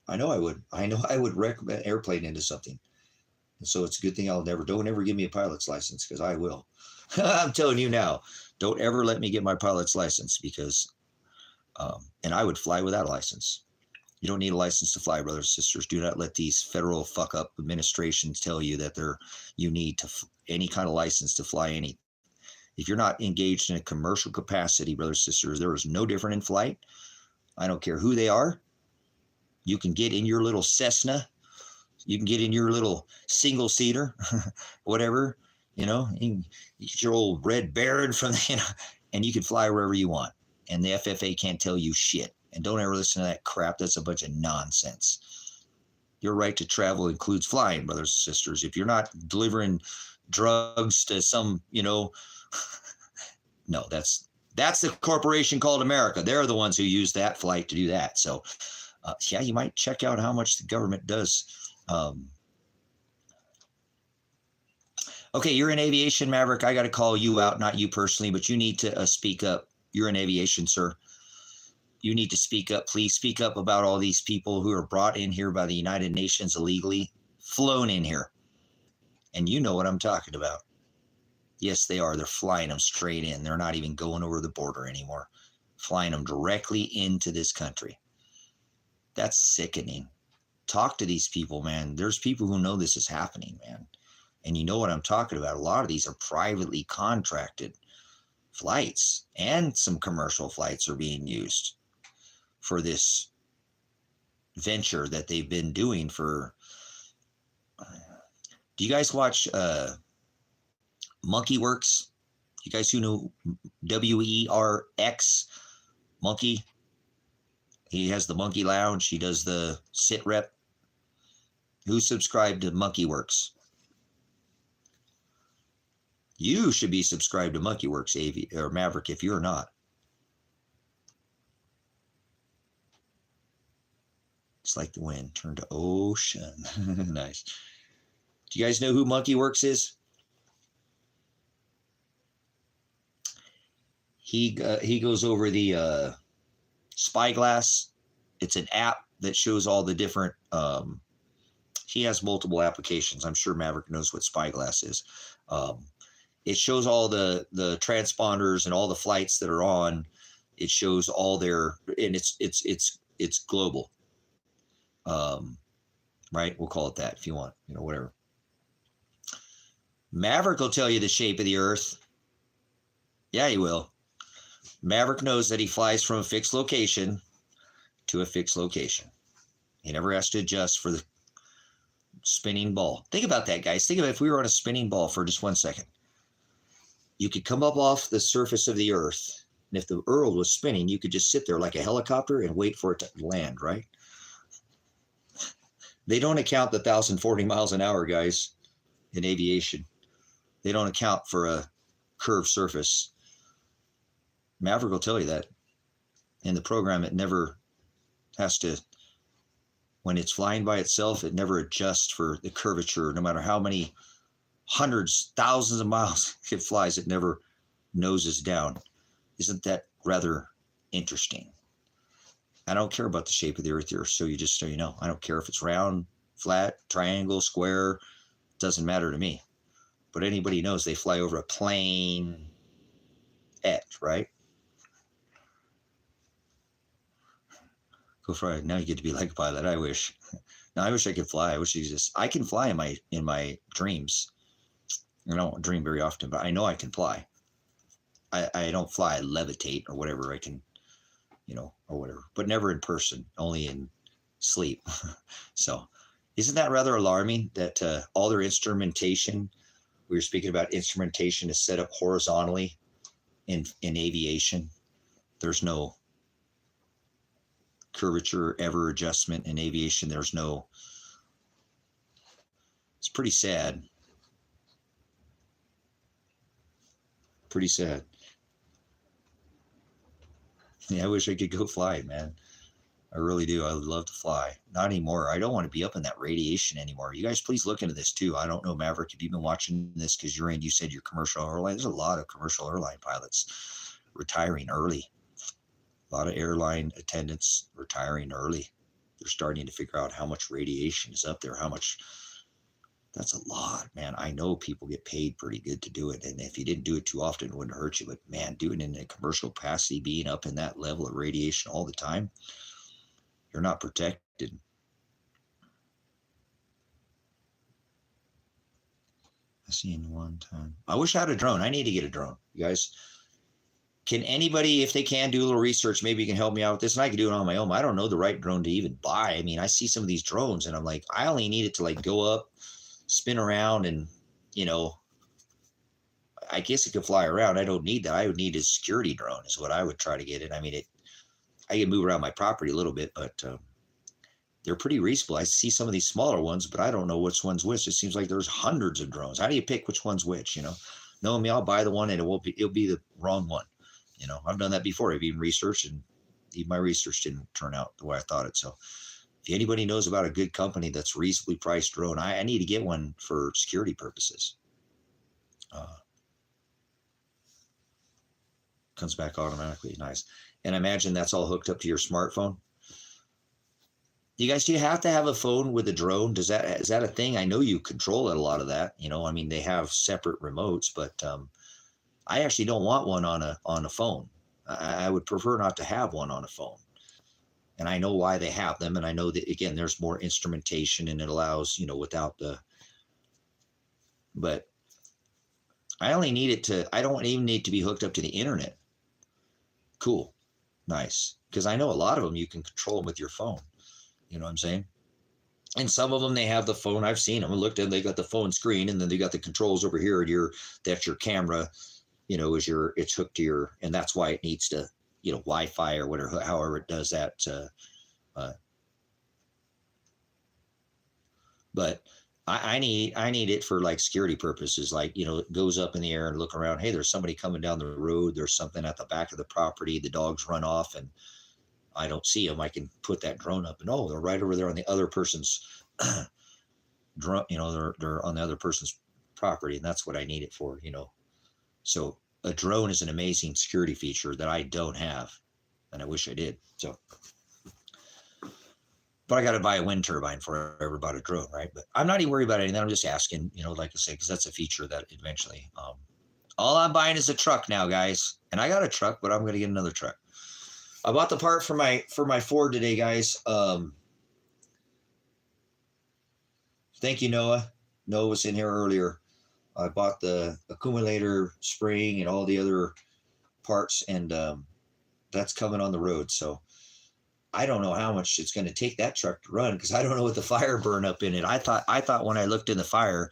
I know I would wreck an airplane into something. And so it's a good thing don't ever give me a pilot's license, because I will. I'm telling you now, don't ever let me get my pilot's license, because, and I would fly without a license. You don't need a license to fly, brothers and sisters. Do not let these federal fuck up administrations tell you that you need any kind of license to fly any. If you're not engaged in a commercial capacity, brothers and sisters, there is no different in flight. I don't care who they are. You can get in your little Cessna. You can get in your little single seater, whatever, you can get your old Red Baron from and you can fly wherever you want. And the FFA can't tell you shit. And don't ever listen to that crap. That's a bunch of nonsense. Your right to travel includes flying, brothers and sisters. If you're not delivering drugs to some, no, that's the corporation called America. They're the ones who use that flight to do that. So, yeah, you might check out how much the government does. Okay, you're in aviation, Maverick. I got to call you out, not you personally, but you need to speak up. You're in aviation, sir. You need to speak up. Please speak up about all these people who are brought in here by the United Nations illegally, flown in here. And you know what I'm talking about. Yes, they are. They're flying them straight in. They're not even going over the border anymore. Flying them directly into this country. That's sickening. Talk to these people, man. There's people who know this is happening, man. And you know what I'm talking about. A lot of these are privately contracted flights, and some commercial flights are being used for this venture that they've been doing for. Do you guys watch Monkey Works? You guys who know WERX Monkey? He has the Monkey Lounge. He does the sit rep. Who subscribed to Monkey Works? You should be subscribed to Monkey Works, AV or Maverick, if you're not. It's like the wind turned to ocean. Nice. Do you guys know who Monkey Works is? He goes over the Spyglass. It's an app that shows all the different. He has multiple applications. I'm sure Maverick knows what Spyglass is. It shows all the transponders and all the flights that are on. It shows all their, and it's global. Right? We'll call it that if you want, whatever. Maverick will tell you the shape of the Earth. Yeah, he will. Maverick knows that he flies from a fixed location to a fixed location. He never has to adjust for the spinning ball. Think about that, guys. Think about if we were on a spinning ball for just 1 second. You could come up off the surface of the Earth, and if the Earth was spinning, you could just sit there like a helicopter and wait for it to land, right? They don't account the 1,040 miles an hour, guys, in aviation. They don't account for a curved surface. Maverick will tell you that. In the program, it never has to, when it's flying by itself, it never adjusts for the curvature. No matter how many hundreds, thousands of miles it flies, it never noses down. Isn't that rather interesting? I don't care about the shape of the Earth here, so you know. I don't care if it's round, flat, triangle, square. Doesn't matter to me. But anybody knows they fly over a plane right? Go for it. Now you get to be like a pilot. I wish. Now I wish I could fly. I can fly in my dreams. I don't dream very often, but I know I can fly. I don't fly, I levitate or whatever. I can, or whatever, but never in person, only in sleep. So isn't that rather alarming that all their instrumentation, we were speaking about instrumentation, is set up horizontally in aviation? There's no curvature ever adjustment in aviation. It's pretty sad. Pretty sad. Yeah, I wish I could go fly, man. I really do. I would love to fly. Not anymore. I don't want to be up in that radiation anymore. You guys, please look into this too. I don't know, Maverick, if you've been watching this because you said you're commercial airline. There's a lot of commercial airline pilots retiring early. A lot of airline attendants retiring early. They're starting to figure out how much radiation is up there, that's a lot, man. I know people get paid pretty good to do it. And if you didn't do it too often, it wouldn't hurt you. But man, doing it in a commercial capacity, being up in that level of radiation all the time, you're not protected. I seen one time. I wish I had a drone. I need to get a drone. You guys, can anybody, if they can, do a little research? Maybe you can help me out with this, and I can do it on my own. I don't know the right drone to even buy. I mean, I see some of these drones, and I'm like, I only need it to like go up, spin around, and I guess it could fly around. I don't need that. I would need a security drone is what I would try to get it. I mean, I can move around my property a little bit, but they're pretty reasonable. I see some of these smaller ones, but I don't know which one's which. It seems like there's hundreds of drones. How do you pick which one's which? Knowing me, I'll buy the one and it'll be the wrong one. I've done that before. I've even researched, and even my research didn't turn out the way I thought it. So if anybody knows about a good company that's reasonably priced drone, I need to get one for security purposes. Comes back automatically. Nice. And I imagine that's all hooked up to your smartphone. Do you have to have a phone with a drone? Is that a thing? I know you control a lot of that. They have separate remotes, but I actually don't want one on a phone. I would prefer not to have one on a phone. And I know why they have them. And I know that, again, there's more instrumentation and it allows, without but I only need it I don't even need to be hooked up to the internet. Cool. Nice. Because I know a lot of them, you can control them with your phone. You know what I'm saying? And some of them, they have the phone. I've seen them. I looked at, they got the phone screen, and then they got the controls over here. And that's your camera, it's hooked to your, and that's why it needs to, Wi-Fi or whatever, however it does that. But I need it for like security purposes. Like, it goes up in the air and look around. Hey, there's somebody coming down the road. There's something at the back of the property. The dogs run off and I don't see them. I can put that drone up and, they're right over there on the other person's drone. They're on the other person's property, and that's what I need it for, So a drone is an amazing security feature that I don't have, and I wish I did. So, but I got to buy a wind turbine before I ever bought a drone, right? But I'm not even worried about anything. I'm just asking, like I say, because that's a feature that eventually, all I'm buying is a truck now, guys. And I got a truck, but I'm going to get another truck. I bought the part for my Ford today, guys. Thank you, Noah. Noah was in here earlier. I bought the accumulator spring and all the other parts, and that's coming on the road. So I don't know how much it's going to take that truck to run, because I don't know what the fire burn up in it. I thought when I looked in the fire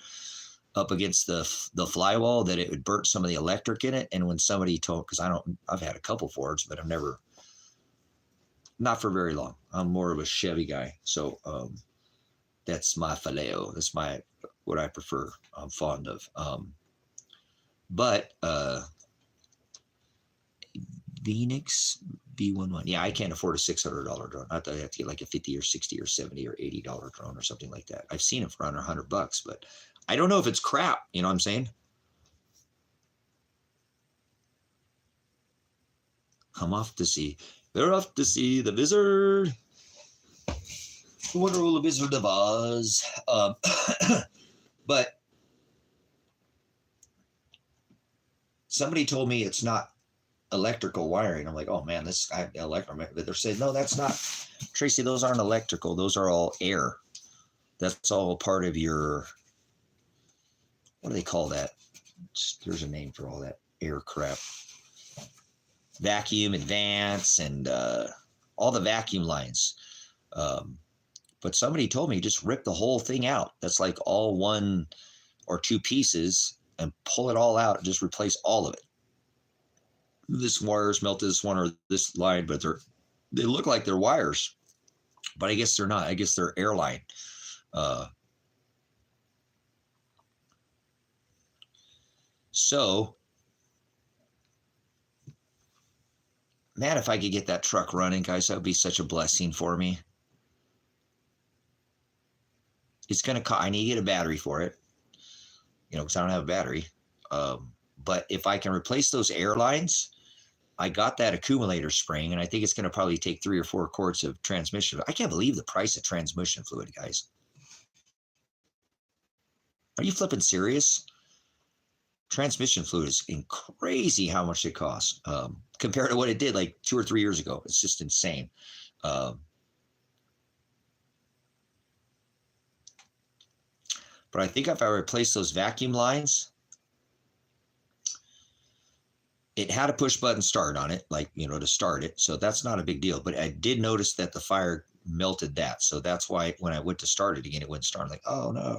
up against the flywall that it would burn some of the electric in it. And when somebody told, because I've had a couple Fords, but I've never, not for very long. I'm more of a Chevy guy. So that's my Faleo. That's what I prefer. I'm fond of. But Phoenix B11. Yeah, I can't afford a $600 drone. I thought I have to get like a $50 or $60 or $70 or $80 drone or something like that. I've seen it for under $100, but I don't know if it's crap. You know what I'm saying? I'm off to see. They're off to see the Wizard. The Wonderful Wizard of Oz. But somebody told me it's not electrical wiring. I'm like, oh man, this guy electrical. But they're saying, no, that's not. Tracy, those aren't electrical. Those are all air. That's all part of your, what do they call that? There's a name for all that air crap. Vacuum, advance, and all the vacuum lines. But somebody told me just rip the whole thing out. That's like all one or two pieces, and pull it all out and just replace all of it. This wire's melted, this one or this line, but they look like they're wires, but I guess they're not. I guess they're airline. So, man, if I could get that truck running, guys, that would be such a blessing for me. It's going to, I need to get a battery for it, because I don't have a battery. But if I can replace those airlines, I got that accumulator spring, and I think it's going to probably take 3 or 4 quarts of transmission. I can't believe the price of transmission fluid, guys. Are you flipping serious? Transmission fluid is crazy how much it costs compared to what it did like 2 or 3 years ago. It's just insane. But I think if I replace those vacuum lines, it had a push button start on it, like, to start it. So that's not a big deal. But I did notice that the fire melted that. So that's why when I went to start it again, it wouldn't start. I'm like, oh no.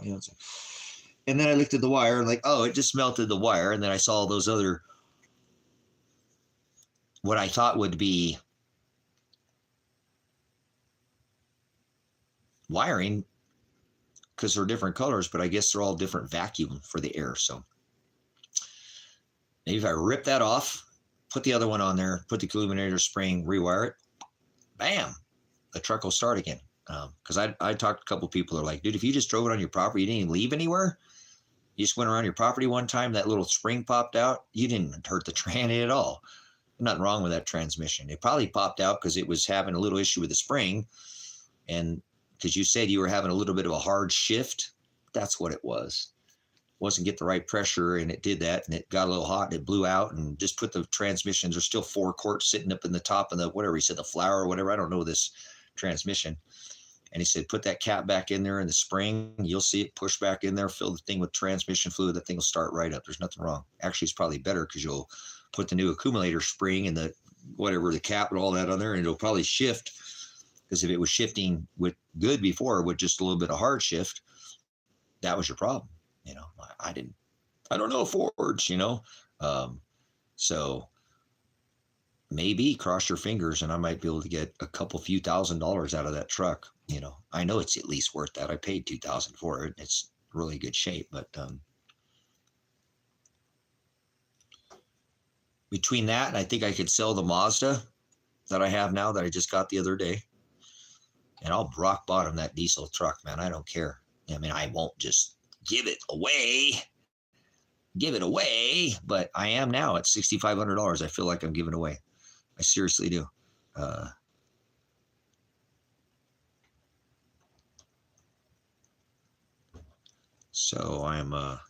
And then I looked at the wire and like, oh, it just melted the wire. And then I saw those other, what I thought would be wiring, because they're different colors, but I guess they're all different vacuum for the air. So maybe if I rip that off, put the other one on there, put the illuminator spring, rewire it, bam, the truck will start again. Because I talked to a couple of people who are like, dude, if you just drove it on your property, you didn't even leave anywhere. You just went around your property one time, that little spring popped out. You didn't hurt the tranny at all. Nothing wrong with that transmission. It probably popped out because it was having a little issue with the spring. And because you said you were having a little bit of a hard shift, that's what it was. Wasn't get the right pressure, and it did that, and it got a little hot, and it blew out, and just put the transmissions. There's still 4 quarts sitting up in the top of the, whatever he said, the flower or whatever. I don't know this transmission. And he said, put that cap back in there in the spring. You'll see it push back in there, fill the thing with transmission fluid. That thing will start right up. There's nothing wrong. Actually, it's probably better because you'll put the new accumulator spring and the, whatever, the cap and all that on there, and it'll probably shift Because if it was shifting with good before with just a little bit of hard shift, that was your problem. You know, I don't know Fords, you know. So maybe cross your fingers and I might be able to get a couple few $1,000s out of that truck. You know, I know it's at least worth that. I paid $2,000 for it. It's really good shape, but between that and I think I could sell the Mazda that I have now that I just got the other day, and I'll rock bottom that diesel truck, man. I don't care. I mean, I won't just give it away, but I am now at $6,500. I feel like I'm giving away. I seriously do. So I'm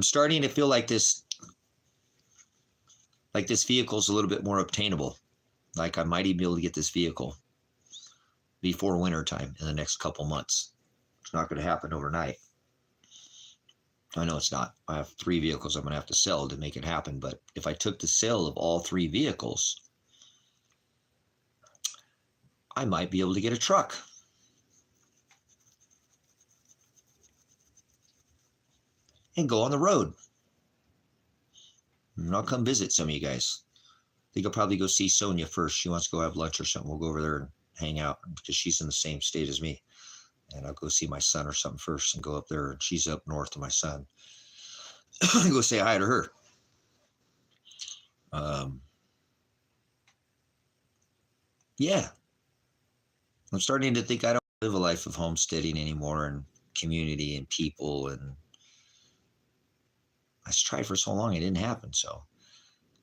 starting to feel like this vehicle is a little bit more obtainable. Like I might even be able to get this vehicle before winter time in the next couple months. It's not going to happen overnight. I know it's not. I have 3 vehicles I'm going to have to sell to make it happen. But if I took the sale of all 3 vehicles, I might be able to get a truck. And go on the road. And I'll come visit some of you guys. I think I'll probably go see Sonia first. She wants to go have lunch or something. We'll go over there and hang out because she's in the same state as me. And I'll go see my son or something first and go up there. And she's up north of my son. Go say hi to her. Yeah. I'm starting to think I don't live a life of homesteading anymore and community and people. And I tried for so long, it didn't happen. So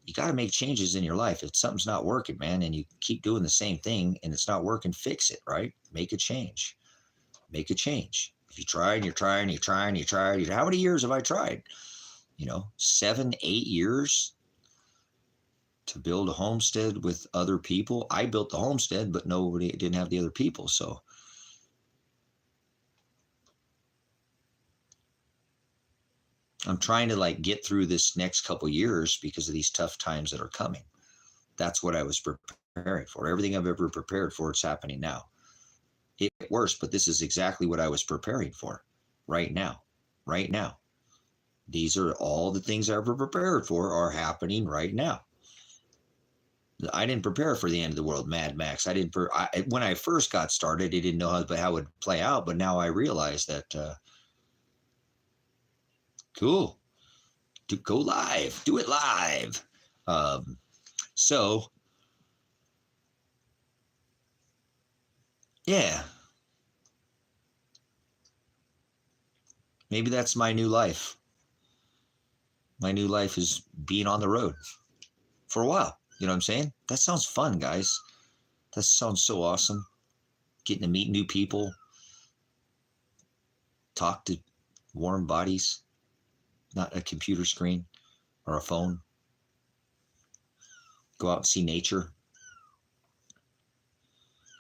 you got to make changes in your life. If something's not working, man, and you keep doing the same thing and it's not working, fix it, right? Make a change. Make a change. If you try and you're trying, how many years have I tried? 7, 8 years to build a homestead with other people. I built the homestead, but nobody didn't have the other people. So I'm trying to get through this next couple years because of these tough times that are coming. That's what I was preparing for. Everything I've ever prepared for, it's happening now. It worse, but this is exactly what I was preparing for right now. Right now. These are all the things I ever prepared for are happening right now. I didn't prepare for the end of the world, Mad Max. When I first got started, I didn't know how it would play out, but now I realize that cool. To go live, do it live. So yeah, maybe that's my new life. My new life is being on the road for a while. You know what I'm saying? That sounds fun, guys. That sounds so awesome. Getting to meet new people, talk to warm bodies, not a computer screen or a phone. Go out and see nature.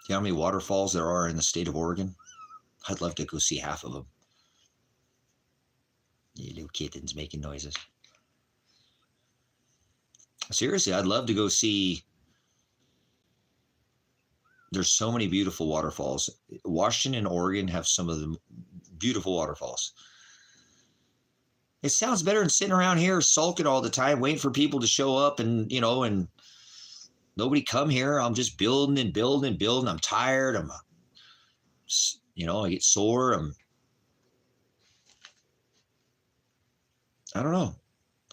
You know how many waterfalls there are in the state of Oregon? I'd love to go see half of them. You little kittens making noises. Seriously, I'd love to go see. There's so many beautiful waterfalls. Washington and Oregon have some of the beautiful waterfalls. It sounds better than sitting around here sulking all the time, waiting for people to show up and nobody come here. I'm just building and building and building. I'm tired. I get sore. I don't know.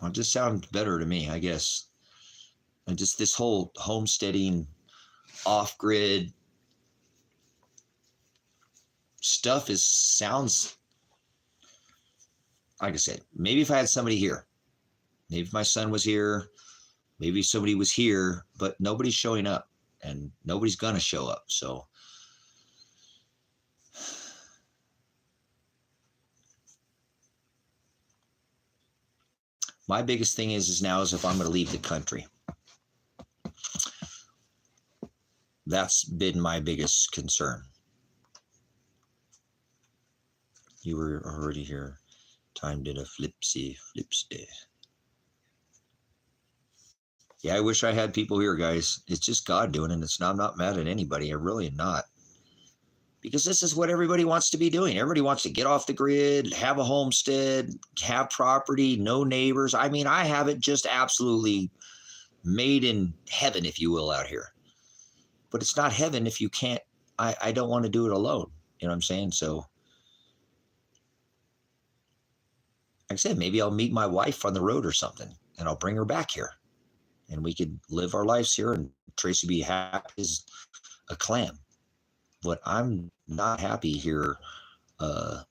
It just sounds better to me, I guess. And just this whole homesteading, off-grid stuff sounds, like I said, maybe if I had somebody here, maybe if my son was here, maybe somebody was here, but nobody's showing up and nobody's going to show up. So my biggest thing is now if I'm going to leave the country. That's been my biggest concern. You were already here. Time did a flipsy. Yeah, I wish I had people here, guys. It's just God doing it. I'm not mad at anybody. I really am not. Because this is what everybody wants to be doing. Everybody wants to get off the grid, have a homestead, have property, no neighbors. I mean, I have it just absolutely made in heaven, if you will, out here. But it's not heaven if you can't. I don't want to do it alone. You know what I'm saying? So, like I said, maybe I'll meet my wife on the road or something, and I'll bring her back here, and we could live our lives here, and Tracy be happy as a clam. But I'm not happy here. I'm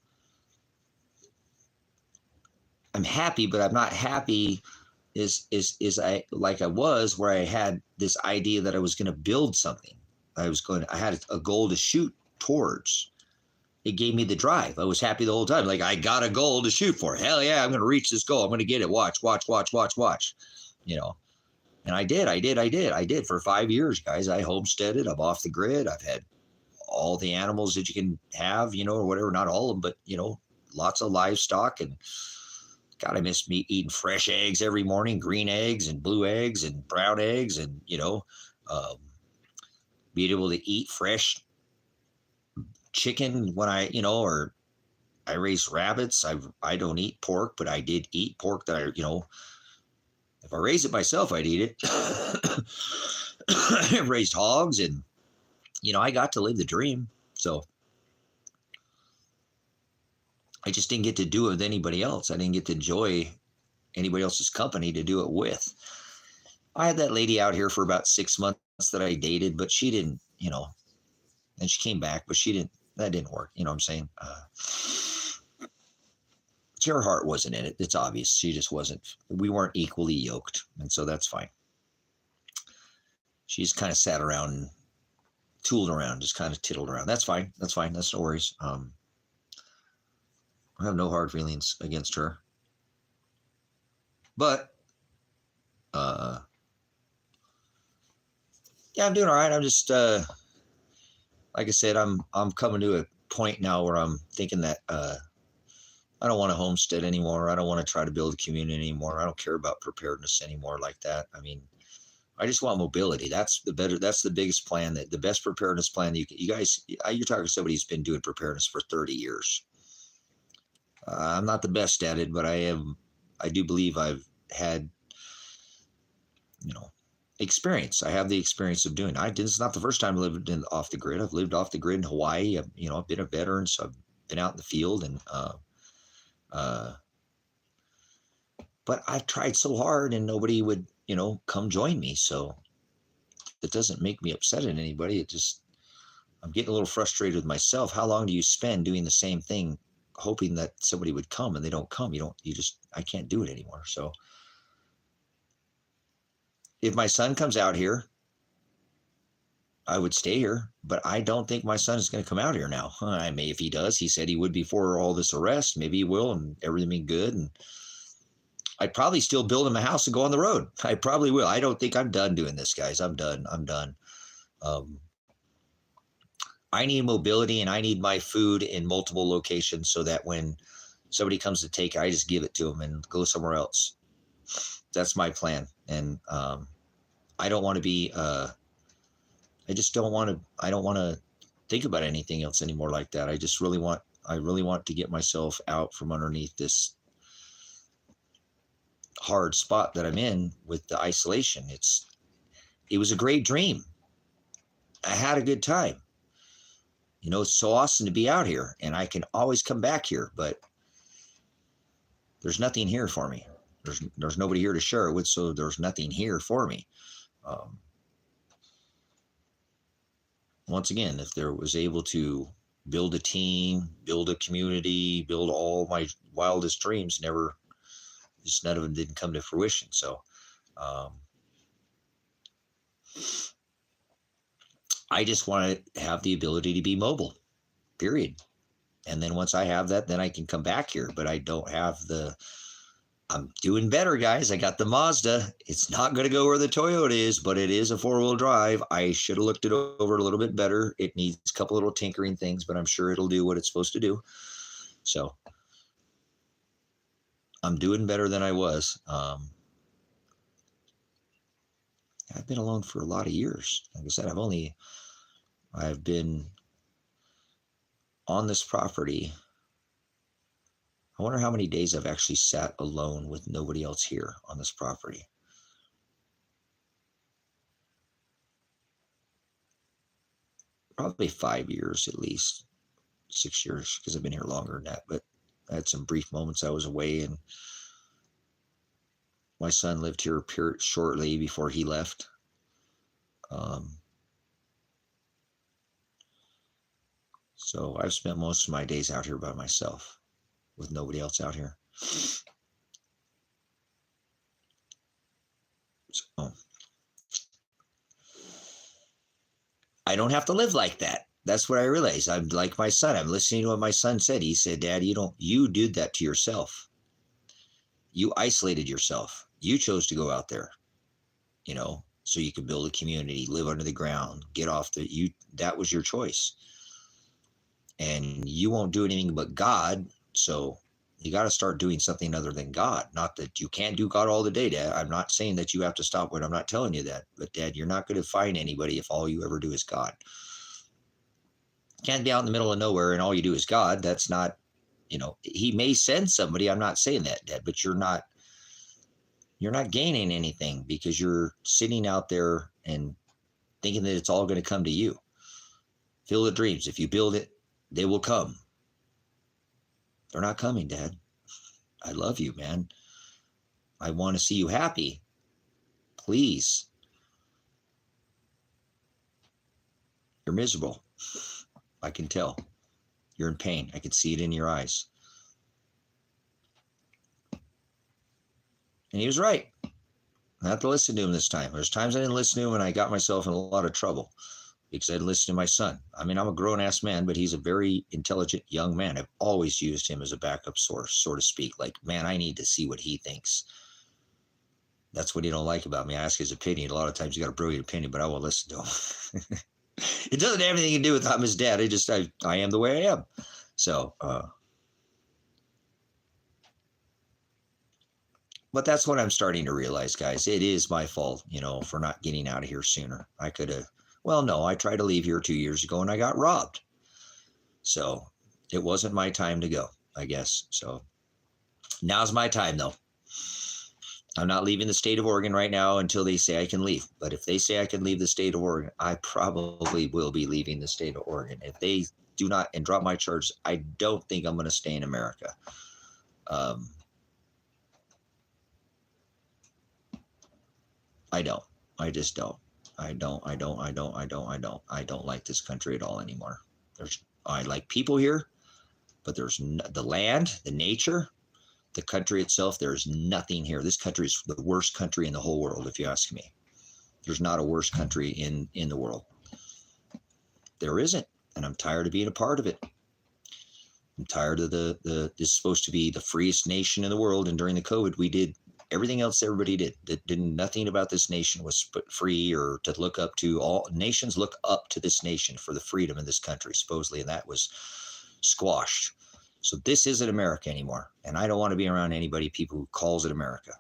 happy, but I'm not happy is I like I was where I had this idea that I was going to build something. I had a goal to shoot towards. It gave me the drive. I was happy the whole time. Like, I got a goal to shoot for. Hell yeah, I'm going to reach this goal. I'm going to get it. Watch. You know, and I did for 5 years, guys. I homesteaded. I'm off the grid. I've had all the animals that you can have, you know, or whatever. Not all of them, but, you know, lots of livestock. And God, I miss me eating fresh eggs every morning, green eggs and blue eggs and brown eggs, and, you know, being able to eat fresh chicken when or I raise rabbits. I don't eat pork, but I did eat pork that if I raised it myself, I'd eat it. I raised hogs, and, I got to live the dream. So I just didn't get to do it with anybody else. I didn't get to enjoy anybody else's company to do it with. I had that lady out here for about 6 months that I dated, but she didn't, and she came back, but that didn't work. You know what I'm saying? Her heart wasn't in it. It's obvious. She just wasn't. We weren't equally yoked. And so that's fine. She's kind of sat around and tooled around, just kind of tittled around. That's fine. That's no worries. I have no hard feelings against her. But, yeah, I'm doing all right. I'm just, like I said, I'm coming to a point now where I'm thinking that I don't want to homestead anymore. I don't want to try to build a community anymore. I don't care about preparedness anymore like that. I mean, I just want mobility. That's the biggest plan, that the best preparedness plan that you guys, you're talking to somebody who's been doing preparedness for 30 years. I'm not the best at it, but I do believe I've had, experience. I have the experience of doing it. This is not the first time I lived off the grid. I've lived off the grid in Hawaii. I've been a veteran, so I've been out in the field, and but I've tried so hard and nobody would, come join me. So it doesn't make me upset at anybody. I'm getting a little frustrated with myself. How long do you spend doing the same thing, hoping that somebody would come, and they don't come? I can't do it anymore. So if my son comes out here, I would stay here, but I don't think my son is going to come out here now. I may, if he does. He said he would before all this arrest. Maybe he will, and everything be good. And I'd probably still build him a house and go on the road. I probably will. I don't think I'm done doing this, guys. I'm done. I need mobility, and I need my food in multiple locations so that when somebody comes to take it, I just give it to them and go somewhere else. That's my plan. And I don't want to be, I don't want to think about anything else anymore like that. I really want to get myself out from underneath this hard spot that I'm in with the isolation. It was a great dream. I had a good time. It's so awesome to be out here, and I can always come back here, but there's nothing here for me. There's nobody here to share it with, so there's nothing here for me. Once again, if there was able to build a team, build a community, build all my wildest dreams, none of them didn't come to fruition. So I just want to have the ability to be mobile, period. And then once I have that, then I can come back here. But I don't have I'm doing better, guys. I got the Mazda. It's not going to go where the Toyota is, but it is a 4-wheel drive. I should have looked it over a little bit better. It needs a couple little tinkering things, but I'm sure it'll do what it's supposed to do. So I'm doing better than I was. I've been alone for a lot of years. Like I said, I've been on this property. I wonder how many days I've actually sat alone with nobody else here on this property. Probably 5 years at least, 6 years, because I've been here longer than that. But I had some brief moments I was away, and my son lived here shortly before he left. So I've spent most of my days out here by myself with nobody else out here. So I don't have to live like that. That's what I realized. I'm like my son. I'm listening to what my son said. He said, Dad, you did that to yourself. You isolated yourself. You chose to go out there, so you could build a community, live under the ground, get off that was your choice. And you won't do anything but God. So you got to start doing something other than God. Not that you can't do God all the day, Dad. I'm not saying that you have to stop it. I'm not telling you that. But Dad, you're not going to find anybody if all you ever do is God. Can't be out in the middle of nowhere and all you do is God. That's not, he may send somebody. I'm not saying that, Dad, but you're not gaining anything because you're sitting out there and thinking that it's all going to come to you. Field of dreams. If you build it, they will come. They're not coming, Dad. I love you, man. I want to see you happy. Please. You're miserable. I can tell. You're in pain. I can see it in your eyes. And he was right. I have to listen to him this time. There's times I didn't listen to him and I got myself in a lot of trouble because I didn't listen to my son. I mean, I'm a grown-ass man, but he's a very intelligent young man. I've always used him as a backup source, so to speak. Like, man, I need to see what he thinks. That's what he don't like about me. I ask his opinion. A lot of times you got a brilliant opinion, but I won't listen to him. It doesn't have anything to do with I'm his dad. I am the way I am. So, but that's what I'm starting to realize, guys. It is my fault, for not getting out of here sooner. I could have, no, I tried to leave here 2 years ago and I got robbed. So it wasn't my time to go, I guess. So now's my time, though. I'm not leaving the state of Oregon right now until they say I can leave. But if they say I can leave the state of Oregon, I probably will be leaving the state of Oregon. If they do not and drop my charges, I don't think I'm going to stay in America. I don't. I just don't. I don't like this country at all anymore. I like people here, but there's the land, the nature, the country itself. There's nothing here. This country is the worst country in the whole world, if you ask me. There's not a worse country in the world. There isn't, and I'm tired of being a part of it. I'm tired of this is supposed to be the freest nation in the world, and during the COVID, we did everything else everybody did. Nothing about this nation was free or to look up to. All nations look up to this nation for the freedom in this country, supposedly, and that was squashed. So this isn't America anymore, and I don't want to be around people who calls it America,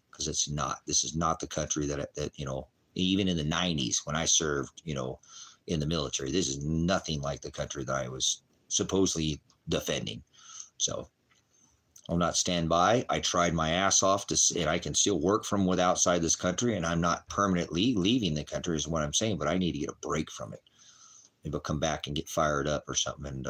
because it's not. This is not the country that even in the 90s when I served, in the military, this is nothing like the country that I was supposedly defending. So I'll not stand by. I tried my ass off and I can still work from outside this country, and I'm not permanently leaving the country is what I'm saying, but I need to get a break from it. Maybe I'll come back and get fired up or something and,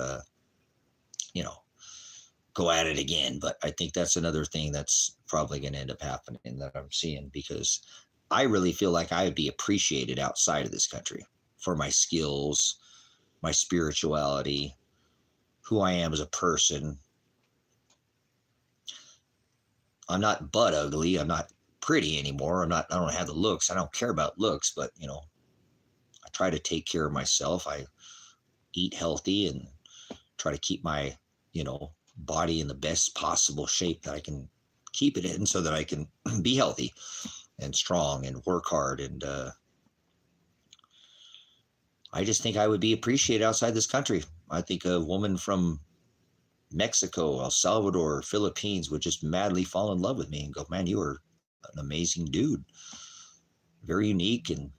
go at it again. But I think that's another thing that's probably going to end up happening that I'm seeing, because I really feel like I would be appreciated outside of this country for my skills, my spirituality, who I am as a person. I'm not butt ugly. I'm not pretty anymore. I don't have the looks. I don't care about looks, but I try to take care of myself. I eat healthy and try to keep my, body in the best possible shape that I can keep it in, so that I can be healthy and strong and work hard. And I just think I would be appreciated outside this country. I think a woman from Mexico, El Salvador, Philippines would just madly fall in love with me and go, man, you are an amazing dude. very unique, and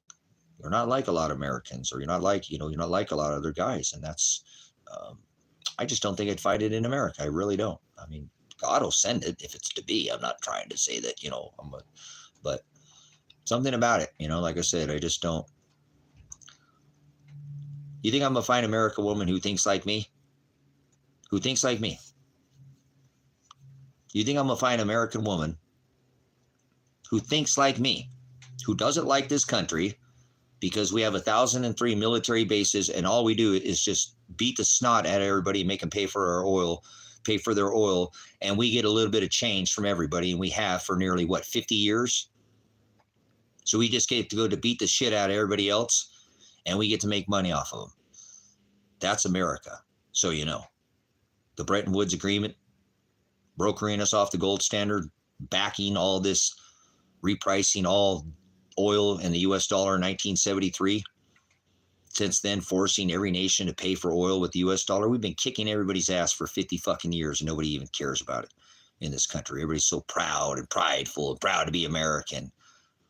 you're not like a lot of Americans, or you're not like a lot of other guys. And that's, I just don't think I'd fight it in America. I really don't. I mean, God will send it if it's to be. I'm not trying to say that, but something about it, like I said, I just don't. You think I'm going to find an American woman who thinks like me? Who thinks like me? You think I'm going to find an American woman who thinks like me, who doesn't like this country because we have 1,003 military bases, and all we do is just beat the snot at everybody and make them pay for their oil, and we get a little bit of change from everybody, and we have for nearly, 50 years? So we just get to go to beat the shit out of everybody else, and we get to make money off of them. That's America. So the Bretton Woods Agreement, brokering us off the gold standard, backing all this, repricing all oil in the US dollar in 1973. Since then, forcing every nation to pay for oil with the US dollar. We've been kicking everybody's ass for 50 fucking years, and nobody even cares about it in this country. Everybody's so proud and prideful and proud to be American.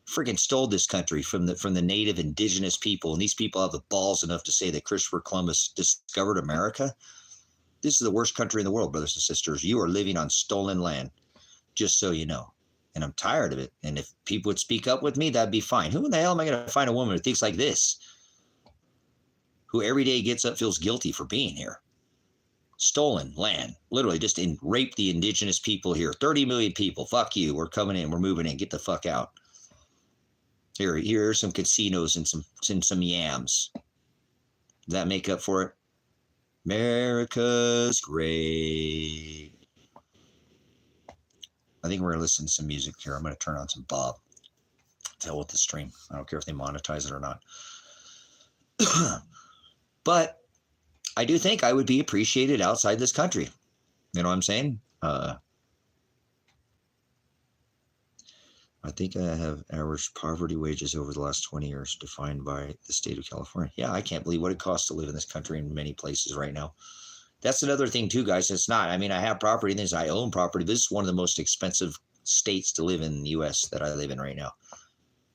Freaking stole this country from the native indigenous people, and these people have the balls enough to say that Christopher Columbus discovered America. This is the worst country in the world, brothers and sisters. You are living on stolen land, just so you know. And I'm tired of it. And if people would speak up with me, that'd be fine. Who in the hell am I going to find a woman who thinks like this? Who every day gets up, feels guilty for being here. Stolen land. Literally just raped the indigenous people here. 30 million people. Fuck you. We're coming in. We're moving in. Get the fuck out. Here are some casinos and some yams. Does that make up for it? America's great. I think we're going to listen to some music here. I'm going to turn on some Bob. To hell with the stream. I don't care if they monetize it or not. But I do think I would be appreciated outside this country. You know what I'm saying? I think I have averaged poverty wages over the last 20 years defined by the state of California. Yeah, I can't believe what it costs to live in this country in many places right now. That's another thing too, guys. It's not, I mean, I have property, and I own property. This is one of the most expensive states to live in the U.S. that I live in right now.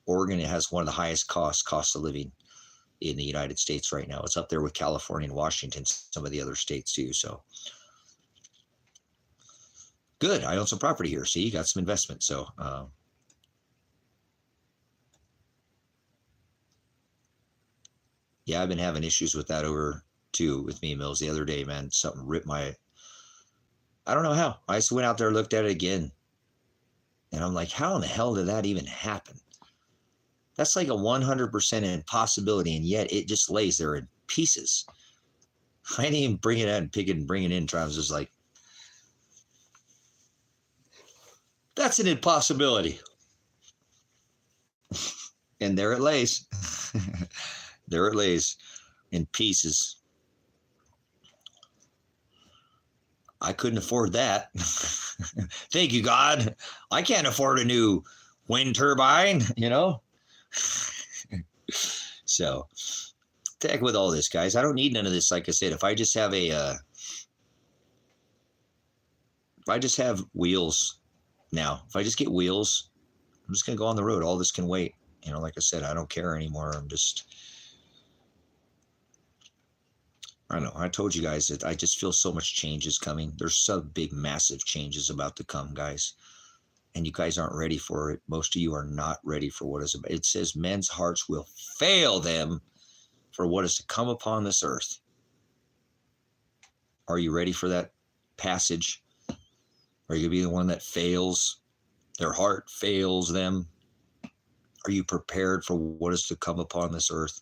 Oregon has one of the highest costs of living in the United States right now. It's up there with California and Washington, some of the other states too. So good. I own some property here. See, you got some investment. So, yeah, I've been having issues with that over too with me, Mills. The other day, man, something ripped I don't know how. I just went out there, looked at it again, and I'm like, how in the hell did that even happen? That's like a 100% impossibility, and yet it just lays there in pieces. I didn't even bring it out and pick it and bring it in. I was just like, that's an impossibility. And there it lays. There it lays in pieces. I couldn't afford that. Thank you, God. I can't afford a new wind turbine, So, to heck with all this, guys. I don't need none of this. Like I said, if I just have wheels now, if I just get wheels, I'm just going to go on the road. All this can wait. Like I said, I don't care anymore. I don't know. I told you guys that I just feel so much change is coming. There's some big, massive changes about to come, guys. And you guys aren't ready for it. Most of you are not ready for what is about. It says men's hearts will fail them for what is to come upon this earth. Are you ready for that passage? Are you going to be the one that fails? Their heart fails them. Are you prepared for what is to come upon this earth?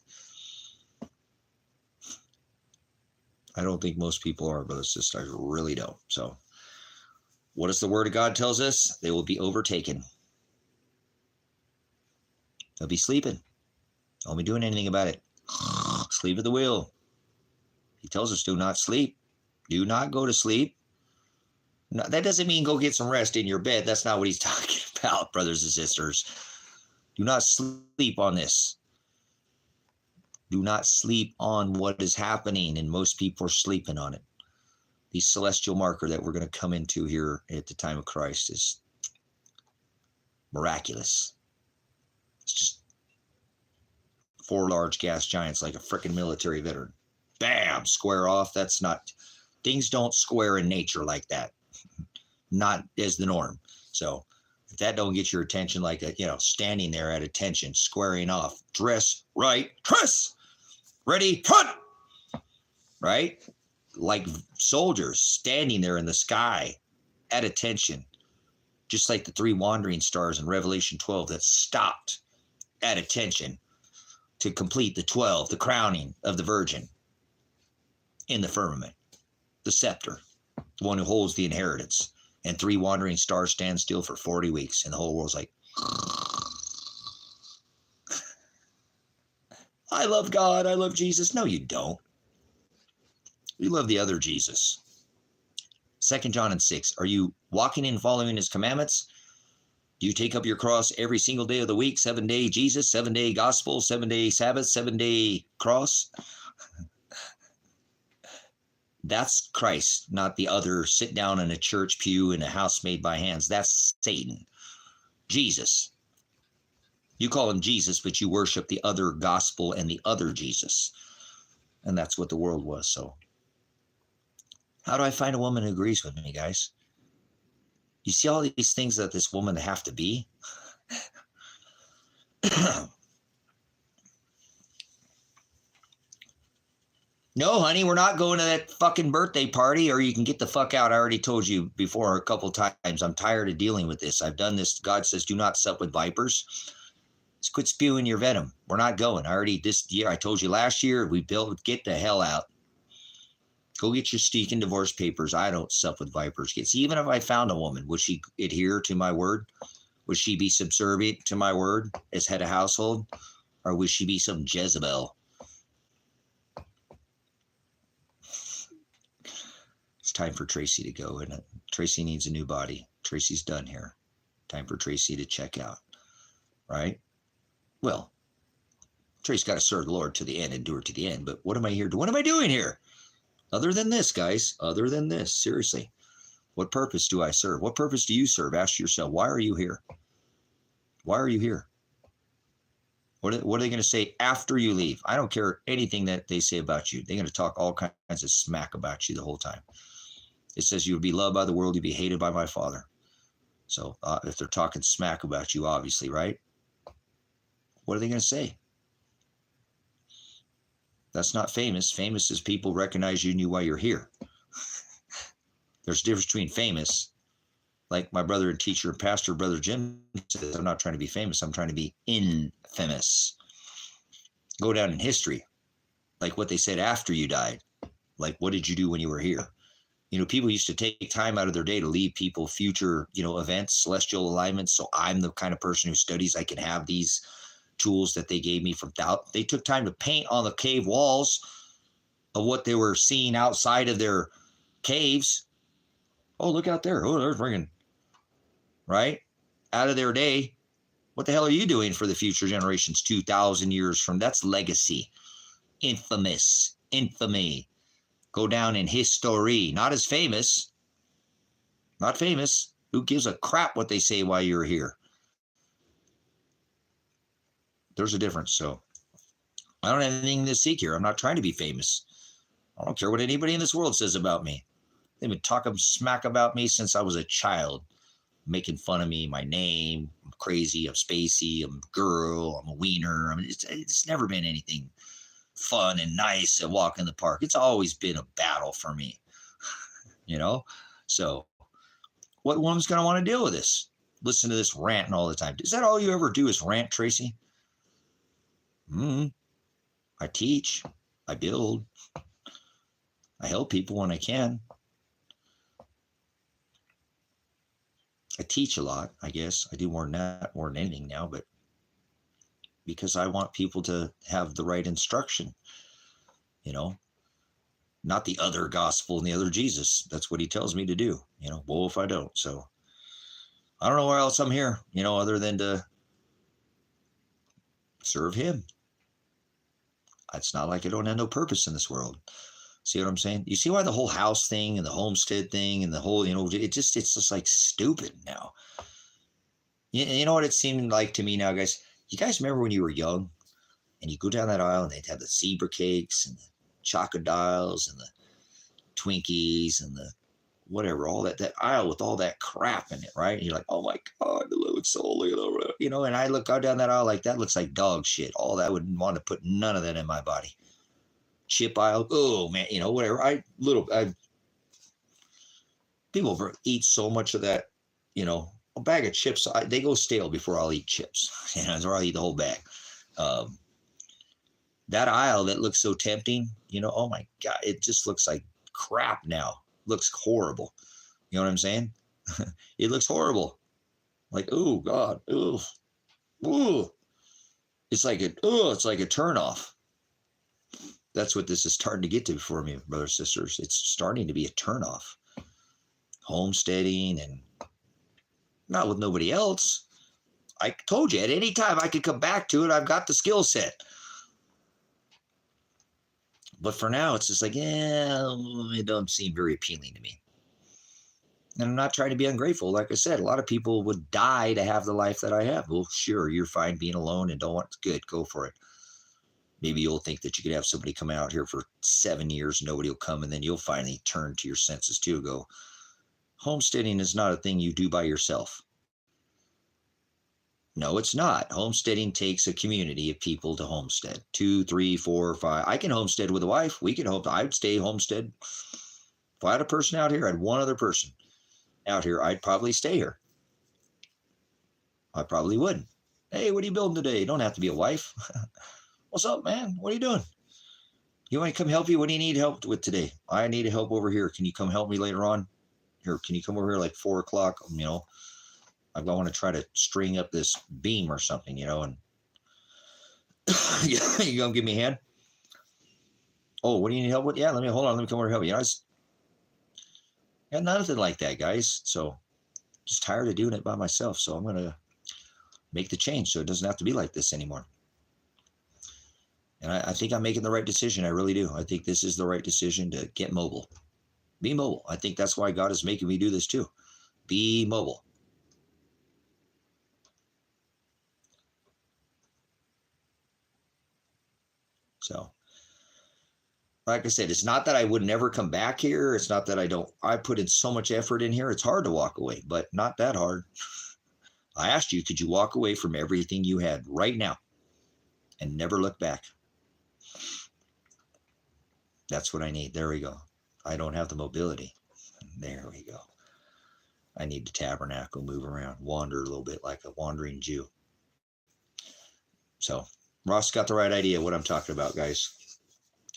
I don't think most people are, but it's just, I really don't. So what does the word of God tells us? They will be overtaken. They'll be sleeping. Don't be doing anything about it. Sleep at the wheel. He tells us do not sleep. Do not go to sleep. No, that doesn't mean go get some rest in your bed. That's not what he's talking about, brothers and sisters. Do not sleep on this. Do not sleep on what is happening, and most people are sleeping on it. The celestial marker that we're going to come into here at the time of Christ is miraculous. It's just 4 large gas giants like a freaking military veteran. Bam, square off. That's not, things don't square in nature like that. Not as the norm. So if that don't get your attention, like a, standing there at attention, squaring off, dress right, dress, ready, front, right? Like soldiers standing there in the sky at attention, just like the 3 wandering stars in Revelation 12 that stopped at attention to complete the 12, the crowning of the Virgin in the firmament, the scepter, the one who holds the inheritance. And 3 wandering stars stand still for 40 weeks. And the whole world's like, I love God. I love Jesus. No, you don't. You love the other Jesus. 2 John 6. Are you walking and following his commandments? Do you take up your cross every single day of the week? 7-day Jesus, 7-day gospel, 7-day Sabbath, 7-day cross? That's Christ, not the other sit down in a church pew in a house made by hands. That's Satan. Jesus. You call him Jesus, but you worship the other gospel and the other Jesus. And that's what the world was. So how do I find a woman who agrees with me, guys? You see all these things that this woman have to be? No, honey, we're not going to that fucking birthday party, or you can get the fuck out. I already told you before a couple times. I'm tired of dealing with this. I've done this. God says, do not sup with vipers. Just quit spewing your venom. We're not going. This year, I told you last year, get the hell out. Go get your stinking divorce papers. I don't sup with vipers. Even if I found a woman, would she adhere to my word? Would she be subservient to my word as head of household? Or would she be some Jezebel? It's time for Tracy to go, and Tracy needs a new body. Tracy's done here. Time for Tracy to check out, right? Well, Tracy's got to serve the Lord to the end, endure to the end. But what am I here to? What am I doing here? Other than this, guys, other than this, seriously, what purpose do I serve? What purpose do you serve? Ask yourself, why are you here? Why are you here? What are they going to say after you leave? I don't care anything that they say about you. They're going to talk all kinds of smack about you the whole time. It says you would be loved by the world, you'd be hated by my Father. So if they're talking smack about you, obviously, right? What are they going to say? That's not famous. Famous is people recognize you and you while you're here. There's a difference between famous, like my brother and teacher and pastor, Brother Jim says, I'm not trying to be famous. I'm trying to be infamous. Go down in history, like what they said after you died. Like, what did you do when you were here? People used to take time out of their day to leave people future, events, celestial alignments. So I'm the kind of person who studies. I can have these tools that they gave me from doubt. They took time to paint on the cave walls of what they were seeing outside of their caves. Oh, look out there. Oh, they're bringing, right? Out of their day. What the hell are you doing for the future generations 2,000 years from? That's legacy. Infamous. Infamy. Go down in history. Not as famous. Not famous. Who gives a crap what they say while you're here? There's a difference. So I don't have anything to seek here. I'm not trying to be famous. I don't care what anybody in this world says about me. They've been talking smack about me since I was a child, making fun of me, my name. I'm crazy. I'm spacey. I'm a girl. I'm a wiener. It's never been anything fun and nice to walk in the park. It's always been a battle for me, So what woman's going to want to deal with this? Listen to this ranting all the time. Is that all you ever do is rant, Tracy? I teach. I build. I help people when I can. I teach a lot, I guess. I do more than that, more than anything now, but because I want people to have the right instruction, not the other gospel and the other Jesus. That's what he tells me to do, woe if I don't. So I don't know where else I'm here, other than to serve him. It's not like I don't have no purpose in this world. See what I'm saying? You see why the whole house thing and the homestead thing and the whole, it's just like stupid now. You know what it seemed like to me now, guys? You guys remember when you were young And you go down that aisle and they'd have the zebra cakes and the chocodiles and the Twinkies and the whatever, all that aisle with all that crap in it, right? And you're like, oh my God, it looks so, you know, and I go down that aisle like that looks like dog shit. All that, I wouldn't want to put none of that in my body. Chip aisle, oh man, you know, whatever. People eat so much of that, you know, a bag of chips, they go stale before I'll eat chips, you know, or I'll eat the whole bag. That aisle that looks so tempting, you know, oh my God, it just looks like crap now. Looks horrible. You know what I'm saying? It looks horrible. Like, oh God, oh, it's like a turnoff. That's what this is starting to get to for me, brothers and sisters. It's starting to be a turnoff. Homesteading, and not with nobody else. I told you at any time I could come back to it. I've got the skill set. But for now, it's just like, it doesn't seem very appealing to me. And I'm not trying to be ungrateful. Like I said, a lot of people would die to have the life that I have. Well, sure, you're fine being alone and don't want, good, go for it. Maybe you'll think that you could have somebody come out here for 7 years, nobody will come, and then you'll finally turn to your senses too, go, homesteading is not a thing you do by yourself. No, it's not. Homesteading takes a community of people to homestead. 2, 3, 4, 5. I can homestead with a wife. We can I'd stay homestead. If I had a person out here, I had one other person out here, I'd probably stay here. I probably wouldn't. Hey, what are you building today? You don't have to be a wife. What's up, man? What are you doing? You want me to come help you? What do you need help with today? I need help over here. Can you come help me later on? Here, can you come over here like 4 o'clock? You know, I want to try to string up this beam or something, you know, and you gonna give me a hand? Oh, what do you need help with? Yeah, hold on. Let me come over and help you. I got nothing like that, guys. So just tired of doing it by myself. So I'm going to make the change so it doesn't have to be like this anymore. And I think I'm making the right decision. I really do. I think this is the right decision to get mobile. Be mobile. I think that's why God is making me do this too. Be mobile. So, like I said, it's not that I would never come back here. It's not that I put in so much effort in here. It's hard to walk away, but not that hard. I asked you, could you walk away from everything you had right now and never look back? That's what I need. There we go. I don't have the mobility. There we go. I need to tabernacle, move around, wander a little bit like a wandering Jew. So Ross got the right idea what I'm talking about, guys.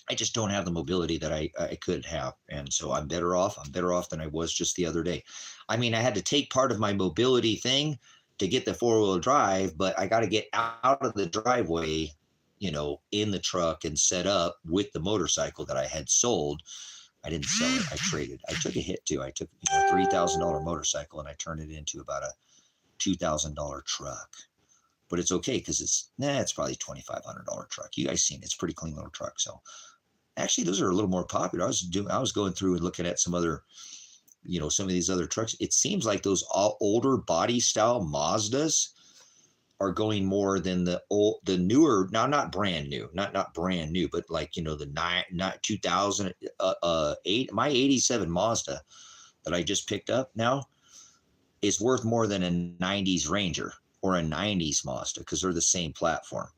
I just don't have the mobility that I could have. And so I'm better off. I'm better off than I was just the other day. I mean, I had to take part of my mobility thing to get the 4-wheel drive, but I got to get out of the driveway, you know, in the truck and set up with the motorcycle that I had sold. I didn't sell it. I traded. I took a hit too. I took a $3,000 motorcycle and I turned it into about a $2,000 truck. But it's okay because it's probably a $2,500 truck. You guys seen it. It's a pretty clean little truck. So actually, those are a little more popular. I was going through and looking at some other, you know, some of these other trucks. It seems like those older body style Mazdas are going more than the newer, now not brand new, not brand new, but like, you know, the 2008, my 87 Mazda that I just picked up now is worth more than a 90s Ranger or a 90s Mazda because they're the same platform.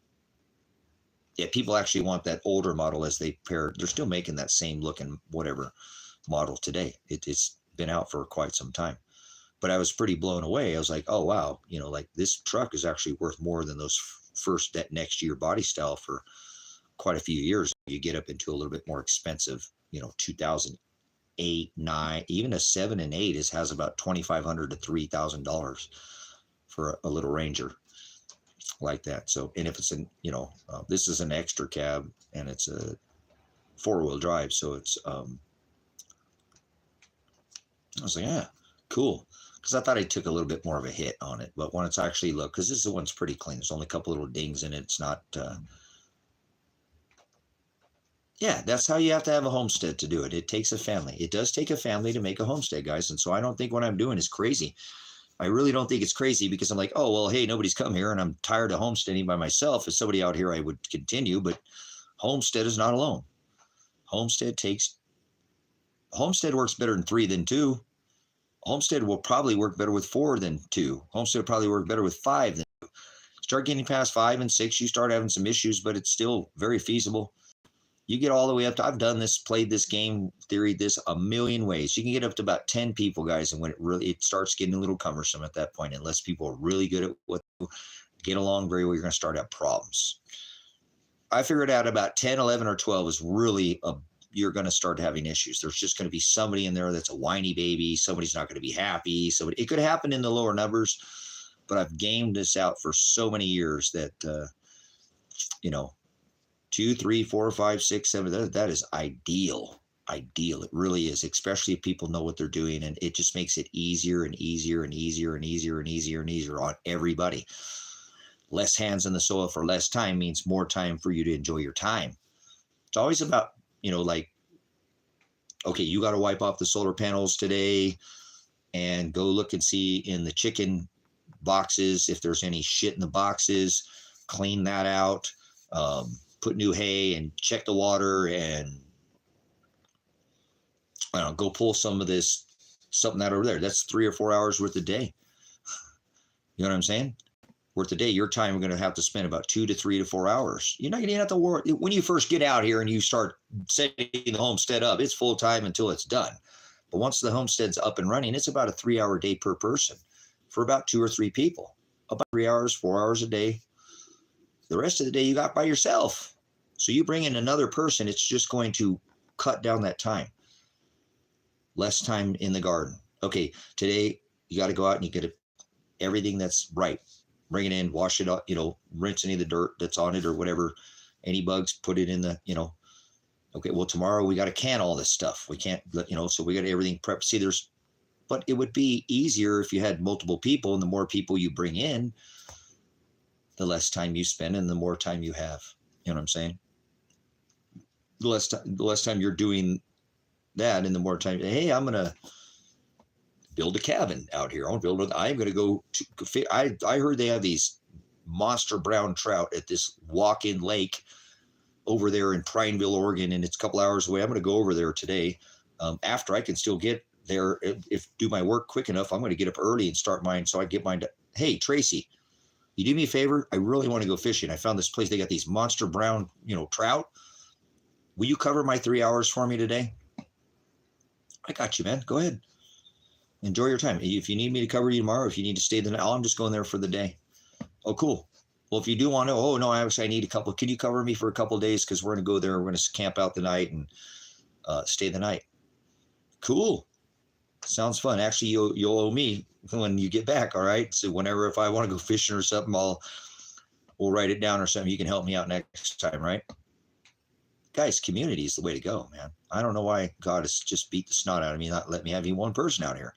Yeah, people actually want that older model as they pair. They're still making that same looking whatever model today. It's been out for quite some time. But I was pretty blown away. I was like, oh, wow, you know, like this truck is actually worth more than those that next year body style for quite a few years. You get up into a little bit more expensive, you know, 2008, 9, even a 7 and 8 has about $2,500 to $3,000 for a little Ranger like that. So, and if it's this is an extra cab and it's a 4-wheel drive. So it's, I was like, yeah, cool. Because I thought I took a little bit more of a hit on it. But when it's actually because this one's pretty clean. There's only a couple little dings in it. It's not, yeah, that's how you have to have a homestead to do it. It takes a family. It does take a family to make a homestead, guys. And so I don't think what I'm doing is crazy. I really don't think it's crazy because I'm like, oh, well, hey, nobody's come here and I'm tired of homesteading by myself. If somebody out here, I would continue, but homestead is not alone. Homestead works better in 3 than 2. Homestead will probably work better with 4 than 2. Homestead will probably work better with 5 than 2. Start getting past 5 and 6, you start having some issues, but it's still very feasible. You get all the way up to, I've done this, played this game, theoried this a million ways. You can get up to about 10 people, guys, and when it starts getting a little cumbersome at that point, unless people are really good at what get along very well, you're going to start to have problems. I figured out about 10, 11, or 12 is really you're going to start having issues. There's just going to be somebody in there that's a whiny baby. Somebody's not going to be happy. It could happen in the lower numbers, but I've gamed this out for so many years that, 2, 3, 4, 5, 6, 7, that is ideal. It really is, especially if people know what they're doing, and it just makes it easier and easier and easier and easier and easier and easier on everybody. Less hands in the soil for less time means more time for you to enjoy your time. It's always about, okay, you got to wipe off the solar panels today and go look and see in the chicken boxes if there's any shit in the boxes, clean that out, put new hay and check the water, and go pull something that over there. That's 3 or 4 hours worth a day. You know what I'm saying? Worth a day. Your time, we're going to have to spend about 2 to 3 to 4 hours. You're not going to have to work. When you first get out here and you start setting the homestead up, it's full time until it's done. But once the homestead's up and running, it's about a 3-hour day per person for about 2 or 3 people. About 3 hours, 4 hours a day. The rest of the day you got by yourself. So you bring in another person, it's just going to cut down that time. Less time in the garden. Okay, today you got to go out and you get everything that's right. Bring it in, wash it up, rinse any of the dirt that's on it or whatever. Any bugs, put it in the, Okay, well, tomorrow we got to can all this stuff. We can't, so we got everything prepped. See, but it would be easier if you had multiple people, and the more people you bring in, the less time you spend and the more time you have. You know what I'm saying? The less time you're doing that, and the more time, hey, I'm going to build a cabin out here. I'm going to go to, I heard they have these monster brown trout at this walk-in lake over there in Prineville, Oregon, and it's a couple hours away. I'm going to go over there today. After I can still get there, if do my work quick enough, I'm going to get up early and start mine. So I get mine. Hey, Tracy, you do me a favor? I really want to go fishing. I found this place. They got these monster brown, trout. Will you cover my 3 hours for me today? I got you, man. Go ahead. Enjoy your time. If you need me to cover you tomorrow, if you need to stay the night, I'm just going there for the day. Oh, cool. Well, if you do want to, I need a couple. Can you cover me for a couple of days? Because we're going to go there. We're going to camp out the night and stay the night. Cool. Sounds fun. Actually, you'll owe me when you get back. All right. So whenever, if I want to go fishing or something, we'll write it down or something. You can help me out next time, right? Guys, community is the way to go, man. I don't know why God has just beat the snot out of me, not let me have even one person out here.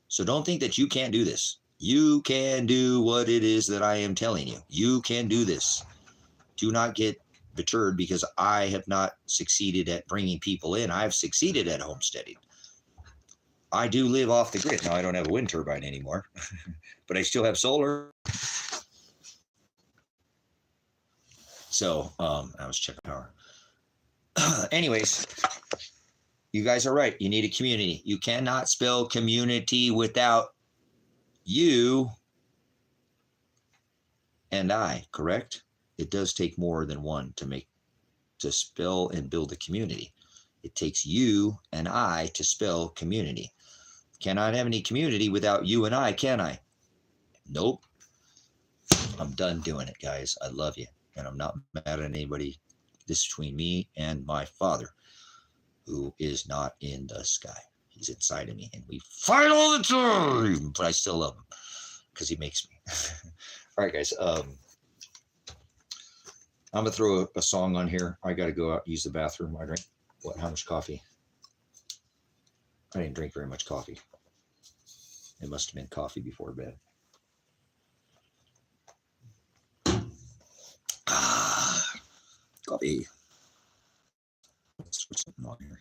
So don't think that you can't do this. You can do what it is that I am telling you. You can do this. Do not get deterred because I have not succeeded at bringing people in. I've succeeded at homesteading. I do live off the grid. Now, I don't have a wind turbine anymore, but I still have solar. So I was checking power. Anyways, you guys are right. You need a community. You cannot spell community without you and I, correct? It does take more than one to spell and build a community. It takes you and I to spell community. Cannot have any community without you and I, can I? Nope. I'm done doing it, guys. I love you, and I'm not mad at anybody. This is between me and my Father, who is not in the sky. He's inside of me, and we fight all the time, but I still love him because he makes me. All right, guys. I'm going to throw a song on here. I got to go out and use the bathroom. I drink, how much coffee? I didn't drink very much coffee. It must have been coffee before bed. Coffee. Let's put something on here.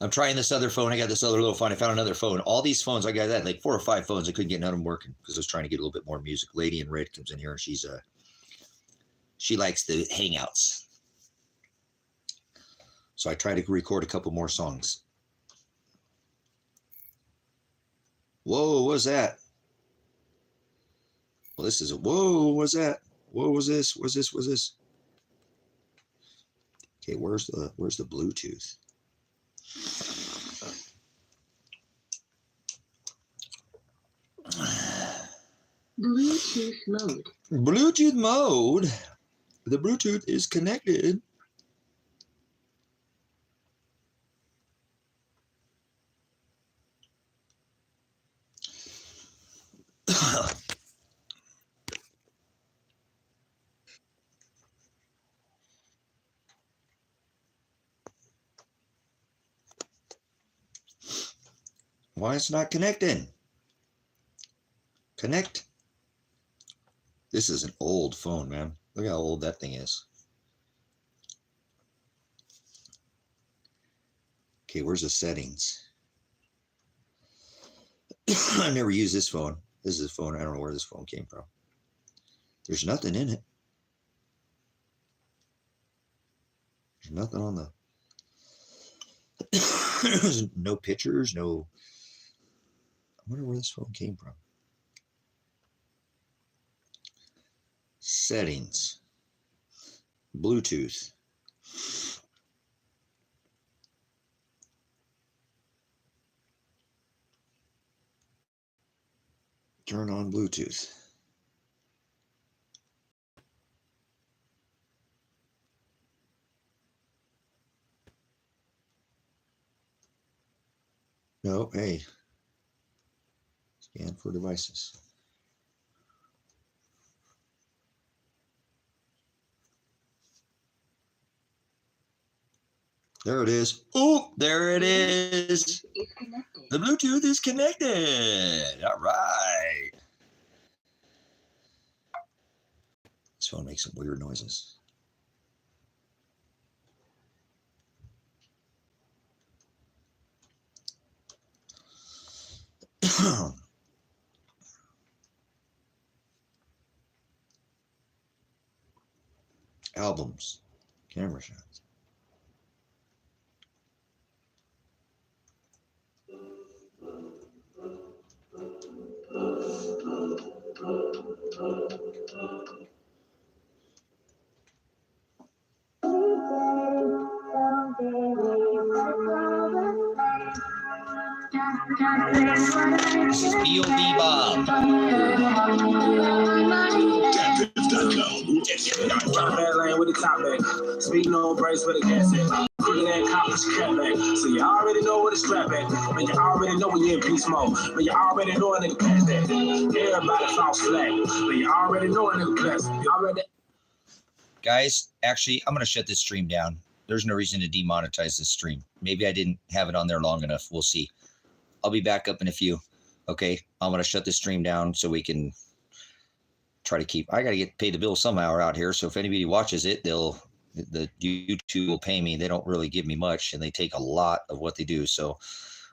I'm trying this other phone. I got this other little phone. I found another phone. All these phones, I got that like 4 or 5 phones. I couldn't get none of them working because I was trying to get a little bit more music. Lady in red comes in here and she likes the hangouts. So I try to record a couple more songs. Whoa, what was that? Well, this is a whoa, what's that? What was this? What's this? What's this? Okay, where's the Bluetooth? Bluetooth mode. Bluetooth mode. The Bluetooth is connected. Why it's not connecting? Connect. This is an old phone, man. Look how old that thing is. Okay, where's the settings? I never used this phone. This is a phone. I don't know where this phone came from. There's nothing in it. There's nothing on the... There's no pictures, no... I wonder where this phone came from. Settings. Bluetooth. Turn on Bluetooth. No, hey. Scan for devices. There it is. Oh, there it is. The Bluetooth is connected. All right. This phone makes some weird noises. Albums, camera shots. This is B.O.B. Bob. Bad lane with the top back. Speeding on brakes with a gas at. Quicker than accomplished cat back. So you already know where the strap at. Man, you already know when you're in beast mode. Man, you already know a nigga past that. Everybody falls flat. Man, you already know a nigga past. You already. Guys, actually, I'm going to shut this stream down. There's no reason to demonetize this stream. Maybe I didn't have it on there long enough. We'll see. I'll be back up in a few. Okay, I'm going to shut the stream down so we can try to keep... I got to get paid the bill somehow out here. So if anybody watches it, the YouTube will pay me. They don't really give me much, and they take a lot of what they do. So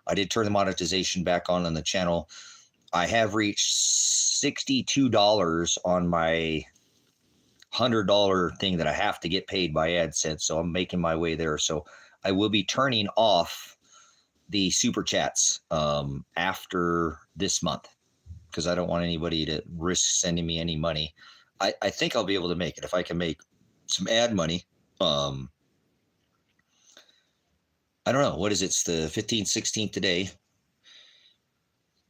I did turn the monetization back on the channel. I have reached $62 on my $100 thing that I have to get paid by AdSense. So I'm making my way there. So I will be turning off the super chats after this month, because I don't want anybody to risk sending me any money. I think I'll be able to make it if I can make some ad money. I don't know. What is it? It's the 15th, 16th today.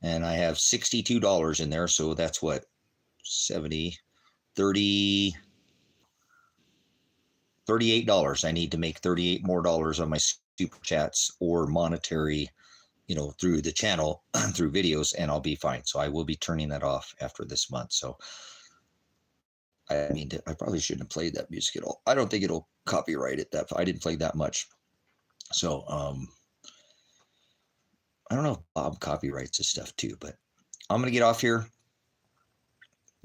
And I have $62 in there. So that's what? 70, 30, $38. I need to make $38 more on my super chats or monetary, through the channel, through videos, and I'll be fine. So I will be turning that off after this month. So I mean, I probably shouldn't have played that music at all. I don't think it'll copyright it. I didn't play that much. So I don't know if Bob copyrights this stuff too, but I'm going to get off here,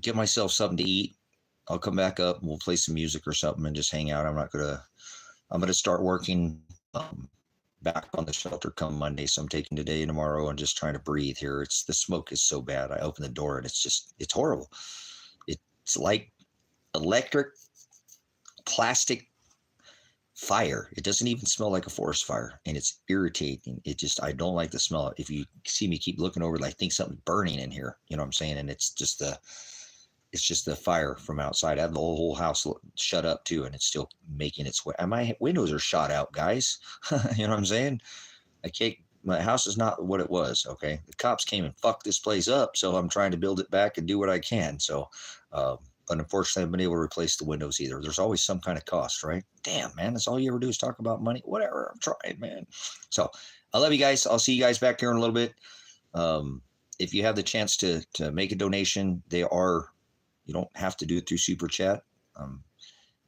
get myself something to eat. I'll come back up and we'll play some music or something and just hang out. I'm going to start working back on the shelter come Monday. So I'm taking today and tomorrow and just trying to breathe here. The smoke is so bad. I open the door and it's horrible. It's like electric plastic fire. It doesn't even smell like a forest fire, and it's irritating. I don't like the smell. If you see me keep looking over, I think something's burning in here. You know what I'm saying? And it's just the fire from outside. I have the whole house shut up too, and it's still making its way. And my windows are shot out, guys. You know what I'm saying? My house is not what it was. Okay. The cops came and fucked this place up. So I'm trying to build it back and do what I can. So, but unfortunately, I haven't been able to replace the windows either. There's always some kind of cost, right? Damn, man. That's all you ever do is talk about money. Whatever. I'm trying, man. So I love you guys. I'll see you guys back here in a little bit. If you have the chance to make a donation, you don't have to do it through Super Chat.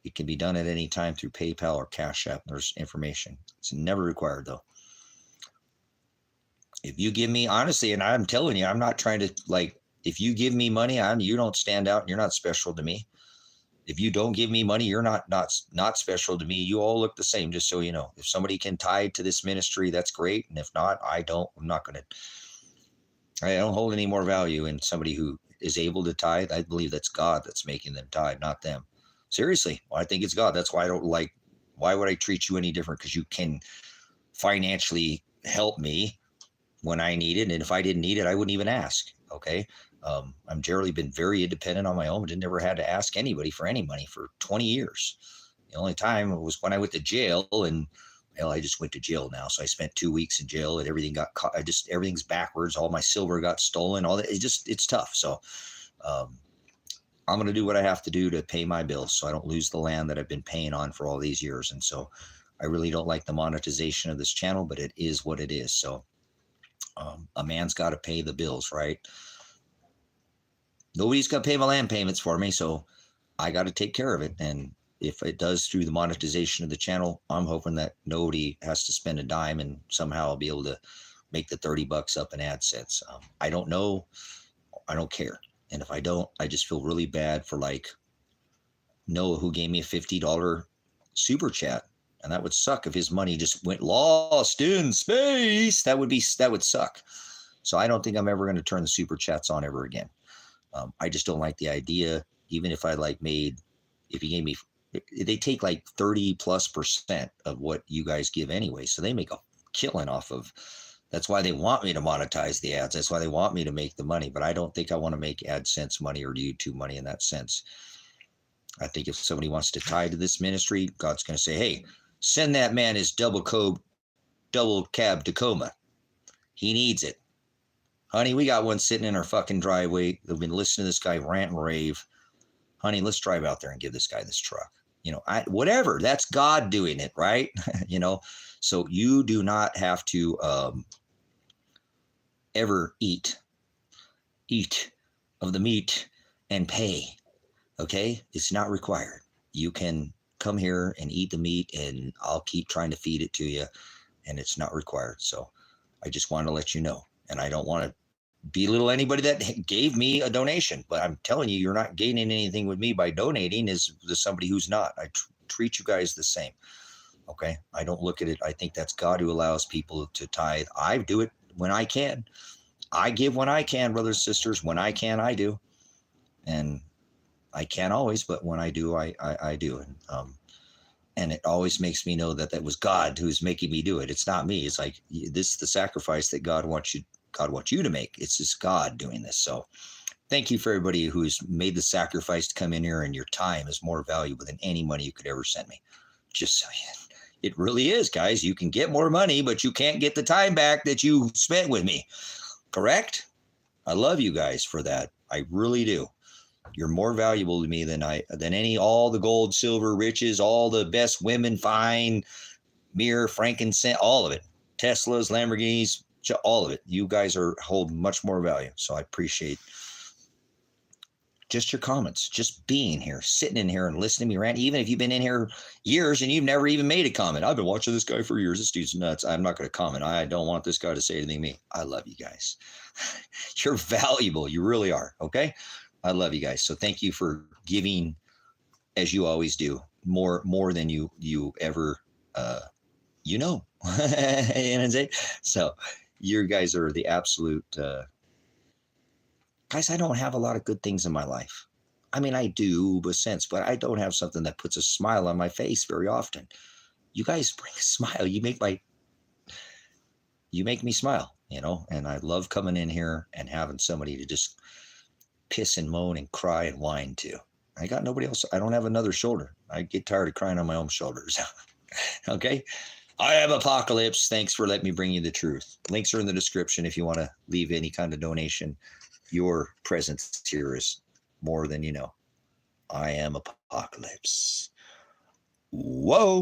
It can be done at any time through PayPal or Cash App. There's information. It's never required, though. If you give me, honestly, and I'm telling you, I'm not trying to, if you give me money, you don't stand out and you're not special to me. If you don't give me money, you're not special to me. You all look the same, just so you know. If somebody can tithe to this ministry, that's great. And if not, I don't hold any more value in somebody who is able to tithe. I believe that's God that's making them tithe, not them. Seriously. Well, I think it's God. That's why why would I treat you any different? Because you can financially help me when I need it. And if I didn't need it, I wouldn't even ask. Okay. I've generally been very independent on my own, but never had to ask anybody for any money for 20 years. The only time was when I went to jail, and I just went to jail now. So I spent 2 weeks in jail and everything got caught. Everything's backwards. All my silver got stolen, all that. It's tough. So, I'm going to do what I have to do to pay my bills so I don't lose the land that I've been paying on for all these years. And so I really don't like the monetization of this channel, but it is what it is. So, a man's got to pay the bills, right? Nobody's going to pay my land payments for me, so I got to take care of it. And if it does through the monetization of the channel, I'm hoping that nobody has to spend a dime, and somehow I'll be able to make the $30 up in AdSense. I don't know. I don't care. And if I don't, I just feel really bad for Noah, who gave me a $50 super chat. And that would suck if his money just went lost in space. That would suck. So I don't think I'm ever going to turn the super chats on ever again. I just don't like the idea. Even if I if you gave me, they take 30+% of what you guys give anyway. So they make a killing off of. That's why they want me to monetize the ads. That's why they want me to make the money. But I don't think I want to make AdSense money or YouTube money in that sense. I think if somebody wants to tie to this ministry, God's going to say, hey, send that man his double cab Tacoma. He needs it. Honey, we got one sitting in our fucking driveway. They've been listening to this guy rant and rave. Honey, let's drive out there and give this guy this truck. Whatever. That's God doing it, right? So you do not have to ever eat of the meat and pay. Okay? It's not required. You can come here and eat the meat, and I'll keep trying to feed it to you, and it's not required. So I just want to let you know. And I don't want to belittle anybody that gave me a donation, but I'm telling you, you're not gaining anything with me by donating as somebody who's not. I treat you guys the same. Okay. I don't look at it. I think that's God who allows people to tithe. I do it when I can. I give when I can, brothers and sisters. When I can, I do. And I can't always, but when I do, I do. And it always makes me know that was God who's making me do it. It's not me. It's this is the sacrifice that God wants you to make. It's just God doing this. So thank you for everybody who's made the sacrifice to come in here, and your time is more valuable than any money you could ever send me. Just so it really is, guys. You can get more money, but you can't get the time back that you spent with me. Correct? I love you guys for that. I really do. You're more valuable to me than all the gold, silver, riches, all the best women, fine, myrrh, frankincense, all of it. Teslas, Lamborghinis, all of it. You guys hold much more value. So I appreciate just your comments, just being here, sitting in here and listening to me rant. Even if you've been in here years and you've never even made a comment. I've been watching this guy for years. This dude's nuts. I'm not going to comment. I don't want this guy to say anything to me. I love you guys. You're valuable. You really are. Okay. I love you guys. So thank you for giving, as you always do, more than you ever you know. You know what I'm saying? So you guys are the absolute guys. I don't have a lot of good things in my life. I mean, I do, but I don't have something that puts a smile on my face very often. You guys bring a smile. You make me smile, you know, and I love coming in here and having somebody to just piss and moan and cry and whine to. I got nobody else. I don't have another shoulder. I get tired of crying on my own shoulders. Okay. I am Apocalypse. Thanks for letting me bring you the truth. Links are in the description if you want to leave any kind of donation. Your presence here is more than you know. I am Apocalypse. Whoa.